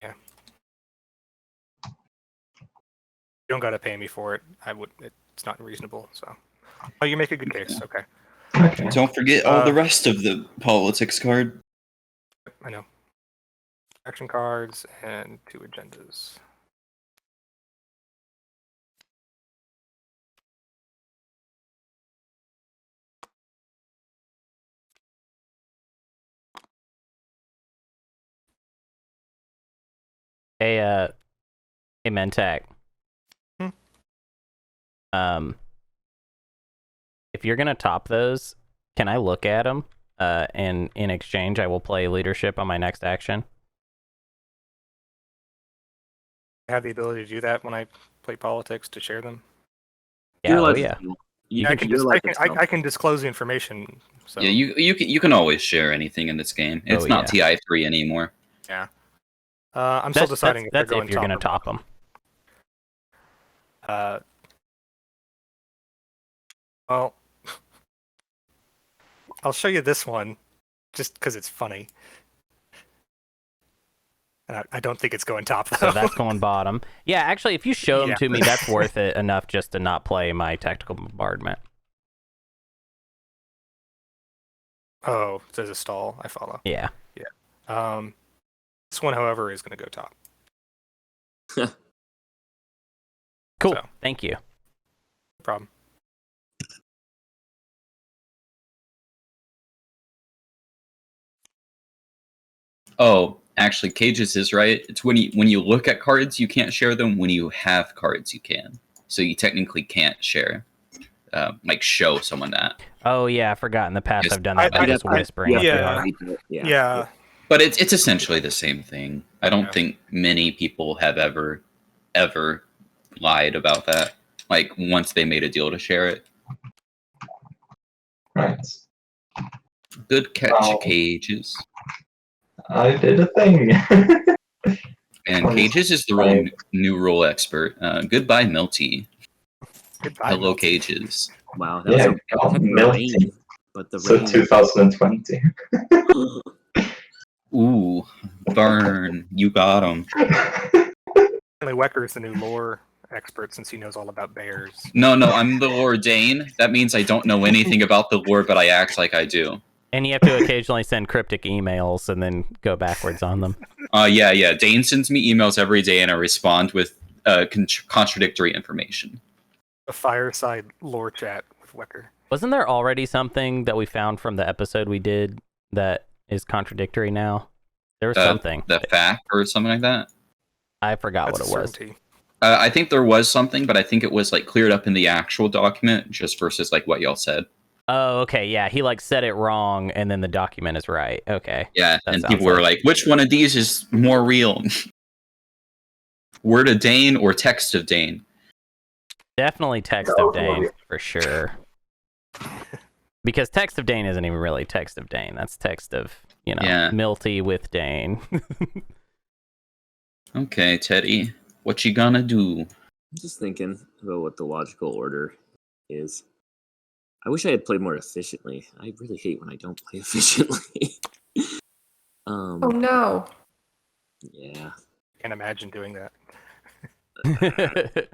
yeah, you don't gotta pay me for it. It's not reasonable. So, oh, you make a good case. Okay, Okay. Don't forget all the rest of the politics card. I know. Action cards and 2 agendas. Hey, Mentak. If you're gonna top those, can I look at them? And in exchange, I will play leadership on my next action. I have the ability to do that when I play politics, to share them. Yeah, You're oh allowed to yeah. steal. I can disclose the information. So Yeah, you can always share anything in this game. It's not TI3 anymore. yeah. I'm still deciding if that's they're going if you're gonna top top them. Well, I'll show you this one, just because it's funny. And I don't think it's going top, though. So that's going bottom. Yeah, actually, if you show them to me, that's worth it enough just to not play my tactical bombardment. Oh, it says a stall. I follow. Yeah. This one, however, is going to go top. Cool. So. Thank you. No problem. Oh, actually, Cages is right. It's when you look at cards, you can't share them. When you have cards, you can. So you technically can't share, like show someone that. Oh yeah, I forgot. In the past, Yes, I've done that by just whispering. Yeah. But it's essentially the same thing. I don't think many people have ever lied about that. Like once they made a deal to share it. Right. Good catch, Cages. I did a thing. And Cages is the new rule expert. Goodbye, Milty. Goodbye, Hello, Milty. Cages. Wow, that was a Milty. rain, but the So rain. 2020. Ooh, burn. You got him. Apparently Wekker is the new lore expert since he knows all about bears. No, I'm the Lord Dane. That means I don't know anything about the lore, but I act like I do. And you have to occasionally send cryptic emails and then go backwards on them. Yeah. Dane sends me emails every day, and I respond with contradictory information. A fireside lore chat with Wekker. Wasn't there already something that we found from the episode we did that is contradictory now? There was something. The fact or something like that? I forgot That's what it a was. certainty. I think there was something, but I think it was like cleared up in the actual document just versus like what y'all said. Oh, okay, yeah. He like said it wrong, and then the document is right. Okay. Yeah, That and sounds people were like, which one of these is more real? Word of Dane or text of Dane? Definitely text of Dane, for sure. Because text of Dane isn't even really text of Dane. That's text of, Milty with Dane. Okay, Teddy. What you gonna do? I'm just thinking about what the logical order is. I wish I had played more efficiently. I really hate when I don't play efficiently. Oh no. Yeah. Can't imagine doing that.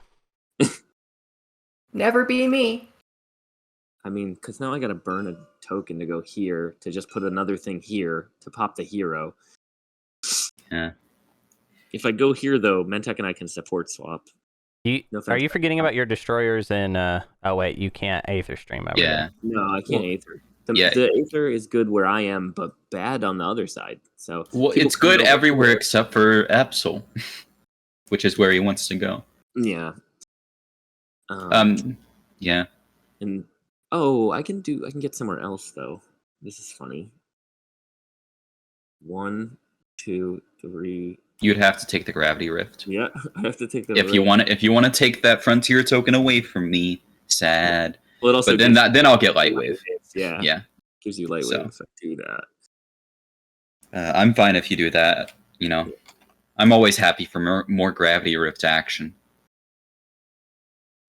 Never be me. I mean, because now I gotta burn a token to go here, to just put another thing here, to pop the hero. Yeah. If I go here, though, Mentek and I can support swap. No Are offense. you forgetting about your destroyers in... Oh, wait, you can't Aether Stream over there. No, I can't Aether. The Aether is good where I am, but bad on the other side. So It's good everywhere except for Absol, which is where he wants to go. Yeah. Yeah. And I can get somewhere else though. This is funny. 1, 2, 3. You'd have to take the Gravity Rift. Yeah, I have to take the. If you want to take that Frontier token away from me, sad. Well, it also but then I'll get Lightwave. Yeah. Yeah. Gives you Lightwave if I do that. I'm fine if you do that. I'm always happy for more Gravity Rift action.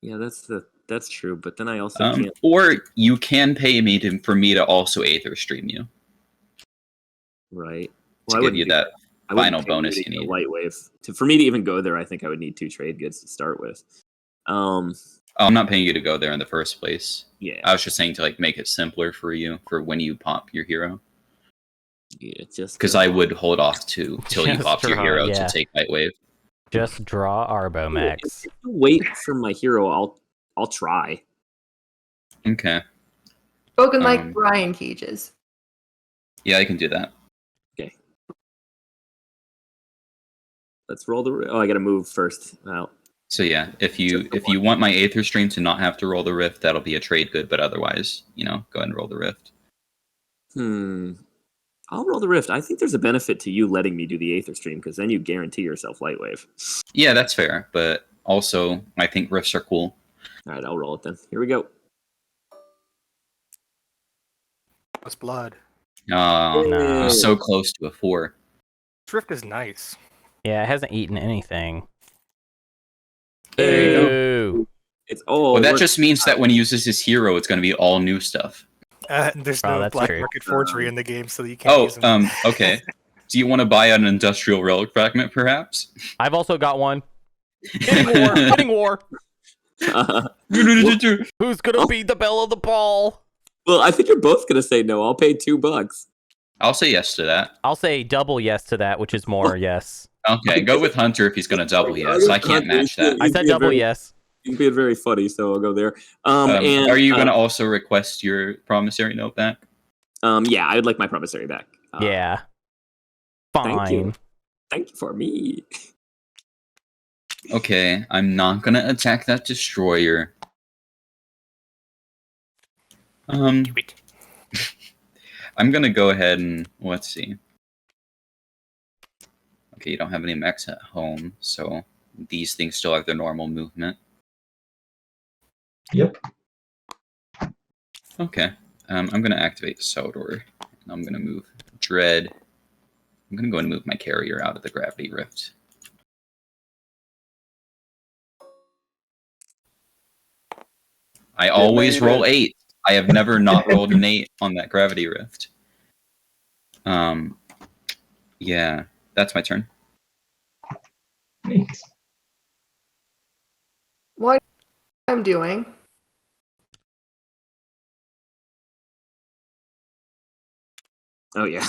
Yeah, that's true. But then I also can't. Or you can pay me for me to also Aether Stream you. Right. To give you that final bonus you need. Lightwave. For me to even go there, I think I would need 2 trade goods to start with. I'm not paying you to go there in the first place. Yeah. I was just saying to make it simpler for you for when you pop your hero. Yeah, just because I would hold off till you pop your hero to take Lightwave. Just draw Arbo Mechs. If you wait for my hero, I'll try. Okay. Spoken like Brian Cages. Yeah, I can do that. Okay. Let's roll the. I gotta move first. Out. So yeah, if you want my Aether Stream to not have to roll the Rift, that'll be a trade good. But otherwise, go ahead and roll the Rift. I'll roll the Rift. I think there's a benefit to you letting me do the Aether Stream because then you guarantee yourself Lightwave. Yeah, that's fair. But also, I think Rifts are cool. All right, I'll roll it then. Here we go. What's blood? Oh, No. I'm so close to a 4. Rift is nice. Yeah, it hasn't eaten anything. There you go. Ooh. It's all. Well, that just means that when he uses his hero, it's going to be all new stuff. There's Oh, no that's black true. market forgery in the game, so you can't use them. Okay. Do you want to buy an industrial relic fragment, perhaps? I've also got one. Hitting war. Who's gonna be the belle of the ball? Well, I think you're both gonna say no. I'll pay $2. I'll say yes to that. I'll say double yes to that, which is more yes. Okay, go with Hunter if he's going to double yes. I can't match that. I said double yes. You're being very funny, so I'll go there. And are you going to also request your promissory note back? Yeah, I would like my promissory back. Yeah. Fine. Thank you for me. Okay, I'm not going to attack that destroyer. I'm going to go ahead and let's see. Okay, you don't have any mechs at home, so these things still have their normal movement. Yep. Okay, I'm going to activate Sodor. And I'm going to move Dread. I'm going to go and move my carrier out of the Gravity Rift. I always roll 8. I have never not rolled an 8 on that Gravity Rift. Yeah, that's my turn. Neat. What I'm doing. Oh yeah.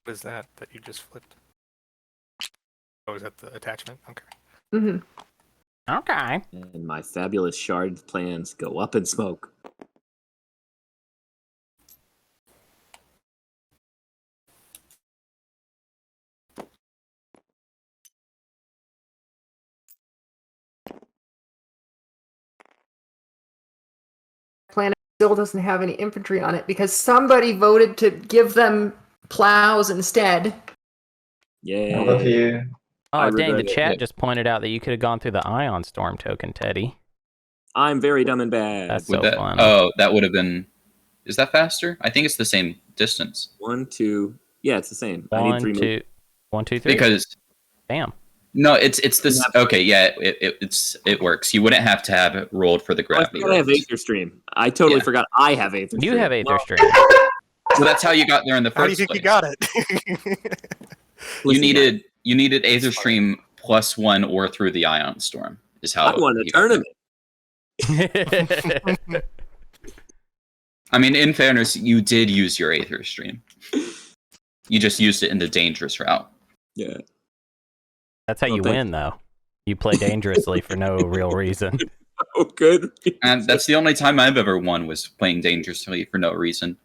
What is that you just flipped? Oh, is that the attachment? Okay. Hmm. Okay. And my fabulous shard plans go up in smoke. Planet still doesn't have any infantry on it because somebody voted to give them plows instead. Yay. I love you. Oh, dang, the regret it. chat Yeah. just pointed out that you could have gone through the Ion Storm token, Teddy. I'm very dumb and bad. That's Would so that? funny. Oh, that would have been. Is that faster? I think it's the same distance. 1, 2. Yeah, it's the same. I need 1, 3 moves. 1, 2, 3. Because Bam. no, it's this. Okay, yeah, it works. You wouldn't have to have it rolled for the Oh, I gravity. forgot I have rolls. Aether Stream. I totally Yeah. forgot I have Aether Stream. You have Aether Well, Stream. So that's how you got there in the How do you first think place. you got it? You listen, needed That's Aether funny. Stream +1 or through the Ion Storm is how. I won a you got there. tournament. I mean, in fairness, you did use your Aether Stream. You just used it in the dangerous route. Yeah. That's how Well, you thank win, though. You play dangerously for no real reason. Oh, good. And that's the only time I've ever won was playing dangerously for no reason.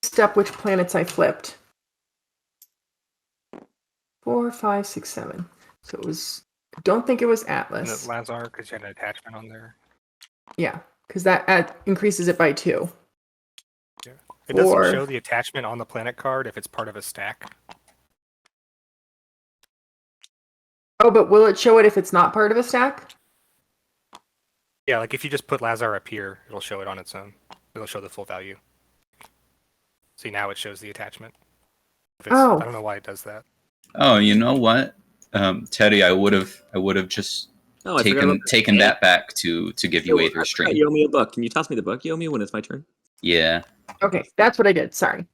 Step which planets I flipped. 4, 5, 6, 7. So it was. I don't think it was And the Atlas. Lazar, because you had an attachment on there. Yeah, because that increases it by 2. It doesn't Or- show the attachment on the planet card if it's part of a stack. Oh, but will it show it if it's not part of a stack? Yeah, like if you just put Lazar up here, it'll show it on its own. It'll show the full value. See, now it shows the attachment. Oh. I don't know why it does that. Oh, you know what, Teddy? I would have just Oh, I forgot about taken that back to give you Oh, I Aether forgot Stream. You owe me a buck. Can you toss me the buck you owe me when it's my turn? Yeah. Okay, that's what I did. Sorry.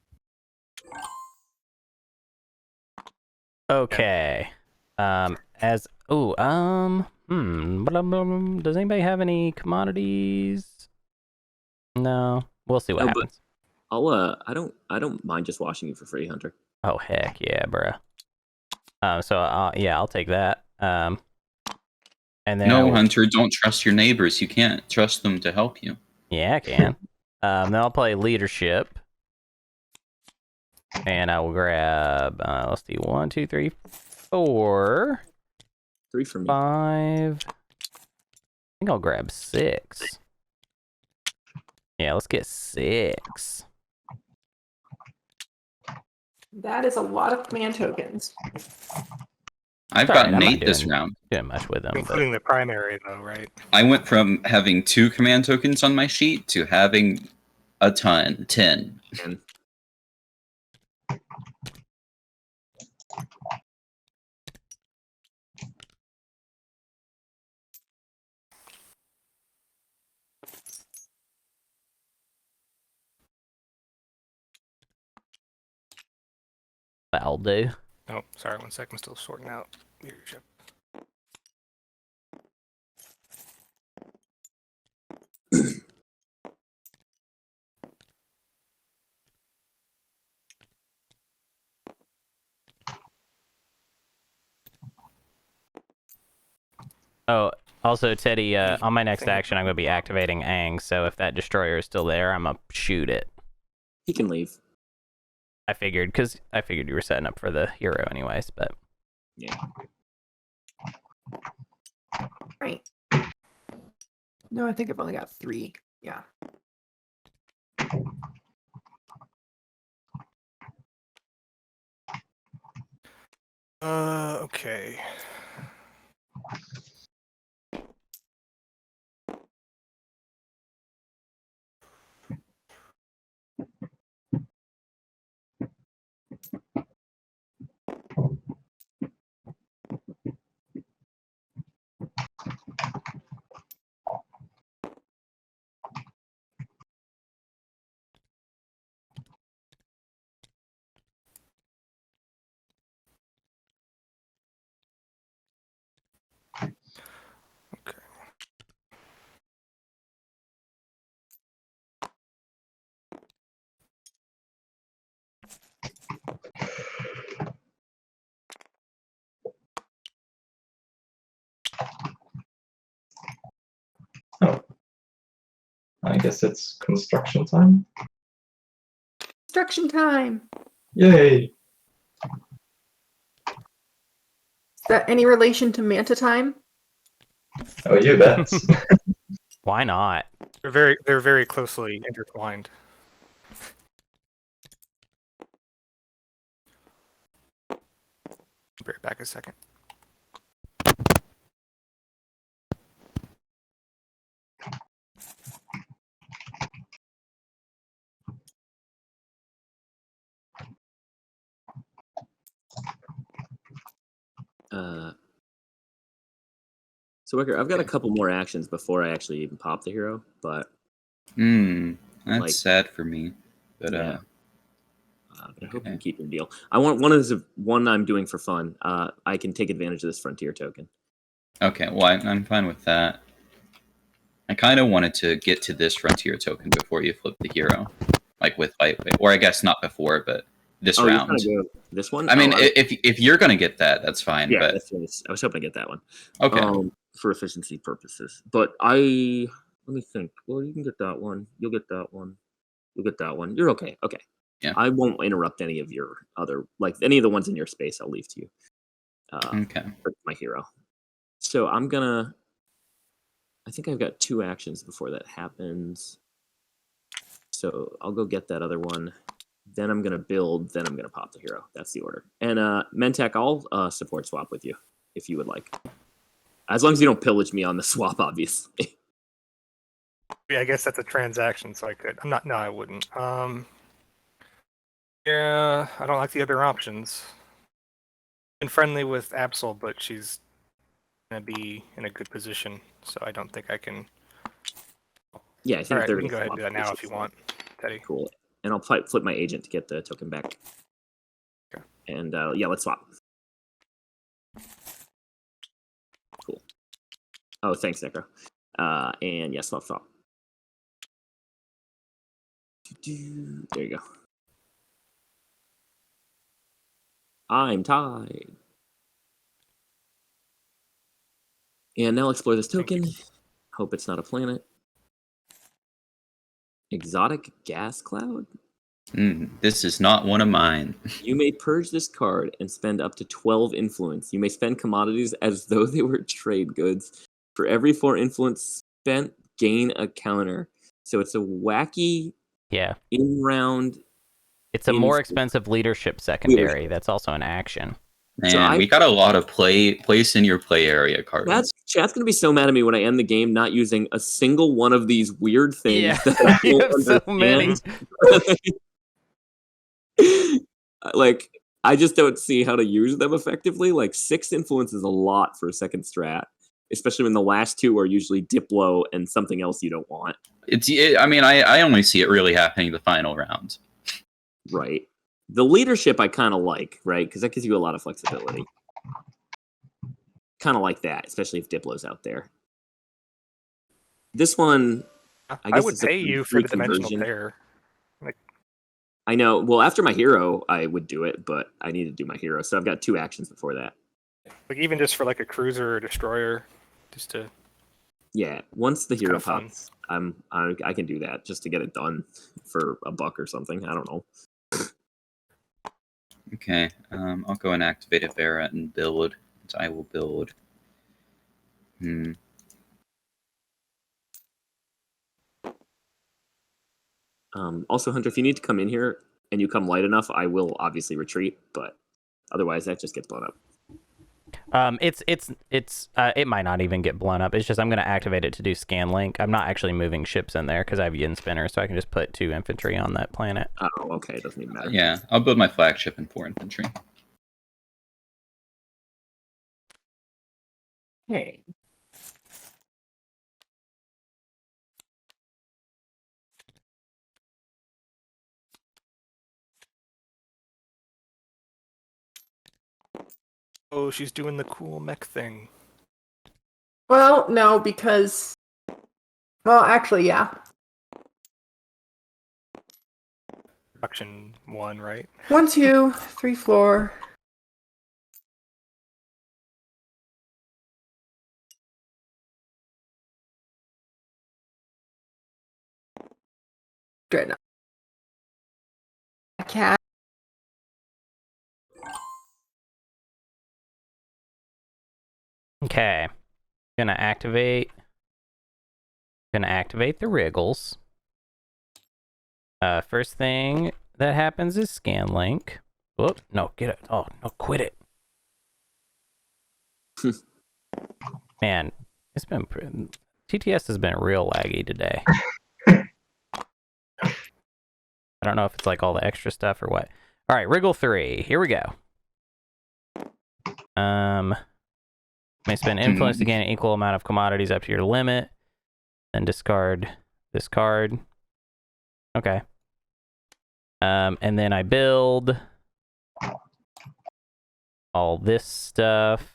Okay. Does anybody have any commodities? No. We'll see what No, but- happens. I don't mind just washing you for free, Hunter. Oh, heck yeah, bruh. I'll take that. And then No, Hunter, don't trust your neighbors. You can't trust them to help you. Yeah, I can. Then I'll play leadership. And I will grab, let's see, 1, 2, 3, 4, 3 for me. 5. I think I'll grab 6. Yeah, let's get 6. That is a lot of command tokens. I've It's got alright, I'm not Nate this doing- round. Doing much with them, but Including the primary, though, right? I went from having 2 command tokens on my sheet to having a ton, 10. And that'll do. Oh, sorry, 1 sec. I'm still sorting out leadership. Oh, also, Teddy, on my next Thing. action, I'm going to be activating Aang, so if that destroyer is still there, I'm going to shoot it. he can leave. I figured you were setting up for the hero anyways, but... Yeah. Right. No, I think I've only got 3. Yeah. Okay. Oh. I guess it's construction time. Construction time. Yay! Is that any relation to Manta time? Oh, you bet. Why not? They're very closely intertwined. Be right back a second. So Wekker, I've got a couple more actions before I actually even pop the hero, but That's Like- sad for me. But Yeah. I hope you okay. can keep your deal. I want one I'm doing for fun. I can take advantage of this frontier token. Okay, well, I'm fine with that. I kind of wanted to get to this frontier token before you flip the hero, like with lightweight, or I guess not before, but this Oh, you're round. trying to go this one? I mean, Oh, if you're gonna get that, that's fine. yeah, But I was hoping to get that one. okay, For efficiency purposes. But let me think. Well, you can get that one. You'll get that one. You'll get that one. You're okay. Okay. Yeah. I won't interrupt any of your other, like any of the ones in your space. I'll leave to you. okay. For my hero. So I think I've got 2 actions before that happens. So I'll go get that other one. Then I'm gonna build. Then I'm gonna pop the hero. That's the order. And Mentek, I'll support swap with you if you would like. As long as you don't pillage me on the swap, obviously. Yeah, I guess that's a transaction, so I could. I'm not. No, I wouldn't. Yeah, I don't like the other options. Been friendly with Absol, but she's gonna be in a good position, so I don't think I can. Yeah, I think All right, they're we can gonna go ahead and do that now if you want, Teddy. Cool. And I'll flip my agent to get the token back. Okay. And yeah, let's swap. Cool. Oh, thanks, Necro. And yeah, swap. There you go. I'm tied. And now explore this token. Hope it's not a planet. Exotic gas cloud? This is not one of mine. You may purge this card and spend up to 12 influence. You may spend commodities as though they were trade goods. For every 4 influence spent, gain a counter. So it's a wacky Yeah. in-round. It's a more expensive leadership secondary. That's also an action. Man, we got a lot of place in your play area cards. Chat's gonna be so mad at me when I end the game not using a single one of these weird things. Yeah, that I you don't have so many. Like, I just don't see how to use them effectively. Like 6 influence is a lot for a second strat, especially when the last 2 are usually Diplo and something else you don't want. I mean, I only see it really happening the final round. Right. The leadership I kind of like, right? Because that gives you a lot of flexibility. Kind of like that, especially if Diplo's out there. This one, I guess would it's a pay you for the dimensional conversion. pair. I know. Well, after my hero, I would do it, but I need to do my hero, so I've got 2 actions before that. Like even just for like a cruiser or destroyer, just to. Yeah, once the hero kinda fun. pops, I can do that just to get it done for $1 or something. I don't know. Okay, I'll go and activate a Vera and build. So I will build. Also, Hunter, if you need to come in here and you come light enough, I will obviously retreat, but otherwise that just gets blown up. It might not even get blown up. It's just I'm going to activate it to do scan link. I'm not actually moving ships in there because I have yin spinners, so I can just put 2 infantry on that planet. Oh, okay, it doesn't even matter. Yeah, I'll build my flagship and 4 infantry. Hey. Oh, she's doing the cool mech thing. Well, no, because. Well, actually, yeah. Production 1, right? 1, 2, 3, 4. Dreadnought. Cat. Okay. Gonna activate the wriggles. First thing that happens is scan link. Whoop, no, get it. Oh, no, quit it. Man, it's been TTS has been real laggy today. I don't know if it's like all the extra stuff or what. All right, wriggle 3. Here we go. May spend influence to gain an equal amount of commodities up to your limit, then discard this card. Okay. And then I build all this stuff.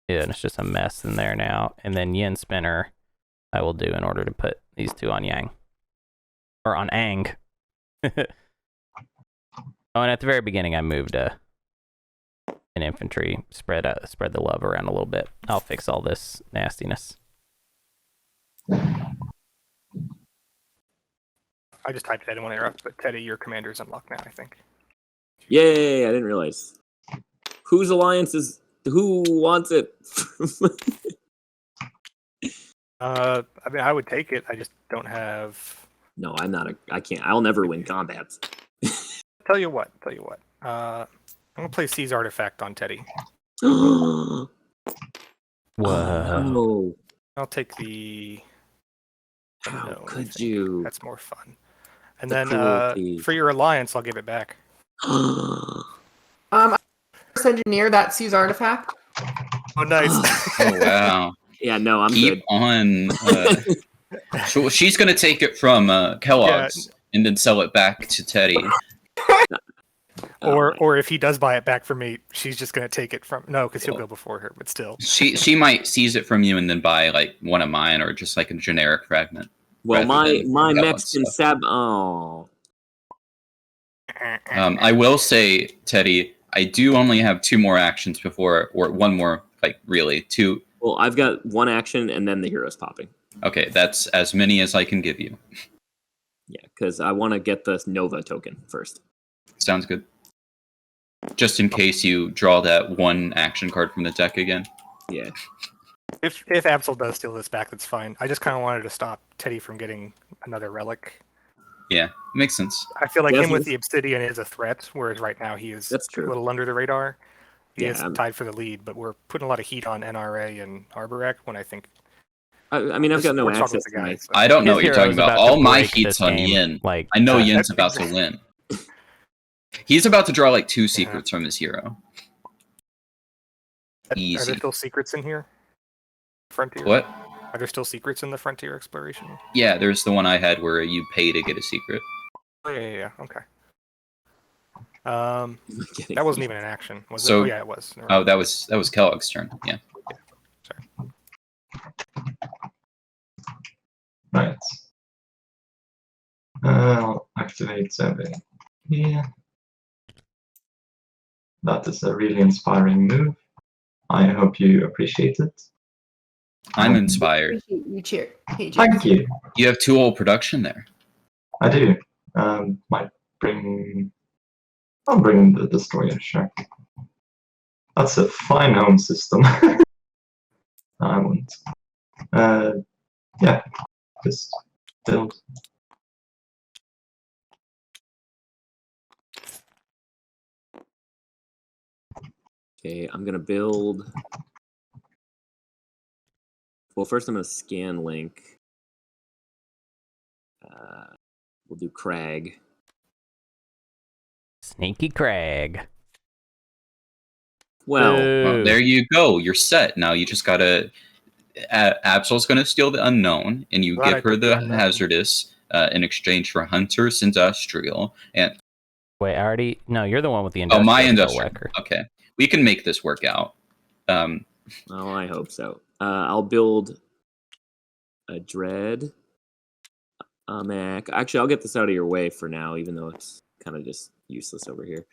Yeah, and it's just a mess in there now. And then yin spinner I will do in order to put these two on yang. Or on ang. Oh, and at the very beginning I moved an infantry, spread the love around a little bit. I'll fix all this nastiness. I just typed it. I didn't want to interrupt, but Teddy, your commander is unlocked now, I think. Yay! I didn't realize. Whose alliance is? Who wants it? I mean, I would take it. I just don't have. No, I'm not. I can't. I'll never win combats. Tell you what. I'm gonna play Seize Artifact on Teddy. Whoa. No. I'll take the. How No, I could think you? That's more fun. And The then cruelty. for your alliance, I'll give it back. Engineer that Seize Artifact. Oh, nice. Oh wow. Yeah, no, I'm Keep good. on. So she's gonna take it from Kellogg's and then sell it back to Teddy. Or if he does buy it back from me, she's just gonna take it from because he'll go before her. But still, She might seize it from you and then buy like one of mine or just like a generic fragment. Well, rather my than Mechs can Kellogg's sab. Oh, I will say, Teddy, I do only have 2 more actions before, or 1 more, like really 2. well, I've got 1 action and then the hero's popping. Okay, that's as many as I can give you. Yeah, because I want to get the Nova token first. Sounds good. Just in case you draw that 1 action card from the deck again. Yeah. if Absol does steal this back, that's fine. I just kind of wanted to stop Teddy from getting another relic. Yeah, makes sense. I feel like Yes, him with yes. the Obsidian is a threat, whereas right now he is That's true. a little under the radar. He Yeah, is tied for the lead, but we're putting a lot of heat on NRA and Arborec when I think. I mean, I've got no we're talking access with to my. guys, so- I don't know His what you're hero talking is about. about to All my break heat's this on game, Yin. like, I know that's Yin's about to win. He's about to draw like 2 secrets from his hero. Are Easy. there still secrets in here? Frontier? What? Are there still secrets in the Frontier exploration? Yeah, there's the one I had where you pay to get a secret. Oh, yeah. Okay. Getting- That wasn't even an action, was So- it? Oh, yeah, it was. Never Oh, mind. that was Kellogg's turn. Yeah. Right. I'll activate over here. That is a really inspiring move. I hope you appreciate it. I'm inspired. Appreciate you, cheer. Hey, cheers. Thank you. You have 2 whole production there. I do. Might bring. I'll bring the destroyer, sure. That's a fine home system. I won't. Yeah, just build. Okay, I'm gonna build. Well, first I'm gonna scan link. We'll do Crag. Sneaky Crag. Well, Well, there you go. You're set. Now you just gotta. Absol's gonna steal the unknown, and you Glad I give her took the the unknown. hazardous in exchange for Hunter's Industrial. And Wait, I already. No, you're the one with the oh, industrial. my Bill industrial. Wekker. Okay, we can make this work out. well, I hope so. I'll build a Dread, a Mech. Actually, I'll get this out of your way for now, even though it's kind of just useless over here.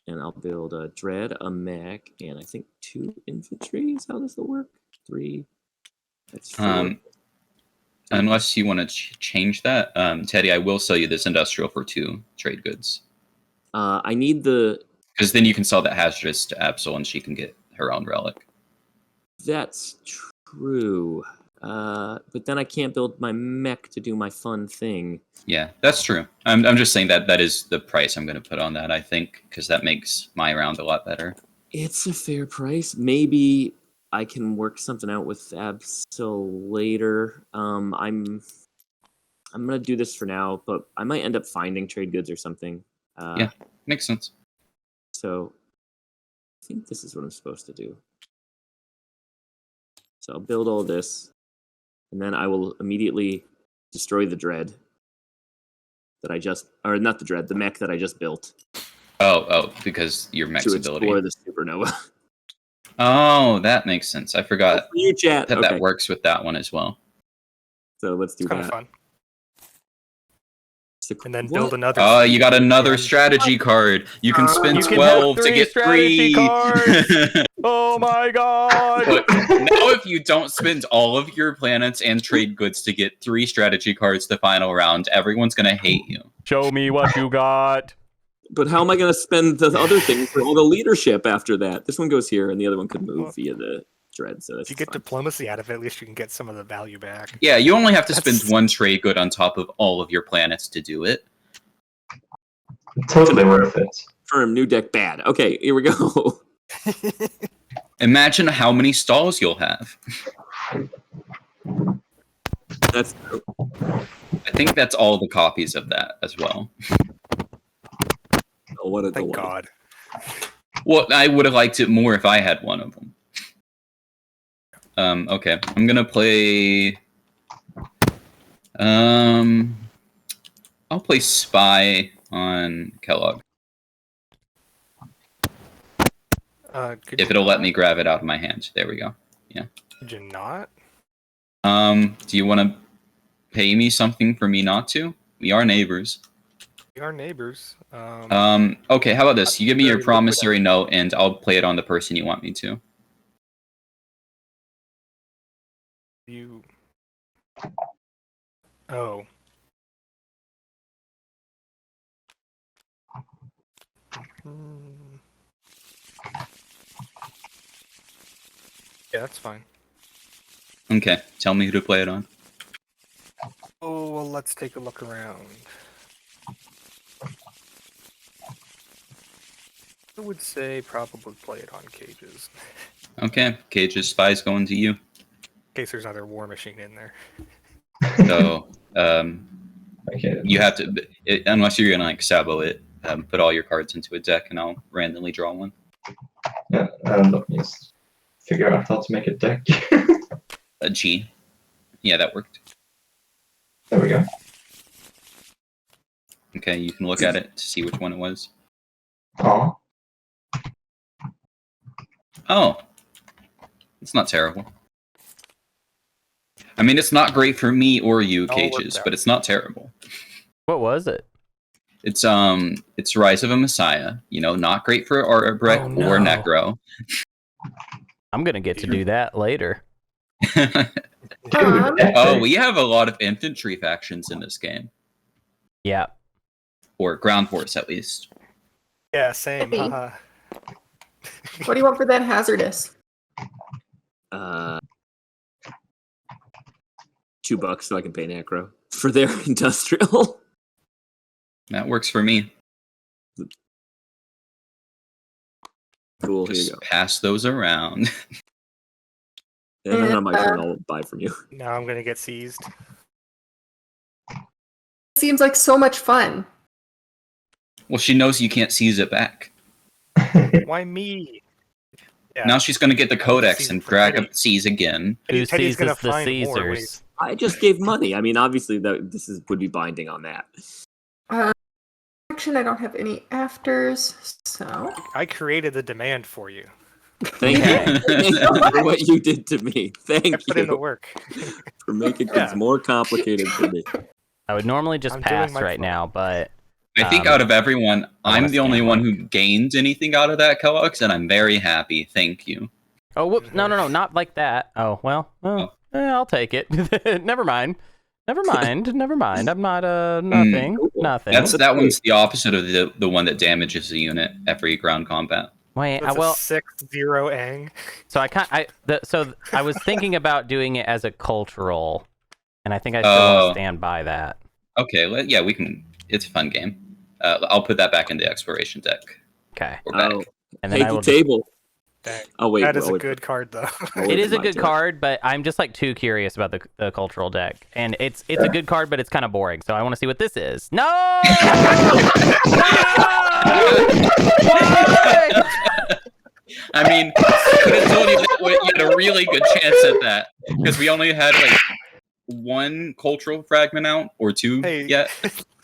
And I'll build a Dread, a Mech, and I think 2 infantry is how this will work. 3. That's four. Unless you want to change that, Teddy, I will sell you this industrial for 2 trade goods. I need the. Because then you can sell that hazardous to Absol, and she can get her own relic. That's true. But then I can't build my mech to do my fun thing. Yeah, that's true. I'm just saying that is the price I'm going to put on that, I think, because that makes my round a lot better. It's a fair price. Maybe I can work something out with Absol later. I'm gonna do this for now, but I might end up finding trade goods or something. Yeah, makes sense. So I think this is what I'm supposed to do. So I'll build all this, and then I will immediately destroy the dread that I just, or not the dread, the mech that I just built. Oh, because your mech's to ability. explore the supernova. Oh, that makes sense. I forgot For you, chat. that Okay. that works with that one as well. So let's do It's kind that. of fun. So- And then what? build another. Oh, you got another and- strategy card. You can spend You can 12 have to 3 get strategy 3. cards. Oh my god! But now if you don't spend all of your planets and trade goods to get 3 strategy cards the final round, everyone's going to hate you. Show me what you got. But how am I going to spend the other things for all the leadership after that? This one goes here, and the other one could move Well, via the dread. So that's If you get fine. diplomacy out of it, at least you can get some of the value back. Yeah, you only have to spend That's- 1 trade good on top of all of your planets to do it. Totally worth it. Firm, new deck, bad. Okay, here we go. Imagine how many stalls you'll have. That's true. I think that's all the copies of that as well. Oh, what a Thank delight. God. Well, I would have liked it more if I had one of them. Okay, I'm gonna play. I'll play Spy on Kellogg Could if you it'll let not? me grab it out of my hand. There we go. Could you not? Do you want to pay me something for me not to? We are neighbors. We are neighbors. Okay, how about this? You give me your Very liquid promissory note, and I'll play it on the person you want me to. You. Oh. Hmm. Yeah, that's fine. Okay, tell me who to play it on. Oh, well, let's take a look around. I would say probably play it on Cages. Okay, Cage's Spy's going to you. In case there's another war machine in there. So, Okay. you have to, unless you're gonna like sabo it, put all your cards into a deck, and I'll randomly draw one. Yeah, and let me just figure out how to make a deck. A G. Yeah, that worked. There we go. Okay, you can look at it to see which one it was. Aw. Oh, it's not terrible. I mean, it's not great for me or you, All worked Cages, out. but it's not terrible. What was it? It's Rise of a Messiah. You know, not great for Arbrecht Oh, or no. Necro. I'm gonna get to do that later. Dude, Um, Oh, we have a lot of infantry factions in this game, Yeah. or ground force at least. Yeah, same. Hey. Haha. What do you want for that hazardous? $2 so I can pay Necro for their industrial. That works for me. Cool, here you Just go. pass those around. And then on my turn, I'll buy from you. Now I'm gonna get seized. Seems like so much fun. Well, she knows you can't seize it back. Why me? Yeah. Now she's going to get the codex Seize and it for drag Teddy. up seize again. Who Teddy's gonna seizes the find more when Caesars? I just gave money. I mean, obviously, would be binding on that. Action, I don't have any afters, so I created the demand for you. Thank you. Thank you for what you did to me. I Thank put in the you work. for making Yeah. things more complicated for me. I would normally just I'm doing pass my right part. now, but I think Um, out of everyone, I wanna I'm the only scan one one. who gained anything out of that, Kellogg's, and I'm very happy. Thank you. oh, whoops! No, not like that. Oh well. I'll take it. Never mind. I'm not nothing. Nothing. That one's the opposite of the one that damages the unit every ground combat. Wait, It's a 6-0 Ang. So I was thinking about doing it as a cultural, and I think I still want to stand by that. Okay, yeah, we can. It's a fun game. I'll put that back in the exploration deck. Okay. We're back. And then Take the table. Dang. Oh wait, That is a good card, though. It is a good card, but I'm just like too curious about the cultural deck, and it's a good card, but it's kind of boring. So I want to see what this is. No! Why? I mean, I could have told you that you had a really good chance at that because we only had like one cultural fragment out or two yet.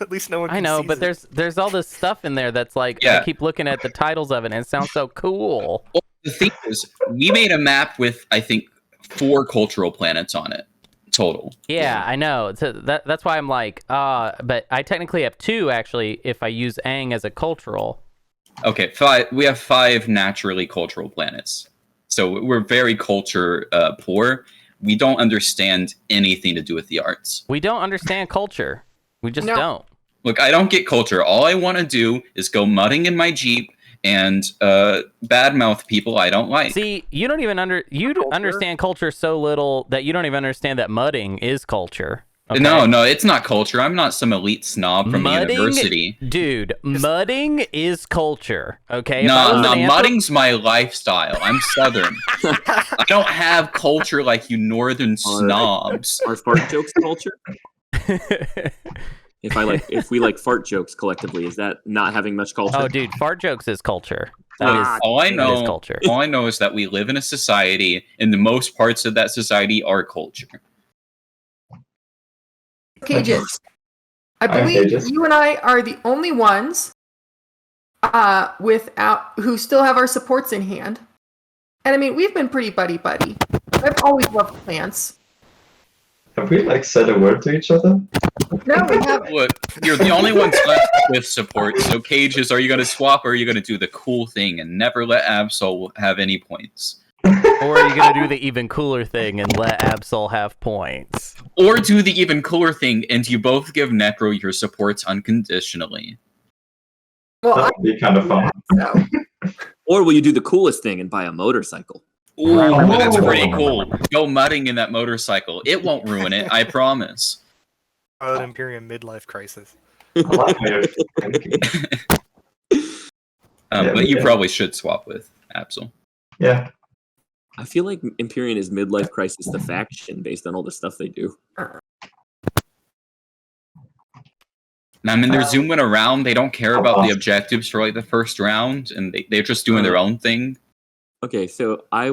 At least no one. I know, but there's all this stuff in there that's like I keep looking at the titles of it, and it sounds so cool. Well, the thing is, we made a map with I think 4 cultural planets on it total. Yeah, I know. So that's why I'm like, but I technically have 2 actually if I use Aang as a cultural. Okay, 5. We have 5 naturally cultural planets, so we're very culture poor. We don't understand anything to do with the arts. We don't understand culture. We just don't. Look, I don't get culture. All I want to do is go mudding in my Jeep and badmouth people I don't like. See, you don't even understand culture so little that you don't even understand that mudding is culture. Okay? No, it's not culture. I'm not some elite snob from a university. Dude, mudding is culture, okay? No, mudding's my lifestyle. I'm Southern. I don't have culture like you Northern snobs. Are fart jokes culture? If we like fart jokes collectively, is that not having much culture? Oh, dude, fart jokes is culture. All I know is culture. All I know is that we live in a society, and the most parts of that society are culture. Cages. I believe you and I are the only ones who still have our supports in hand. And I mean, we've been pretty buddy-buddy. I've always loved plants. Have we said a word to each other? No, we haven't. Look, you're the only ones left with support. So Cages, are you going to swap or are you going to do the cool thing and never let Absol have any points? Or are you going to do the even cooler thing and let Absol have points? Or do the even cooler thing and you both give Necro your supports unconditionally? Well, that would be kind of fun. So. Or will you do the coolest thing and buy a motorcycle? Ooh, that's pretty cool. Go mudding in that motorcycle. It won't ruin it, I promise. Imperium midlife crisis. I like how you're thinking. But you probably should swap with Absol. Yeah. I feel like Empyrean is midlife crisis the faction based on all the stuff they do. I mean, they're zooming around. They don't care about the objectives for the first round, and they're just doing their own thing. Okay, so I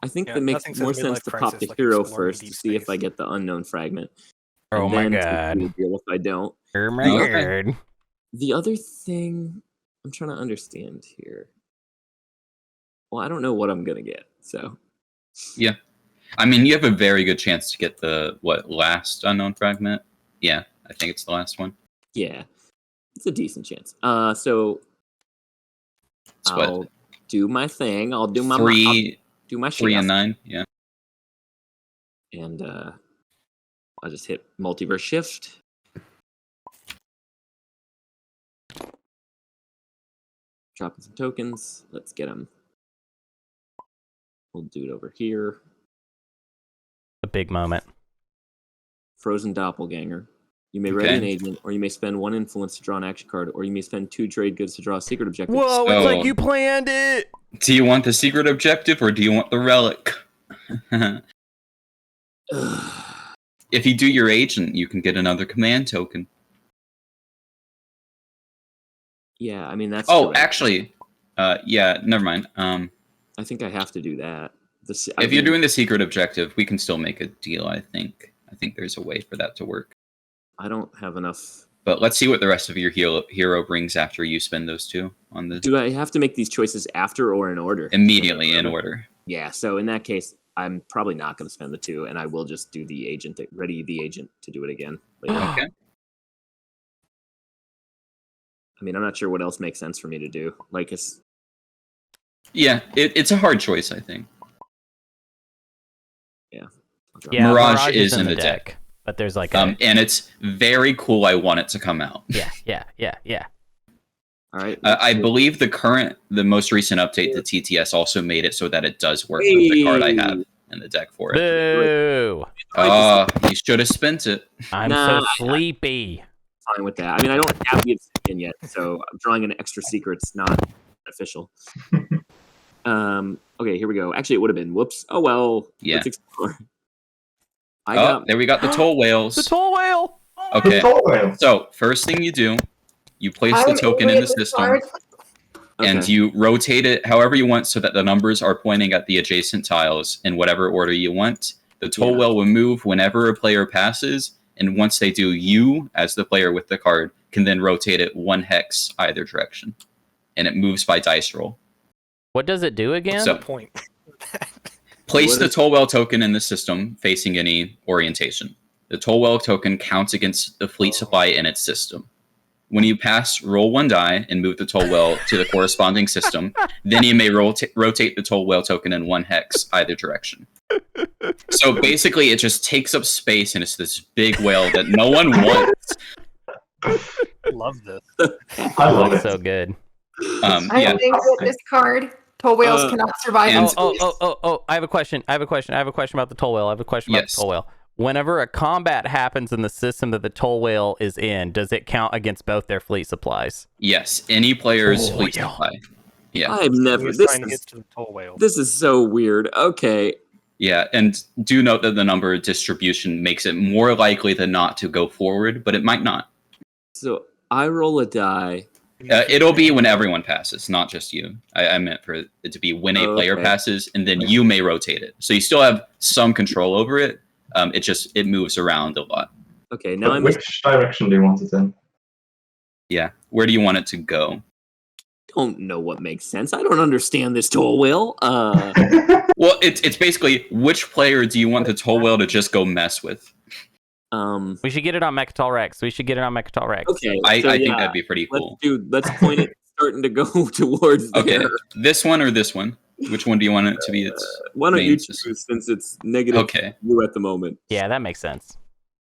think that makes more sense to pop the hero first to see if I get the unknown fragment. Oh my god. Deal if I don't. Oh my god. The other thing I'm trying to understand here. Well, I don't know what I'm gonna get, so. Yeah. I mean, you have a very good chance to get the, last unknown fragment? Yeah, I think it's the last one. Yeah. It's a decent chance. So I'll do my thing. I'll do my... do my 3 and 9, yeah. And I'll just hit multiverse shift. Dropping some tokens. Let's get them. We'll do it over here. A big moment. Frozen Doppelganger. You may ready an agent, or you may spend 1 influence to draw an action card, or you may spend 2 trade goods to draw a secret objective. Whoa, it's like you planned it! Do you want the secret objective, or do you want the relic? If you do your agent, you can get another command token. Yeah, I mean, that's... actually, yeah, never mind. I think I have to do that. If you're doing the secret objective, we can still make a deal, I think. I think there's a way for that to work. I don't have enough... But let's see what the rest of your hero brings after you spend those 2 on the... Do I have to make these choices after or in order? Immediately in order. Yeah, so in that case, I'm probably not going to spend the 2, and I will just do the agent, ready the agent to do it again later. Okay. I mean, I'm not sure what else makes sense for me to do. Yeah, it's a hard choice, I think. Yeah. Yeah, Mirage is in the deck. But there's like a... and it's very cool. I want it to come out. Yeah. All right. I believe the most recent update to TTS also made it so that it does work with the card I have in the deck for it. Boo! You should have spent it. I'm so sleepy. Fine with that. I mean, I don't have the obsidian yet, so I'm drawing an extra secret's not official. Okay, here we go. Actually, it would have been. Whoops. Oh well. Yeah. Let's explore. There we got the toll whales. The toll whale. Okay. The toll whale. So first thing you do, you place the token in the system, and you rotate it however you want so that the numbers are pointing at the adjacent tiles in whatever order you want. The toll whale will move whenever a player passes, and once they do, you, as the player with the card, can then rotate it 1 hex either direction. And it moves by dice roll. What does it do again? So, Point. place the toll whale token in the system facing any orientation. The toll whale token counts against the fleet supply in its system. When you pass, roll 1 die and move the toll whale to the corresponding system. Then you may rotate the toll whale token in 1 hex either direction. So basically, it just takes up space, and it's this big whale that no one wants. Love this. I love it. So good. I think that this card, toll whales cannot survive in space. Oh! I have a question about the toll whale. about the toll whale. Whenever a combat happens in the system that the toll whale is in, does it count against both their fleet supplies? Yes, any player's fleet supply. Yeah. I've never. Trying to get to the toll whale. This is so weird. Okay. Yeah, and do note that the number distribution makes it more likely than not to go forward, but it might not. So I roll a die. It'll be when everyone passes, not just you. I meant for it to be when a player passes, and then you may rotate it. So you still have some control over it. It moves around a lot. Okay, now Which direction do you want it in? Yeah, where do you want it to go? don't know what makes sense. I don't understand this toll whale. Well, it's basically which player do you want the toll whale to just go mess with? We should get it on Mechs Rex. Okay, I think that'd be pretty cool. Let's point it starting to go towards Okay, there. this one or this one? Which one do you want it to be? Why don't you choose, since it's negative you at the moment? Yeah, that makes sense.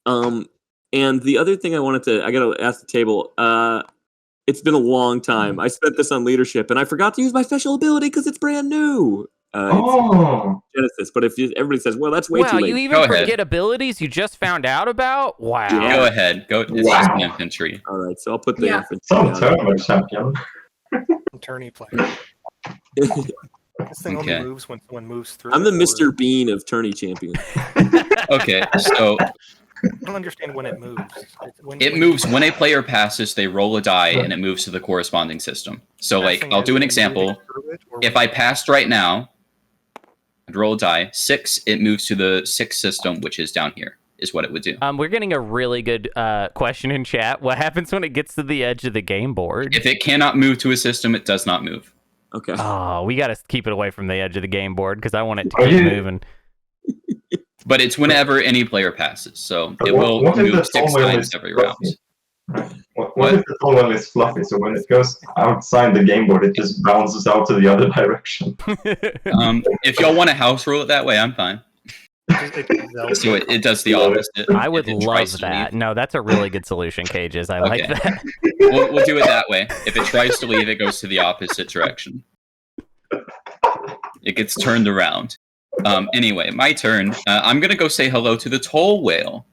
And the other thing I gotta ask the table. It's been a long time. I spent this on leadership, and I forgot to use my special ability because it's brand new. It's Genesis, but if everybody says, "Well, that's way too late." Wow, you even forget abilities you just found out about? Wow. Yeah. Go ahead. It's just infantry. All right, so I'll put the infantry Some down. tournament champion. Tourney player. This thing only moves when someone moves through. I'm the Mr. Bean of tourney champion. Okay, so I don't understand when it moves. It moves when a player passes, they roll a die, and it moves to the corresponding system. So, I'll do an example. If I passed right now, I'd roll a die. 6, it moves to the 6th system, which is down here, is what it would do. We're getting a really good question in chat. What happens when it gets to the edge of the game board? If it cannot move to a system, it does not move. Okay. Oh, we got to keep it away from the edge of the game board because I want it to keep moving. But it's whenever any player passes, so it will move 6 times every round. What if the toll whale is fluffy? So when it goes outside the game board, it just bounces out to the other direction. If y'all want to house rule it that way, I'm fine. So it does the opposite. I would love that. No, that's a really good solution, Cages. I like that. We'll do it that way. If it tries to leave, it goes to the opposite direction. It gets turned around. Anyway, my turn. I'm going to go say hello to the toll whale.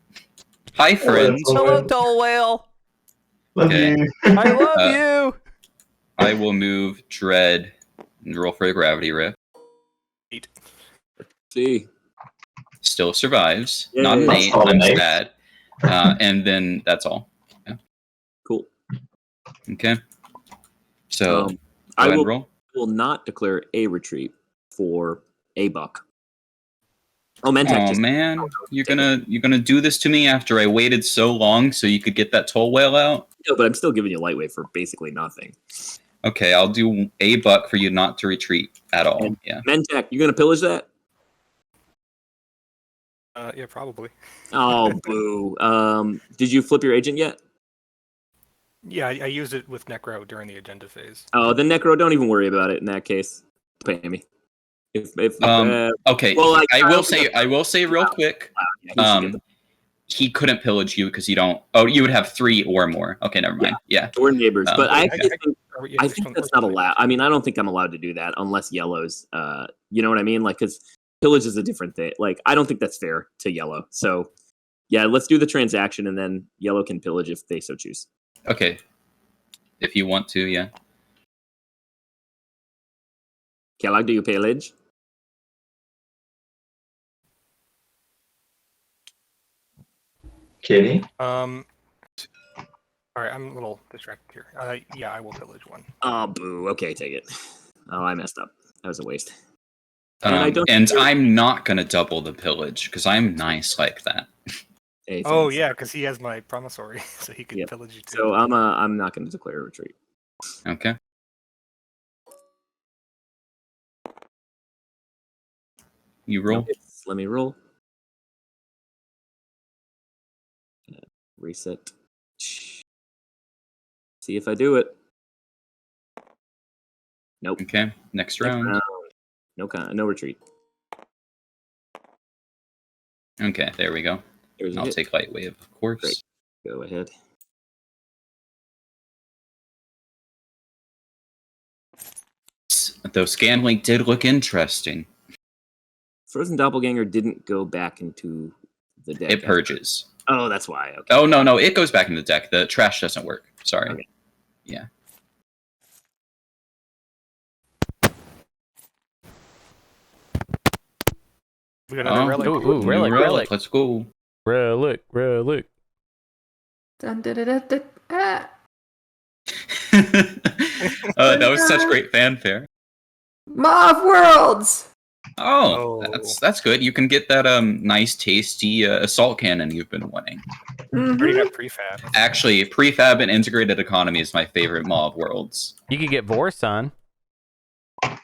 Hi, friends. Hello, toll whale. Okay. I love you. I will move Dread and roll for the gravity rift. 8. See. Still survives. Yay. Not an 8. I'm Nice. sad. And then that's all. Yeah. Cool. Okay. So I go ahead and roll. will not declare a retreat for a buck. Oh, Mentech man, you're gonna do this to me after I waited so long so you could get that toll whale out? No, but I'm still giving you lightweight for basically nothing. Okay, I'll do a buck for you not to retreat at all. And yeah. Mentech, you gonna pillage that? Yeah, probably. Oh, boo. Did you flip your agent yet? Yeah, I used it with Necro during the agenda phase. Oh, the Necro, don't even worry about it in that case. Pay me. Okay. well, I will say real quick. He couldn't pillage you because you don't. Oh, you would have 3 or more. Okay, never mind. Yeah. We're neighbors, but I I think that's not allowed. I mean, I don't think I'm allowed to do that unless yellow's. You know what I mean? Like, because pillage is a different thing. Like, I don't think that's fair to yellow. So, yeah, let's do the transaction, and then yellow can pillage if they so choose. Okay. If you want to, yeah. Kellogg, do you pillage? Kitty? All right, I'm a little distracted here. Yeah, I will pillage one. Oh, boo. Okay, take it. Oh, I messed up. That was a waste. And I'm not gonna double the pillage because I'm nice like that. Hey, Oh thanks. yeah, because he has my promissory, so he can pillage you too. So I'm not going to declare a retreat. Okay. You roll. Let me roll. Reset. See if I do it. Nope. Okay. Next round. No retreat. Okay, there we go. There's a I'll hit. take light wave, of course. Great. Go ahead. Though Scanlink did look interesting. Frozen Doppelganger didn't go back into the deck. It purges. Oh, that's why. Okay. Oh, no, it goes back in the deck. The trash doesn't work. Sorry. Okay. Yeah. We got another relic. Ooh, relic. Let's go. Relic. Dun, da, da, da, da, ah. That was such great fanfare. Mauve Worlds! Oh, that's good. You can get that nice, tasty assault cannon you've been wanting. Already got prefab. Actually, prefab and integrated economy is my favorite Mob Worlds. You could get Vorsun.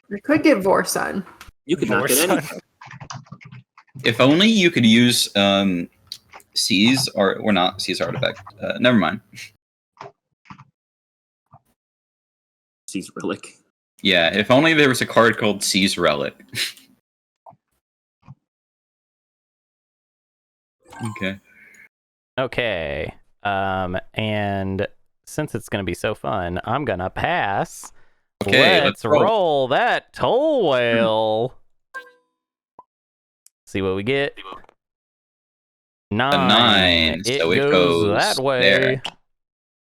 You could get Vorsun. You could not get any. If only you could use C's or not C's artifact. Never mind. C's relic. Yeah, if only there was a card called C's Relic. Okay. Okay. And since it's going to be so fun, I'm going to pass. Okay, let's roll that toll whale. See what we get. 9. A 9. So it goes that way. There.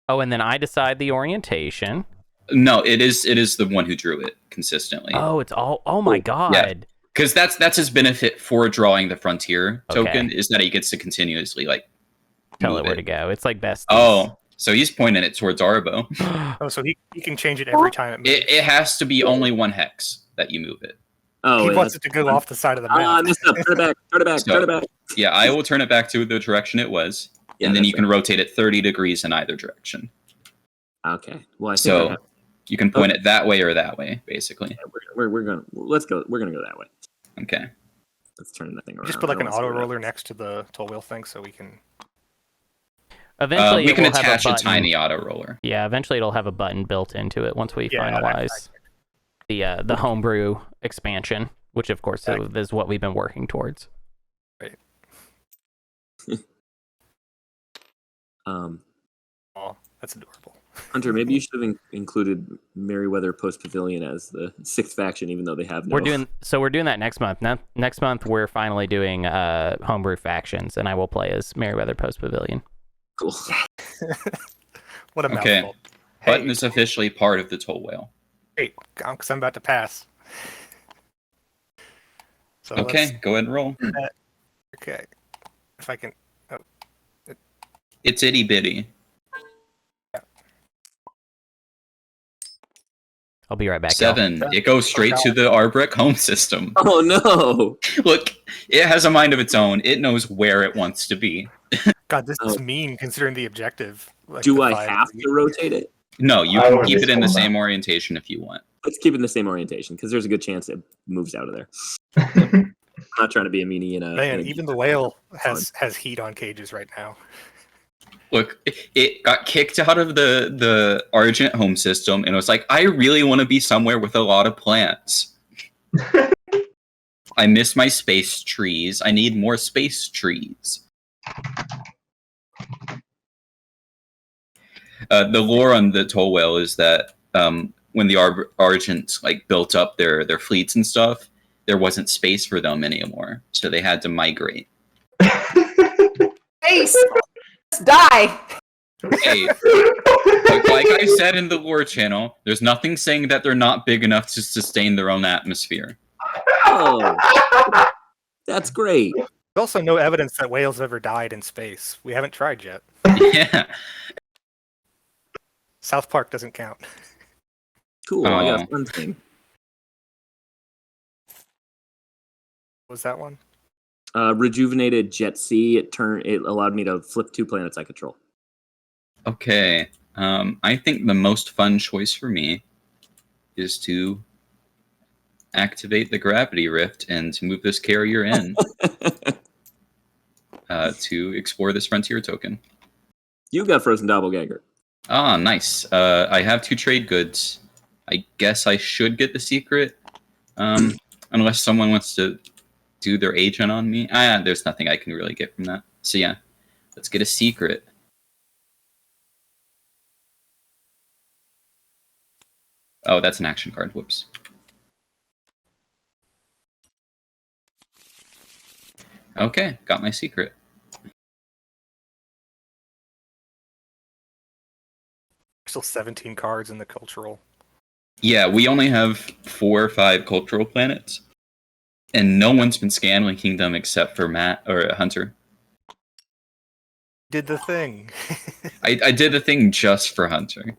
Oh, and then I decide the orientation. No, it is the one who drew it consistently. Oh, it's all. Oh my god. Yeah. Because that's his benefit for drawing the frontier token is that he gets to continuously tell it where to go. It's like best. Oh, so he's pointing it towards Arbo. Oh, so he can change it every time it moves. It has to be only 1 hex that you move it. Oh, He wants it to go off the side of the map. I messed up. Turn it back. Turn it back. Yeah, I will turn it back to the direction it was, and then you can rotate it 30 degrees in either direction. Okay. Well, I think So you can point it that way or that way, basically. we're gonna let's go. We're gonna go that way. Okay. Let's turn the thing around. Just put like I an don't wanna auto screw it up. roller next to the toll wheel thing, so we can. Eventually, We it can will have attach a button. tiny auto roller. Yeah, eventually it'll have a button built into it once we Yeah, finalize the homebrew expansion, which of course is what we've been working towards. Oh, that's adorable. Hunter, maybe you should have included Merryweather Post Pavilion as the 6th faction, even though they have no. We're doing that next month. Next month we're finally doing Homebrew Factions, and I will play as Merryweather Post Pavilion. Cool. What a Okay. mouthful. Button is officially part of the toll whale. Hey, because I'm about to pass. So Okay, go ahead and roll. Okay. If I can. Oh, It's itty bitty. I'll be right back. y'all. 7. It goes straight to the Arbrek home system. Oh no! Look, it has a mind of its own. It knows where it wants to be. God, this is mean considering the objective. Like Do the I 5 rotate to rotate it? No, you I can would keep it in the just same orientation if you want. Let's keep it in the same orientation because there's a good chance it moves out of there. I'm not trying to be a meanie in a. Man, in a- even the whale has heat on cages right now. Look, it got kicked out of the Argent home system and was like, I really want to be somewhere with a lot of plants. I miss my space trees. I need more space trees. The lore on the toll whale is that when the Argents like built up their fleets and stuff, there wasn't space for them anymore, so they had to migrate. Ace! Let's die! Hey, like I said in the lore channel, there's nothing saying that they're not big enough to sustain their own atmosphere. Oh, that's great. There's also no evidence that whales ever died in space. We haven't tried yet. Yeah. South Park doesn't count. Cool. I got a fun thing. What was that one? Rejuvenated Jet C. It allowed me to flip 2 planets I control. Okay. I think the most fun choice for me is to activate the gravity rift and to move this carrier in to explore this frontier token. You got frozen doppelganger. Ah, nice. I have 2 trade goods. I guess I should get the secret, unless someone wants to do their agent on me. There's nothing I can really get from that. So yeah, let's get a secret. Oh, that's an action card. Whoops. Okay, got my secret. Still 17 cards in the cultural. Yeah, we only have 4 or 5 cultural planets, and no one's been scanlinking them except for Matt or Hunter. Did the thing. I did the thing just for Hunter.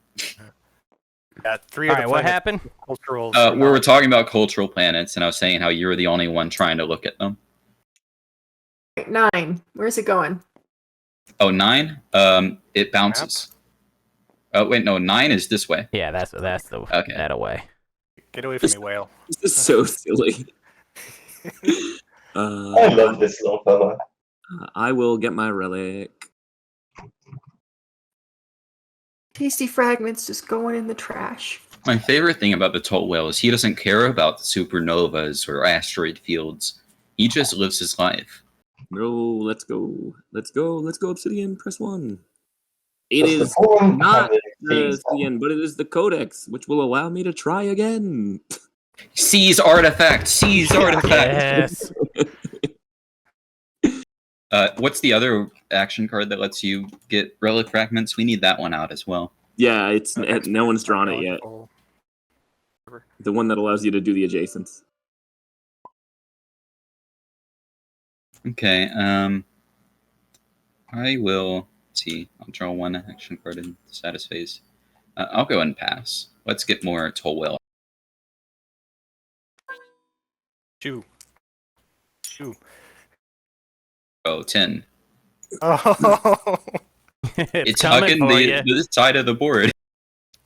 Yeah, 3 All of the right, what planets happened? cultural. We were talking about cultural planets, and I was saying how you were the only one trying to look at them. 9. Where's it going? Oh, 9? It bounces. Oh, wait, no, 9 is this way. Yeah, that's the Okay. that away. Get away from me, whale. This is so silly. I love this little fella. I will get my relic. Tasty fragments just going in the trash. My favorite thing about the toll whale is he doesn't care about supernovas or asteroid fields. He just lives his life. No, let's go. Let's go. Let's go, Obsidian. Press 1. It What's the is point not of the these? Obsidian, but it is the Codex, which will allow me to try again. Seize artifact! Seize artifact! Yes. What's the other action card that lets you get relic fragments? We need that one out as well. Yeah, no one's drawn it yet. The one that allows you to do the adjacents. Okay, I will see. I'll draw 1 action card in the status phase. I'll go and pass. Let's get more toll whale. Chew. Oh, 10. Oh. It's coming hugging for you. this side of the board.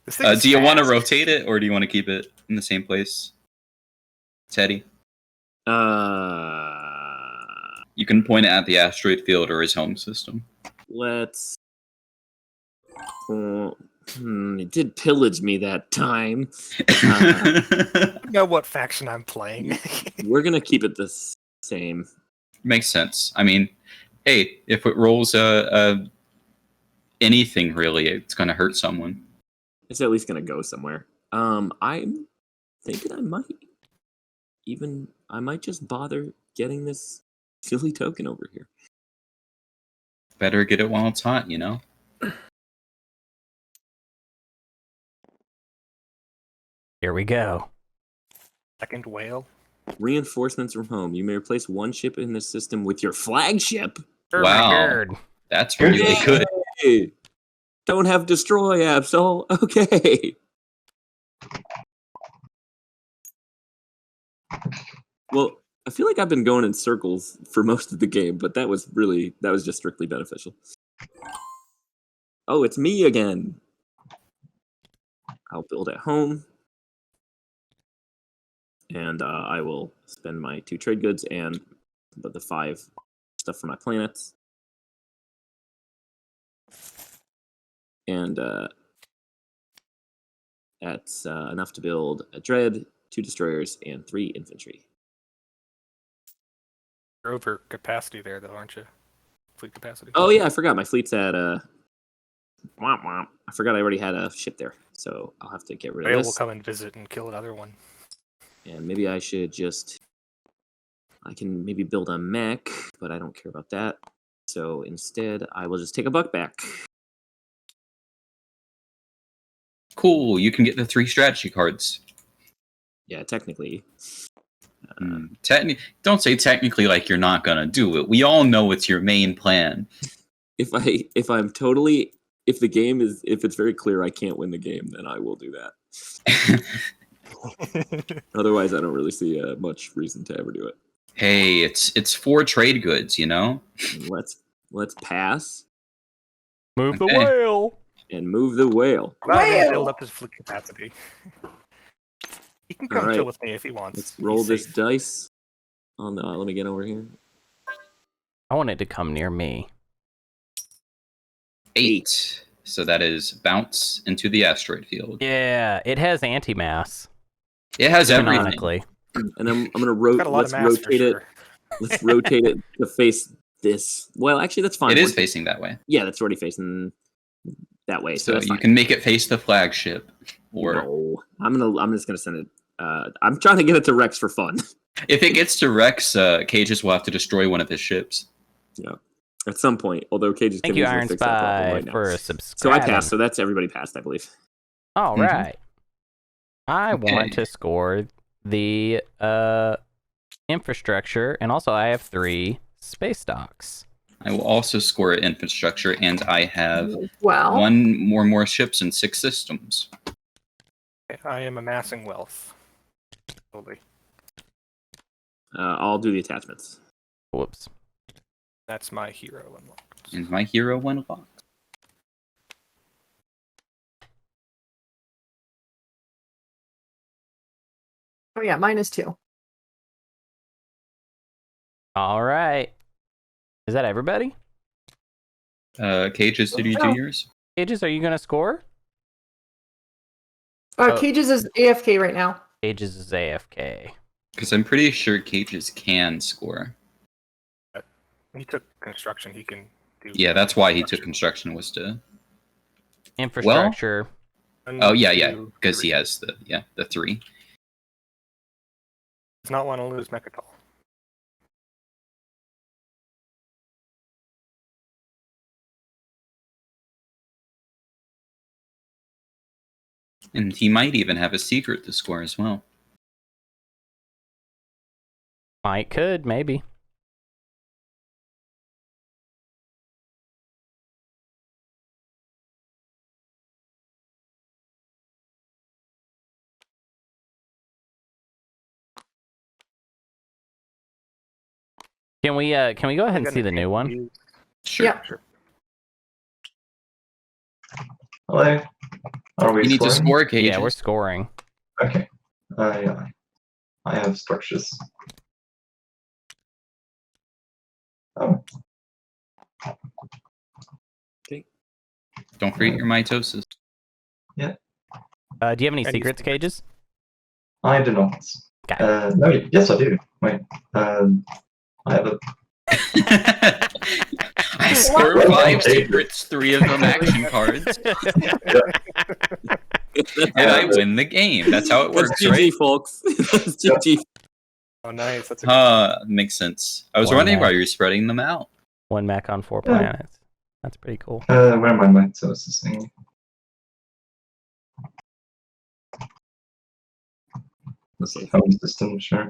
This thing is Do you want to fast. rotate it, or do you want to keep it in the same place? Teddy? You can point it at the asteroid field or his home system. Let's. It did pillage me that time. You know what faction I'm playing. We're gonna keep it the same. Makes sense. I mean, hey, if it rolls anything really, it's going to hurt someone. It's at least gonna go somewhere. I'm thinking I might just bother getting this silly token over here. Better get it while it's hot, you know? Here we go. Second whale. Reinforcements from home. You may replace 1 ship in this system with your flagship. Wow. Bird. That's really good. Hey! Don't have destroy, Absol. Okay. Well, I feel like I've been going in circles for most of the game, but that was just strictly beneficial. Oh, it's me again. I'll build at home. And I will spend my 2 trade goods and the 5 stuff for my planets. And that's enough to build a dread, 2 destroyers, and 3 infantry. You're over capacity there, though, aren't you? Fleet capacity. Oh yeah, I forgot my fleet's at womp womp. I forgot I already had a ship there, so I'll have to get rid of Rail this. will come and visit and kill another one. And maybe I should I can maybe build a mech, but I don't care about that. So instead, I will just take a buck back. Cool. You can get the 3 strategy cards. Yeah, technically. Don't say technically like you're not gonna do it. We all know it's your main plan. If it's very clear I can't win the game, then I will do that. Otherwise, I don't really see much reason to ever do it. Hey, it's 4 trade goods, you know? Let's pass Move the Okay. whale. and move the whale. Allow him to Whale! build up his fleet capacity. He can come Alright. chill with me if he wants. Let's He's roll this safe. dice. On the let me get over here. I want it to come near me. 8. So that is bounce into the asteroid field. Yeah, it has anti-mass. It has everything. Canonically. And I'm gonna It's got a lot of mass for rotate it. sure. Let's rotate it to face this. Well, actually, that's fine. It is Once- facing that way. Yeah, that's already facing that way. So So that's you fine. can make it face the flagship. Or No, I'm just gonna send it. I'm trying to get it to Rex for fun. if it gets to Rex, Cages will have to destroy one of his ships. Yeah, at some point. Although Cages Thank can you, easily Iron fix that problem Spy, right now. for So I subscribing. passed. So that's everybody passed, I believe. All Mhm. right. I Okay. want to score the infrastructure, and also I have 3 space docks. I will also score infrastructure, and I have Well, 1 more ships and 6 systems. I am amassing wealth. Slowly. I'll do the attachments. Whoops. That's my hero unlocked. And my hero went locked. oh yeah, -2. All right. Is that everybody? Cages, did you do Oh. yours? Cages, are you going to score? Oh, Oh. Cages is AFK right now. Cages is AFK. Because I'm pretty sure Cages can score. He took construction. He can do. Yeah, that's why he took construction, was to... Infrastructure. Oh, yeah, Two, because he three. has the 3. Does not want to lose Mechatol. And he might even have a secret to score as well. Might, could, maybe. Can we go ahead and see the new one? Sure. Yeah. Sure. Hello. Are we You need to scoring? score Cages. Yeah, we're scoring. Okay. Yeah. I have structures. Oh, Don't forget your mitosis. Do you have any Any secrets, secrets? Cages? I do not. Okay. No, yes, I do. Wait. I have a. I score What? 5 secrets, 3 of them action cards, and I win the game. That's how it That's works, GG, right? folks. That's GG. Oh, nice. That's a good Makes sense. I was One wondering man. why you're spreading them out. 1 mech on 4 Yeah. planets. That's pretty cool. Where am I mitosis thing? This Okay. home system, sure.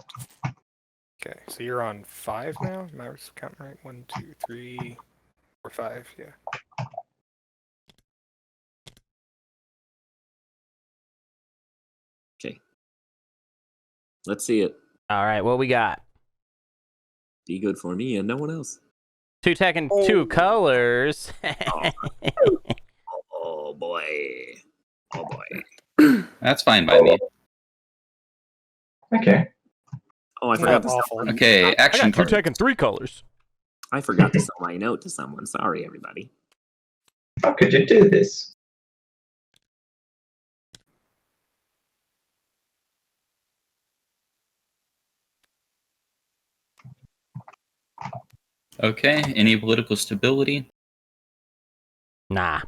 Okay, so you're on 5 now? Am I counting right? 1, 2, 3, 4, 5. Yeah. Okay. Let's see it. All right, what we got? Be good for me and no one else. 2 tech and 2 colors. Oh boy. Oh boy. That's fine by me. Okay. Oh, I Not forgot to awful. sell. Okay, action card. and 3 colors. I forgot to sell my note to someone. Sorry, everybody. How could you do this? Okay, any political stability? Nah.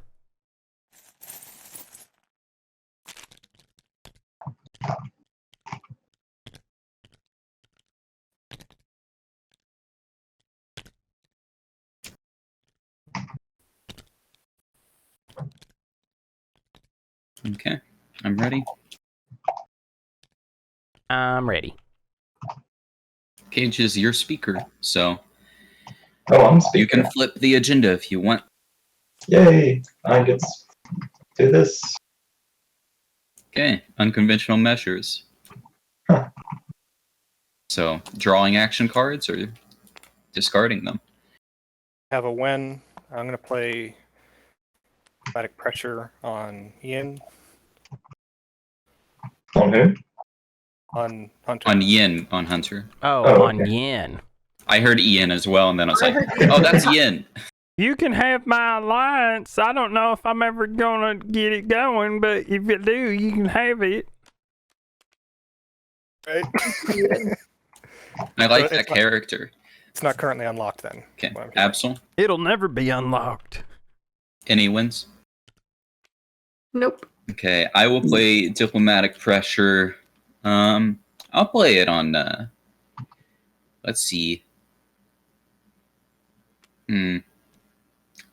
Okay, I'm ready. I'm ready. Cage is your speaker, so Oh, I'm you speaking. can flip the agenda if you want. Yay! I get to do this. Okay, unconventional measures. Huh. So, drawing action cards or discarding them? Have a win. I'm going to play Static Pressure on Ian. On who? On Hunter. On Yin, on Hunter. Oh, on okay. Yin. I heard Ian as well, and then I was I like, heard Yin. oh, that's Yin. You can have my alliance. I don't know if I'm ever gonna get it going, but if you do, you can have it. Right? I like So that it's not- character. It's not currently unlocked then. Okay, What I'm hearing. Absol, It'll never be unlocked. any wins? Nope. Okay, I will play diplomatic pressure. I'll play it on. Let's see.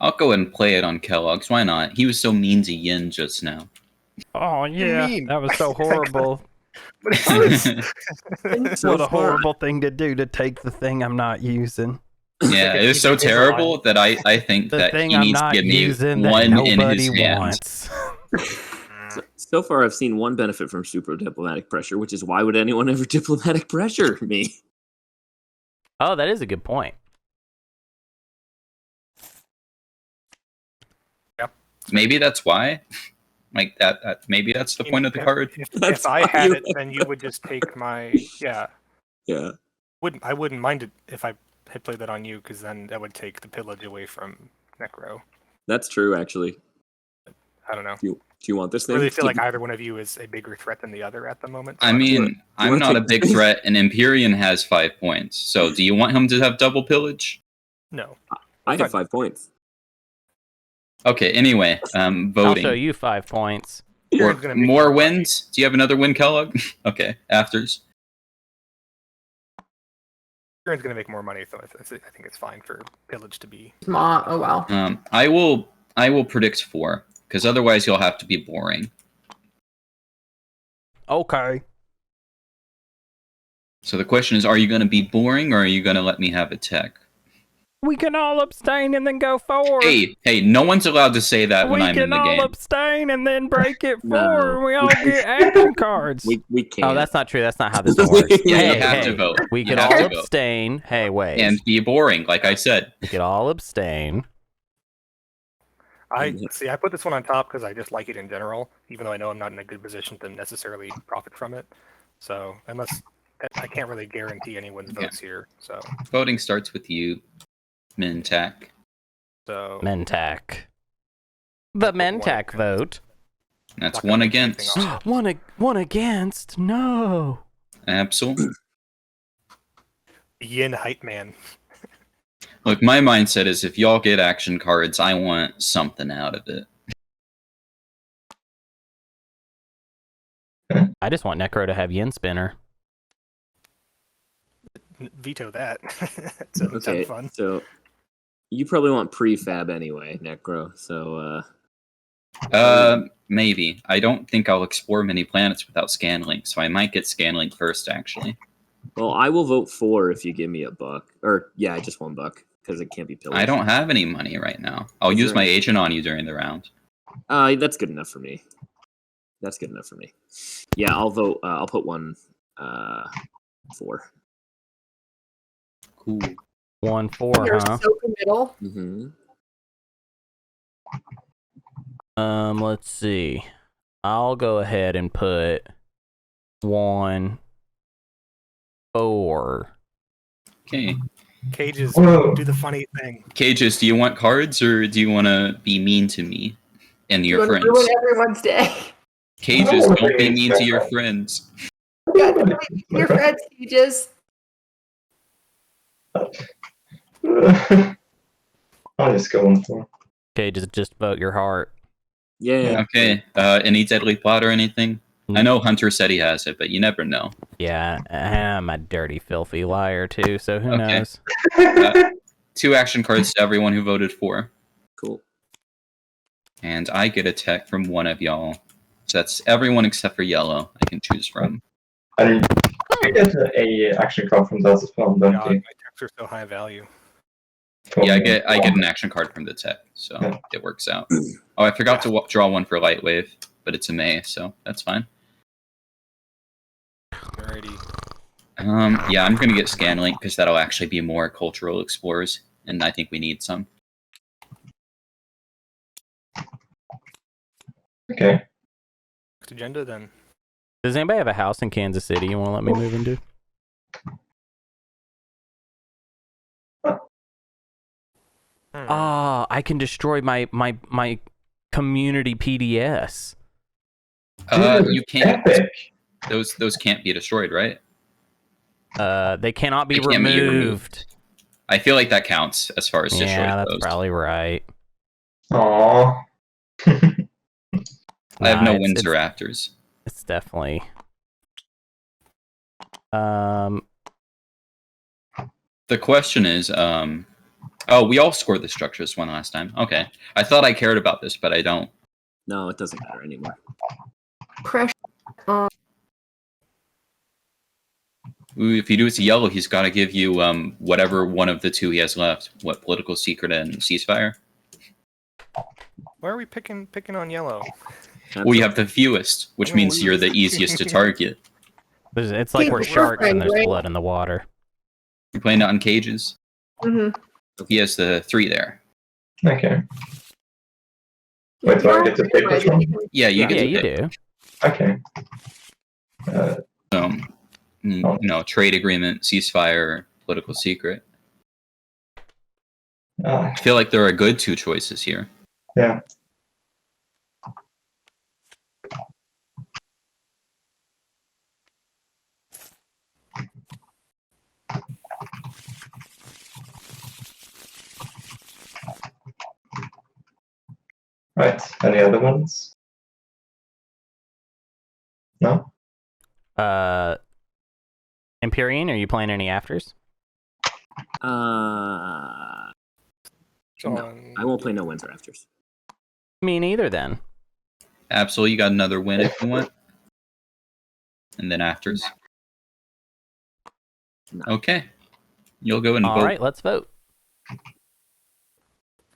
I'll go ahead and play it on Kellogg's. Why not? He was so mean to Yin just now. Oh yeah, mean? that was so horrible. But it's So What a far- horrible thing to do to take the thing I'm not using. Yeah, it was so terrible that I think The that thing he I'm needs to not give me using that one in nobody his hand. wants. So far, I've seen one benefit from super diplomatic pressure, which is why would anyone ever diplomatic pressure me? Oh, that is a good point. Maybe that's why. Like that maybe that's the point of the card. That's If I why had you- it, then you would just take my Yeah. I wouldn't mind it if I had played that on you, because then that would take the pillage away from Necro. That's true, actually. I don't know. Do you want this I thing? really feel like either one of you is a bigger threat than the other at the moment. I mean, I'm wanna not a take- big threat, and Empyrean has 5 points. So, do you want him to have double pillage? No. I have 5 points. Okay. Anyway, I'll voting. show you 5 points. Or Kieran's gonna make more more money. wins? Do you have another win, Kellogg? Okay. Afters. Kieran's going to make more money, so I think it's fine for pillage to be. Oh wow. I will predict 4 because otherwise you'll have to be boring. Okay. So the question is, are you going to be boring or are you going to let me have a tech? We can all abstain and then go forward. Hey, no one's allowed to say that when we I'm in can the all game. abstain and then break it No. forward. And we all get action cards. We can't. Oh, that's not true. That's not how this works. Yeah, hey, you have hey, to vote. We You can have all to vote. abstain. Hey, wait. And be boring, like I said. We can all abstain. I put this one on top because I just like it in general, even though I know I'm not in a good position to necessarily profit from it. So unless I can't really guarantee anyone's votes here. So Voting starts with you, Mintac. Mentac. The Mentac vote. That's Not gonna one make against. anything off. One against. No. Absol. Yin hype man. Look, my mindset is if y'all get action cards, I want something out of it. I just want Necro to have Yin Spinner. Veto that. That sounds fun. So you probably want prefab anyway, Necro. So Maybe. I don't think I'll explore many planets without Scanlink, so I might get Scanlink first, actually. well, I will vote 4 if you give me $1. Or yeah, just $1 because it can't be pillaged. I don't have any money right now. I'll Is use there my any- agent on you during the round. That's good enough for me. That's good enough for me. Yeah, I'll vote. I'll put 1 4. Cool. 1-4, You're huh? so committal. Mm-hmm. Let's see. I'll go ahead and put 1-4. Okay. Cages Whoa. do the funny thing. Cages, do you want cards or do you want to be mean to me and You your want to friends? ruin everyone's day. Cages, No, don't be mean to your exactly. friends. Yeah, your friends, Cages. I'll just go on for. Okay, just vote your heart. Yeah. Okay. Any deadly plot or anything? I know Hunter said he has it, but you never know. Yeah, I'm a dirty, filthy liar too. So who Okay. knows? 2 action cards to everyone who voted for. Cool. And I get a tech from one of y'all. So that's everyone except for yellow I can choose from. And you get a action card from that as well, don't God, my you? techs are so high value. Yeah, I get an action card from the tech, so Yeah. it works out. Oh, I forgot to draw one for Lightwave, but it's a May, so that's fine. Alrighty. Yeah, I'm gonna get Scanlink because that'll actually be more cultural explorers, and I think we need some. Okay. Next agenda then. Does anybody have a house in Kansas City you want to let me move into? Ah, I can destroy my community PDS. Dude, You can't. epic. Those can't be destroyed, right? They cannot be They can't be removed. removed. I feel like that counts as far as destroyed Yeah, that's goes. probably right. Aww. I have no Nah, winds or rafters. It's definitely. The question is, oh, we all scored the structures one last time. Okay, I thought I cared about this, but I don't. No, it doesn't matter anymore. Pressure. Ooh, if you do it to yellow, he's got to give you whatever one of the 2 he has left. What, political secret and ceasefire? Why are we picking on yellow? Well, you have the fewest, which means you're the easiest to target. It's like we're Keep sharks and there's right? blood in the water. You're playing it on cages. Mm-hmm. He has the 3 there. Okay. Wait, do I get to pick which one? Yeah, you get Yeah, to you pick. do. Okay. Trade agreement, ceasefire, political secret. Ah, I feel like there are good 2 choices here. yeah. Right. Any other ones? No? Empyrean, are you playing any afters? No, On- I won't play no wins or afters. Me neither then. Absol, you got another win if you want. And then afters. No. Okay. You'll go and All vote. right, let's vote.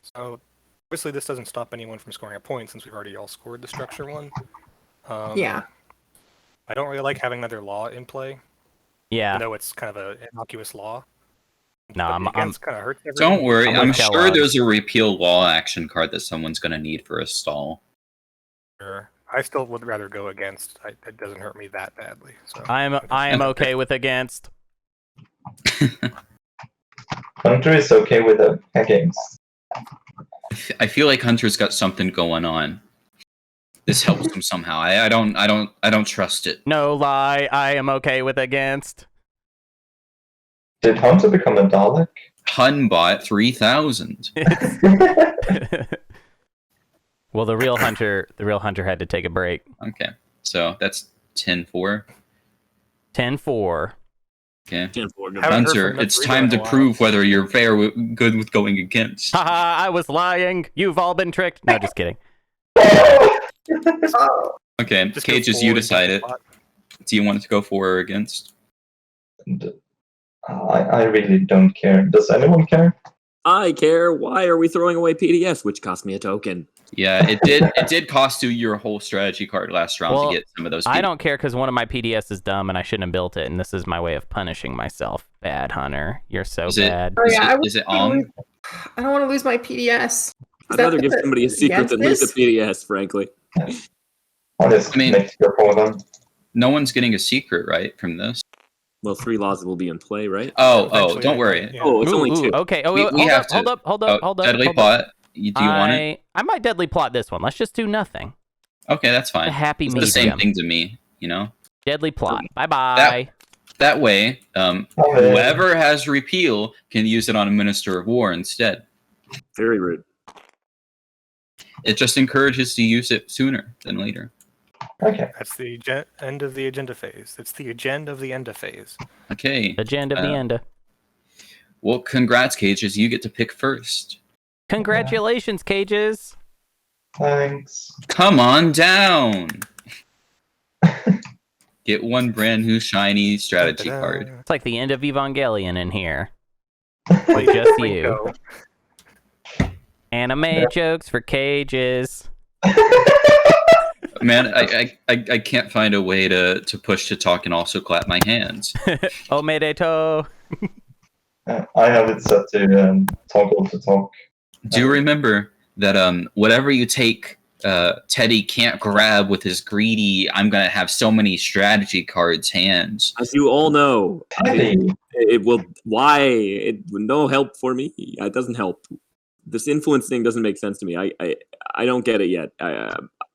So obviously this doesn't stop anyone from scoring a point since we've already all scored the structure one. Yeah. I don't really like having another law in play, Yeah. even though it's kind of an innocuous law. No, But I'm against kind of hurts everyone. Don't worry. I'm I'm with sure Kellogg's. there's a repeal law action card that someone's going to need for a stall. Sure. I still would rather go against. It doesn't hurt me that badly. So I am okay with against. Hunter is okay with against. I feel like Hunter's got something going on. This helps him somehow. I don't trust it. No lie, I am okay with against. Did Hunter become a Dalek? Hun bought 3,000. Well, the real hunter had to take a break. Okay, so that's 10-4. 10-4. Okay, 10-4, good. Haven't heard Hunter, from it's Mechs time in to a while. prove whether you're good with going against. Haha, I was lying. You've all been tricked. No, just kidding. Oh, Okay, Just go Cages, you forward, decide it. spot. Do you want it to go for or against? I really don't care. Does anyone care? I care. Why are we throwing away PDS, which cost me a token? Yeah, it did cost you your whole strategy card last round Well, to get some of those. I don't care because one of my PDS is dumb and I shouldn't have built it, and this is my way of punishing myself. Bad Hunter, you're so Is it- bad. Oh, yeah, Is it on? I don't want to lose my PDS. I'd that rather give the- somebody a secret than lose against a PDS, frankly. I'll just I mean- make your call then. No one's getting a secret, right, from this? Well, 3 laws will be in play, right? Oh, Eventually, don't I worry. think, yeah. Oh, it's only 2. Okay. Oh, We hold have up, to- hold up, hold up, hold up. Deadly hold up. plot. Do you want it? I might deadly plot this one. Let's just do nothing. Okay, that's A fine. happy It's the medium. same thing to me, you know? Deadly plot. Bye bye. That way, whoever has repeal can use it on a Minister of War instead. Very rude. It just encourages to use it sooner than later. Okay. That's the end of the agenda phase. It's the agenda of the enda phase. Okay. Agenda of the end. Well, congrats, Cages. You get to pick first. Congratulations, Cages. Thanks. Come on down. Get one brand new shiny strategy card. It's like the end of Evangelion in here. With just you. Anime jokes for Cages. Man, I can't find a way to push to talk and also clap my hands. Omedeto. I have it set to toggle to talk. Do remember that whatever you take, Teddy can't grab with his greedy, I'm going to have so many strategy cards hands. As you all know, Teddy. it will. Why? It no help for me. It doesn't help. This influence thing doesn't make sense to me. I don't get it yet.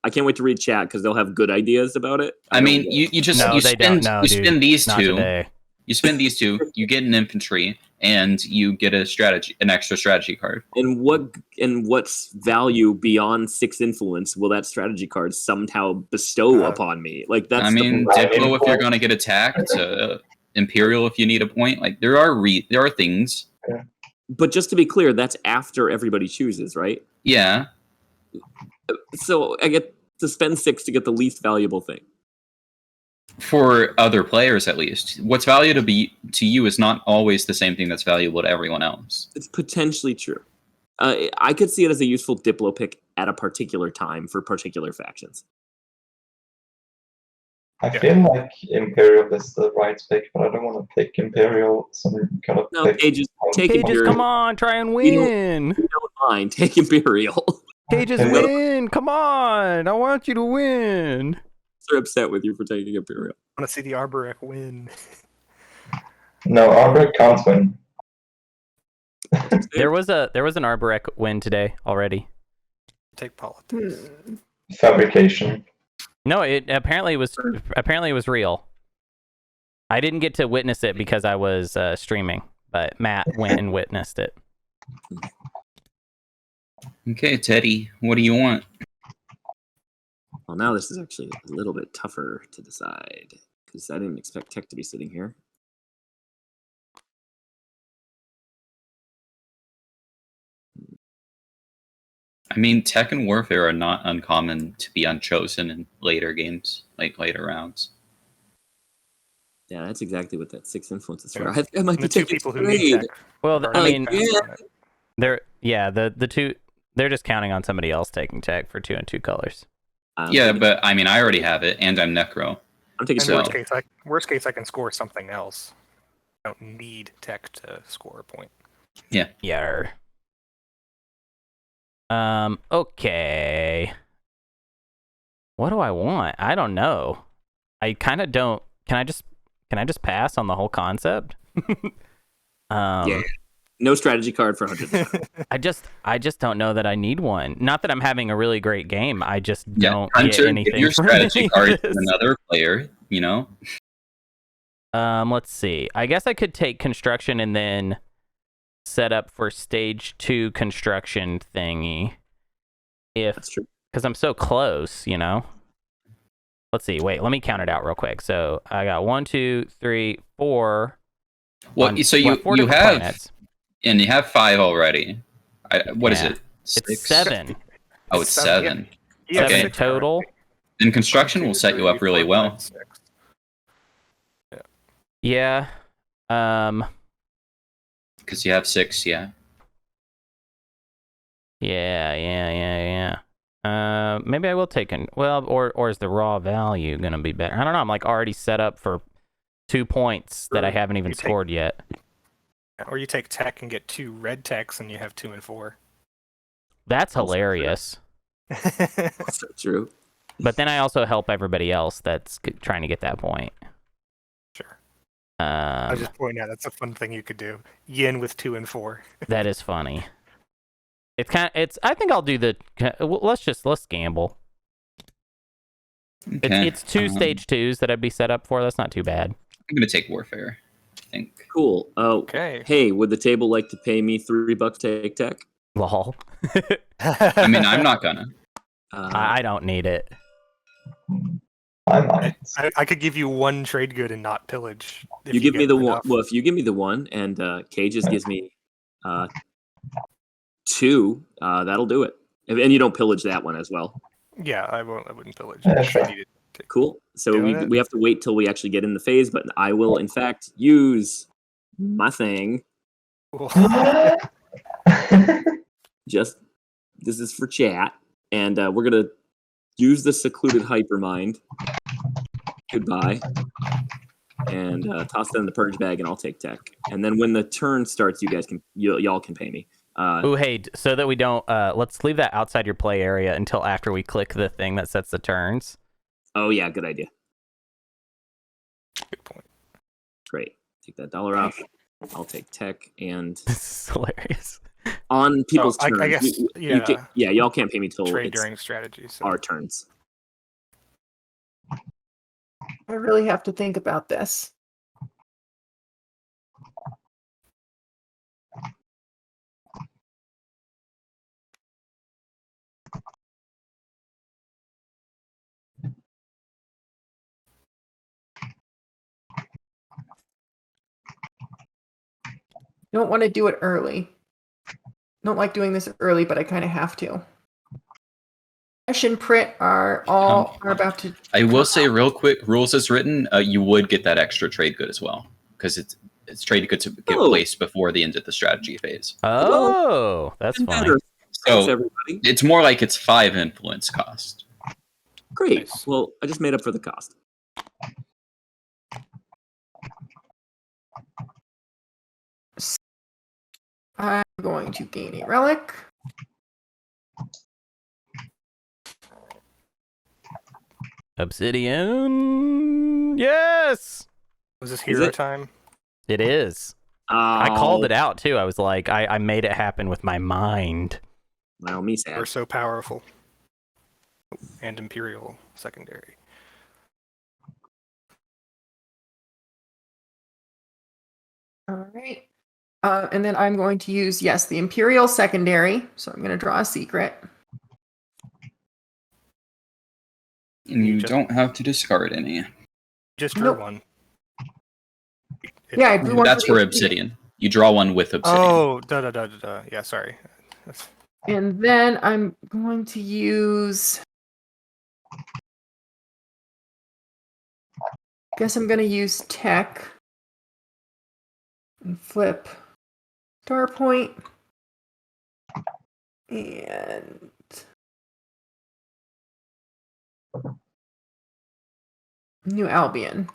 I can't wait to read chat because they'll have good ideas about it. I mean, you just No, you they spend don't. No, you dude. spend these Not two. today. You spend these two. You get an infantry, and you get an extra strategy card. And what's value beyond 6 influence will that strategy card somehow bestow upon me? Like that's. I mean, Diplo if you're going to get attacked, Imperial if you need a point. Like there are things. But just to be clear, that's after everybody chooses, right? Yeah. So I get to spend 6 to get the least valuable thing. For other players, at least, what's valuable to you is not always the same thing that's valuable to everyone else. It's potentially true. I could see it as a useful Diplo pick at a particular time for particular factions. I feel like Imperial is the right pick, but I don't want to pick Imperial. Some kind of No, pick. Cages, take Cages, Imperial. come on, try and win. You don't mind. Take Imperial. Cages, win. Come on. I want you to win. They're upset with you for taking Imperial. I want to see the Arborec win. No, Arbor can't win. There was an Arborec win today already. Take politics. Fabrication. No, it apparently was real. I didn't get to witness it because I was streaming, but Matt went and witnessed it. Okay, Teddy, what do you want? Well, now this is actually a little bit tougher to decide because I didn't expect Tech to be sitting here. I mean, Tech and Warfare are not uncommon to be unchosen in later games, like later rounds. Yeah, that's exactly what that 6 influence is for. Yeah. I think I might be The two taking people who need trade. tech. Well, are I mean, fast on it. the two, they're just counting on somebody else taking tech for 2 and 2 colors. Yeah, but I mean, I already have it, and I'm Necro. I'm taking In So- worst case, I can score something else. I don't need tech to score a point. Yeah. Okay. What do I want? I don't know. I kind of don't. Can I just pass on the whole concept? Yeah. No strategy card for 100. I just don't know that I need one. Not that I'm having a really great game. I just Yeah, don't Hunter, get anything give your from strategy any card of to this. another player, you know? Let's see. I guess I could take construction and then set up for stage 2 construction thingy. That's true. Because I'm so close, you know? Let's see. Wait, let me count it out real quick. So I got 1, 2, 3, 4. Well, so you different have, planets. and you have 5 already. What is Yeah. it? It's 6? 7. Oh, it's 7. Yeah, Okay. 7 total. Then construction will set you up really well. Yeah. Because you have 6, yeah. Yeah. Maybe I will take or is the raw value gonna be better? I don't know. I'm like already set up for 2 points that I haven't even You take- scored yet. Or you take tech and get 2 red techs and you have 2 and 4. That's hilarious. That's so true. But then I also help everybody else that's trying to get that point. Sure. I was Um, just pointing out that's a fun thing you could do. Yin with 2 and 4. that is funny. I think I'll do let's gamble. Okay. It's 2 stage 2s that I'd be set up for. That's not too bad. I'm gonna take warfare. I think. Cool. Oh, Okay. hey, would the table like to pay me $3 to take tech? Lol. I mean, I'm not gonna. I don't need it. I might. I could give you 1 trade good and not pillage. If You give me get the one. enough. Well, if you give me the 1, and Cages gives me 2, that'll do it. And you don't pillage that one as well. Yeah, I wouldn't pillage. Yeah, if I sure. needed to. Cool. So Doing it? we have to wait till we actually get in the phase, but I will, in fact, use my thing. Cool. Just this is for chat, and we're gonna use the secluded hypermind. Goodbye, and toss that in the purge bag, and I'll take tech. And then when the turn starts, y'all can pay me. Ooh, hey, so that we don't, let's leave that outside your play area until after we click the thing that sets the turns. Oh yeah, good idea. Good point. Great. Take that $1 off. I'll take tech, and This is hilarious. on people's turns, I guess, y'all can't pay me till trade it's during strategy. So. our turns. I really have to think about this. Don't want to do it early. Don't like doing this early, but I kind of have to. Ash and Prit are about to. I will say real quick, rules as written, you would get that extra trade good as well because it's trade good to get placed before the end of the strategy phase. Oh, that's funny. Better. Thanks, So everybody. it's more like it's 5 influence cost. Great. Nice. Well, I just made up for the cost. I'm going to gain a relic. Obsidian. Yes, Was this Is hero it? time? it is. I called it out too. I was like, I made it happen with my mind. Well, me We're sad. so powerful. And Imperial secondary. All right. And then I'm going to use, yes, the Imperial secondary. So I'm going to draw a secret. And you just- don't have to discard any. Just drew Nope. one. Yeah, I drew one. That's for obsidian. You draw one with obsidian. Oh, da. Yeah, sorry. That's... And then I'm going to use. Guess I'm going to use tech and flip star point and New Albion.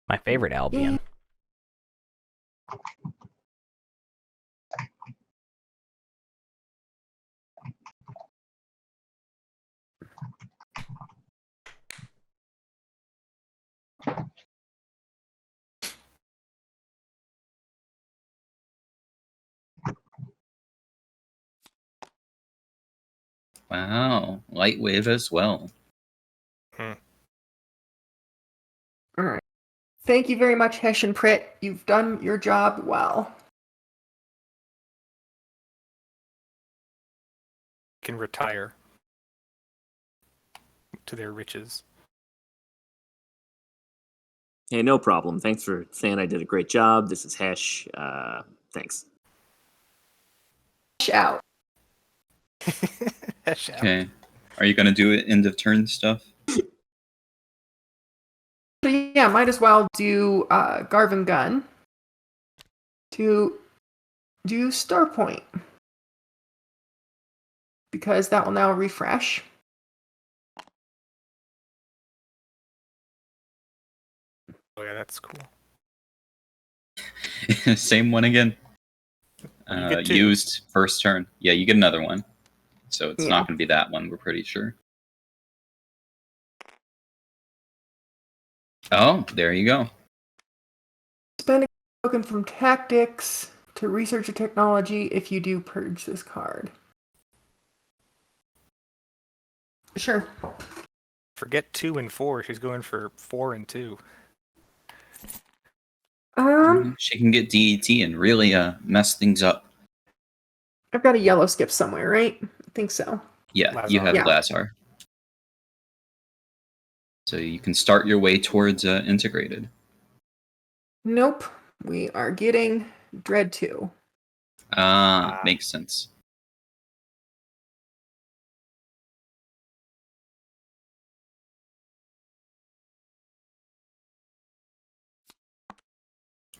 My favorite Albion. Wow, light wave as well. All right. Thank you very much, Hesh and Prit. You've done your job well. Can retire to their riches. Hey, no problem. Thanks for saying I did a great job. This is Hesh. Thanks. Hesh out. Hesh out. Okay. Are you going to do it end of turn stuff? So yeah, might as well do Garvin Gun to do Star Point. Because that will now refresh. Oh yeah, that's cool. Same one again. You get two. Used first turn. Yeah, you get another one. So it's Yeah. not going to be that one, we're pretty sure. Oh, there you go. Spend a token from Tactics to research a technology if you do purge this card. Sure. Forget 2 and 4. She's going for 4 and 2. She can get DET and really mess things up. I've got a yellow skip somewhere, right? I think so. Yeah, you have Yeah. Lazar. So you can start your way towards integrated. Nope. We are getting Dread 2. Makes sense.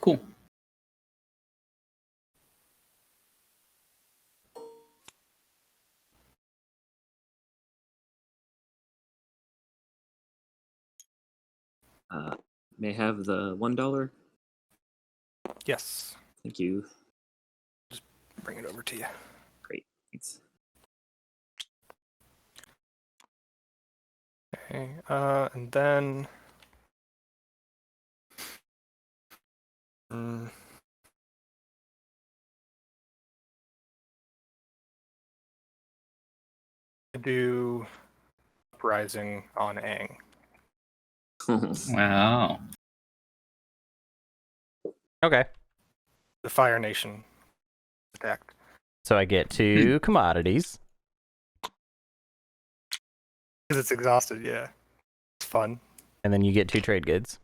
Cool. May I have the $1? Yes. Thank you. Bring it over to you. Great. Thanks. Okay. And then. Do uprising on Aang. Wow. Okay. The Fire Nation attacked. So I get 2 commodities. Because it's exhausted, yeah. It's fun. And then you get 2 trade goods.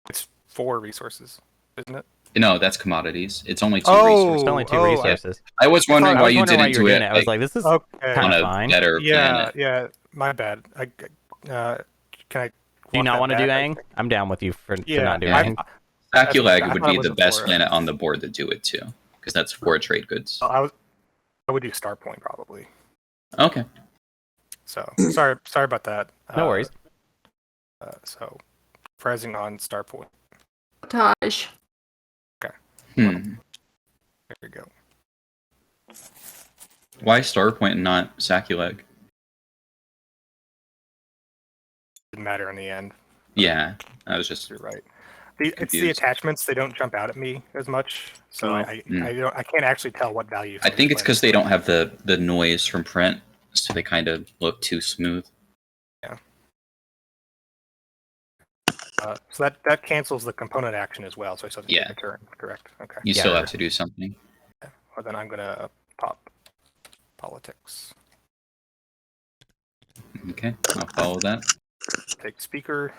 It's 4 resources, isn't it? No, that's commodities. It's only 2 Oh, resources. It's only 2 oh, resources. I was wondering why you wondering didn't do were it. doing I was like, this is Okay. kind on of a fine. better Yeah, planet. yeah. My bad. Can I? Do you not want to do Aang? Aang? I'm down with you to Yeah, not do Yeah. Aang. Sakulag I would thought it be was the a best 4. planet on the board to do it too, because that's 4 trade goods. I would do Star Point probably. Okay. So sorry about that. No worries. So, pressing on Star Point. Taj. Hmm. There we go. Why Starpoint and not Sakulag? Didn't matter in the end. Yeah, I was just You're right. It's the confused. attachments; they don't jump out at me as much, so Oh. I can't actually tell what value. I think it's because they don't have the noise from print, so they kind of look too smooth. Yeah. So that cancels the component action as well. So I still have to Yeah. take a turn. Correct. Okay. You Yeah. still have to do something. Well, then I'm gonna pop politics. Okay, I'll follow that. Take speaker.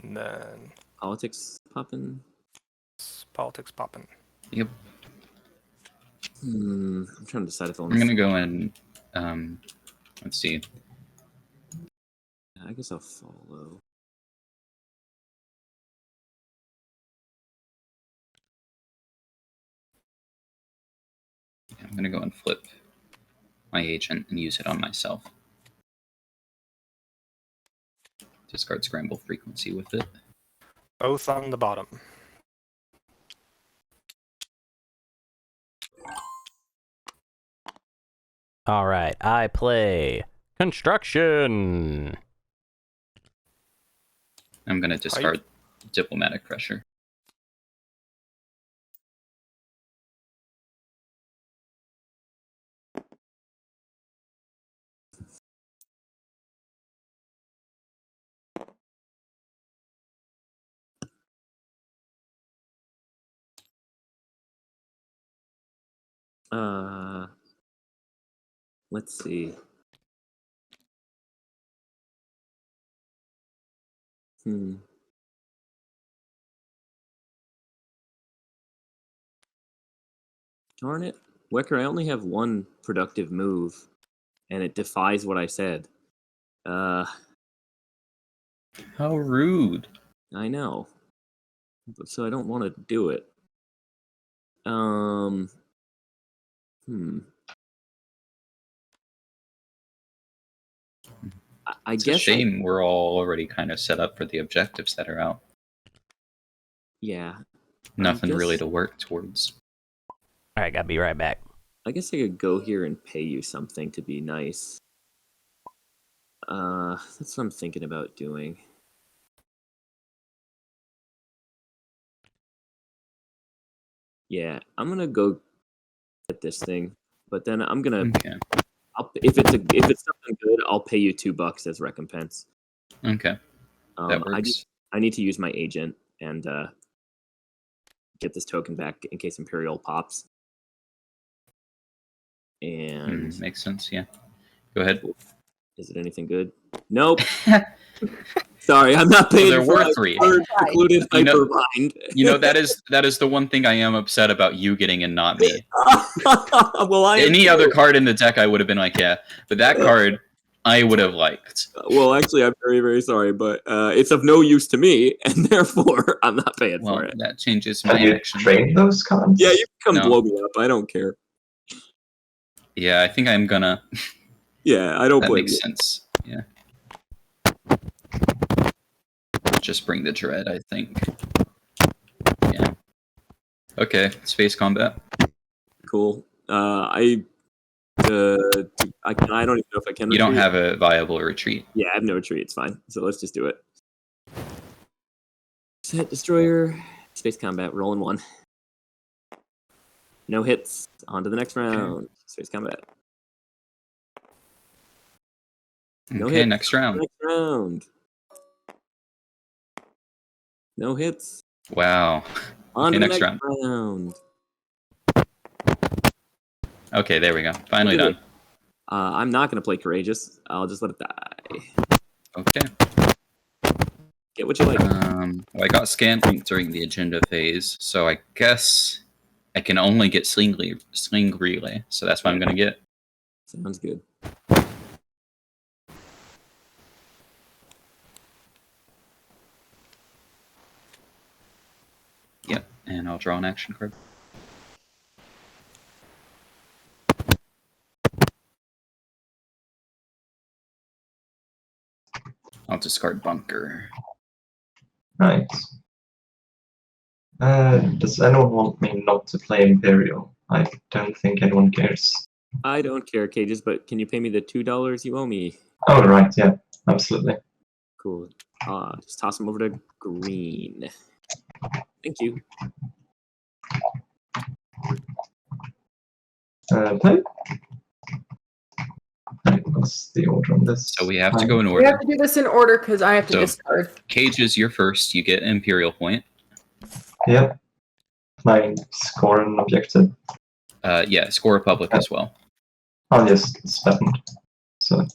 And then Politics popping. politics popping. Yep. I'm trying to decide if I want I'm to. gonna go and let's see. I guess I'll follow. I'm gonna go and flip my agent and use it on myself. Discard scramble frequency with it. Both on the bottom. All right, I play construction. I'm gonna discard diplomatic pressure. Let's see. Darn it. Wekker, I only have 1 productive move, and it defies what I said. How rude. I know. So I don't want to do it. I It's guess a shame we're all already kind of set up for the objectives that are out. Yeah. Nothing really guess- to work towards. All right, gotta be right back. I guess I could go here and pay you something to be nice. That's what I'm thinking about doing. Yeah, I'm gonna go get this thing, but then I'm gonna. Okay. If it's something good, I'll pay you $2 as recompense. Okay. That I works. need to use my agent and get this token back in case Imperial pops. And Makes sense. Yeah. Go ahead. is it anything good? Nope. Sorry, I'm not paying there for were my 3. included You know- hyperbind. that is the one thing I am upset about you getting and not me. Well, Any other card in the deck, I would have been like, yeah, but that card I would have liked. Well, actually, I'm very, very sorry, but it's of no use to me, and therefore I'm not paying Well, for it. that changes my Can you action. trade those cards? Yeah, you can come No. blow me up. I don't care. Yeah, I think I'm gonna. Yeah, I don't That blame makes you. sense. Yeah. Just bring the dread, I think. Yeah. Okay, space combat. Cool. I don't even know if I can. You don't retreat. have a viable retreat. Yeah, I have no retreat. It's fine. So let's just do it. Set destroyer. Space combat. Rolling 1. No hits. On to the next round. Space combat. No Okay, hits. next round. Next round. No hits. Wow. On Okay, to the next next round. round. Okay, there we go. Finally done. I'm not going to play Courageous. I'll just let it die. Okay. Get what you like. Well, I got Scant Link during the agenda phase, so I guess I can only get Sling Relay, so that's what I'm going to get. Sounds good. Yep, and I'll draw an action card. I'll discard Bunker. Right. Does anyone want me not to play Imperial? I don't think anyone cares. I don't care, Cages, but can you pay me the $2 you owe me? Oh, right, yeah, absolutely. Cool. Just toss them over to green. Thank you. Play? What's the order on this? So we have to go in We have order. to do this in order because I have to So- discard. Cages, you're first. You get Imperial point. Yep. Can I score an objective? Yeah, score Republic as well. I'll just spend. So,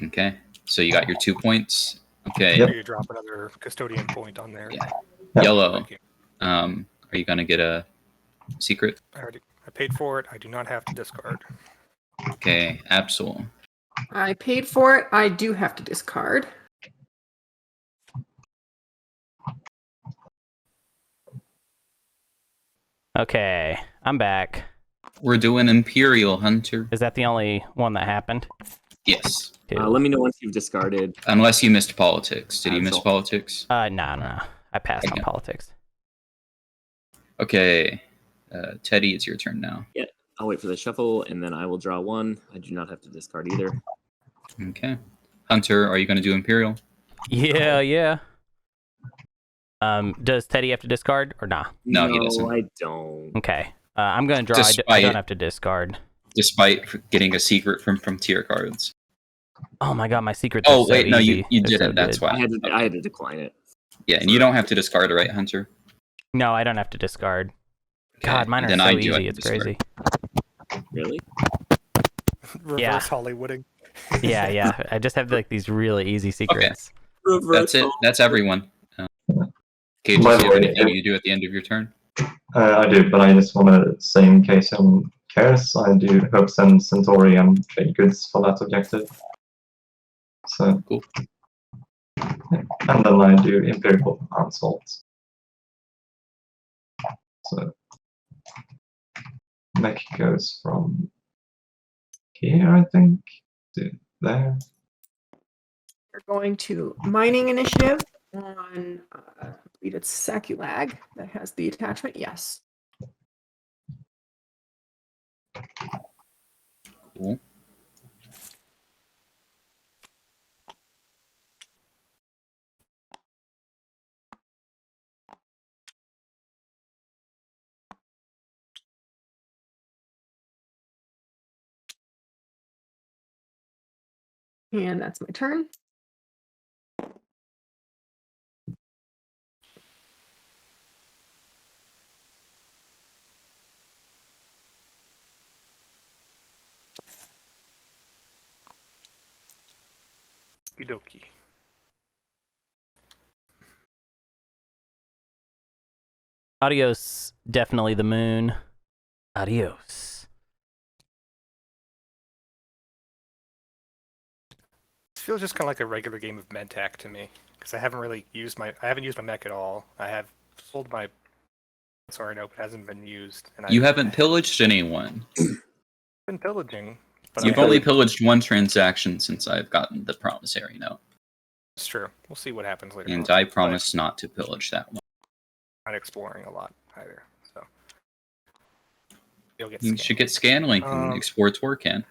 Okay, so you got your 2 points. Okay, Yep. You drop another custodian point on there. Yeah. Yep. Yellow. Thank you. Are you gonna get a secret? I paid for it. I do not have to discard. Okay, Absol. I paid for it. I do have to discard. Okay, I'm back. We're doing Imperial Hunter. Is that the only one that happened? Yes, Two. Let me know once you've discarded. unless you missed politics. Did you miss Absol. politics? No. I passed on Okay. politics. Okay, Teddy, it's your turn now. I'll wait for the shuffle, and then I will draw 1. I do not have to discard either. Okay, Hunter, are you gonna do Imperial? Yeah. Does Teddy have to discard or nah? No, he doesn't. I don't. Okay. I'm gonna draw. I Despite- don't have to discard. Despite getting a secret from tier cards. Oh my god, my secrets. Oh are so wait, no, easy. you They're so didn't. That's good. why. I had to decline it. Yeah, and you don't have to discard, right, Hunter? No, I don't have to discard. Okay, God, mine are then so I do have easy. to It's discard. crazy. Really? Reverse Yeah. Hollywooding. Yeah. I just have like these really easy secrets. That's it. That's everyone. Cages, By do the you have way, anything you do at the end of your turn? I do, but I just want to say in case anyone cares, I do Hopes and Centauri and trade goods for that objective. So, Cool. yeah. And then I do Imperial Assault. So, Mech goes from here, I think, to there. We're going to mining initiative on, I believe it's Saculag that has the attachment. Yes. Cool. And that's my turn. Okie Adios, definitely the moon. Adios. It feels just kind of like a regular game of Medtac to me, because I haven't used my mech at all. I have sold my sorry, no, it hasn't been used. And You I've haven't pillaged anyone. been pillaging. But You've only pillaged one transaction since I've gotten the promissory note. It's true. We'll see what happens later. And on. I promise not to pillage that one. I'm not exploring a lot either, so you'll get. You should get Scanlink and explore Torcan.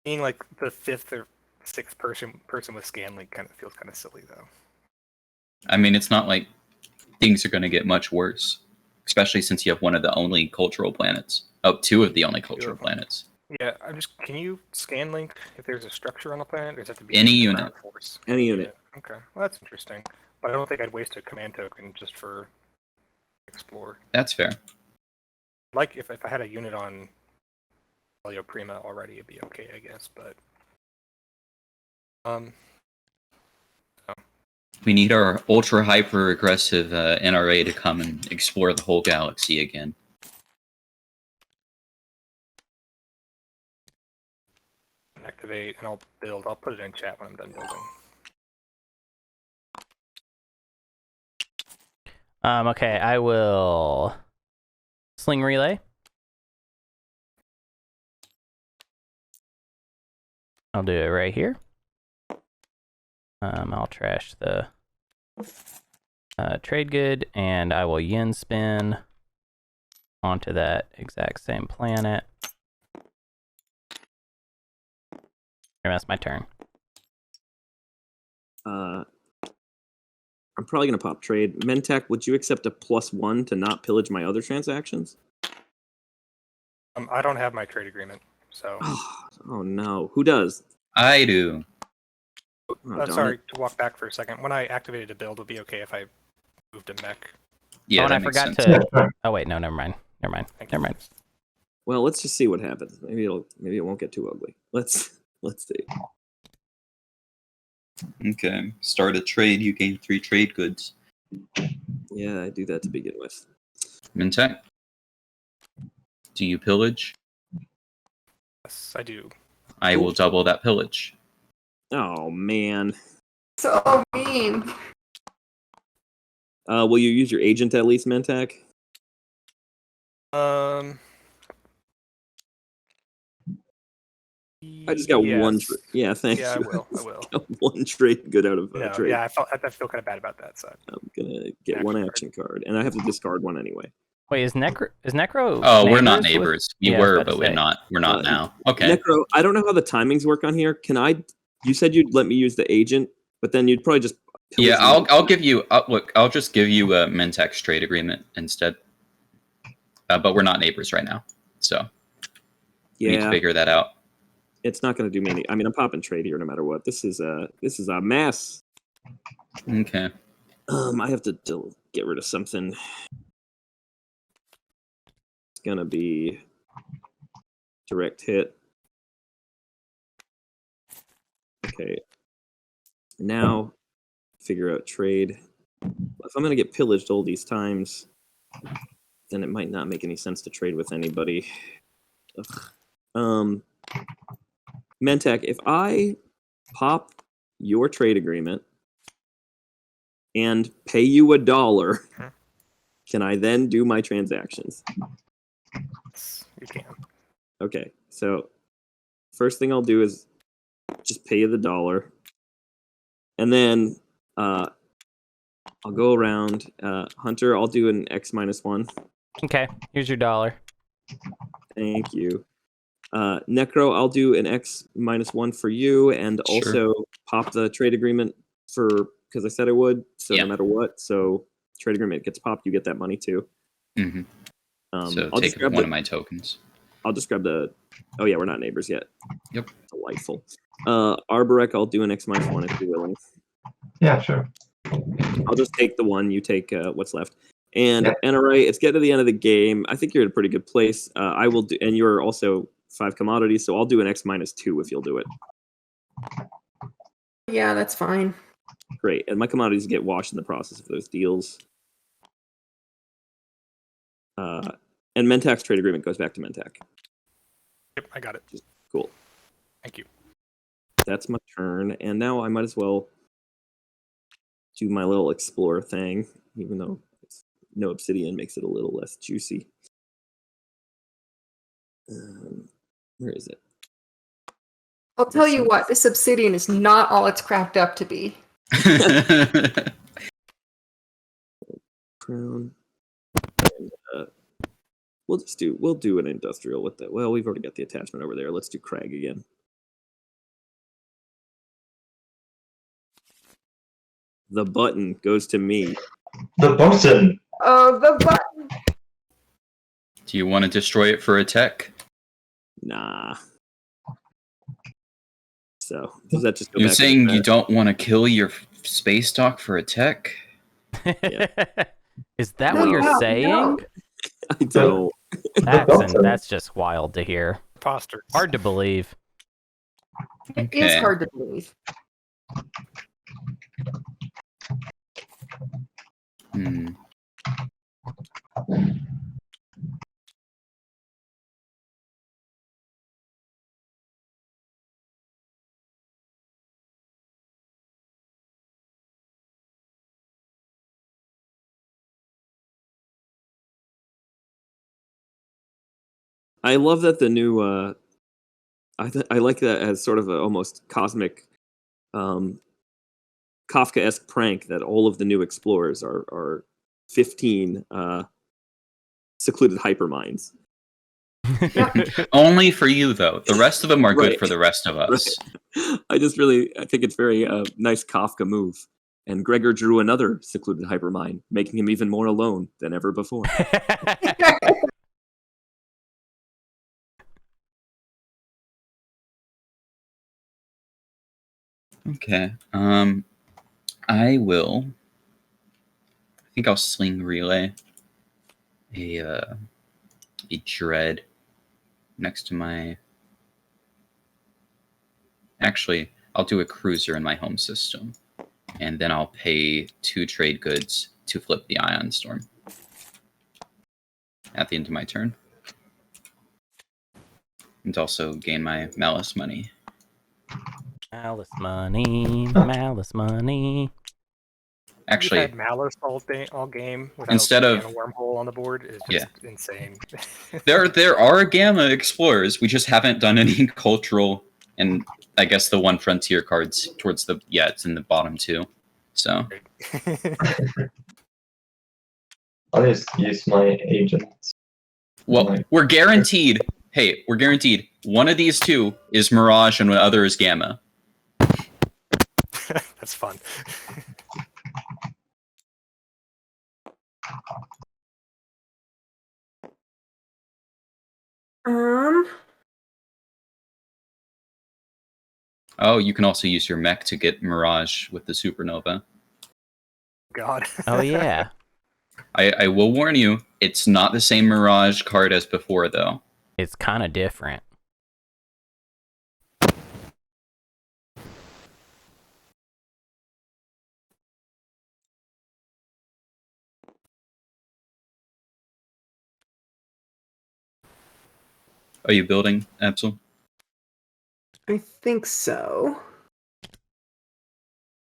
Being like the fifth or sixth person with Scanlink kind of feels kind of silly though. I mean, it's not like things are going to get much worse, especially since you have one of the only cultural planets. Oh, two of the only cultural planets. Yeah, can you Scanlink if there's a structure on a planet, or does it have to be Any a unit? Force? Any unit. Okay, well that's interesting. But I don't think I'd waste a command token just for explore. That's fair. Like if I had a unit on Elio Prima already, it'd be okay, I guess. But We need our ultra hyper aggressive NRA to come and explore the whole galaxy again. activate, and I'll build. I'll put it in chat when I'm done building. Okay, I will sling relay. I'll do it right here. I'll trash the trade good, and I will yin spin onto that exact same planet. And that's my turn. I'm probably going to pop trade. Mentech, would you accept a +1 to not pillage my other transactions? I don't have my trade agreement, so. Oh no. Who does? I do. Oh, sorry to walk back for a second. When I activated a build, it would be okay if I moved a mech. Yeah, oh, and that I makes forgot sense. to. Oh wait, no, never mind. Never mind. Well, let's just see what happens. Maybe it won't get too ugly. Let's see. Okay. Start a trade, you gain 3 trade goods. Yeah, I do that to begin with. Mintek? Do you pillage? Yes, I do. I will double that pillage. Oh man. So mean. Will you use your agent at least, Mentech? I just got one. Yeah, thank yeah, you. I will. Got one trade good out of trade. Yeah, I feel kind of bad about that. So I'm gonna get one action card, and I have to discard one anyway. Wait, is Necro? Oh, we're not with- neighbors. We Yeah, I was were, about to but we're say. not. We're not now. Okay. Necro, I don't know how the timings work on here. You said you'd let me use the agent, but then you'd probably just. Yeah, I'll give you. Look, I'll just give you a Mentek's trade agreement instead. But we're not neighbors right now, so we need to figure that out. It's not going to do me any. I mean, I'm popping trade here no matter what. This is a mess. Okay. I have to get rid of something. It's gonna be direct hit. Okay. Now, figure out trade. If I'm gonna get pillaged all these times, then it might not make any sense to trade with anybody. Ugh. Mentech, if I pop your trade agreement and pay you $1, can I then do my transactions? you can. Okay, so first thing I'll do is just pay you the $1, and then I'll go around. Hunter, I'll do an X-1. Okay, here's your $1. Thank you. Necro, I'll do an X-1 for you, and also pop the trade agreement because I said I would. So no matter what, so trade agreement gets popped, you get that money too. Mm-hmm. So I'll take one of my tokens. I'll just grab the. Oh yeah, we're not neighbors yet. Yep. Delightful. Arborek, I'll do an X-1 if you're willing. Yeah, sure. I'll just take the one. You take what's left. And Yeah. NRA, it's getting to the end of the game. I think you're in a pretty good place. I will do, and you're also 5 commodities, so I'll do an X-2 if you'll do it. Yeah, that's fine. Great. And my commodities get washed in the process of those deals. And Mentak's trade agreement goes back to Mentak. Yep, I got it. Cool. Thank you. That's my turn. And now I might as well do my little explore thing, even though no obsidian makes it a little less juicy. Where is it? I'll tell you what, this obsidian is not all it's cracked up to be. Crown. And, we'll do an industrial with that. Well, we've already got the attachment over there. Let's do Crag again. The button goes to me. The button! Oh, the button! Do you want to destroy it for a tech? Nah. So does that just go You're back saying you don't want to kill your space dock for a tech? Is that No, what you're no, saying? no. I don't. That's just wild to hear. Imposters. Hard to believe. It is hard to believe. Hmm. I love that the new. I like that as sort of a almost cosmic, Kafka-esque prank that all of the new explorers are 15 secluded hyperminds. Only for you, though. The rest of them are good Right. for the rest of us. Right. I think it's very nice Kafka move. And Gregor drew another secluded hypermind, making him even more alone than ever before. Okay. I think I'll sling relay a dread next to my. Actually, I'll do a cruiser in my home system, and then I'll pay 2 trade goods to flip the Ion Storm at the end of my turn, and also gain my Malice money. Malice money, malice money. Actually, You've had Malice all game without Instead of- a wormhole on the board is just insane. there are Gamma Explorers. We just haven't done any cultural, and I guess the one Frontier cards towards the it's in the bottom 2. So I'll just use my agent. well, we're guaranteed. Hey, we're guaranteed one of these 2 is Mirage and the other is Gamma. That's fun. Oh, you can also use your mech to get Mirage with the Supernova. God. Oh yeah. I will warn you, it's not the same Mirage card as before, though. It's kind of different. Are you building, Absol? I think so.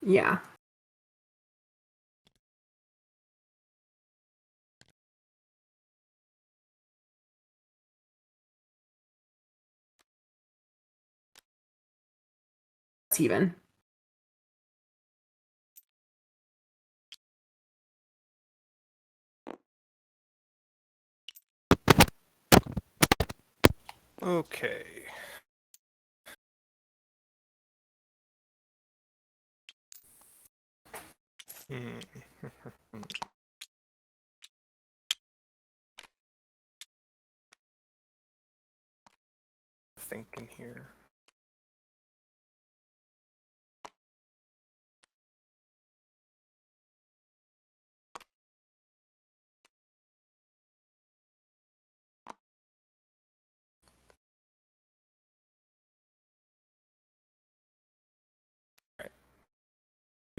Yeah. It's even. Okay. Thinking here.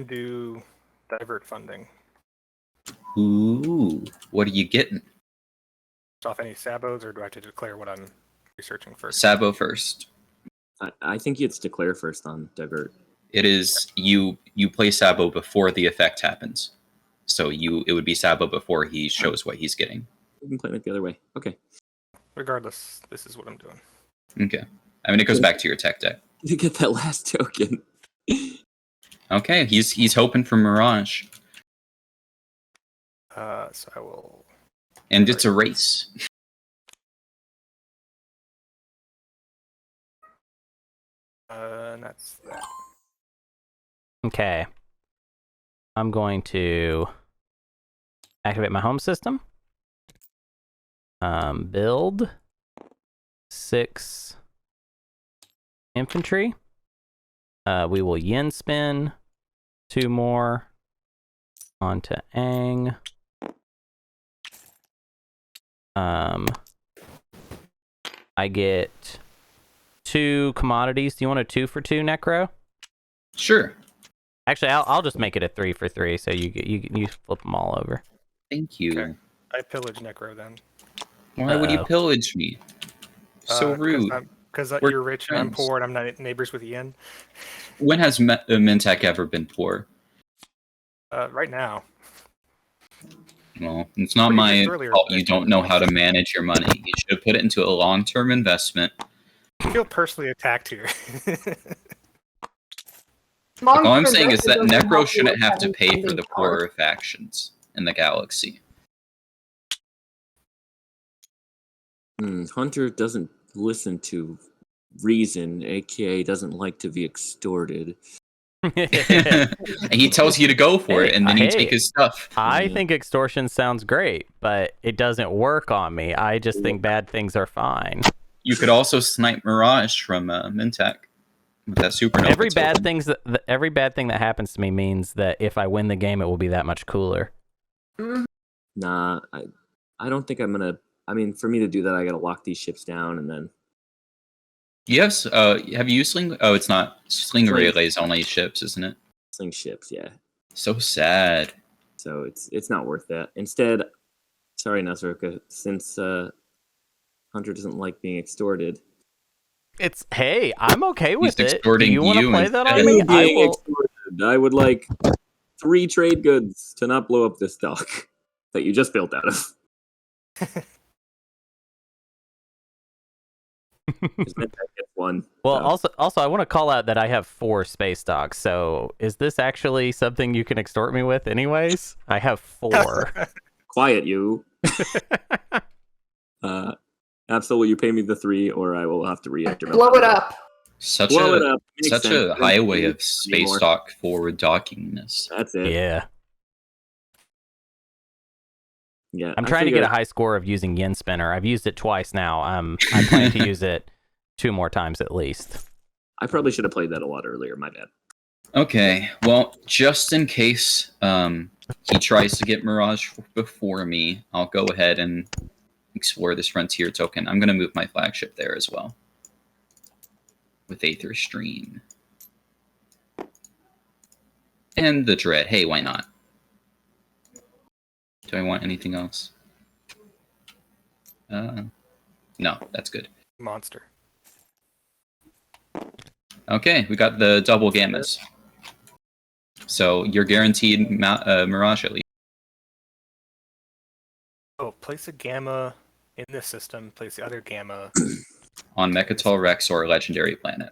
Do divert funding. Ooh, what are you getting? Off any sabos, or do I have to declare what I'm researching first? Sabo first. I think it's declare first on divert. It is you play Sabo before the effect happens. So it would be Sabo before he shows what he's getting. We can play it the other way. Okay. Regardless, this is what I'm doing. Okay. I mean, it goes back to your tech deck. You get that last token. Okay, he's hoping for Mirage. So I will. And it's a race. And that's that. Okay. I'm going to activate my home system. Build 6 infantry. We will yen spin 2 more onto Ang. I get 2 commodities. Do you want a 2 for 2 necro? Sure. Actually, I'll just make it a 3 for 3, so you flip them all over. Thank you. Okay. I pillage Necro then. Why would you pillage me? So rude. Because We're you're rich and I'm friends. poor and I'm not neighbors with Yen. When has Mintek ever been poor? Right now. Well, it's not Pretty my much earlier fault today. you don't know how to manage your money. You should have put it into a long-term investment. I feel personally attacked here. All I'm saying is that Long-term investment Necro doesn't shouldn't have to having pay for spending the power. poorer factions in the galaxy. Hunter doesn't listen to reason, aka doesn't like to be extorted. And he tells you to go for it, and then you take his stuff. I think extortion sounds great, but it doesn't work on me. I just think bad things are fine. You could also snipe Mirage from Mintek with that supernova. Every bad token. every bad thing that happens to me means that if I win the game, it will be that much cooler. Nah, I don't think I'm gonna. I mean, for me to do that, I gotta lock these ships down and then. Yes. Have you used Sling? Oh, it's not. Sling Sling. relays only ships, isn't it? Sling ships, yeah. So sad. So it's not worth that. Instead, sorry, Nazarka, since Hunter doesn't like being extorted. Hey, I'm okay with He's it. Do extorting you want to you play that on instead. me? Being I will. extorted, I would like 3 trade goods to not blow up this dock that you just built out of. That gets 1. Well, so. also, I want to call out that I have 4 space docks. So, is this actually something you can extort me with, anyways? I have 4. Quiet, you. Absol, will you pay me the 3, or I will have to reactivate? Blow it up. Such Blow it a up. Makes such sense. a highway of Anymore. space dock forward dockingness. That's it. Yeah. Yeah. I'm I trying to get figured- a high score of using Yen Spinner. I've used it twice now. I plan to use it 2 more times at least. I probably should have played that a lot earlier. My bad. Okay, well, just in case he tries to get Mirage before me, I'll go ahead and explore this frontier token. I'm going to move my flagship there as well. With Aether Stream. And the Dread. Hey, why not? Do I want anything else? No, that's good. Monster. Okay, we got the double gammas. So you're guaranteed Mirage at least. Oh, place a gamma in this system. Place the other gamma. On Mechatol Rex or a legendary planet.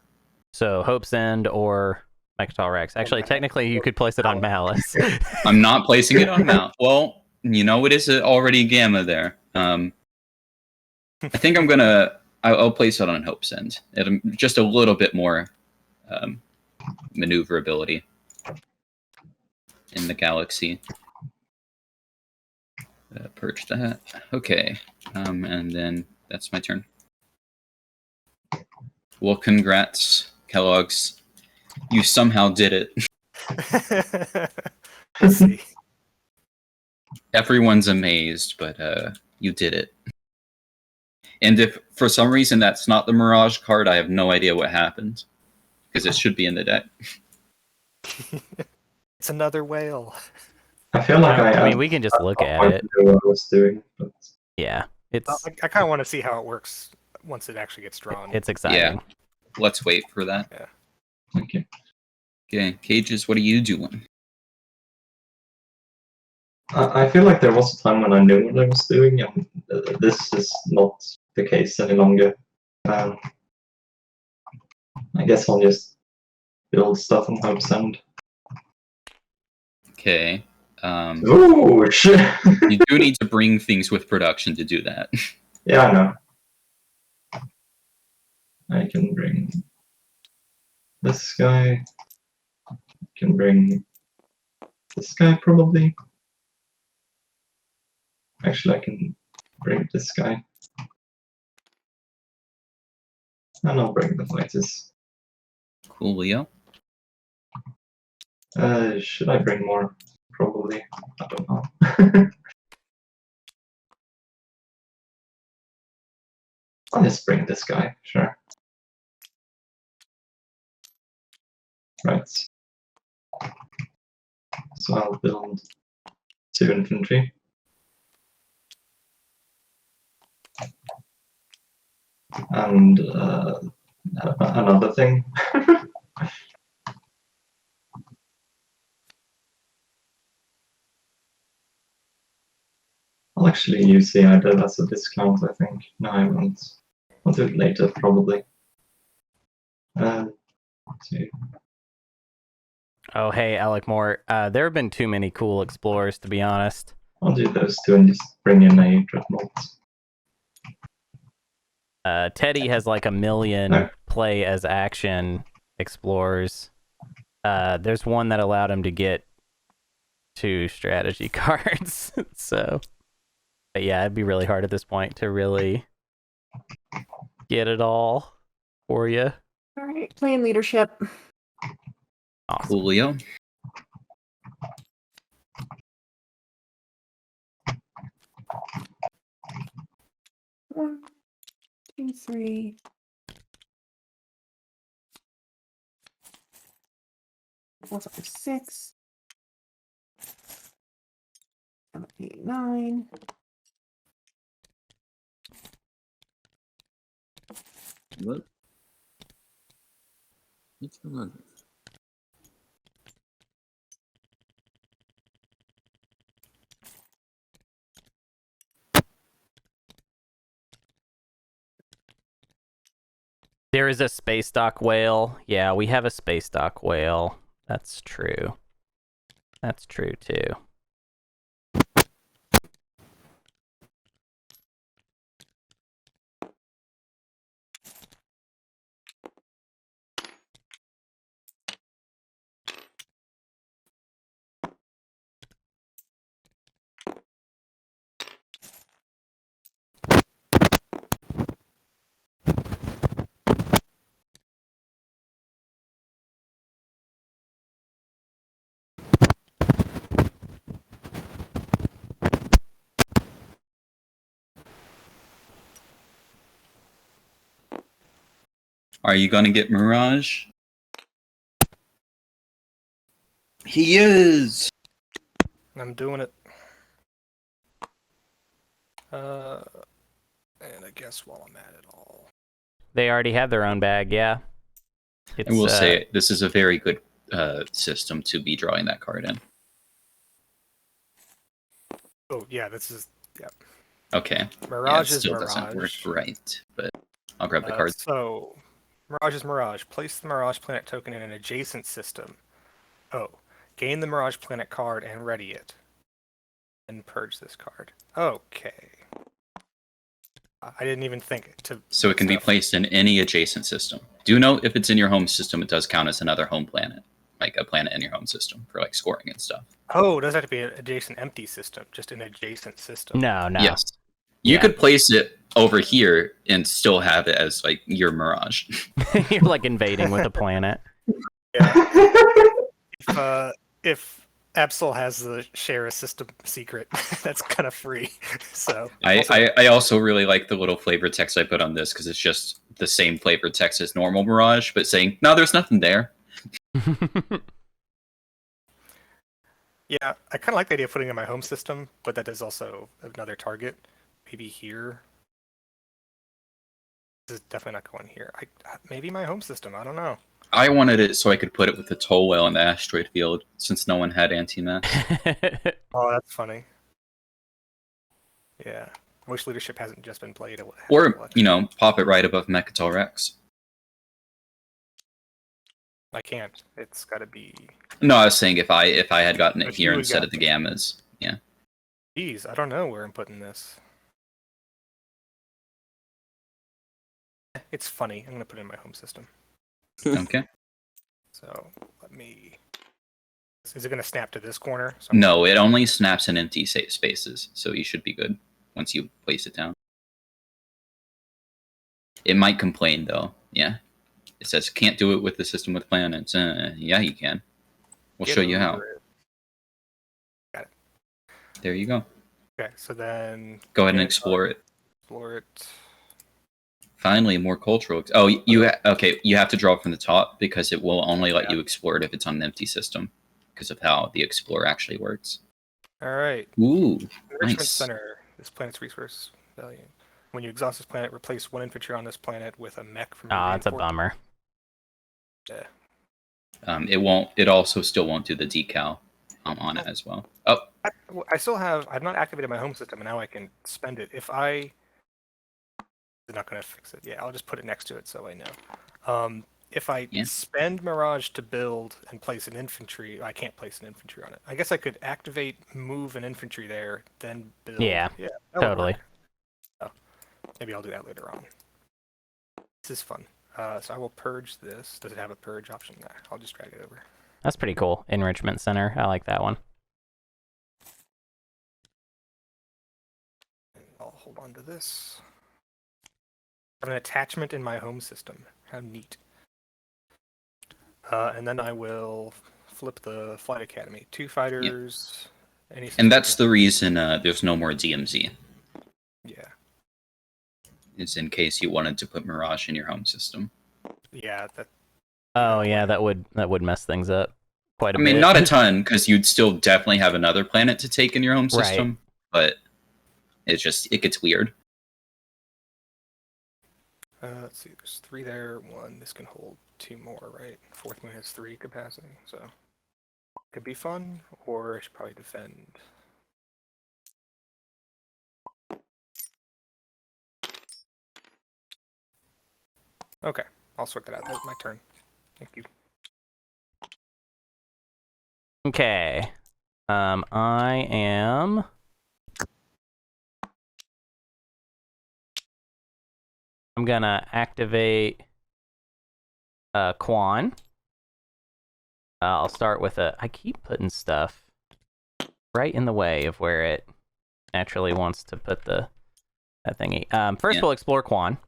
So, Hope's End or Mechatol Rex. Actually, technically, you could place it on Malice. I'm not placing it on Mount. Well, you know, it is already gamma there. I think I'll place it on Hope's End. Just a little bit more maneuverability in the galaxy. Purge that. Okay. And then that's my turn. Well, congrats, Kellogs. You somehow did it. Let's see. Everyone's amazed, but you did it. And if for some reason that's not the Mirage card, I have no idea what happened. Because it should be in the deck. It's another whale. I feel like I mean, we can just look at it. Knew what I was doing, but Yeah, it's I kind of want to see how it works once it actually gets drawn. it's exciting. Yeah. Let's wait for that. okay. Okay, Cages, what are you doing? I feel like there was a time when I knew what I was doing, and this is not the case any longer. I guess I'll just build stuff on Hope's End. Okay. Ooh, shit! You do need to bring things with production to do that. Yeah, I know. I can bring this guy. I can bring this guy, probably. Actually, I can bring this guy. And I'll bring the fighters. Coolio. Should I bring more? Probably. I don't know. I'll just bring this guy, sure. Right. So I'll build 2 infantry. And another thing. I'll actually use the idol as a discount, I think. No, I won't. I'll do it later, probably. 2. Oh, hey, Alec Moore. There have been too many cool explorers, to be honest. I'll do those 2 and just bring in a dreadnought. Teddy has like 1 million No. play as action explorers. There's one that allowed him to get 2 strategy cards. So, but yeah, it'd be really hard at this point to really get it all for you. All right, playing leadership. Awesome. Coolio. One, two, three. 4, 5, 6. 7, 8, 9. What? What's going on? There is a space dock whale. Yeah, we have a space dock whale. That's true. That's true too. Are you gonna get Mirage? He is! I'm doing it. And I guess while I'm at it all. They already have their own bag, yeah. It's, I will say, this is a very good system to be drawing that card in. Oh yeah, this is Okay. Mirage yeah, it is still Mirage. doesn't work right, but I'll grab the card. So Mirage is Mirage. Place the Mirage Planet token in an adjacent system. Oh. Gain the Mirage Planet card and ready it. And purge this card. Okay. I didn't even think to. So it can be placed in any adjacent system. Do note if it's in your home system, it does count as another home planet, like a planet in your home system for like scoring and stuff. Oh, it doesn't have to be an adjacent empty system, just an adjacent system. No. Yes. You could place it over here and still have it as like your Mirage. You're like invading with a planet. Yeah. If Absol has the share a system secret, that's kind of free. So I also really like the little flavor text I put on this because it's just the same flavor text as normal Mirage, but saying, no, there's nothing there. Yeah, I kind of like the idea of putting it in my home system, but that is also another target. Maybe here. This is definitely not going here. Maybe my home system. I don't know. I wanted it so I could put it with the toll whale in the asteroid field, since no one had anti-mess. Oh, that's funny. Yeah. I wish leadership hasn't just been played. Or, pop it right above Mechatol Rex. I can't. It's got to be. No, I was saying if I had gotten it If here you instead got of the gammas. Yeah. Geez, I don't know where I'm putting this. It's funny. I'm gonna put it in my home system. Okay. So let me. Is it gonna snap to this corner? So No, it only snaps in empty spaces, so you should be good once you place it down. It might complain though. Yeah. It says can't do it with the system with planets. Yeah, you can. We'll show you how. Got it. There you go. Okay, so then Go ahead and explore it. Explore it. Finally, more cultural. Oh, okay. You have to draw from the top because it will only let you explore it if it's on an empty system, because of how the Explorer actually works. All right. Ooh, Enrichment nice. Center. This planet's resource value. When you exhaust this planet, replace one infantry on this planet with a mech from. Oh, that's a bummer. Yeah. It won't. It also still won't do the decal on it as well. Oh, I still have. I've not activated my home system, and now I can spend it. If I. They're not going to fix it. Yeah, I'll just put it next to it so I know. If I spend Mirage to build and place an infantry, I can't place an infantry on it. I guess I could activate, move an infantry there, then build. Yeah, totally. So, maybe I'll do that later on. This is fun. So I will purge this. Does it have a purge option? Nah, I'll just drag it over. That's pretty cool. Enrichment Center. I like that one. I'll hold on to this. I have an attachment in my home system. How neat. And then I will flip the Flight Academy. 2 fighters. And that's the reason there's no more DMZ. Yeah. It's in case you wanted to put Mirage in your home system. Yeah. Oh yeah, that would mess things up quite a bit. I mean, not a ton, because you'd still definitely have another planet to take in your home system. Right. But it gets weird. Let's see, there's 3 there, 1. This can hold 2 more, right? Fourth moon has 3 capacity, so could be fun, or I should probably defend. Okay, I'll sort that out. That's my turn. Thank you. Okay. I am. I'm gonna activate Quan. I'll start with I keep putting stuff right in the way of where it naturally wants to put that thingy. First, we'll explore Quan.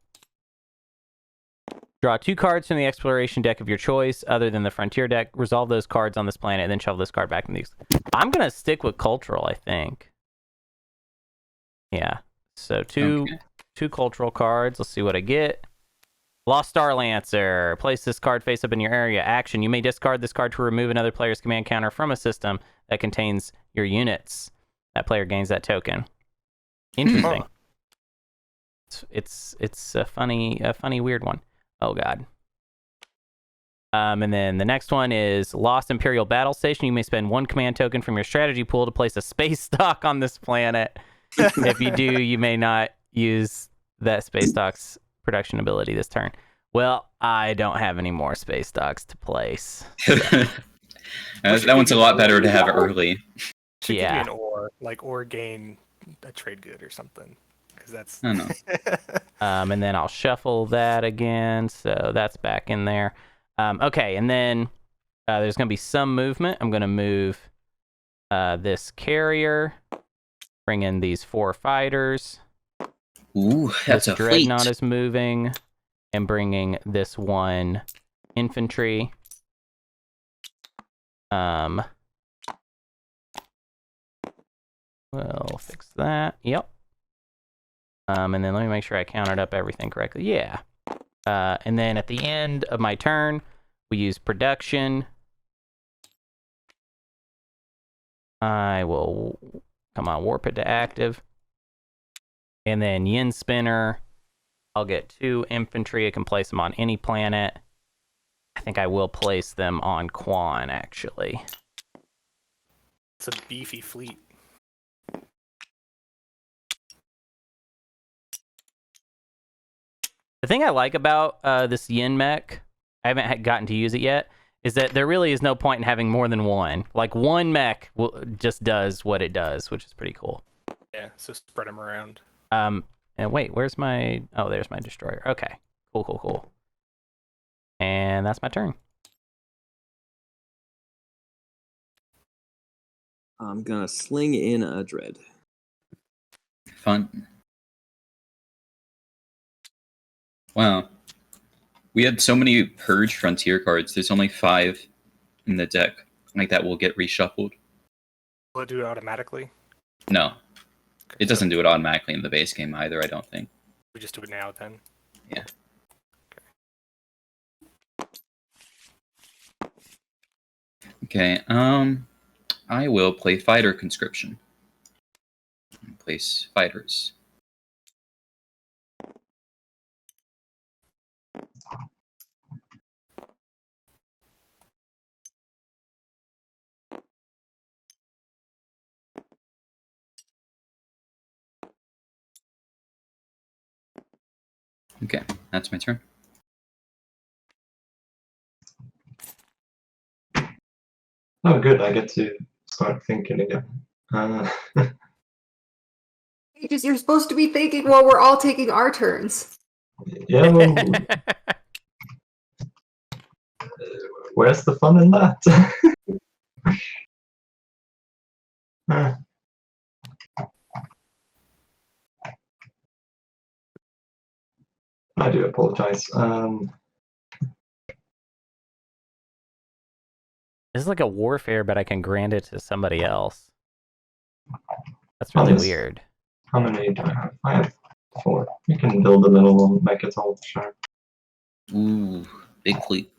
Draw 2 cards from the exploration deck of your choice, other than the frontier deck. Resolve those cards on this planet, and then shuffle this card back in these. I'm gonna stick with cultural, I think. Yeah. So 2 cultural cards. Let's see what I get. Lost Star Lancer. Place this card face up in your area. Action. You may discard this card to remove another player's command counter from a system that contains your units. That player gains that token. Interesting. It's a funny weird one. Oh god. And then the next one is Lost Imperial Battle Station. You may spend 1 command token from your strategy pool to place a space stock on this planet. If you do, you may not use that space stock's production ability this turn. Well, I don't have any more space stocks to place. So. That one's a lot better to have early. Should give you an or gain a trade good or something. Because that's. I know. And then I'll shuffle that again, so that's back in there. Okay, and then there's going to be some movement. I'm going to move this carrier, bring in these 4 fighters. Ooh, that's this a dreadnought fleet. is moving, and bringing this 1 infantry. We'll fix that. Yep. And then let me make sure I counted up everything correctly. Yeah. And then at the end of my turn, we use production. I will, come on, warp it to active. And then Yin Spinner, I'll get 2 infantry. I can place them on any planet. I think I will place them on Quan, actually. It's a beefy fleet. The thing I like about this Yin mech, I haven't gotten to use it yet, is that there really is no point in having more than one. Like, one mech just does what it does, which is pretty cool. Yeah, so spread them around. And wait, where's my... Oh, there's my destroyer. Okay, cool. And that's my turn. I'm gonna sling in a dread. Fun. Wow. We had so many Purge Frontier cards. There's only 5 in the deck. Like, that will get reshuffled. Will it do it automatically? No. Okay, It doesn't do it automatically in the base game either, I don't think. We just do it now then. Yeah. Okay, I will play Fighter Conscription. Place fighters. Okay, that's my turn. Oh, good. I get to start thinking again. You're supposed to be thinking while we're all taking our turns. Yeah, well, where's the fun in that? I do apologize. This is like a warfare, but I can grant it to somebody else. That's Oh, really yes. weird. How many do I have? I have 4. You can build a little one, make it all, sure. Ooh, big fleet.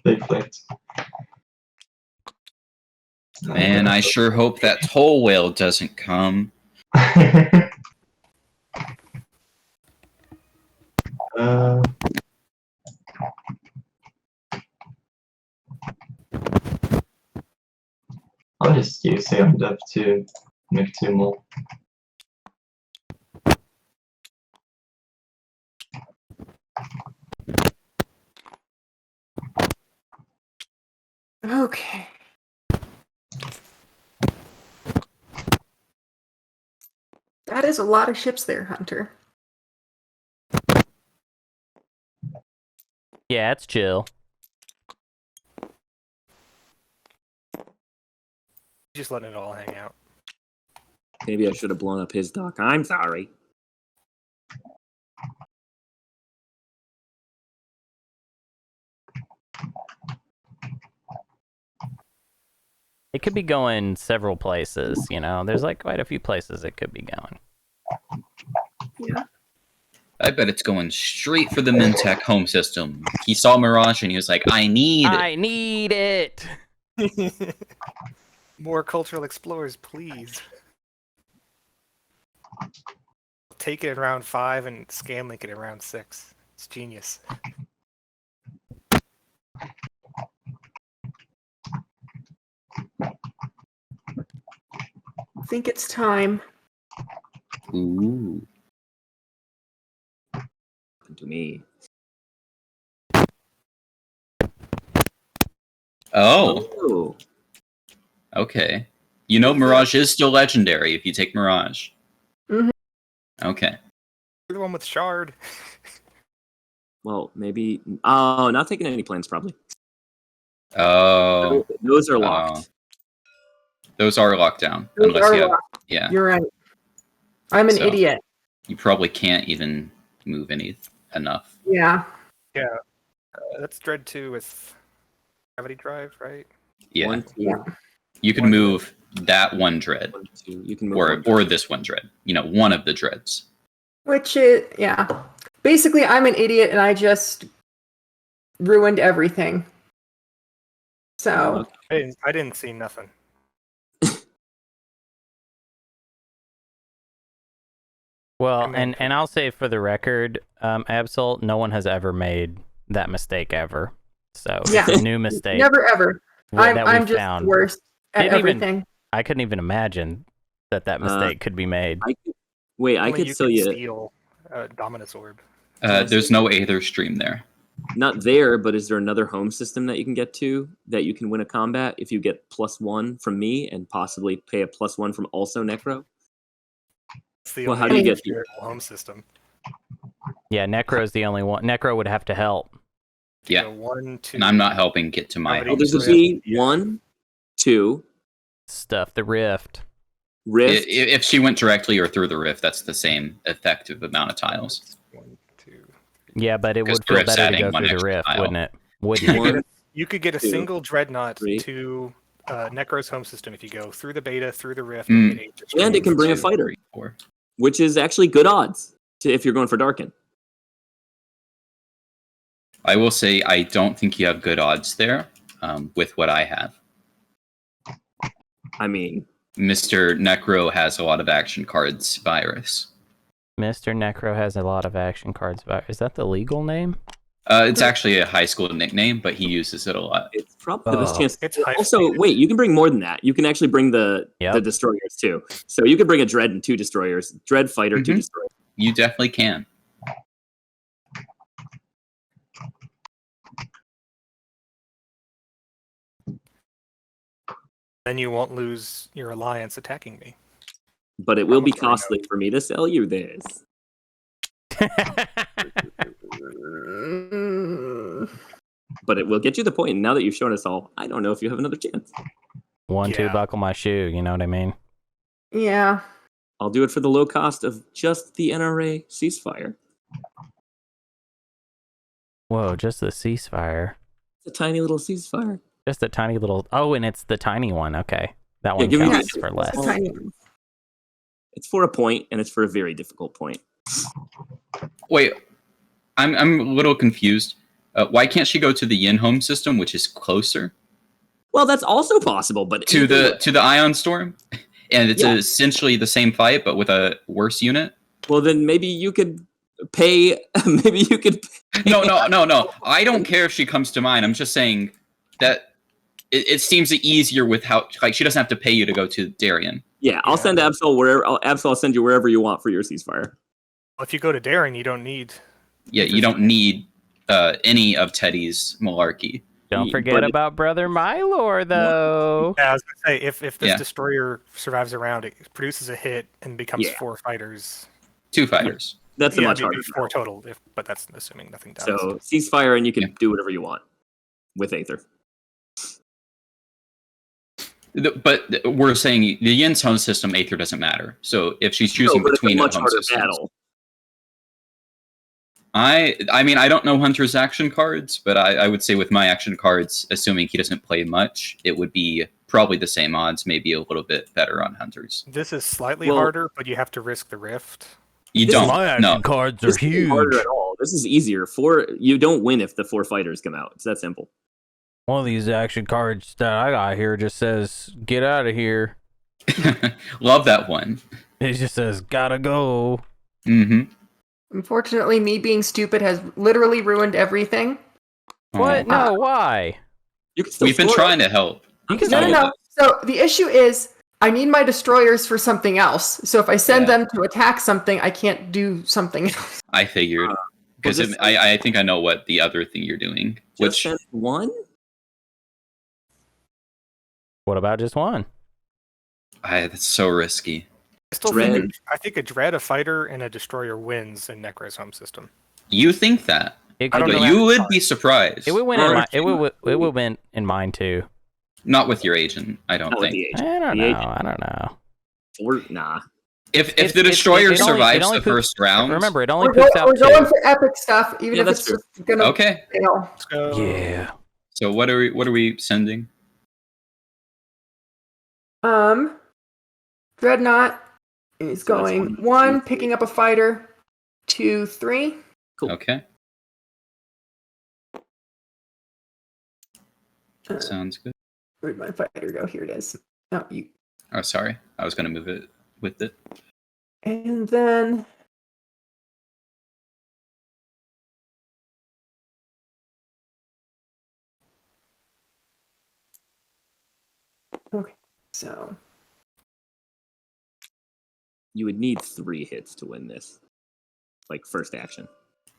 Big fleet. Man, I sure hope that toll whale doesn't come. I'll just use CMDev to make 2 more. Okay. That is a lot of ships there, Hunter. Yeah, it's chill. Just letting it all hang out. Maybe I should have blown up his dock. I'm sorry. It could be going several places, you know? There's like quite a few places it could be going. Yeah. I bet it's going straight for the Mintech home system. He saw Mirage and he was like, I need it. More cultural explorers, please. Take it in round 5 and scan link it in round 6. It's genius. I think it's time. Ooh. To me. Oh, Oh. okay. You know Mirage is still legendary if you take Mirage. Mhm. Okay. You're the one with Shard. Well, maybe. Oh, not taking any plans, probably. Oh. Those are locked. Those are locked down. Those Unless are you have, locked. yeah. You're right. I'm an So- idiot. You probably can't even move enough. Yeah. That's Dread 2 with Gravity Drive, right? Yeah. 1, 2, Yeah. You can One move that one dread 1, 2. You can move or one. this one dread. You know, one of the dreads. Which is, yeah. Basically, I'm an idiot and I just ruined everything. So, I didn't see nothing. Well, Command and I'll say for the record, Absol, no one has ever made that mistake ever. So Yeah. it's a new mistake. Never ever. that I'm we just found. the worst at Didn't even- everything. I couldn't even imagine that mistake could be made. I Only could you sell can you steal Dominus Orb. There's no Aether stream there. not there, but is there another home system that you can get to that you can win a combat if you get +1 from me and possibly pay a +1 from also Necro? It's the Well, only how do you get shared home system. Yeah, Necro's the only one. Necro would have to help. Yeah. So 1, 2. And I'm not helping get to my How many Oh, home there's a Rift, system. B 1, 2, Stuff the rift. Rift. If she went directly or through the rift, that's the same effective amount of tiles. 1, 2. Yeah, but it Because would the feel rift's better to adding go one through the extra rift, tile. wouldn't it? Wouldn't it? One, You could get a 2, single Dreadnought 3. to Necro's home system if you go through the beta, through the rift, Mm. and get 8 And it can bring a fighter, 3, 4. which is actually good odds if you're going for Darken. I will say I don't think you have good odds there with what I have. I mean, Mr. Necro has a lot of action cards virus. Mr. Necro has a lot of action cards. Is that the legal name? It's actually a high school nickname, but he uses it a lot. it's probably the best Oh. chance. It's Also, hyphenated. wait, you can bring more than that. You can actually bring the Yep. destroyers too. So you could bring a Dread and 2 destroyers, Dread Fighter, 2 Mhm. destroyers. You definitely can. Then you won't lose your alliance attacking me. But it will be Promissory note. costly for me to sell you this. Mm, But it will get you the point. And now that you've shown us all, I don't know if you have another chance. 1, 2, Yeah. buckle my shoe. You know what I mean? yeah. I'll do it for the low cost of just the NRA ceasefire. Whoa, just the ceasefire. It's a tiny little ceasefire. Just a tiny little. Oh, and it's the tiny one. Okay, that Yeah, one give me counts that. for less. It's tiny. It's for a point, and it's for a very difficult point. Wait, I'm a little confused. Why can't she go to the Yin home system, which is closer Well, that's also possible, but to the Ion Storm, and it's Yeah. essentially the same fight but with a worse unit? well, then maybe you could pay. Maybe you could. No. I don't care if she comes to mine. I'm just saying that it seems easier with how she doesn't have to pay you to go to Darien. Yeah, I'll send Absol wherever. I'll send you wherever you want for your ceasefire. Well, if you go to Darren, you don't need. Yeah, you don't need any of Teddy's malarkey. Don't But forget it- about Brother Mylor, though. Yeah, I was gonna say if this Yeah. destroyer survives a round, it produces a hit and becomes Yeah. 4 fighters. 2 fighters. That's a Yeah, much maybe harder. 4 total, but that's assuming nothing dies. So ceasefire, and you can Yeah. do whatever you want with Aether. But we're saying the Yin's home system Aether doesn't matter. So if she's choosing No, but it's a between much home harder systems, battle. I mean I don't know Hunter's action cards, but I would say with my action cards, assuming he doesn't play much, it would be probably the same odds, maybe a little bit better on Hunter's. This is slightly Well- harder, but you have to risk the rift. You This is don't. My action No. cards are This isn't harder huge. at all. This is easier. You don't win if the 4 fighters come out. It's that simple. One of these action cards that I got here just says, "Get out of here." Love that one. It just says, "Gotta go." Mm-hmm. Unfortunately, me being stupid has literally ruined everything. What? No, why? You can still We've been score. trying to help. You can No, still- no. So the issue is, I need my destroyers for something else. So if I send Yeah. them to attack something, I can't do something else. I figured because just- I think I know what the other thing you're doing. Just Which send one? What about just one? that's so risky. I still Dread. think I think a Dread, a fighter, and a destroyer wins in Necro's home system. You think that, It I don't could but know. be- you would be surprised. It would win in Or- my. It would win in mine too. Not with your agent, I don't Not with think. the I agent. don't The know. agent. I don't know. Or, nah. If It- the it- destroyer it only- it survives only the poops- first round, Remember, it only We're, puts out we're going two. for epic stuff, even Yeah, if that's it's true. just gonna okay. fail. Let's go. Yeah. So what are we sending? Dreadnought is So that's going 1, 1, 2, picking up a fighter, 2, 3. Cool. Okay, Uh, sounds good. where'd my fighter go? Here it is. Oh, you. Oh, sorry, I was gonna move it with it. And then Okay. So You would need 3 hits to win this. Like, first action.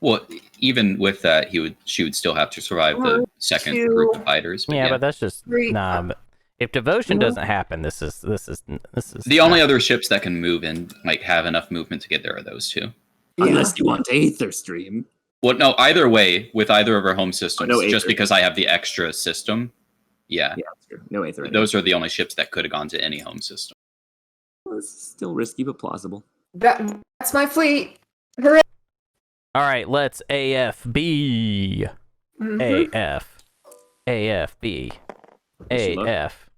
Well, even with that, she would still have to survive the 1, second 2, group of fighters. Yeah, but that's just 3. But if devotion Mhm. doesn't happen, this is the only other ships that can move and like have enough movement to get there are those two. Yeah. Unless you want Aether Stream. Well, no, either way, with either of our home systems, no just Aether. because I have the extra system, yeah, Yeah, that's true. No Aether. those are the only ships that could have gone to any home system. Well, it's still risky, but plausible. That's my fleet. Hooray! All right, let's AFB. Mhm. AFB. Wish you luck. AF.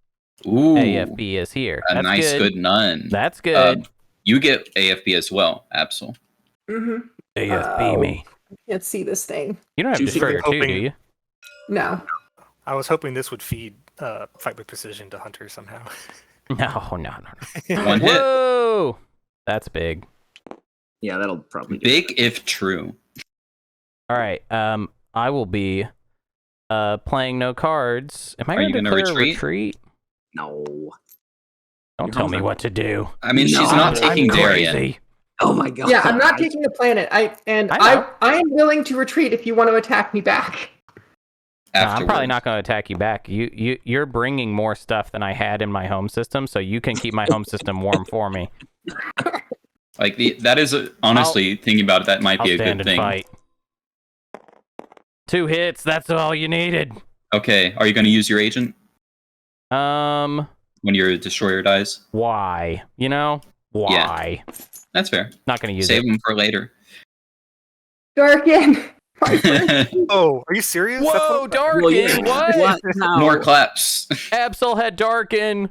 Ooh, AFB is here. a That's nice good. good nun. That's good. You get AFB as well, Absol. Mhm. AFB me. I can't see this thing. You don't have Choose Destroyer your 2, do hoping- you? No. I was hoping this would feed Fight with Precision to Hunter somehow. No. One hit. Whoa! That's big. Yeah, that'll probably do Big it. if true. All right. I will be playing no cards. Am I Are going you to gonna declare a retreat? retreat? No. Don't You're tell me home. what to do. I mean, No, she's not I'm taking Darien. Crazy. Oh my god. Yeah, I'm not taking the planet. I know. am willing to retreat if you want to attack me back. No, I'm probably Afterwards. not going to attack you back. You're bringing more stuff than I had in my home system, so you can keep my home system warm for me. Like that is honestly thinking about it. That might I'll be a stand good and thing. fight. 2 hits. That's all you needed. Okay, are you going to use your agent Why? when your destroyer dies? You know why? That's fair. Not going to use Save it. them for later. Darken. Oh, are you serious? That's Whoa, what- Darken! Well, yeah. What? How? More claps. Absol had Darken.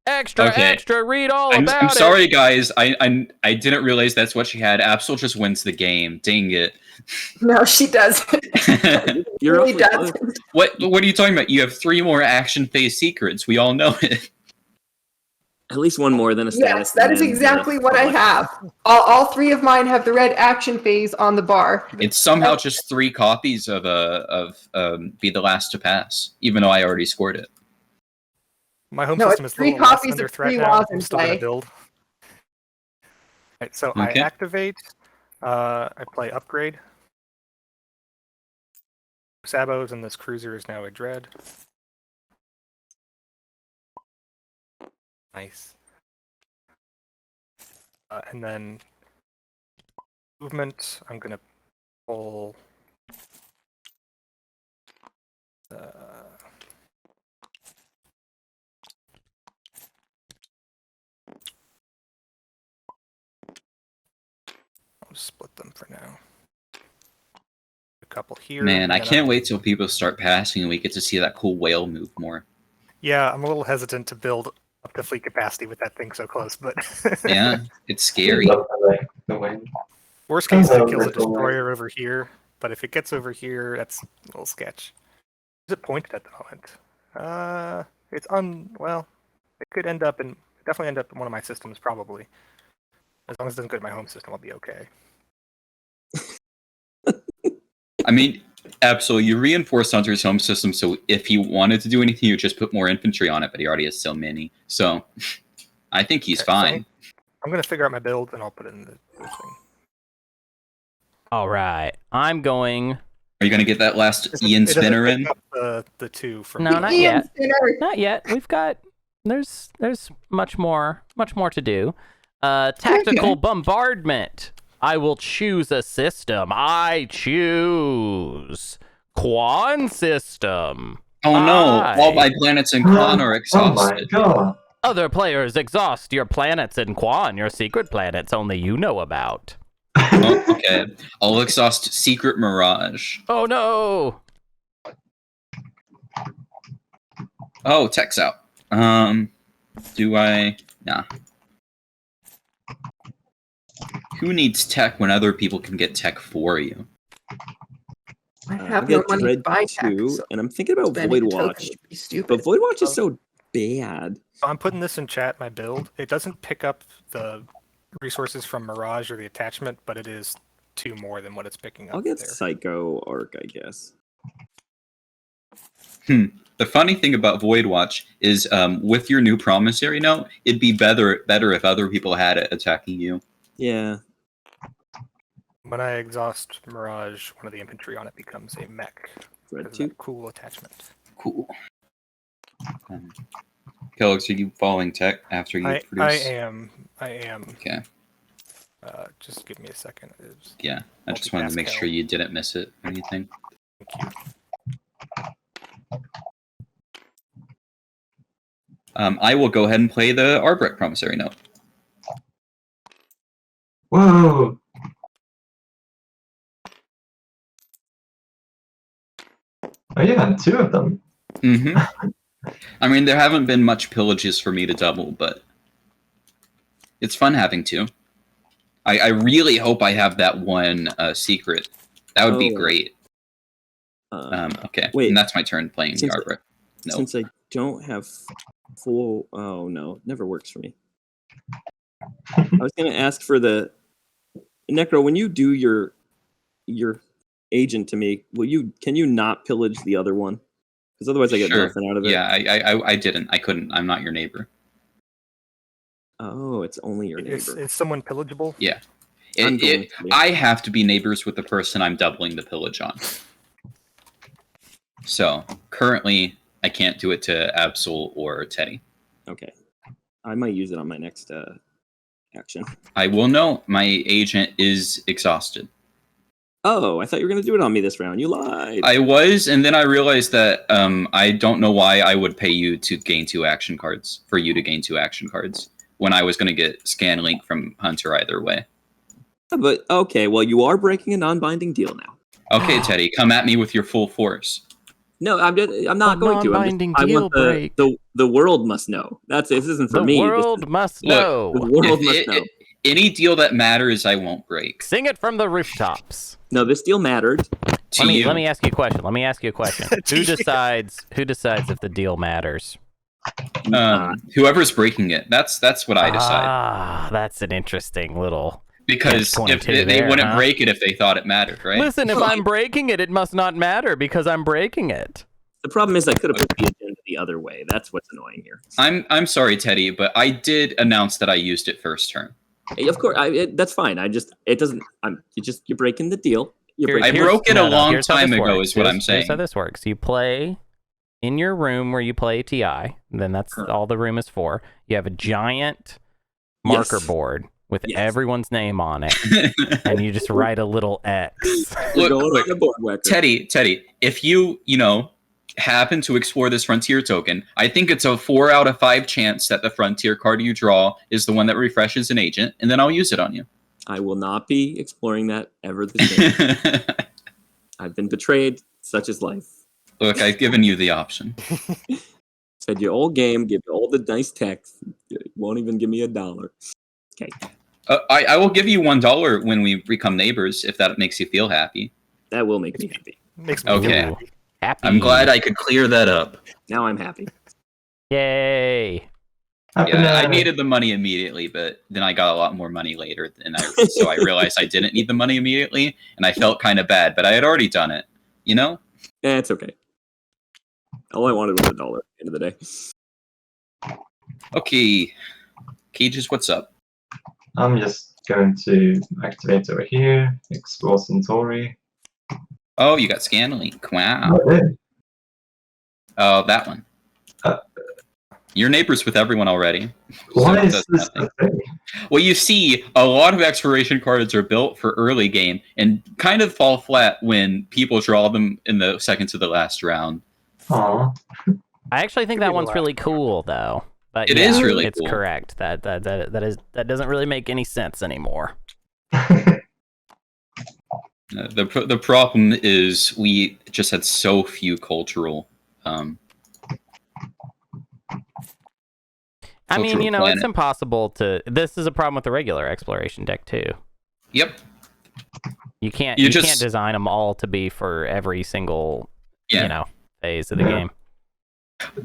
Extra, Okay. extra. Read all I'm about it. sorry, guys. I didn't realize that's what she had. Absol just wins the game. Dang it. No, she doesn't. You're really awfully does. close. What are you talking about? You have 3 more action phase secrets. We all know it. At least one more than a status. Yes, that is and then exactly what I have. All 3 of mine have the red action phase on the bar. It's somehow just 3 copies of Be the Last to Pass, even though I already scored it. My home No, system it's is a 3 little less copies under of threat 3 now. laws I'm in still gonna play. build. Right, so Okay. I activate. I play upgrade. Sabos, and this cruiser is now a dread. Nice. And then movement. I'm gonna pull. I'll just split them for now. A couple here. Man, and I then can't wait till people start passing and we get to see that cool whale move more. Yeah, I'm a little hesitant to build up to fleet capacity with that thing so close, but Yeah, it's scary. Love the way. worst case, it Hello, kills a Ripple. destroyer over here. But if it gets over here, that's a little sketch. Is it pointed at the moment? It's well. It could end up in definitely end up in one of my systems probably. As long as it doesn't go to my home system, I'll be okay. I mean, absolutely, you reinforced Hunter's home system, so if he wanted to do anything, you just put more infantry on it, but he already has so many. So, I think he's Okay, so fine. I'm gonna figure out my build and I'll put it in the thing. All right. I'm going. Are you going to get that last Ian It doesn't Spinner pick in? up the 2 from No, not Ian yet. Spinner. Not yet. We've got. There's much more to do. Tactical bombardment. I will choose a system. I choose Quan system. Oh no, Aye. all my planets in Quan are Oh my exhausted. god. Other players exhaust your planets in Quan, your secret planets only you know about. Oh, okay, I'll exhaust Secret Mirage. Oh no! Oh, tech's out. Do I? Nah. Who needs tech when other people can get tech for you? I I have no got money to Dread buy tech, 2, so and I'm thinking about spending Void a token Watch. would be stupid. But Void Watch is so bad. So I'm putting this in chat, my build. It doesn't pick up the resources from Mirage or the attachment, but it is 2 more than what it's picking up I'll get there. Psycho Arc, I guess. The funny thing about Void Watch is, with your new promissory note, it'd be better if other people had it attacking you. Yeah. When I exhaust Mirage, one of the infantry on it becomes a mech. Red It's 2. a cool attachment. Cool. Kellogs, are you following tech after you produce? I am. Okay. Just give me a second. Yeah, I just wanted to make sure you didn't miss it or anything. Thank you. I will go ahead and play the Arbrecht promissory note. Whoa! Oh yeah, 2 of them. Mm-hmm. I mean, there haven't been much pillages for me to double, but it's fun having 2. I really hope I have that one secret. That would be great. Okay, wait, and that's my turn playing the Arbrecht. No. Since I don't have full... Oh, no. It never works for me. I was going to ask for the... Necro, when you do your agent to me, can you not pillage the other one? Because otherwise I get nothing out of it. Yeah, I didn't. I couldn't. I'm not your neighbor. Oh, it's only your neighbor. Is someone pillageable? Yeah. I I have to be neighbors with the person I'm doubling the pillage on. So, currently, I can't do it to Absol or Teddy. Okay. I might use it on my next action. I will note my agent is exhausted. Oh, I thought you were going to do it on me this round. You lied. I was, and then I realized that I don't know why I would pay you to gain 2 action cards, for you to gain 2 action cards, when I was going to get Scan Link from Hunter either way. But, okay, well, you are breaking a non-binding deal now. Okay, Teddy, come at me with your full force. No, I'm not going to. I want the world must know. This isn't for me. The world must know. The world must know. Any deal that matters, I won't break. Sing it from the rooftops. No, this deal mattered. Let me ask you a question. Who decides if the deal matters? Whoever's breaking it. That's what I decide. Ah, that's an interesting little... Because if they wouldn't break it if they thought it mattered, right? Listen, if I'm breaking it, it must not matter because I'm breaking it. The problem is I could have put the agenda the other way. That's what's annoying here. I'm sorry, Teddy, but I did announce that I used it first turn. Of course, that's fine. You're breaking the deal. I broke it a long time ago, is what I'm saying. Here's how this works. You play in your room where you play TI. Then that's all the room is for. You have a giant marker board with everyone's name on it, and you just write a little X. Look, Teddy, if you happen to explore this frontier token, I think it's a 4 out of 5 chance that the frontier card you draw is the one that refreshes an agent, and then I'll use it on you. I will not be exploring that ever the same. I've been betrayed. Such is life. Look, I've given you the option. Said your old game, give you all the nice text. You won't even give me $1. Okay. I will give you $1 when we become neighbors, if that makes you feel happy. That will make me happy. Makes me feel happy. I'm glad I could clear that up. Now I'm happy. Yay! Yeah, I needed the money immediately, but then I got a lot more money later, so I realized I didn't need the money immediately, and I felt kind of bad, but I had already done it. You know? Yeah, it's okay. All I wanted was $1 at the end of the day. Okay. Cages, what's up? I'm just going to activate over here, explore Centauri. Oh, you got Scanlink. Wow. Oh, that one. You're neighbors with everyone already. Why is this a thing? Well, you see, a lot of exploration cards are built for early game and kind of fall flat when people draw them in the second to the last round. Aww. I actually think that one's really cool, though. But it is really it's cool. Correct. That doesn't really make any sense anymore. The problem is we just had so few cultural. I mean, it's impossible to. This is a problem with the regular exploration deck too. Yep. You can't design them all to be for every single phase of the game.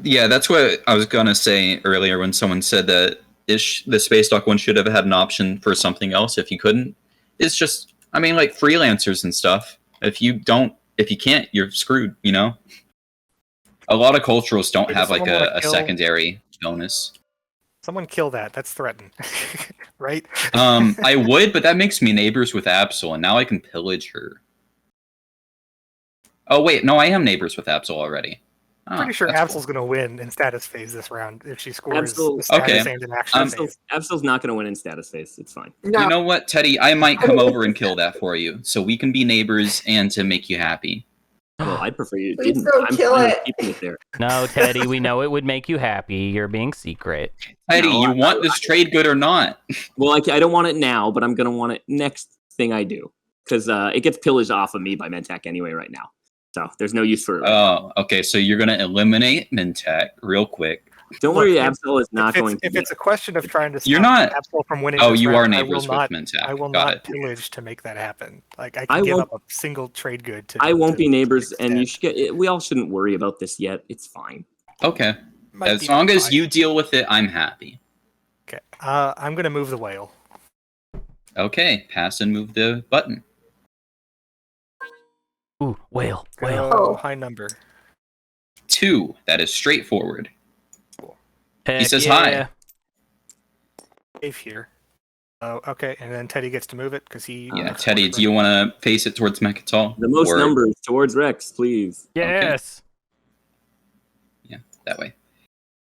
Yeah, that's what I was gonna say earlier when someone said that the Space Dock one should have had an option for something else if you couldn't. It's just, I mean, like freelancers and stuff. If you can't, you're screwed. A lot of culturals don't Wait, have does like someone a wanna kill- secondary bonus. Someone kill that. That's threatened, right? I would, but that makes me neighbors with Absol, and now I can pillage her. Oh wait, no, I am neighbors with Absol already. Pretty sure that's Absol's gonna win in status phase this round if she scores Absol- the status Okay. and an action phase. Absol's not going to win in status phase. It's fine. No. You know what, Teddy? I might come over and kill that for you, so we can be neighbors and to make you happy. Well, I'd prefer you Please didn't. don't I'm kill fine with it. keeping it there. No, Teddy, we know it would make you happy. You're being secret. Teddy, No, you want this trade good or not? Well, I don't want it now, but I'm going to want it next thing I do. Because it gets pillaged off of me by Mentak anyway right now. So there's no use for it. Oh, okay, so you're gonna eliminate Mintek real quick. Don't Look, worry, if- Absol is not going to If be. it's a question of trying to stop You're not- Absol from winning, Oh, this you round, are neighbors I will with not, Mintek. I will Got not it. pillage to make that happen. Like I I can give won't- up a single trade good to. I won't to- be neighbors, to and you extend. should get. We all shouldn't worry about this yet. It's fine. Okay, Might as be long as fine. you deal with it, I'm happy. Okay, I'm gonna move the whale. Okay, pass and move the button. Ooh, whale. Go Oh. high number. 2. That is straightforward. Heck says yeah. hi. Safe here. Oh, okay, and then Teddy gets to move it because he. Yeah, next Teddy, one- do you want to face it towards Mechatol? The most Or numbers towards Rex, please. Yes. that way.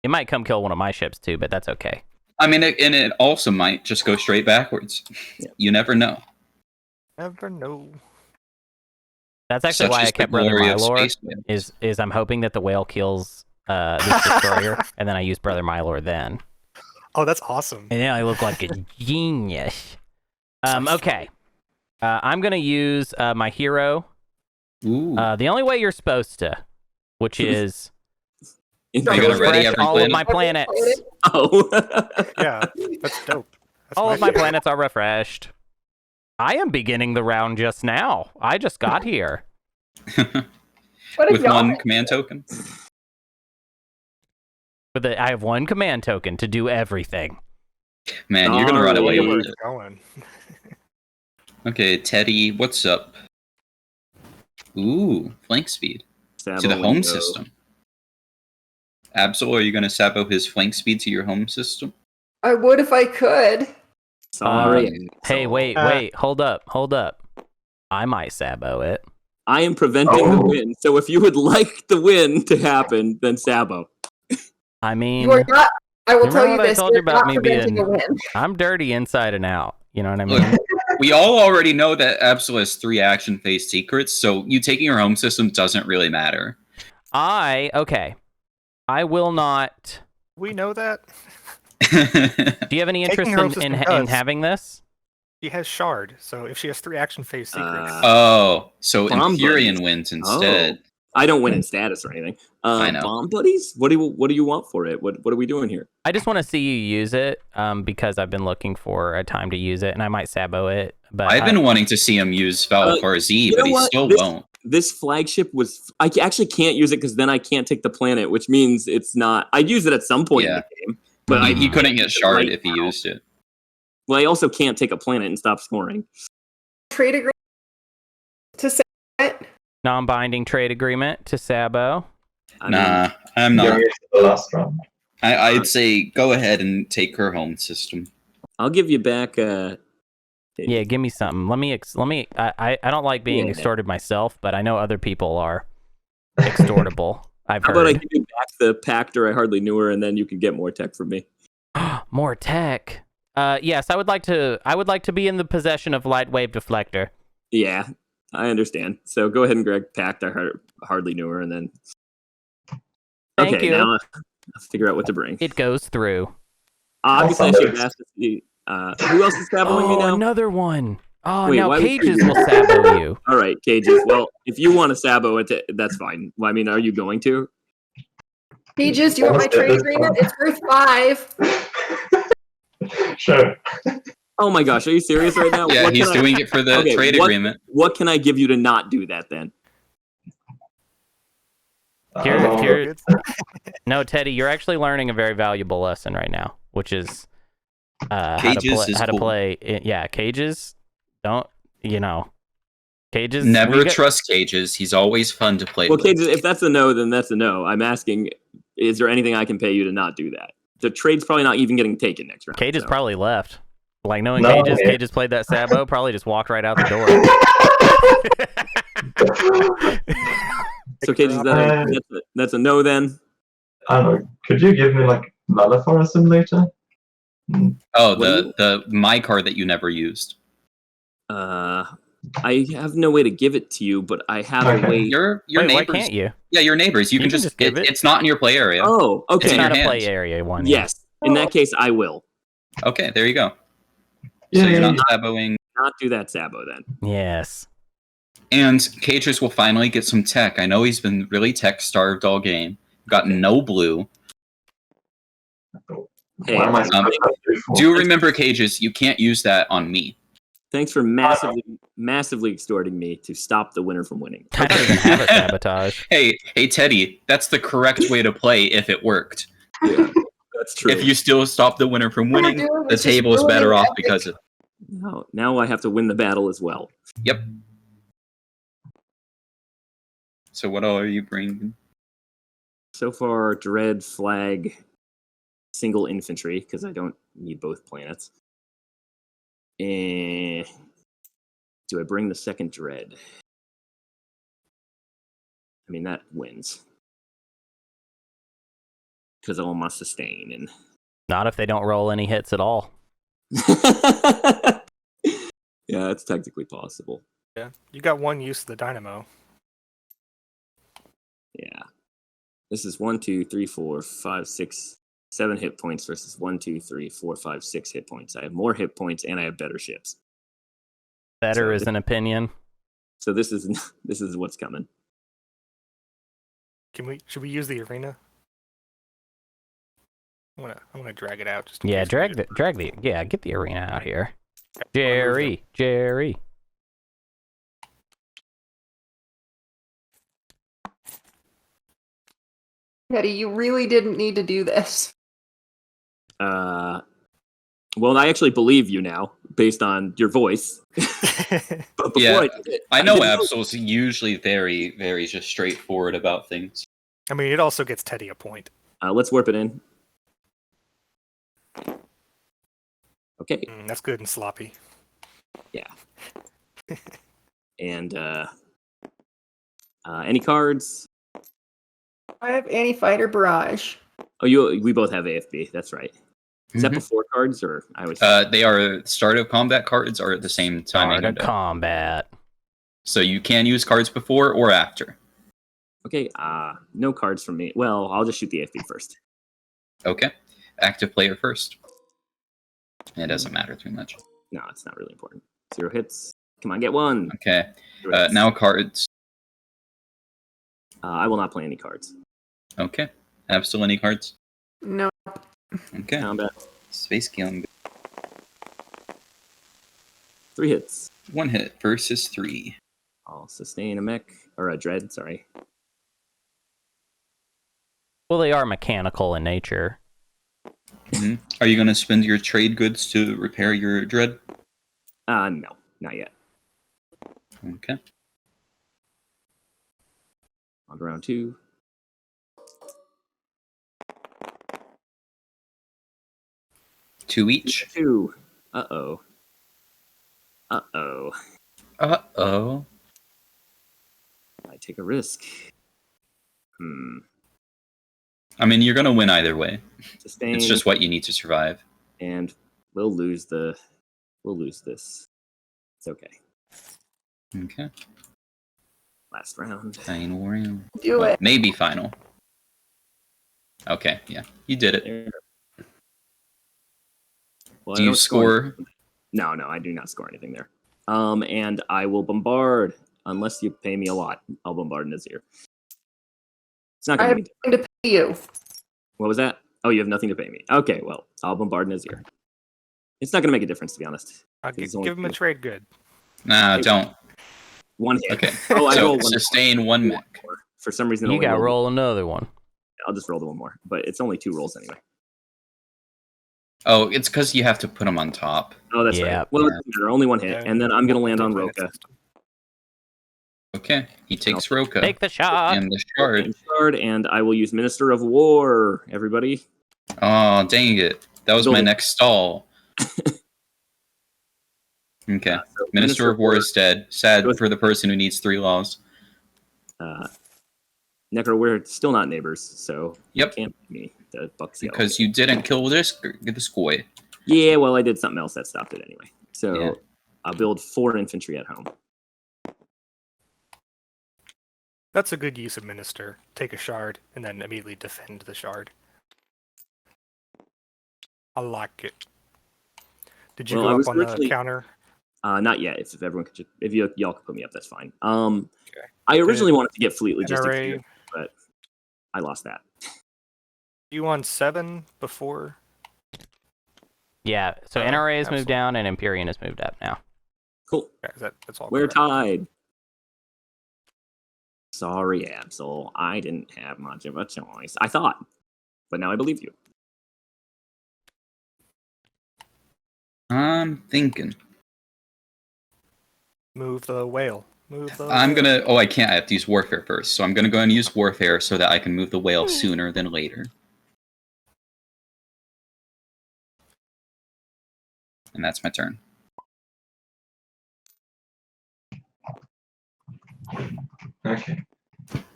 It might come kill one of my ships too, but that's okay. I mean, and it also might just go straight backwards. Yeah. You never know. Never know. That's actually Such why is I the kept Brother glory of Mylor. space whales. Is I'm hoping that the whale kills this destroyer, and then I use Brother Mylor then. Oh, that's awesome. And then I look like a genius. Okay. I'm gonna use my hero. Ooh. The only way you're supposed to, which is Are you gonna ready refresh every all of planet? my planets. Oh. Yeah, that's dope. That's All of my favorite. planets are refreshed. I am beginning the round just now. I just got here. What if With y'all? one command token? I have one command token to do everything. Man, you're gonna run Alright. away Look at where with it's it. going. Okay, Teddy, what's up? Ooh, flank speed. Sabo To the home window. system. Absol, are you gonna sabo his flank speed to your home system? I would if I could. Sorry. Hey, Absol. wait, hold up. I might sabo it. I am preventing the Oh. win. So if you would like the win to happen, then Sabo. I mean, You are not. I will Remember tell you what I this. told you you're about not me preventing being- a win. I'm dirty inside and out. You know what I Look, mean? we all already know that Absol has 3 action phase secrets, so you taking your home system doesn't really matter. Okay. I will not. We know that. Do you have any interest Taking her home in system does. having this? She has shard, so if she has 3 action phase secrets, Oh, so Bomb Empyrean buddies. wins instead. I don't win in status or anything. I know. Bomb buddies? What do you want for it? What are we doing here? I just want to see you use it because I've been looking for a time to use it, and I might sabo it. But I've been wanting to see him use Valfar Z, you but know he what? still This- won't. This flagship was. Actually can't use it because then I can't take the planet, which means it's not. I'd use it at some point in Yeah. the game, but he I couldn't get shard right if he now. used it. Well, I also can't take a planet and stop scoring. Trade agreement to say it. non-binding trade agreement to sabo. I mean, Nah, I'm You're not. into the last round. I'd say go ahead and take her home system. I'll give you back. Yeah, give me something. Let me. I don't like being Yeah. extorted myself, but I know other people are extortable. I've How about I heard give you back the Pactor? I hardly knew her, and then you can get more tech from me. more tech. Yes, I would like to. I would like to be in the possession of light wave deflector. Yeah, I understand. So go ahead and grab Pact. I hardly knew her, and then. Thank Okay, you. now let's figure out what to bring. It goes through. Obviously, I should have asked to see who else is saboing me Oh, now. another one. Oh, Wait, now why would cages you- will sabo you. All right, cages. Well, if you want to sabo it, that's fine. Well, I mean, are you going to? Pages, do you want my Almost at trade this agreement? point. It's worth 5. Sure. Oh my gosh, are you serious right now? Yeah, What he's can I- doing it for the Okay, trade what- agreement. What can I give you to not do that then? Here- No, Teddy, you're actually learning a very valuable lesson right now, which is Cages is how to cool. play. Yeah, cages. Don't Cages. Never trust Cages. He's always fun to play Well, with. Cages, if that's a no, then that's a no. I'm asking, is there anything I can pay you to not do that? The trade's probably not even getting taken next round. Cages so. probably left. Like knowing No. Cages played that Sabo, probably just walked right out the door. So Cages, that's a no then. I don't know. Could you give me like Malifar Simulator? Oh, What the my card that you never used. I have no way to give it to you, but I have a way. Your Wait, neighbors. why can't you? Yeah, your neighbors. You can just give it. It's not in your play area. Oh, okay. It's in not your a play hands. area one. Yes. In that case, I will Okay, there you go. Yeah, So you're yeah, not saboing. not do that Sabo then. Yes. And Cages will finally get some tech. I know he's been really tech starved all game. Got no blue. Hey, Why am I supposed to have before? Do remember, Cages, you can't use that on me. thanks for massively extorting me to stop the winner from winning. I don't even have a sabotage. Hey, Teddy, that's the correct way to play if it worked. Yeah, that's true. If you still stop the winner from winning, doing the is just table is better ruining off because of. now I have to win the battle as well. Yep. So what all are you bringing? So far, Dread, Flag, single infantry, because I don't need both planets. Do I bring the second Dread? I mean, that wins. Because all my sustain and... Not if they don't roll any hits at all. Yeah, it's technically possible. Yeah, you got one use of the dynamo. Yeah. This is 1, 2, 3, 4, 5, 6, 7 hit points versus 1, 2, 3, 4, 5, 6 hit points. I have more hit points and I have better ships. Better So is an opinion. So this is what's coming. Should we use the arena? I'm gonna drag it out. Just in Yeah, case we need it. get the arena out here. Okay, I'll move Jerry. Teddy, you really didn't need to do this. Well, I actually believe you now, based on your voice. them. But before Yeah, I did it, I know didn't Absol's usually very, very just straightforward about things. I mean, it also gets Teddy a point. Let's warp it in. Okay, That's good and sloppy. and any cards? I have anti-fighter barrage. Oh, we both have AFB. That's right. Is that Mhm. before cards, or I was? They are start of combat cards are at the same timing. Start of combat. So you can use cards before or after. Okay. No cards from me. Well, I'll just shoot the AFB first. Okay. Active player first. It doesn't matter too much. No, it's not really important. 0 hits. Come on, get one. Okay. 0 hits. Now cards. I will not play any cards. Okay. Absol any cards? No. Okay. Combat. Space Gambit. 3 hits. 1 hit versus 3. I'll sustain a mech or a dread. Sorry. Well, they are mechanical in nature. Mhm. Are you going to spend your trade goods to repair your dread? No, not yet. Okay. On to round 2. Two each. 2. Uh-oh. Uh-oh. Uh-oh. I take a risk. I mean, you're going to win either way. Sustain. It's just what you need to survive. And we'll lose this. It's okay. Okay. Last round. Final round. Do Well, it. maybe final. Okay, yeah. You did it. There. Well, Do I you don't score? No, I do not score anything there. And I will bombard unless you pay me a lot. I'll bombard Nazir. It's not I going have to be. nothing to pay you. What was that? Oh, you have nothing to pay me. Okay, well, I'll bombard Nazir. It's not going to make a difference, to be honest. Give only him a 2. trade good. Nah, don't. 1 hit. Okay. Oh, I So rolled 1 sustain 1 mech. more. For some reason, You only got to rolled- roll another one. I'll just roll the 1 more. But it's only 2 rolls anyway. Oh, it's because you have to put them on top. Oh, that's Yeah. right. Well, it doesn't matter. Only 1 hit. Yeah, And then I'm going to land on multi-planet Roka. system. Okay, he takes Roka Take the shot. and the shard. And I will use Minister of War, everybody. Oh, dang it. That was my Building. next stall. Okay. So Minister of War is dead. Sad for the person who needs 3 laws. Necro, we're still not neighbors, so Yep. you can't beat me. The Buck's yellow. Because you didn't kill this boy. Yeah, well, I did something else that stopped it anyway. So Yeah. I'll build 4 infantry at home. That's a good use of Minister. Take a shard, and then immediately defend the shard. I like it. Did you Well, I go was up on the originally- counter? Not yet. If everyone could, if y'all could put me up, that's fine. Okay. I originally wanted to get fleet logistics, NRA, here, but I lost that. you on 7 before? Yeah, so NRA has Absol. moved down and Empyrean has moved up now. Cool. Okay, that's all. We're correct. tied. Sorry, Absol. I didn't have much of a choice. I thought, but now I believe you. I'm thinking. Move the whale. Move the. I'm whale. gonna. Oh, I can't. I have to use Warfare first. So I'm gonna go and use Warfare so that I can move the whale sooner than later. And that's my turn. Okay.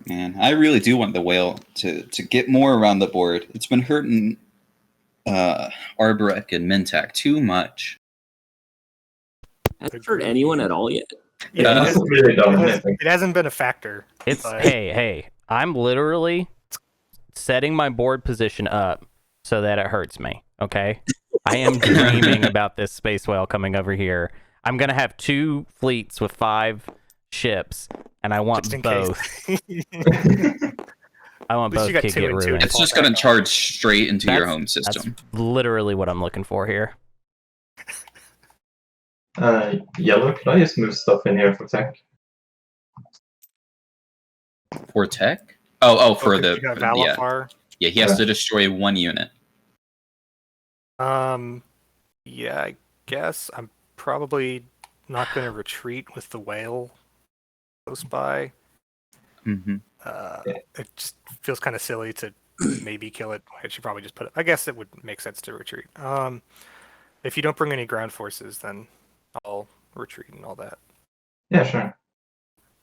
Man, I really do want the whale to get more around the board. It's been hurting Arborek and Mintak too much. Has it hurt anyone at all yet? Yeah, Yeah, it, that's hasn't, really it, dumb. hasn't, it hasn't been a factor. It's but- hey, I'm literally setting my board position up so that it hurts me. Okay, I am dreaming about this space whale coming over here. I'm gonna have 2 fleets with 5 ships, and I want Just in both. case. I want At least both you got to 2 get and 2 ruined. to It's fall just gonna back on. charge straight into your home That's system. literally what I'm looking for here. Yellow, could I just move stuff in here for tech? For tech? Oh, for Oh, 'cause the you got yeah. Valafar. Yeah, he has Yeah. to destroy 1 unit. Yeah, I guess I'm probably not going to retreat with the whale close by. Mm-hmm. It just feels kind of silly to maybe kill it. I should probably just put it. I guess it would make sense to retreat. If you don't bring any ground forces, then I'll retreat and all that. Yeah, sure.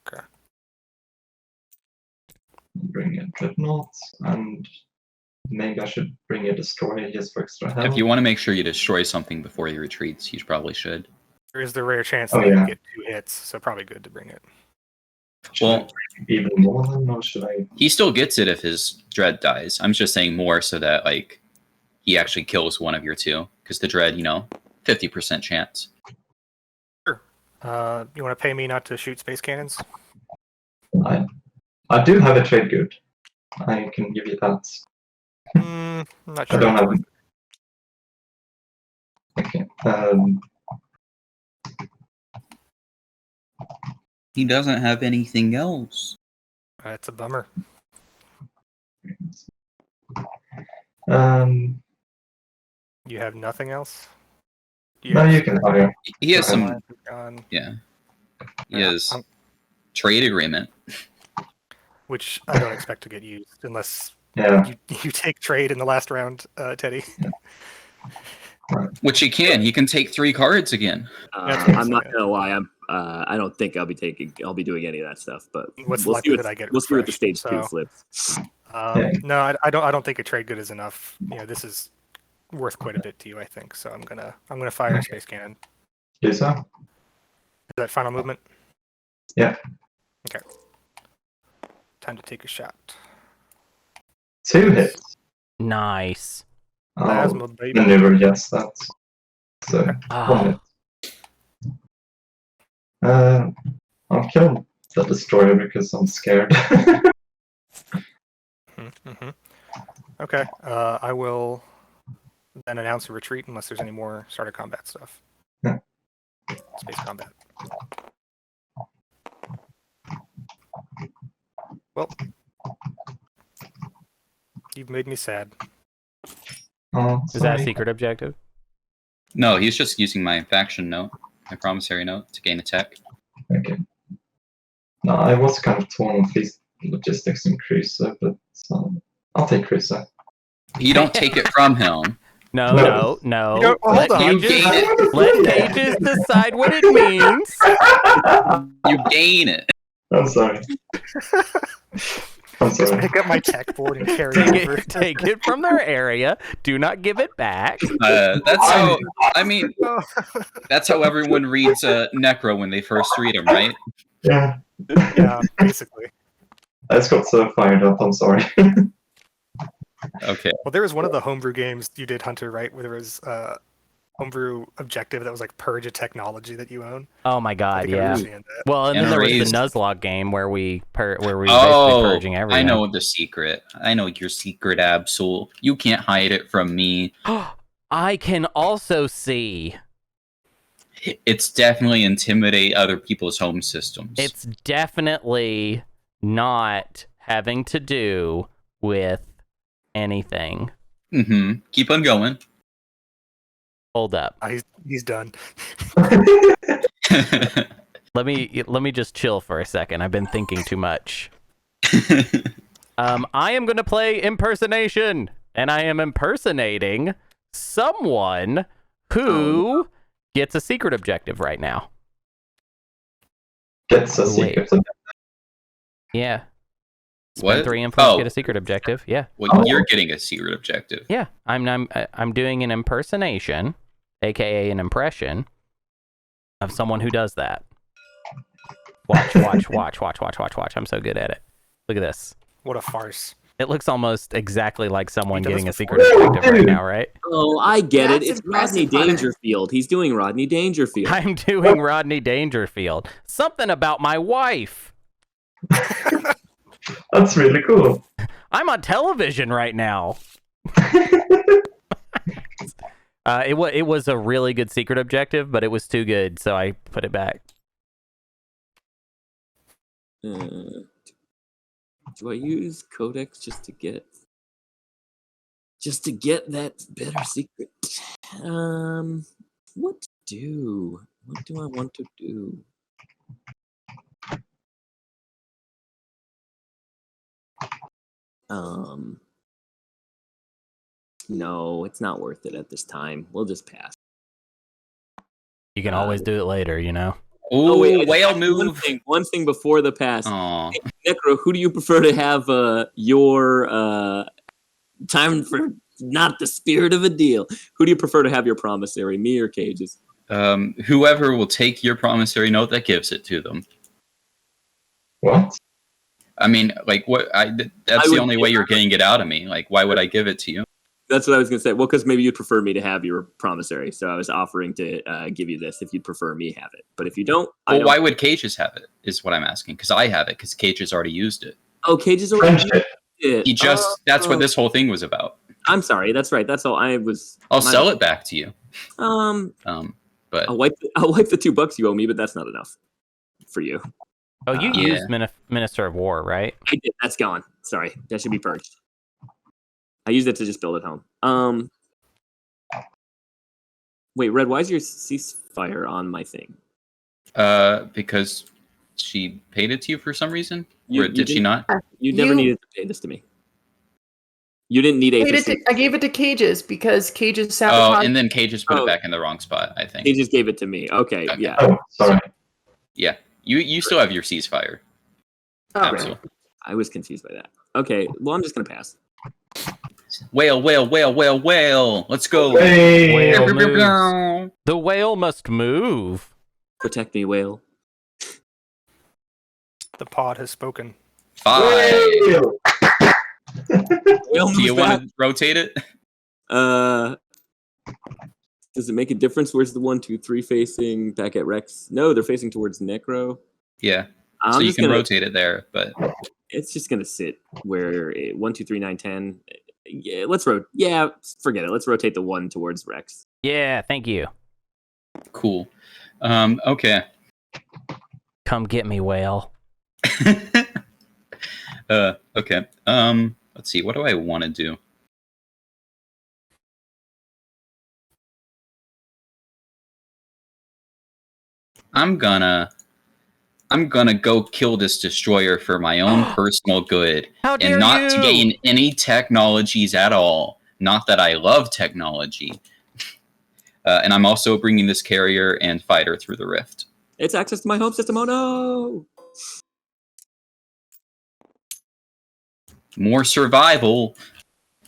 Okay. Bring a dreadnought, and maybe I should bring a destroyer just for extra help. If you want to make sure you destroy something before he retreats, you probably should. There is the rare chance Oh, that yeah. you get 2 hits, so probably good to bring it. Should Well, I even more than, or should I? he still gets it if his dread dies. I'm just saying more so that like he actually kills one of your 2, because the dread, 50% chance. Sure. You want to pay me not to shoot space cannons? I do have a trade good. I can give you that. I'm not I sure. don't it's have. worth it. Okay. He doesn't have anything else. It's a bummer. You have nothing else? No, you can hire. He has some. Alliance is gone, Yeah. He Yeah, has I'm- trade agreement. which I don't expect to get used unless Yeah. you take trade in the last round, Teddy. Which he can. He can take 3 cards again. That's what I'm I'm not saying. gonna lie. I don't think I'll be doing any of that stuff. But What's we'll likely see that I get we'll see what the refreshed, stage 2 so- flips. No, I don't think a trade good is enough. This is worth quite a bit to you, I think. So I'm gonna fire a space cannon. Do so. Is that final movement? Yeah. Okay. Time to take a shot. 2 hits. Nice. Oh, Plasma, baby. maneuver, yes, that's. So, Ah. 1 hit. I'll kill the destroyer because I'm scared. Mm-hmm. Okay. I will then announce a retreat unless there's any more start of combat stuff. Yeah. Space combat. Well, you've made me sad. Oh, Is that a sorry. secret objective? No, he's just using my faction note, my promissory note, to gain attack. Okay. No, I was kind of torn with these logistics in Crusoe, but I'll take Crusoe. You don't take it from him. No. You know, well, Let hold on. You gain it. Let Cages decide what it means. You gain it. I'm sorry. I'm Just sorry. pick up my tech board and carry it over. Take it from their area. Do not give it back. That's how. I mean, Oh. that's how everyone reads Necro when they first read him, right? Yeah. Yeah, basically. I just got so fired up. I'm sorry. Okay. Well, there was one of the homebrew games you did, Hunter, right? Where there was homebrew objective that was like purge a technology that you own. Oh my I god, think I yeah. understand that. Well, and And then there was raised. the Nuzlocke game where we basically Oh, purging everything. I know the secret. I know your secret, Absol. You can't hide it from me. I can also see. It's definitely intimidate other people's home systems. It's definitely not having to do with anything. Mm-hmm. Keep on going. Hold up. He's done. Let me just chill for a second. I've been thinking too much. I am going to play impersonation, and I am impersonating someone who gets a secret objective right now. Gets a Wait. secret. Yeah. Spend What? 3 influence, Oh. get a secret objective. Yeah. Well, you're getting a secret objective. Yeah. I'm doing an impersonation, aka an impression, of someone who does that. Watch. I'm so good at it. Look at this. What a farce. It looks almost exactly like someone He does getting a this secret before. objective right now, right? Oh, I get it. That's It's Rodney impressive, Hunter. Dangerfield. He's doing Rodney Dangerfield. I'm doing Rodney Dangerfield. Something about my wife. That's really cool. I'm on television right now. It was a really good secret objective, but it was too good, so I put it back. Do I use Codex just to get that better secret? What to do? What do I want to do? No, it's not worth it at this time. We'll just pass. You can always do it later, you know? Ooh, wait, whale one move. thing before the pass. Aw. Necro, who do you prefer to have your time for not the spirit of a deal? Who do you prefer to have your promissory, me or Cages? Whoever will take your promissory note that gives it to them. What? I mean, like, what? That's the only way you're getting it out of me. Like, why would I give it to you? That's what I was going to say. Well, because maybe you'd prefer me to have your promissory. So I was offering to give you this if you'd prefer me have it. But if you don't, I Well, don't. why would Cages have it? Is what I'm asking. Because I have it. Because Cages already used it. Oh, Cages already used Friendship. it. He just. That's what this whole thing was about. I'm sorry. That's right. That's all I was. I'll sell it back to you. But I'll wipe the $2 you owe me, but that's not enough for you. Oh, you Yeah. used Minister of War, right? I did. That's gone. Sorry. That should be purged. I used it to just build at home. Wait, Red, why is your ceasefire on my thing? because she paid it to you for some reason. You Or did she didn't- not? You never You- needed to pay this to me. You didn't need I gave it to Cages because Cages Oh, sabotaged. and then Cages put Oh. it back in the wrong spot. I think. He just gave it to me. Okay, Okay. yeah. Oh, sorry. Yeah, you still have your ceasefire. Oh, Absolutely. I was confused by that. Okay, well, I'm just going to pass. Whale, whale, whale, whale, whale. Let's go. Hey! Whale moves. The whale must move. Protect me, whale. The pod has spoken. 5. Whale! Whale Do you moves back. want to rotate it? Does it make a difference? Where's the 1, 2, 3 facing back at Rex? No, they're facing towards Necro. Yeah. I'm So you just can gonna, rotate it there, but It's just gonna sit where 1, 2, 3, 9, 10. Yeah, let's rotate. Yeah, forget it. Let's rotate the 1 towards Rex. Yeah, thank you. cool. Okay. Come get me, whale. Okay. Let's see. What do I want to do? I'm gonna I'm gonna go kill this destroyer for my own personal good, How dare and not to you! gain any technologies at all. Not that I love technology. And I'm also bringing this carrier and fighter through the rift. It's access to my home system. Oh no! More survival.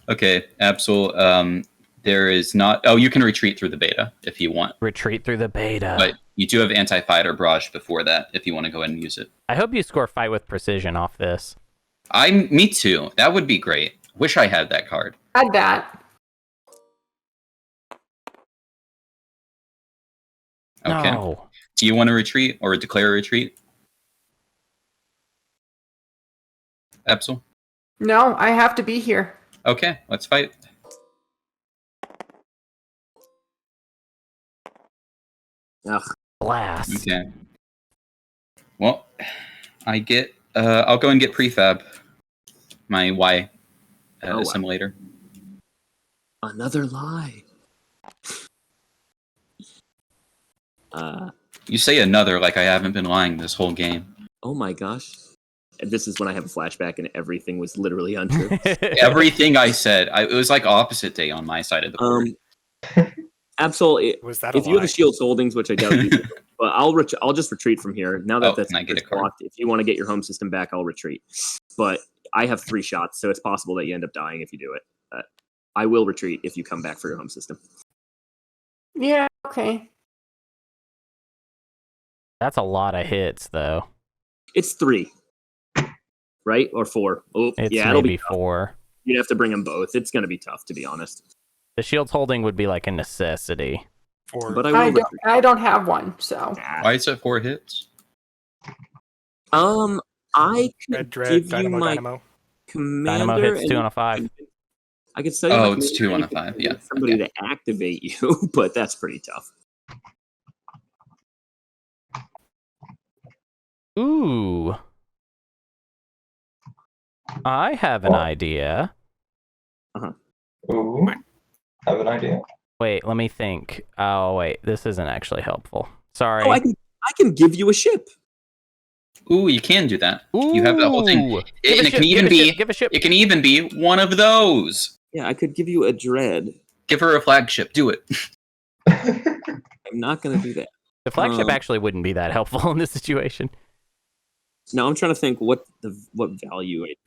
Okay, Absol. There is not. Oh, you can retreat through the beta if you want. Retreat through the beta. But you do have anti-fighter barrage before that if you want to go ahead and use it. I hope you score fight with precision off this. Me too. That would be great. Wish I had that card. Add that. Okay. No. Do you want to retreat or declare a retreat? Absol? No, I have to be here. Okay, let's fight. Ugh. Blast. Okay. Well, I get. I'll go and get prefab. My Y Oh, wow. assimilator. Another lie. You say another like I haven't been lying this whole game. Oh my gosh. This is when I have a flashback and everything was literally untrue. Everything I said, it was like opposite day on my side of the board. Absol, Was that a if you have lie? a Shield Holdings, which I doubt you do, but I'll just retreat from here. Now that that's can I get a card? blocked, if you want to get your home system back, I'll retreat. But I have 3 shots, so it's possible that you end up dying if you do it. I will retreat if you come back for your home system. Yeah, okay. That's a lot of hits, though. It's 3, right? Or 4. Oh, It's yeah, it'll maybe be tough. 4. You'd have to bring them both. It's going to be tough, to be honest. The shield's holding would be like a necessity. But I will I don't, retreat. I don't have one, so. Why is it 4 hits? I could Red Dread, give you Dynamo, my Dynamo. commander. Dynamo hits and 2 on a 5. I could tell you. Oh, my it's commander 2 on a and 5, yeah, get somebody okay. to activate you, but that's pretty tough. Ooh. I have an idea. Ooh, have an idea. Wait, let me think. Oh, wait. This isn't actually helpful. Sorry. Oh, I can give you a ship. Ooh, you can do that. You have the whole thing. Ooh. And Give a it ship, can give even a be. ship, give a ship. It can even be one of those. Yeah, I could give you a dread. Give her a flagship. Do it. I'm not going to do that. The flagship actually wouldn't be that helpful in this situation. No, I'm trying to think what value It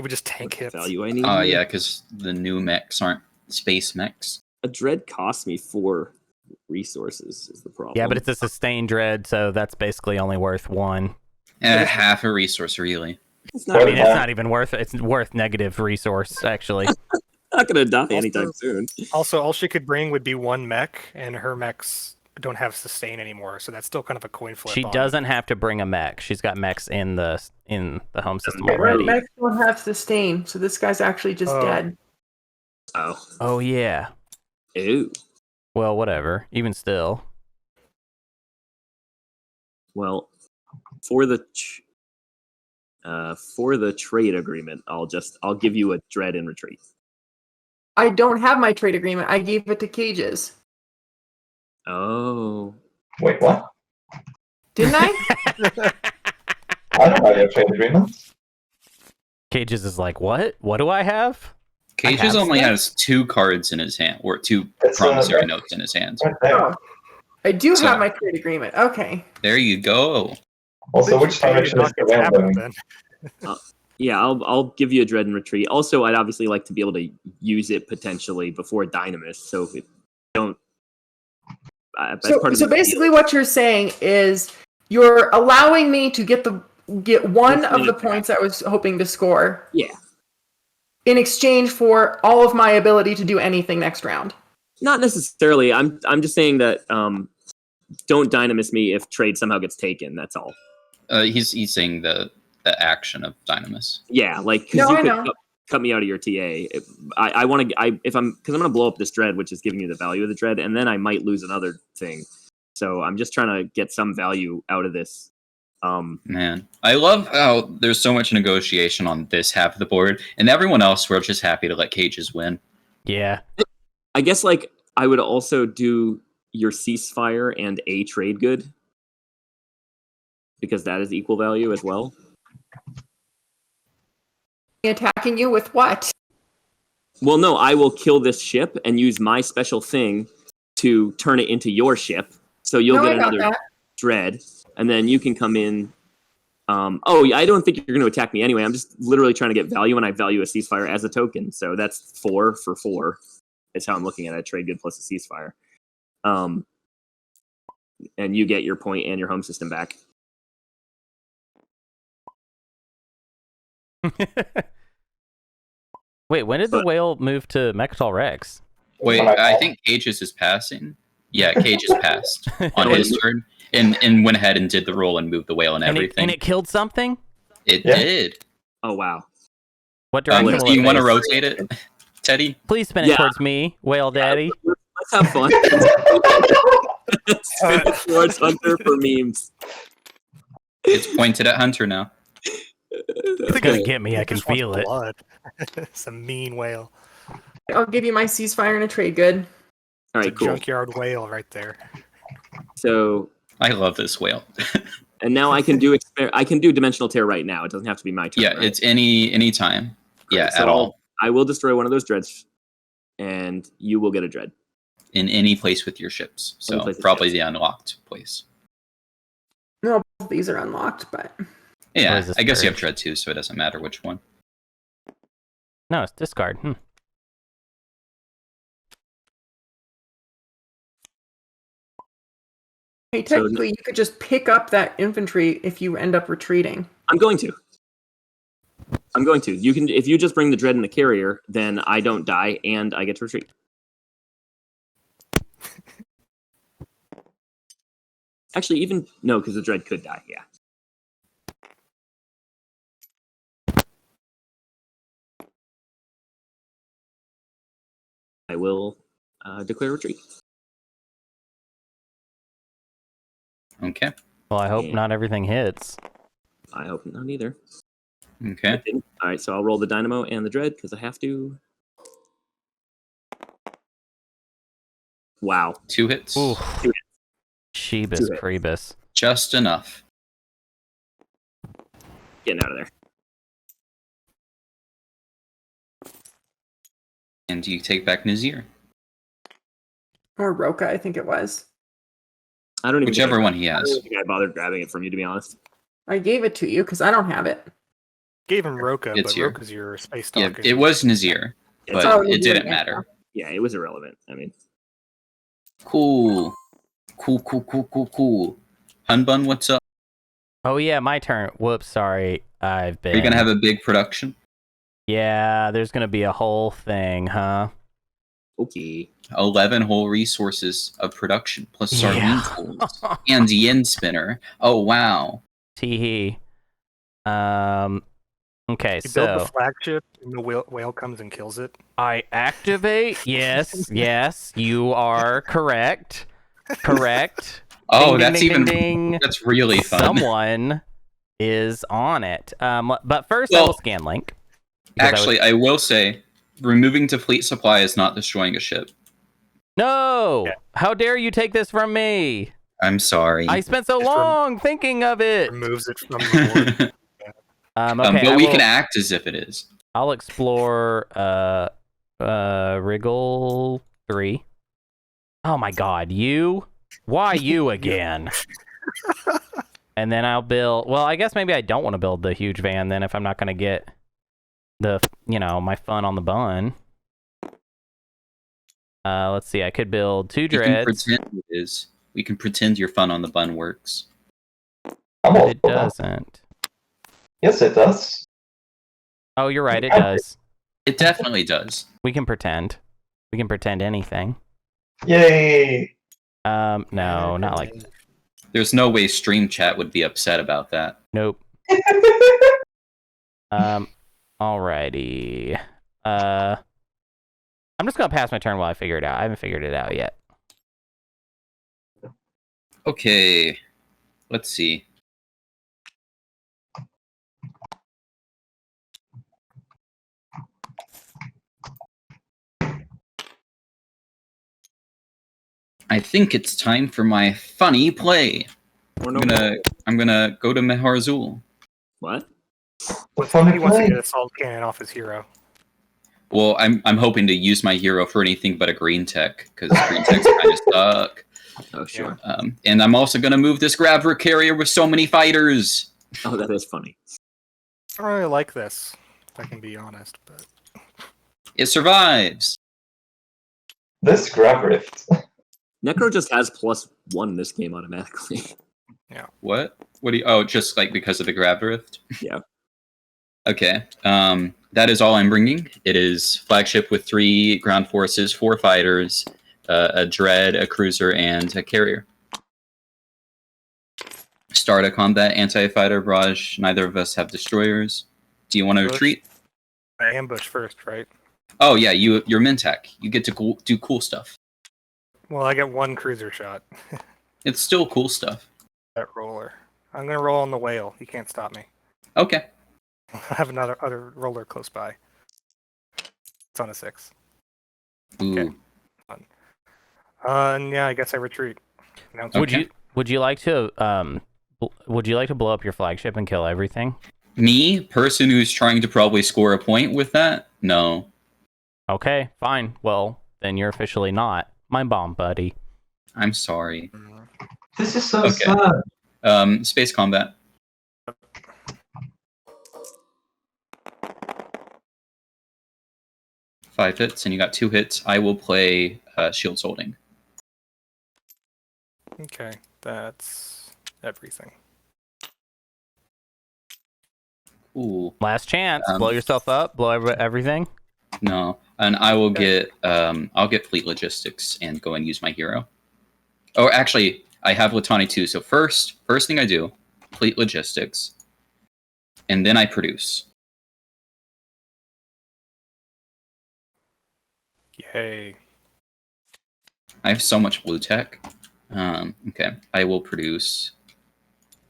would just tank hits. I need. Oh here. yeah, because the new mechs aren't space mechs. A dread costs me 4 resources. Is the problem? Yeah, but it's a sustained dread, so that's basically only worth 1. Half a resource, really. It's I not, mean, it's not even worth it. It's worth negative resource, actually. not going to die anytime soon. Also, all she could bring would be 1 mech, and her mechs don't have sustain anymore, so that's still kind of a coin flip. She on- doesn't have to bring a mech. She's got mechs in the home system Yeah, already. Mechs don't have sustain, so this guy's actually just Oh. dead. Oh. Oh, yeah. Ew. Well, whatever. Even still. Well, for the trade agreement, I'll give you a dread and retreat. I don't have my trade agreement. I gave it to Cages. Oh. Wait, what? Didn't I? I don't have your trade agreement. Cages is like, what? What do I have? Cages have only stuff? has 2 cards in his hand, or 2 It's, promissory notes in his hands. Right there. Oh. I do So- have my trade agreement. Okay. There you go. Also, which Maybe direction is not the gets rail happened going? then. Yeah, I'll give you a dread and retreat. Also, I'd obviously like to be able to use it potentially before Dynamis. So if it don't. That's part of So the basically, deal. what you're saying is you're allowing me to get one of the Infinite points I was hoping to score Yeah, in exchange for all of my ability to do anything next round. not necessarily. I'm just saying that don't Dynamis me if trade somehow gets taken. That's all. He's saying the action of Dynamis. Yeah, like because No, you I could know. cut me out of your TA. I want to. I'm gonna blow up this dread, which is giving you the value of the dread, and then I might lose another thing. So I'm just trying to get some value out of this. Man, I love how there's so much negotiation on this half of the board, and everyone else we're just happy to let Cages win. Yeah. I guess like I would also do your ceasefire and a trade good. because that is equal value as well. Attacking you with what? Well, no, I will kill this ship and use my special thing to turn it into your ship. So you'll get another dread, and then you can come in. I don't think you're going to attack me anyway. I'm just literally trying to get value, and I value a ceasefire as a token. So that's 4 for 4. Is how I'm looking at it. Trade good plus a ceasefire. And you get your point and your home system back. Wait, when did the whale move to Mechs Rex? Wait, I think Cage's is passing. Yeah, Cage is passed on his turn, and went ahead and did the roll and moved the whale and everything. And it killed something? It did. Oh, wow. What direction do you want to rotate it, Teddy? Please spin it towards me, Whale Daddy. Let's have fun. Spin it towards Hunter for memes. It's pointed at Hunter now. It's gonna get me, I can feel it. Blood. It's a mean whale. I'll give you my ceasefire and a trade good. All right, It's a cool. junkyard whale right there. So I love this whale. and now I can do dimensional tear right now. It doesn't have to be my turn. Yeah, right? it's any time. Yeah, So at all. I will destroy one of those dreads, and you will get a dread. In any place with your ships. So place with probably ships. the unlocked place. No, both these are unlocked, but Or Yeah, is this I guess you purge? have dread too, so it doesn't matter which one. No, it's discard. hey, technically you could just pick up that infantry if you end up retreating. I'm going to. You can if you just bring the dread in the carrier, then I don't die and I get to retreat. Actually, even no, because the dread could die. Yeah. I will declare retreat. Okay. Well, I hope Yeah. not everything hits. I hope not either. Okay. All right, so I'll roll the dynamo and the dread because I have to. Wow. 2 hits. Ooh. Two Sheebus hits. Creebus. Just enough. Getting out of there. And you take back Nazir. Or Roka, I think it was. I don't even. Whichever one he I don't has. even think I bothered grabbing it from you, to be honest. I gave it to you because I don't have it. Gave him Roka, It's but here. Roka's your space Yeah, stalker. it was Nazir, but Oh, it Nazir, didn't yeah. matter. Yeah, it was irrelevant. I mean, Cool. Cool. Hunbun, what's up? Oh yeah, my turn. Whoops, sorry. I've been. Are you going to have a big production? Yeah, there's gonna be a whole thing, huh? okay. 11 whole resources of production, plus sardine Yeah. tools and the yen spinner. Oh, wow. Teehee. Okay, You build the so flagship, and the whale comes and kills it. I activate. Yes, you are correct. Correct. Oh, Ding, that's ding, even. ding, ding. That's really fun. Someone is on it. But first I Well, will scan link. because Actually, I will say, removing to fleet supply is not destroying a ship. No! Yeah. How dare you take this from me? I'm sorry. I spent so Just long thinking of it. Removes it from the board. Okay, but we I can will- act as if it is. I'll explore Wriggle 3. Oh my god, you? Why you again? And then I'll build, well, I guess maybe I don't want to build the huge van then if I'm not going to get the, my fun on the bun. Let's see, I could build 2 We can dreads. pretend it is. We can pretend your fun on the bun works. I'm all It for that. doesn't. Yes, it does. Oh, you're right, it does. It definitely does. We can pretend. We can pretend anything. Yay! No, not like, There's no way stream chat would be upset about that. nope. Alrighty. I'm just gonna pass my turn while I figure it out. I haven't figured it out yet. Okay. Let's see. I think it's time for my funny play. Or I'm no gonna go to Meharzul. What? The fun He wants to play. get a salt cannon off his hero. Well, I'm hoping to use my hero for anything but a green tech, because green techs kind of suck. Oh, sure. And I'm also gonna move this grabber carrier with so many fighters. Oh, that is funny. I don't really like this, if I can be honest, but It survives. This grab rift. Necro just has +1 this game automatically. What? What do you? Oh, just like because of the grab rift. Yeah. Okay. That is all I'm bringing. It is flagship with 3 ground forces, 4 fighters, a dread, a cruiser, and a carrier. Start a combat anti-fighter barrage. Neither of us have destroyers. Do you want to retreat? I ambush first, right? Oh yeah, you're Mintac. You get to do cool stuff. Well, I get 1 cruiser shot. It's still cool stuff. That roller. I'm gonna roll on the whale. He can't stop me. Okay. I have another other roller close by. It's on a 6. Ooh. Okay. And yeah, I guess I retreat. Okay. Would you like to blow up your flagship and kill everything? Me, person who's trying to probably score a point with that? No. Okay, fine. Well, then you're officially not my bomb buddy. I'm sorry. This is so Okay. sad. Space combat. Five hits, and you got 2 hits. I will play Shields Holding. Okay, that's everything. Ooh, Last chance. Um, Blow yourself up. Blow everything. no. And I will get I'll get Fleet Logistics and go and use my hero. Oh, actually, I have Latani too. So first thing I do, Fleet Logistics, and then I produce. Yay. I have so much blue tech. Okay, I will produce.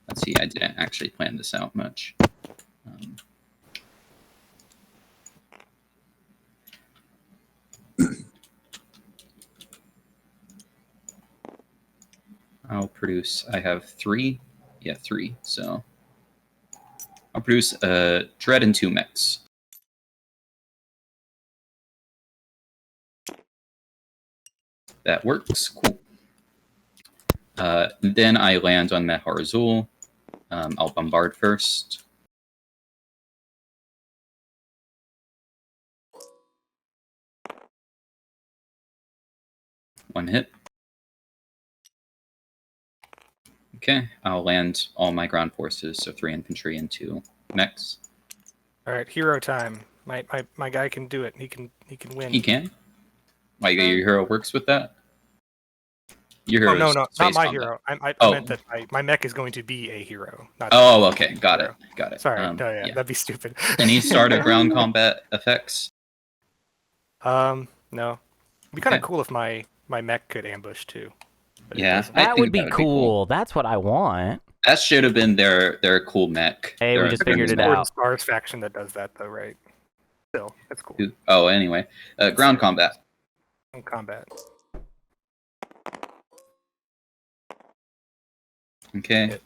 Let's see, I didn't actually plan this out much. I'll produce. I have 3. Yeah, 3. So I'll produce Dread and 2 Mechs. That works. Cool. Then I land on Meharzul. I'll bombard first. One hit. Okay, I'll land all my ground forces, so 3 infantry and 2 mechs. All right, hero time. My guy can do it. He can win. He can? Like your hero works with that? Your hero. Oh no, not my combat. hero. I Oh. meant that my mech is going to be a hero. Not Oh, okay, got it. Sorry, Yeah. that'd be stupid. Any start of ground combat effects? No. It'd be kind of Okay. cool if my mech could ambush too. But it Yeah, doesn't. I That think would be cool. That's what I want. That should have been their cool mech. Hey, we Their- just their figured it mech. out. Gordon Stars faction that does that though, right? Still, that's cool. Oh, anyway, ground combat. In combat. Okay.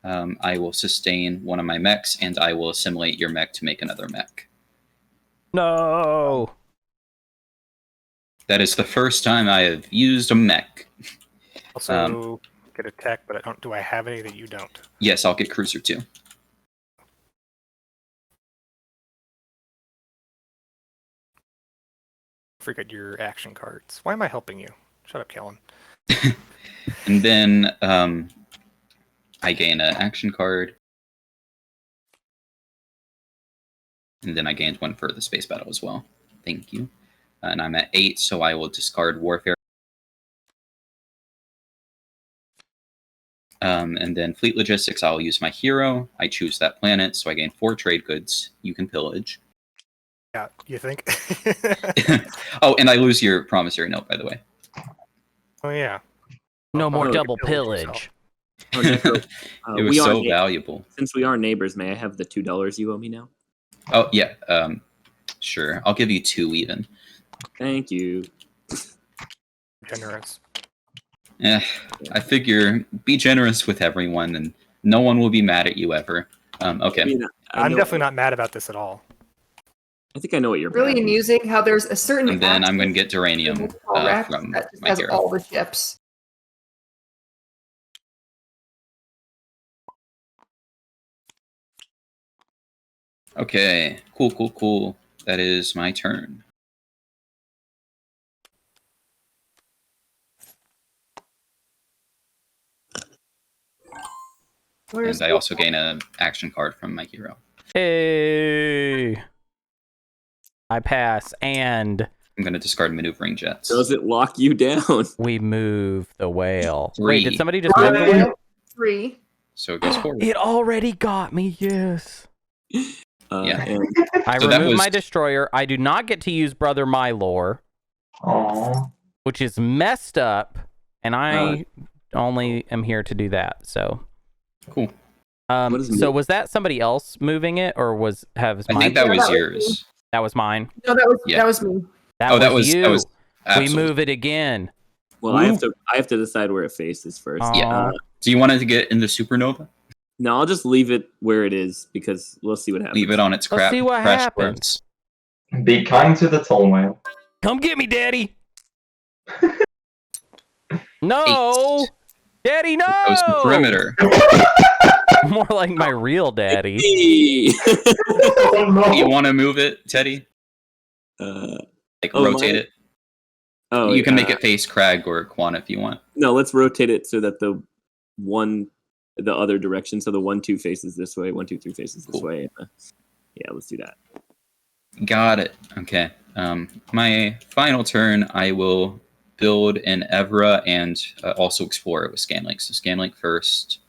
I will sustain one of my mechs, and I will assimilate your mech to make another mech. No. That is the first time I have used a mech. Also get a tech, but I don't. Do I have any that you don't? Yes, I'll get cruiser too. Forget your action cards. Why am I helping you? Shut up, Kellen. And then I gain an action card. And then I gained one for the space battle as well. Thank you. And I'm at 8, so I will discard Warfare. And then Fleet Logistics, I'll use my hero. I choose that planet, so I gain 4 trade goods. You can pillage. Yeah, you think? Oh, and I lose your promissory note, by the way. Oh yeah. No more you double can pillage yourself. pillage. Oh, Necro, It was we are so neighbors. valuable. Since we are neighbors, may I have the $2 you owe me now? Oh, yeah. Sure. I'll give you 2 even. Thank you. Generous. I figure be generous with everyone, and no one will be mad at you ever. Okay. I mean, I'm definitely not mad about this at all. I think I know what you're Really mad at. amusing how there's a certain. And then I'm going to aspect get Duranium of Rex from that just my has hero. all the ships. Okay, cool. That is my turn. And I also gain an action card from my hero. Hey. I pass, and I'm going to discard Maneuvering Jets. Does it lock you down? we move the whale. 3. Wait, did somebody just move the whale? 3. So it goes forward. It already got me, yes. Yeah. And I So that remove was- my destroyer. I do not get to use Brother Mylor, Aww. which is messed up, and I only am here to do that. So, Cool. What is so move? was that somebody else moving it, or was I mine? think that Yeah, was that was yours. That was mine. No, that was Yeah. that was me. That was you. that was We Absol. move it again. well, I have to decide where it faces first. Aw. Yeah. Do you want it to get in the supernova? No, I'll just leave it where it is because we'll see what happens. Leave it on its Let's see what crash happens. course. Be kind to the tall whale. Come get me, Daddy. No, 8. Daddy, no. Goes to perimeter. More like my real daddy. Hey! Oh no! Do you want to move it, Teddy? Like rotate it. Oh, You can make it face Crag or Quan if you want. No, let's rotate it so that the other direction. So the 1, 2 faces this way. 1, 2, 3 faces this Cool. way. Yeah, let's do that. Got it. Okay. My final turn, I will build an Evra and also explore it with Scanlink. So Scanlink first.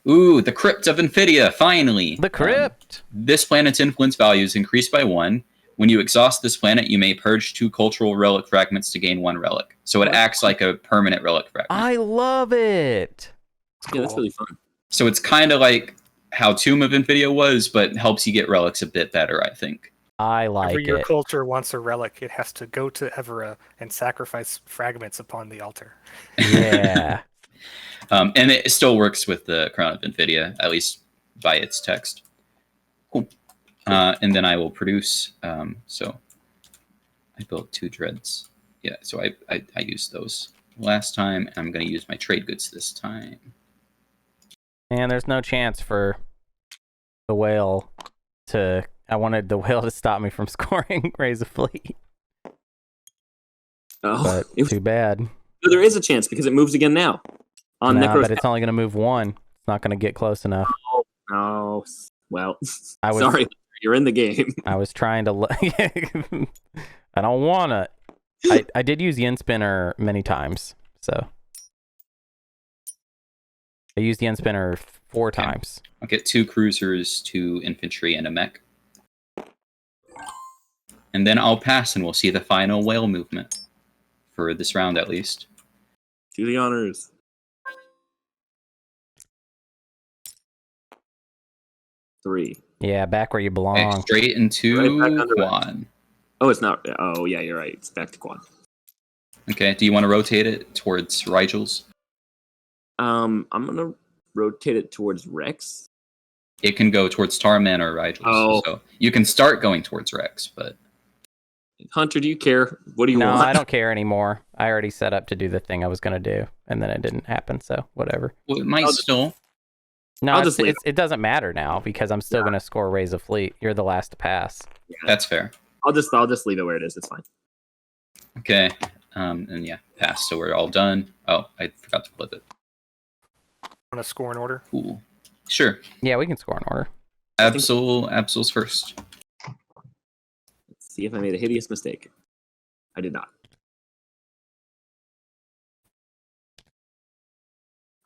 Ooh, the Crypt of Infidia, finally! The crypt. This planet's influence value is increased by 1. When you exhaust this planet, you may purge 2 cultural relic fragments to gain 1 relic. So it acts like a permanent relic fragment. I love it. Yeah, that's really fun. So it's kind of like how Tomb of Infidia was, but helps you get relics a bit better, I think. I like Whenever your it. culture wants a relic, it has to go to Evera and sacrifice fragments upon the altar. Yeah. And it still works with the Crown of Infidia, at least by its text. Cool. And then I will produce. So I built 2 dreads. Yeah, so I used those last time. I'm going to use my trade goods this time. And there's no chance for the whale to. I wanted the whale to stop me from scoring Raise a Fleet, Oh, but too bad. there is a chance because it moves again now. On Nah, Necros. but it's only going to move 1. It's not going to get close enough. Oh, well. I was Sorry, you're in the game. I was trying to. I don't want it. I did use Yen Spinner many times, so I used Yen Spinner 4 Okay. times. I'll get 2 cruisers, 2 infantry, and a mech. And then I'll pass and we'll see the final whale movement. For this round, at least. Do the honors. Three. Yeah, back where you Okay, belong. straight into Right back under it. Quan. Oh, it's not. Oh, yeah, you're right. It's back to quad. Okay, do you want to rotate it towards Rigels? I'm gonna rotate it towards Rex. It can go towards Tarman or Rigels. Oh. So you can start going towards Rex, but Hunter, do you care? What do you No, want? I don't care anymore. I already set up to do the thing I was going to do, and then it didn't happen, so whatever. well, it might I'll just- still. No, I'll just leave it doesn't matter now because I'm still Yeah. going to score Raise a Fleet. You're the last to pass. That's fair. I'll just leave it where it is. It's fine. Okay, and yeah, pass. So we're all done. Oh, I forgot to flip it. Want to score in order? Cool. Sure. Yeah, we can score in order. Absol's first. Let's see if I made a hideous mistake. I did not.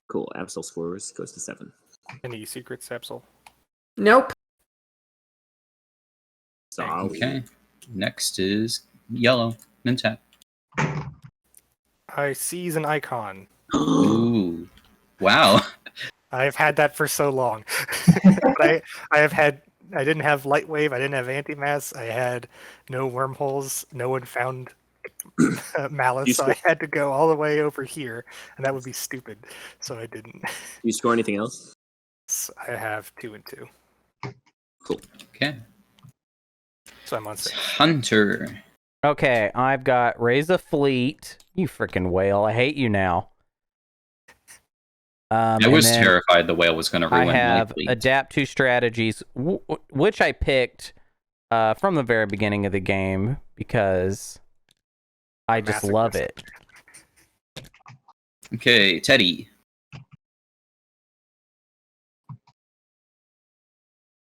Cool. Absol scores goes to 7. Any secrets, Absol? Nope. Solid. Okay. Next is yellow. Mintap. I seize an icon. Ooh. Wow. I've had that for so long. But I didn't have light wave, I didn't have anti-mass, I had no wormholes, no one found malice, so I had to go all the way over here, and that would be stupid. So I didn't. You score anything else? I have 2 and 2, Okay. so I'm on 6. Hunter. Okay, I've got raise a fleet. You freaking whale! I hate you now. I and was then terrified the whale was going to ruin I have my fleet. adapt to strategies, which I picked from the very beginning of the game because I just love it. Okay, Teddy.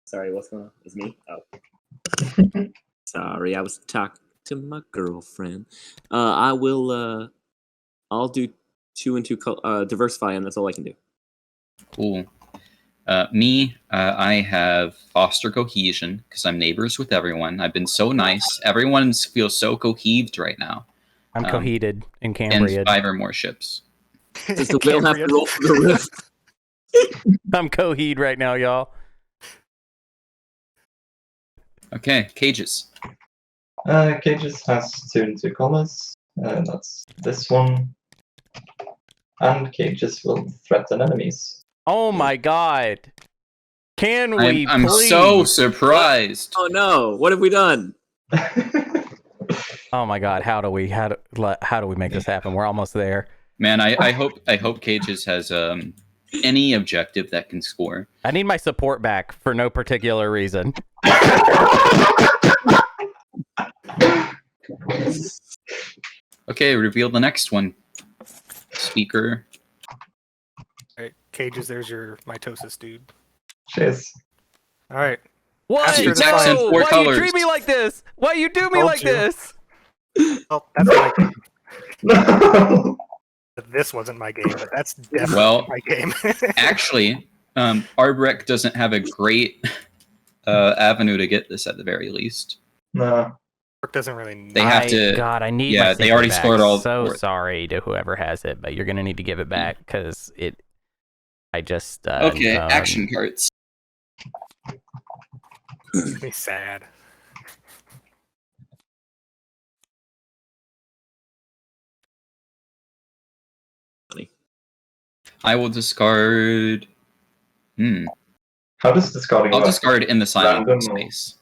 Sorry, what's going on? It's me? Oh. Sorry, I was talking to my girlfriend. I'll do 2 and 2 diversify, and that's all I can do. Cool. I have foster cohesion because I'm neighbors with everyone. I've been so nice. Everyone feels so coheved right now. I'm coheted in And Cambria. 5 or more ships. Does the whale have to roll for the rift? I'm coheed right now, y'all. Okay, cages. Cages has 2 and 2 colors. That's this one. And cages will threaten enemies. Oh my god. Can we I'm please? so surprised. Oh no! What have we done? Oh my god, how do we make this happen? We're almost there. Man, I hope cages has any objective that can score. I need my support back for no particular reason. Okay, reveal the next one. Speaker. Alright, cages, there's your mitosis dude. Cheers. Alright. What? After the Exact same No! 4 Why colors. you treat me like this? Why you do me Told like you. this? Well, that's my game. No. This wasn't my game, but that's definitely Well, my game. Actually, Arbrek doesn't have a great avenue to get this at the very least. No. Work doesn't really need They have to. God, I need. Yeah, my they already secret scored back. all So for it. sorry to whoever has it, but you're gonna need to give it back because it. I just. Okay, action cards. Makes me sad. I will discard. How does discarding I'll work? discard in the silent Random or- space.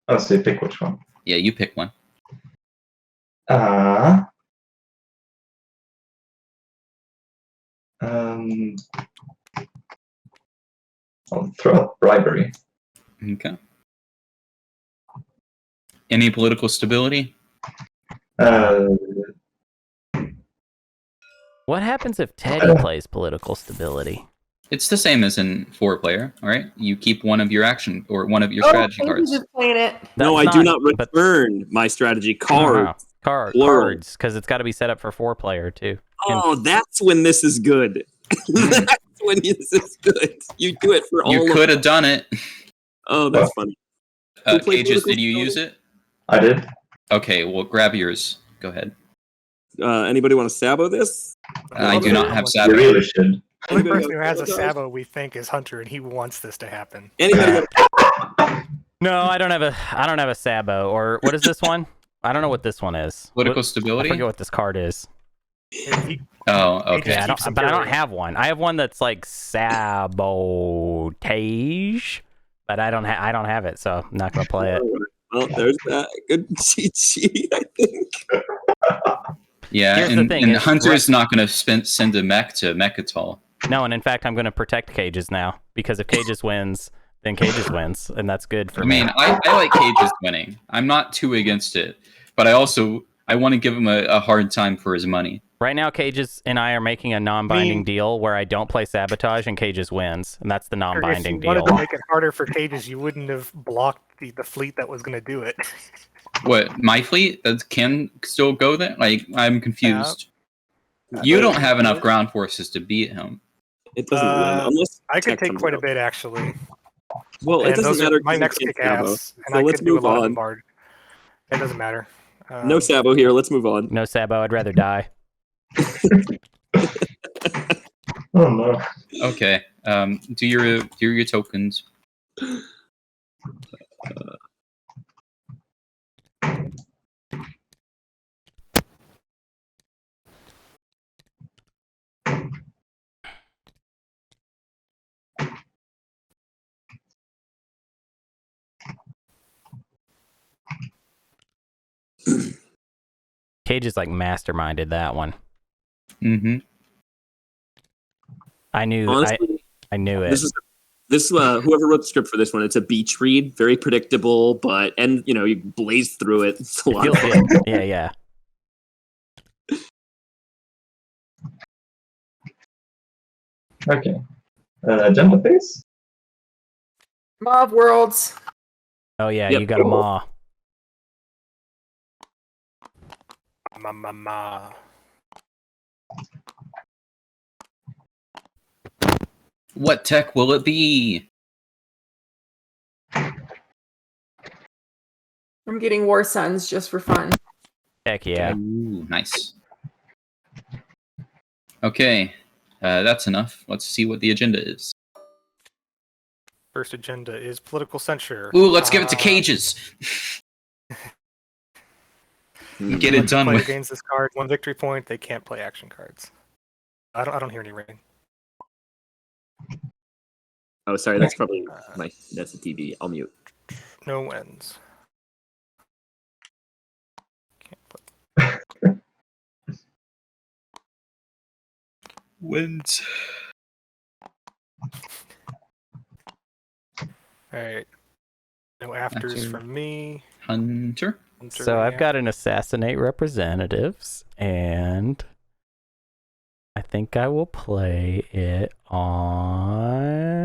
Oh, so you pick which one? Yeah, you pick one. I'll throw out bribery. Okay. Any political stability? What happens if Teddy plays political stability? It's the same as in 4-player, all right? You keep one of your action or one of your strategy cards. Just playing it. No, That's I do not but- return my strategy card. No, Cards, because it's got to be set up for 4-player too. Oh, that's when this is good. That's when this is good. You do it for all You of could them. have done it. Oh, that's funny. Who played Cages, political did you stability? use it? I did. Okay, well, grab yours. Go ahead. Anybody want to sabo this? I do not have You Saturday. really should. The only Anybody person who got has a sabotage? Sabo we think is Hunter, and he wants this to happen. Anybody got No, I don't have a Sabo. Or what is this one? I don't know what this one is. Political I stability? forget what this card is. He, Oh, He okay. Yeah, keeps but I don't going. have one. I have one that's like sabotage, but I don't have it, so I'm not gonna play it. Well, there's that. Good cheat sheet, I think. Yeah, Here's the and, thing and is- Hunter's not going to send a mech to Mechatol. No, and in fact, I'm gonna protect Cages now because if Cages wins, then Cages wins, and that's good for I me. mean, I like Cages winning. I'm not too against it, but I want to give him a hard time for his money. Right now, Cages and I are making a non-binding mean- deal where I don't play Sabotage and Cages wins, and that's the if non-binding you deal. wanted to make it harder for cages, you wouldn't have blocked the fleet that was going to do it. What, my fleet that can still go there? Like, I'm confused. You don't have enough ground forces to beat him. It doesn't win unless I could tech take comes quite a out. bit, actually. Well, it And doesn't those are matter. my 'cause next you can't kick sabo. ass, and So I let's could do a move lot of on. bombard. It doesn't matter. No sabo here. Let's move on. No Sabo, I'd rather die. Oh no. Okay, do your tokens. Cage like masterminded that one. Mm-hmm. I knew. Honestly, I knew it. This whoever wrote the script for this one, it's a beach read, very predictable, and you blaze through it. It's a lot Feels of fun. good. Yeah. Okay. Agenda phase? Mob Worlds. Oh yeah, Yep. you got a maw. Ma. What tech will it be? I'm getting War Suns just for fun. Heck yeah. Ooh, nice. Okay, that's enough. Let's see what the agenda is. First agenda is political censure. Ooh, let's give it to Cages. Get it Once a done player with. gains this card, 1 victory point. They can't play action cards. I don't hear any ring. Oh, sorry, that's probably that's the TV. I'll mute. No wins. Can't play. Wins. All right. No afters After- from me. Hunter. So I've got an assassinate representatives, and I think I will play it on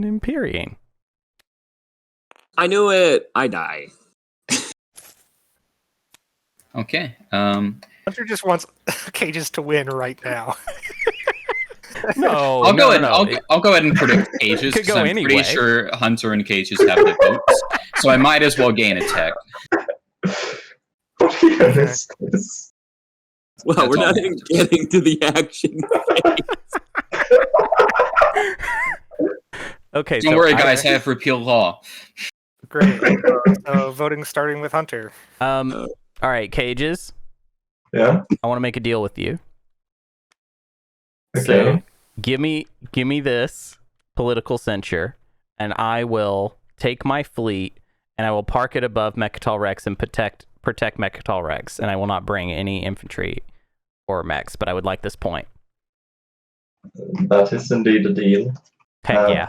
Empyrean. I knew it. I die. Okay. Hunter just wants Cages to win right now. No, I'll go no, ahead. no. I'll go ahead and predict Cages. Could go 'cause I'm anyway. pretty sure Hunter and Cages have the votes, so I might as well gain a tech. What even is this? Well, That's we're not all. even getting to the action. Okay, Don't so worry, guys. I have repeal law. Great. So voting starting with Hunter. all right, Cages. Yeah? I want to make a deal with you. Okay. So, give me this political censure, and I will take my fleet and I will park it above Mechatol Rex and protect Mechatol Rex, and I will not bring any infantry or mechs, but I would like this point. That is indeed a deal. Heck yeah.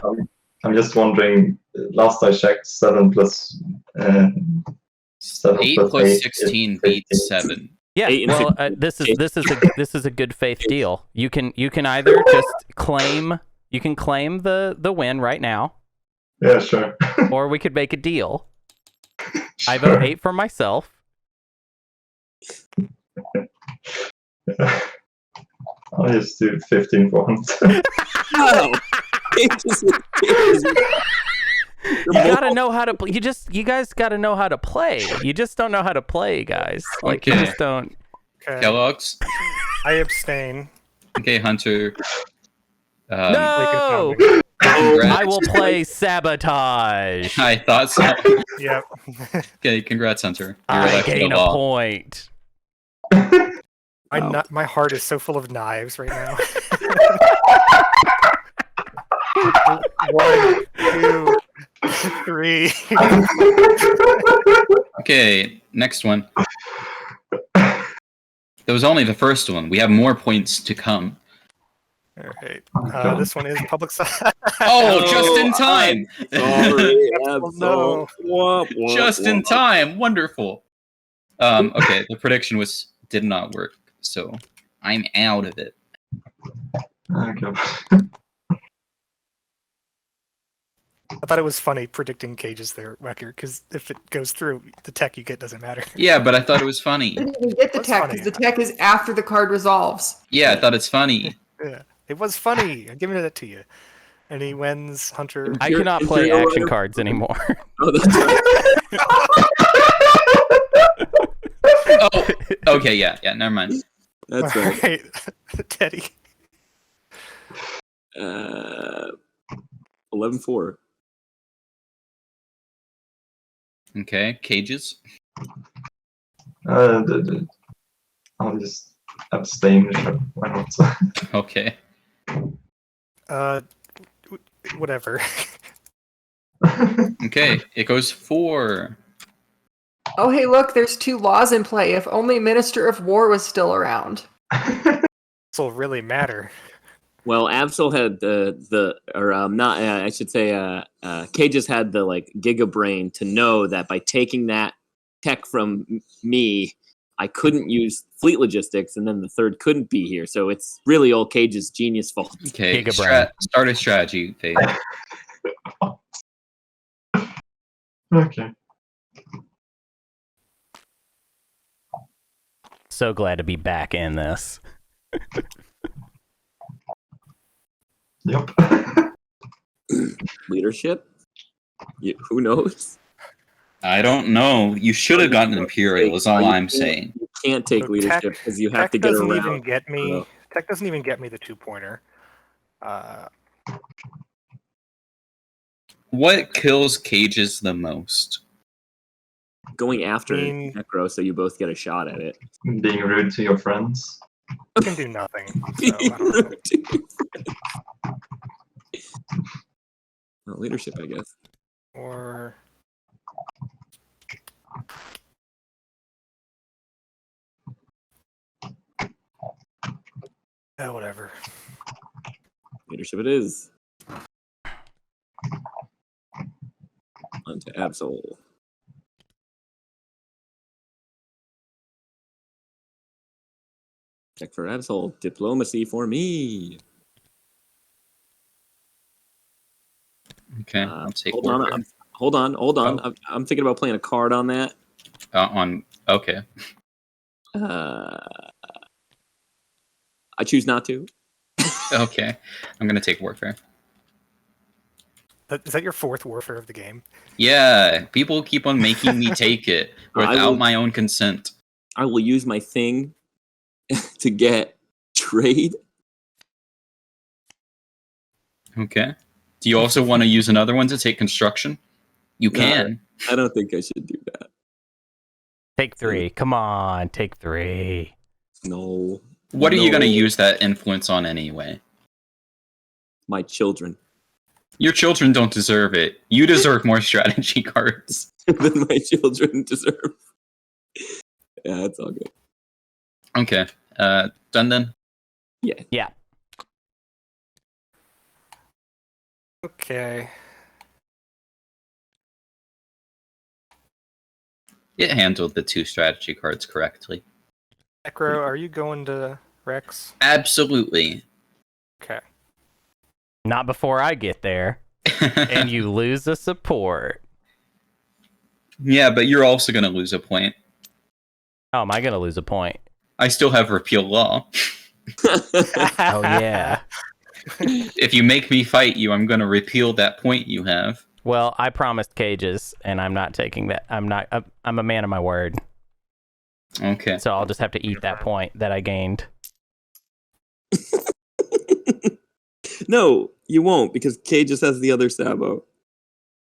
I'm just wondering, last I checked, 7 plus 7 8 plus plus 8 16 is beats 15. 7. Yeah, 8 and well, 15. this is a good faith deal. You can either just claim the win right now, Yeah, sure. or we could make a deal. I Sure. vote 8 for myself. I'll just do 15 for Hunter. No. Cages. You gotta know how to. You guys gotta know how to play. You just don't know how to play, guys. Like you Okay. just don't. Okay. Kellogg's. I abstain. Okay, Hunter. No, Congrats. I will play sabotage. I thought so. Yep. Okay, congrats, Hunter. You're I elected gain to a law. point. My heart is so full of knives right now. 1, 2, 3. Okay, next one. That was only the first one. We have more points to come. All right. This one is public side. Oh, just in time! Sorry, no. Just in time. Wonderful. Okay, the prediction did not work, so I'm out of it. Okay. I thought it was funny predicting Cages there, Wekker, because if it goes through, the tech you get doesn't matter. Yeah, but I thought it was funny. I didn't even get the What's tech funny? because the tech is after the card resolves. Yeah, I thought it's funny. Yeah, it was funny. I'm giving it to you. And he wins, Hunter. I cannot play action cards anymore. Oh, that's right. Oh, okay, yeah, never mind. That's All right. right, Teddy. 11-4. Okay, Cages. I'll just abstain. Sure. Why not? Okay. Whatever. Okay, it goes 4. Oh, hey, look, there's 2 laws in play. If only Minister of War was still around. This will really matter. Well, Absol had Cages had the like giga brain to know that by taking that tech from me, I couldn't use fleet logistics, and then the third couldn't be here. So it's really all Cage's genius fault. Okay, Gigabrain. start a strategy phase. Okay. So glad to be back in this. Yep. Leadership? Who knows? I don't know. You should have gotten Imperial, is all I'm saying. You can't take So leadership because you have Tech to get doesn't around. even get me. Tech doesn't even get me the 2-pointer. What kills Cages the most? Going after mean- Necro so you both get a shot at it. Being rude to your friends. I can do nothing. So I don't know. Well, leadership, I guess. Or whatever. Leadership it is. On to Absol. Check for Absol. Diplomacy for me. Okay, I'll take Hold on. warfare. Hold on. Oh. I'm thinking about playing a card on that. Okay. I choose not to. Okay. I'm gonna take warfare. Is that your 4th warfare of the game? Yeah, people keep on making me take it without my own consent. I will use my thing to get trade. Okay. Do you also want to use another one to take construction? You can. I don't think I should do that. Take 3. Come on, take 3. No. What are you going to use that influence on anyway? My children. Your children don't deserve it. You deserve more strategy cards. Than my children deserve. Yeah, it's all good. Okay. Done then? Yeah. Okay. It handled the 2 strategy cards correctly. Necro, are you going to Rex? Absolutely. Okay. Not before I get there. And you lose a support. Yeah, but you're also going to lose a point. Oh, am I going to lose a point? I still have repeal law. Oh, yeah. If you make me fight you, I'm going to repeal that point you have. Well, I promised Cages, and I'm not taking that. I'm a man of my word. Okay. So I'll just have to eat that point that I gained. No, you won't, because Kay just has the other Sabo.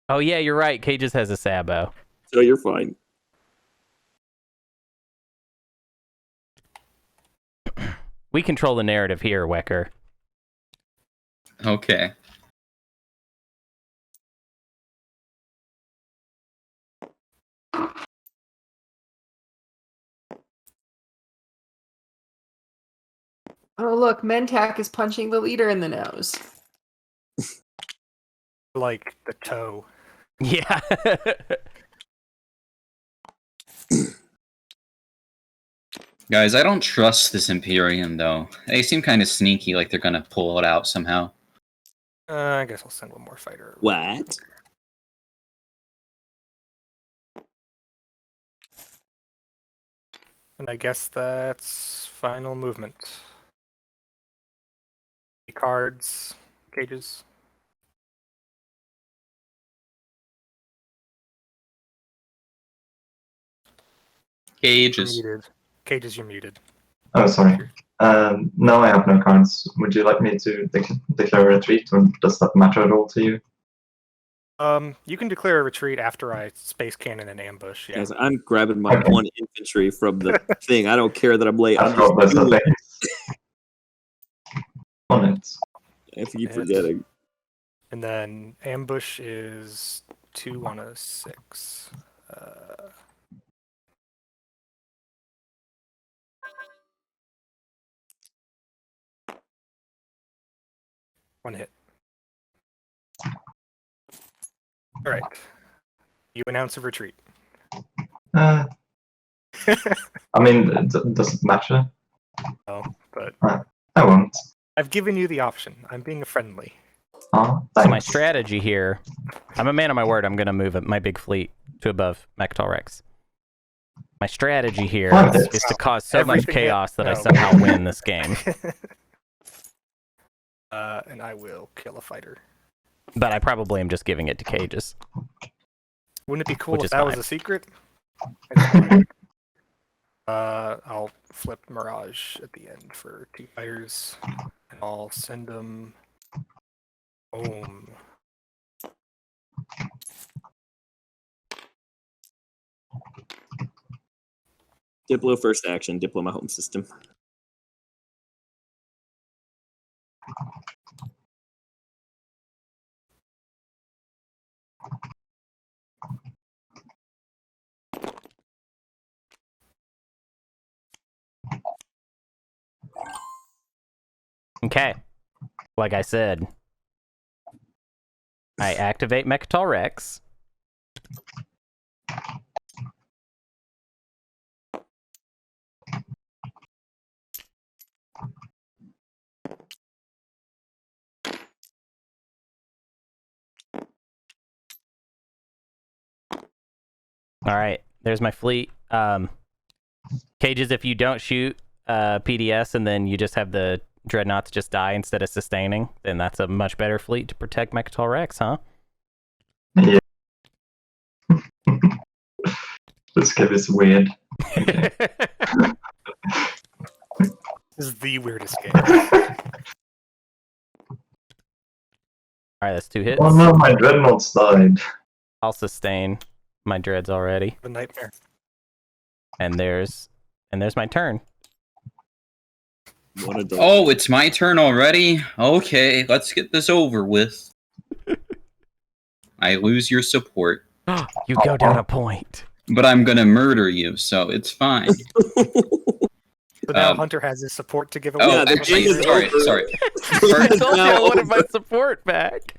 Oh, yeah, you're right. Cages has a Sabo. So you're fine. We control the narrative here, Wekker. Okay. Oh, look, Mentak is punching the leader in the nose. Like the toe. Yeah. Guys, I don't trust this Imperium, though. They seem kind of sneaky, like they're going to pull it out somehow. I guess I'll send one more fighter. What? And I guess that's final movement. Cards, Cages. Cages. You're muted. Cages, you're muted. Oh, sorry. No, I have no cards. Would you like me to declare a retreat, or does that matter at all to you? You can declare a retreat after I space cannon and ambush. Yeah. Guys, I'm grabbing my one infantry from the thing. I don't care that I'm late. I I'm thought just there's a doing thing on it. it. I keep Yes. forgetting. And then ambush is 2 on a 6. 1 hit. All right. You announce a retreat. I mean, does it matter? No, but I won't. I've given you the option. I'm being friendly. Oh, So my thanks. strategy here, I'm a man of my word. I'm going to move my big fleet to above Mech Rex. My strategy here is to cause so much Everything chaos that I no. somehow win this game. And I will kill a fighter. But I probably am just giving it to cages. Wouldn't it be cool Which if is that was fine. a secret? I'll flip Mirage at the end for 2 fighters, and I'll send them home. Diplo first action, Diplo my home system. Okay. Like I said, I activate Mechtal Rex. All right, there's my fleet. Cages, if you don't shoot PDS and then you just have the Dreadnoughts just die instead of sustaining, then that's a much better fleet to protect Mechtal Rex, huh? Yeah. This game is weird. This is the weirdest game. All right, that's 2 hits. Oh no, my dreadnoughts died. I'll sustain my dreads already. The nightmare. And there's my turn. What a dog. Oh, it's my turn already? Okay, let's get this over with. I lose your support, You go down a point. but I'm gonna murder you, so it's fine. So now Um, Hunter has his support to give away. Oh, Yeah, the actually, game is sorry, over. sorry. I told you I No. wanted my support back.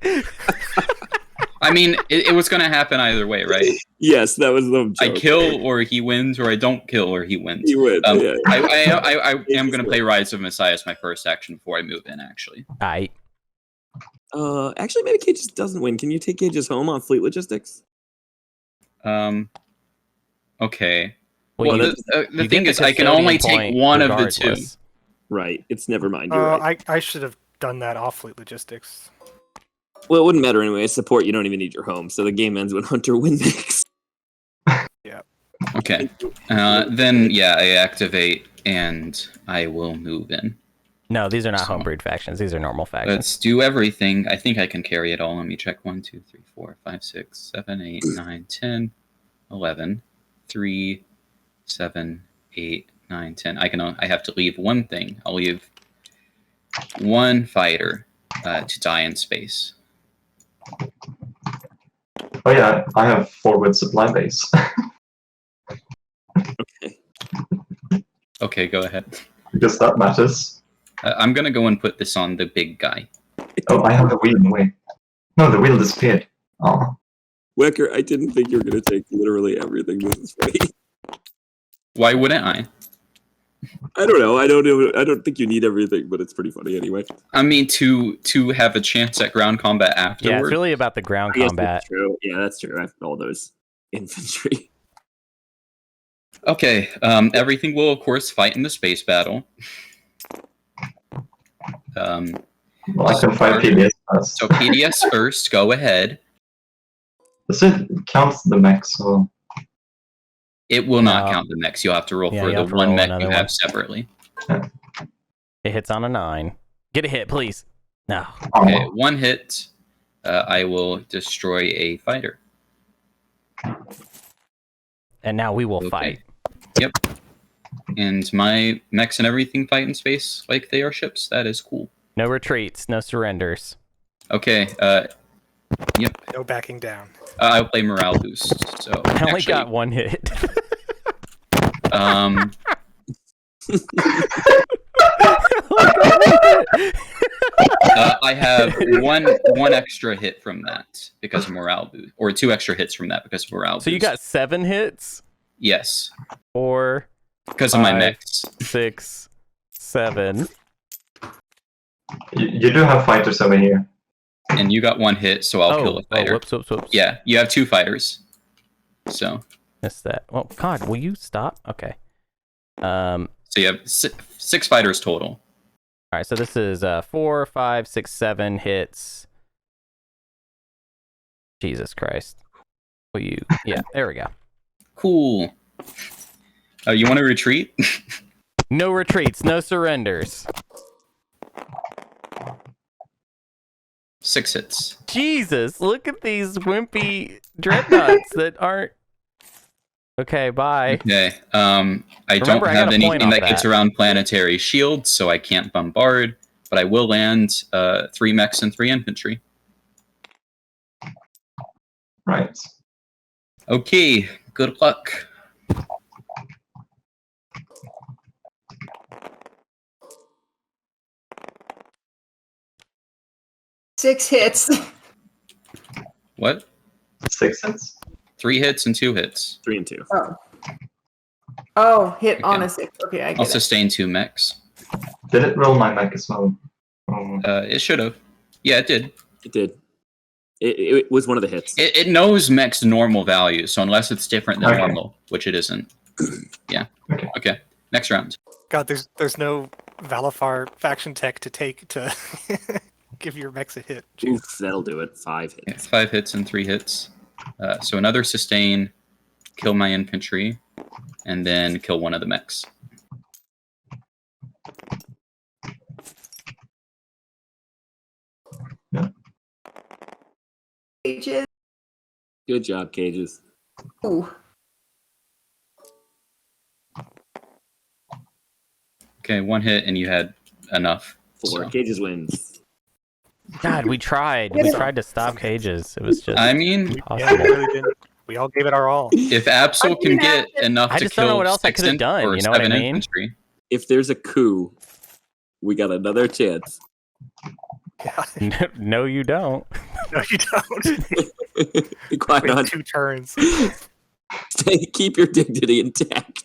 I mean, it was gonna happen either way, right? Yes, that was the I joke. kill or he wins, or I don't kill or he wins. He wins. Yeah. I am gonna play Rise of Messiah as my first action before I move in, actually. Aight. Actually, maybe Cages doesn't win. Can you take Cages home on fleet logistics? Okay. Well, Well, The thing is, I can only take one of the 2. Right. It's never mind. You're right. I should have done that off fleet logistics. Well, it wouldn't matter anyway. Support, you don't even need your home. So the game ends when Hunter wins. Okay. Then, yeah, I activate and I will move in. No, these are not So- homebrewed factions. These are normal factions. Let's do everything. I think I can carry it all. Let me check. 1, 2, 3, 4, 5, 6, 7, 8, 9, 10, 11, 3, 7, 8, 9, 10. I have to leave one thing. I'll leave 1 fighter to die in space. Oh yeah, I have forward supply base. Okay. Okay, go ahead. Because that matters. I'm gonna go and put this on the big guy. Oh, I have the wheel. Wait. No, the wheel disappeared. Oh. Wekker, I didn't think you were going to take literally everything. This is funny. Why wouldn't I? I don't know. I don't think you need everything, but it's pretty funny anyway. I mean, to have a chance at ground combat Yeah, afterward. it's really about the ground I guess combat. that's true. Yeah, that's true. I have all those infantry. Okay, everything will, of course, fight in the space battle. Well, I can find PDS first. So PDS first, go ahead. Does it count the mechs or? It will not No. count the mechs. You'll have to roll Yeah, for you the have to one roll mech you another have one. separately. It hits on a 9. Get a hit, please. No. Oh, Okay, 1 hit. I will destroy a fighter. And now we will Okay. fight. Yep. And my mechs and everything fight in space like they are ships. That is cool. No retreats, no surrenders. Okay. Yep. No backing down. I'll play morale boost. So I only actually, got 1 hit. I have one extra hit from that because of morale boost, or 2 extra hits from that because of morale boost. So you got 7 hits? Yes, 4, because of my 5, mechs. 6, 7. You do have fighters over here. And you got 1 hit, so I'll kill a fighter. Whoops. Yeah, you have 2 fighters. So Missed that. Oh, God, will you stop? Okay. so you have 6 fighters total. All right, so this is 4, 5, 6, 7 hits. Jesus Christ. Will you? Yeah, there we go. Cool. You want to retreat? No retreats, no surrenders. 6 hits. Jesus, look at these wimpy dreadnoughts that aren't. Okay, bye. Okay. I Remember, don't I have got a point anything off that gets that. around planetary shields, so I can't bombard. But I will land 3 mechs and 3 infantry. Right. Okay. Good luck. Six hits. What? 6 hits? 3 hits and 2 hits. 3 and 2. Oh, hit on Okay. a 6. Okay, I I'll get it. sustain 2 mechs. Did it roll my mech as well? Oh. It should have. Yeah, it did. It did. It was one of the hits. It knows mech's normal value, so unless it's different than Okay. normal, which it isn't. Yeah. Okay. Next round. God, there's no Valifar faction tech to take to give your mechs a hit. Jeez. Oof, that'll do it. 5 Yeah, hits. 5 hits and 3 hits. So another sustain, kill my infantry, and then kill one of the mechs. Cages. Good job, Cages. Ooh. Okay, 1 hit, and you had enough. 4. So. Cages wins. God, we tried. We tried to stop cages. It was just I mean, Yeah, impossible. we really did. We all gave it our all. if Absol can get enough I to just don't know kill what else I 6 could've done, or you know what I 7 mean? infantry, If there's a coup, we got another chance. Yeah. No, you don't. No, you don't. Be quiet on. Wait 2 turns. Keep your dignity intact.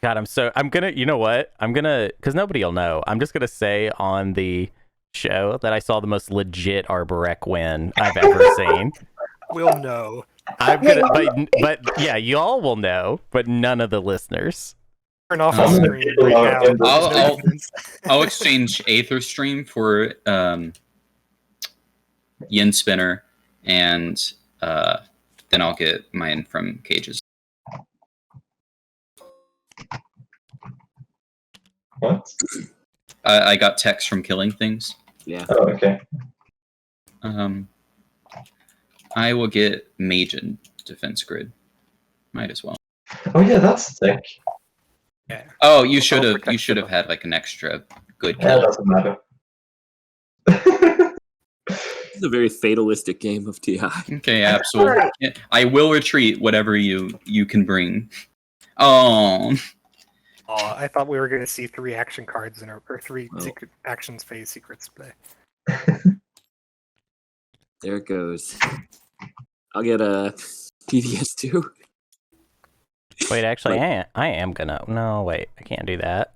God, I'm gonna, you know what? Because nobody will know. I'm just gonna say on the show that I saw the most legit Arborec win I've ever seen. We'll know. I'm gonna, but yeah, y'all will know, but none of the listeners. Turn off Oh, the screen right now. There's no I'll- difference. I'll exchange Aether Stream for Yin Spinner, and then I'll get mine from Cages. What? I got text from killing things. Yeah. Oh, okay. I will get Mage and Defense Grid. Might as well. Oh yeah, that's sick. Yeah. Oh, you should I'll have. protect You should have them. had like an extra good Yeah, it kill. doesn't matter. This is a very fatalistic game of TI. Okay, absolutely. I will retreat whatever you can bring. Oh, Oh, I thought we were going to see 3 action cards in our, or 3 Oh. secret actions phase secrets today. There it goes. I'll get a PDS2. Wait, actually, I am gonna. No, wait, I can't do that.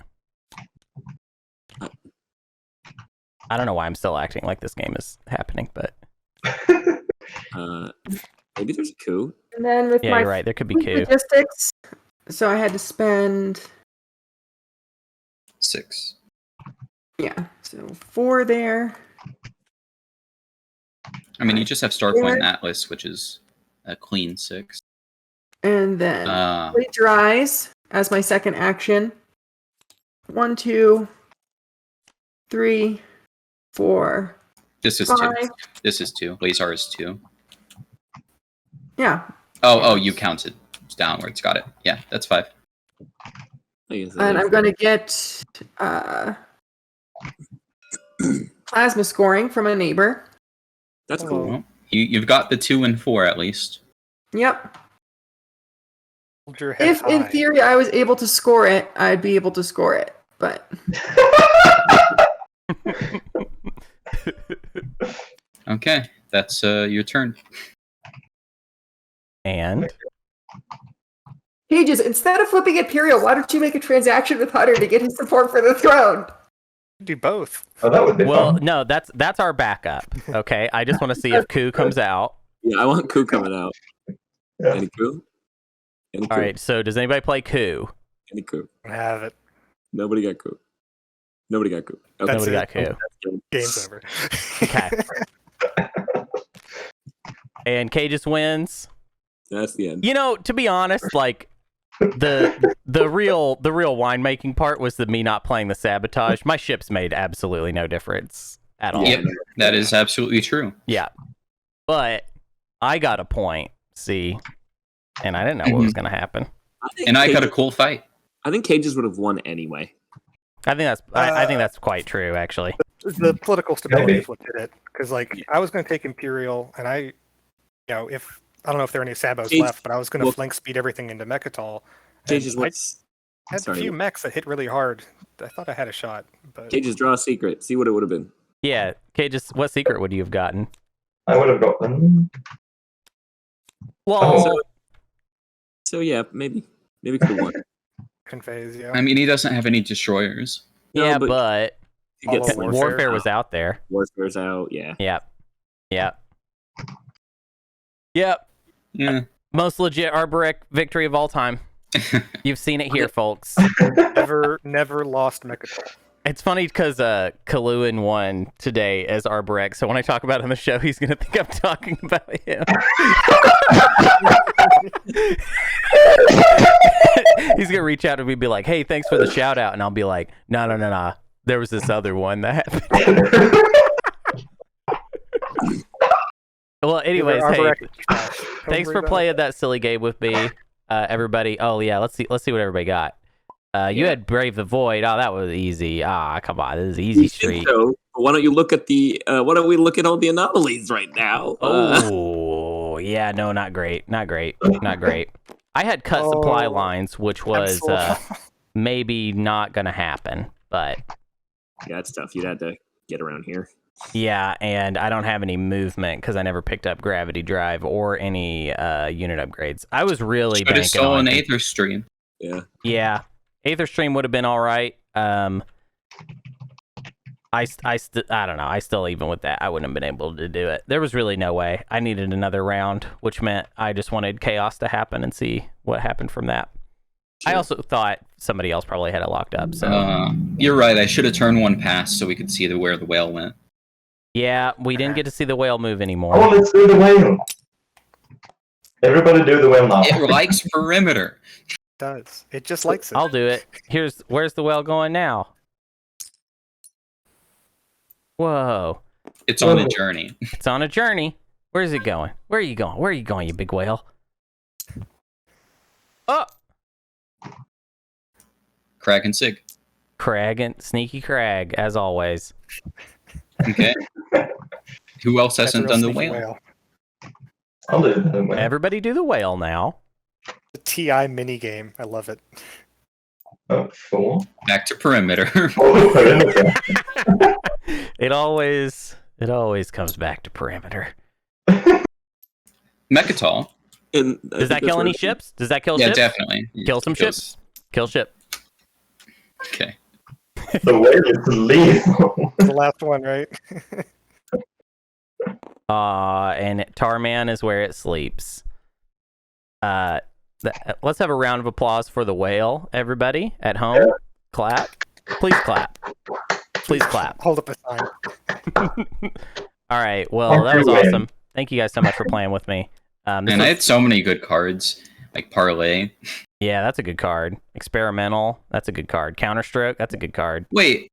I don't know why I'm still acting like this game is happening, but Maybe there's a coup. And then with yeah, my you're right. There could be fleet coup. logistics, so I had to spend 6. so 4 there. I mean, you just have Starpoint and Atlas, which is a clean 6. And then Fleet Dries as my second action. 1, 2, 3, 4. This is 5. 2. This is 2. Blazar is 2. Yeah. Oh, you counted downwards. Got it. Yeah, that's 5. And I'm going to get plasma scoring from a neighbor. That's cool. Well, you've got the 2 and 4 at least. Yep. Hold your head If in high. theory I was able to score it, I'd be able to score it. But Okay, that's your turn. And Pages, instead of flipping Imperial, why don't you make a transaction with Hunter to get his support for the throne? Do both. Oh, that would be well, fun. no, that's our backup. Okay, I just want to see if Ku comes out. Yeah, I want Ku coming out. Yeah. Any Ku? Any Ku? All right, so does anybody play Ku? Any Ku? Have it. Nobody got Ku. Nobody got Ku. Okay. That's Nobody it. got Ku. Game's over. Okay. And K just wins. That's the end. You know, to be honest, like the real winemaking part was the me not playing the sabotage. My ships made absolutely no difference at all. Yep, that is absolutely true. Yeah. But I got a point, see, and I didn't know what was going to happen. And I got a cool fight. I think Cages would have won anyway. I think that's quite true, actually. The political stability Maybe. is what did it. Because I was going to take Imperial, and if I don't know if there are any Sabos Cage- left, but I was going to well- flank speed everything into Mechatol. Cages, I what's had a few mechs that hit really hard. I thought I had a shot, but Cages, draw a secret. See what it would have been. Yeah, K, just what secret would you have gotten? I would have gotten. Well, So yeah, maybe could have won. Conveys, yeah. I mean, he doesn't have any destroyers. yeah, No, but you get Follow some Warfare was out there. Warfare's out. Yeah. Yep. Yeah. Most legit Arborec victory of all time. You've seen it here, folks. never lost Mechatol. It's funny because Kaluan won today as Arborec, so when I talk about it on the show, he's going to think I'm talking about him. He's going to reach out to me and be like, hey, thanks for the shout out. And I'll be like, no. There was this other one that happened. Well, anyways, hey, thanks for playing that silly game with me, everybody. Oh, yeah, let's see what everybody got. You had Brave the Void. Oh, that was easy. Come on, this is easy street. So why don't you look at why don't we look at all the anomalies right now? Oh, yeah, no, not great. I had cut supply lines, which was maybe not going to happen, but Yeah, it's tough. You'd have to get around here. yeah, and I don't have any movement because I never picked up Gravity Drive or any unit upgrades. I was really Should have banking stolen on... Aether Stream. Yeah. Yeah, Aether Stream would have been all right. I don't know. I still, even with that, I wouldn't have been able to do it. There was really no way. I needed another round, which meant I just wanted chaos to happen and see what happened from that. I also thought somebody else probably had it locked up. So You're right. I should have turned one past so we could see where the whale went. yeah, we didn't get to see the whale move anymore. Oh, let's do the whale. Everybody do the whale now. It likes perimeter. It does. It just likes it. I'll do it. Where's the whale going now? Whoa. It's on a journey. It's on a journey. Where's it going? Where are you going, you big whale? Oh! Crag and Sig. Crag and Sneaky Crag, as always. Okay. Who else That's a hasn't real done the sneaky whale? I'll do the whale. Everybody do the whale now. The TI mini game. I love it. 4. Back to perimeter. Oh, perimeter. It always comes back to perimeter. Mechatol. And Does that kill any ships? Does that kill Yeah, ships? definitely. Kill some Kills- ships. Kill ship. Okay. The whale is lethal. The last one, right? And Tarman is where it sleeps. Let's have a round of applause for the whale, everybody at home. Clap. Please clap. Please clap. Hold up a sign. All right. Well, that was awesome. Thank you guys so much for playing with me. And I had so many good cards, like Parlay. Yeah, that's a good card. Experimental, that's a good card. Counterstroke, that's a good card. Wait,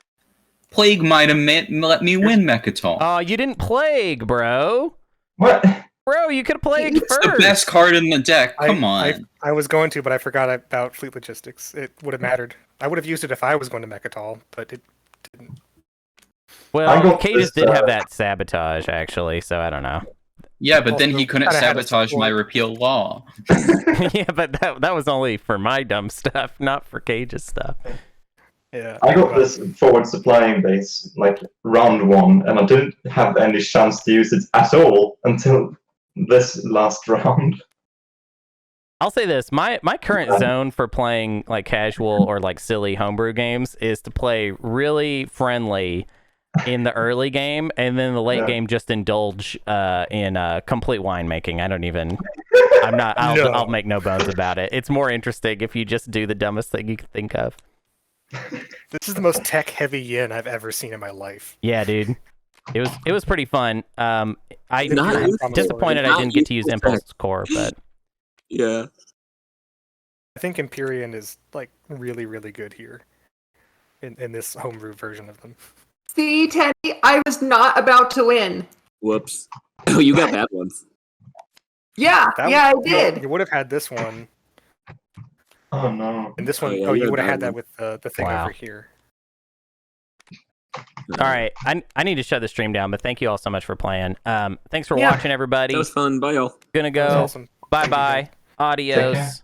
Plague might have let me win Mechatol. Oh, you didn't plague, bro. What? Bro, you could have plagued It's first. the best card in the deck. Come on. I was going to, but I forgot about fleet logistics. It would have mattered. I would have used it if I was going to Mechatol, but it didn't. I Well, got Cadus this, did have that sabotage, actually, so I don't know. Yeah, but then Also, he couldn't kinda had a sabotage my support. repeal law. Yeah, but that was only for my dumb stuff, not for Cage's stuff. Yeah. I got this forward supplying base like round 1, and I didn't have any chance to use it at all until this last round. I'll say this: my current zone for playing like casual or like silly homebrew games is to play really friendly in the early game, and then the late game just indulge in complete winemaking. I'll make no bones about it. It's more interesting if you just do the dumbest thing you can think of. This is the most tech-heavy yin I've ever seen in my life. Yeah, dude. It was pretty fun. I'm Not disappointed I didn't get to use Impulse Core, but Yeah. I think Empyrean is like really, really good here in this homebrew version of them. See, Teddy, I was not about to win. Whoops. Oh, you got bad ones. Yeah, I You did. would have had this one, Oh no. and this one. yeah, Oh, you you would have had had that that with the thing Wow. over here. all right. I need to shut the stream down, but thank you all so much for playing. Thanks for Yeah. watching, everybody. That was fun. Bye, y'all. Gonna That was go. awesome. Bye bye. Take care. Adios.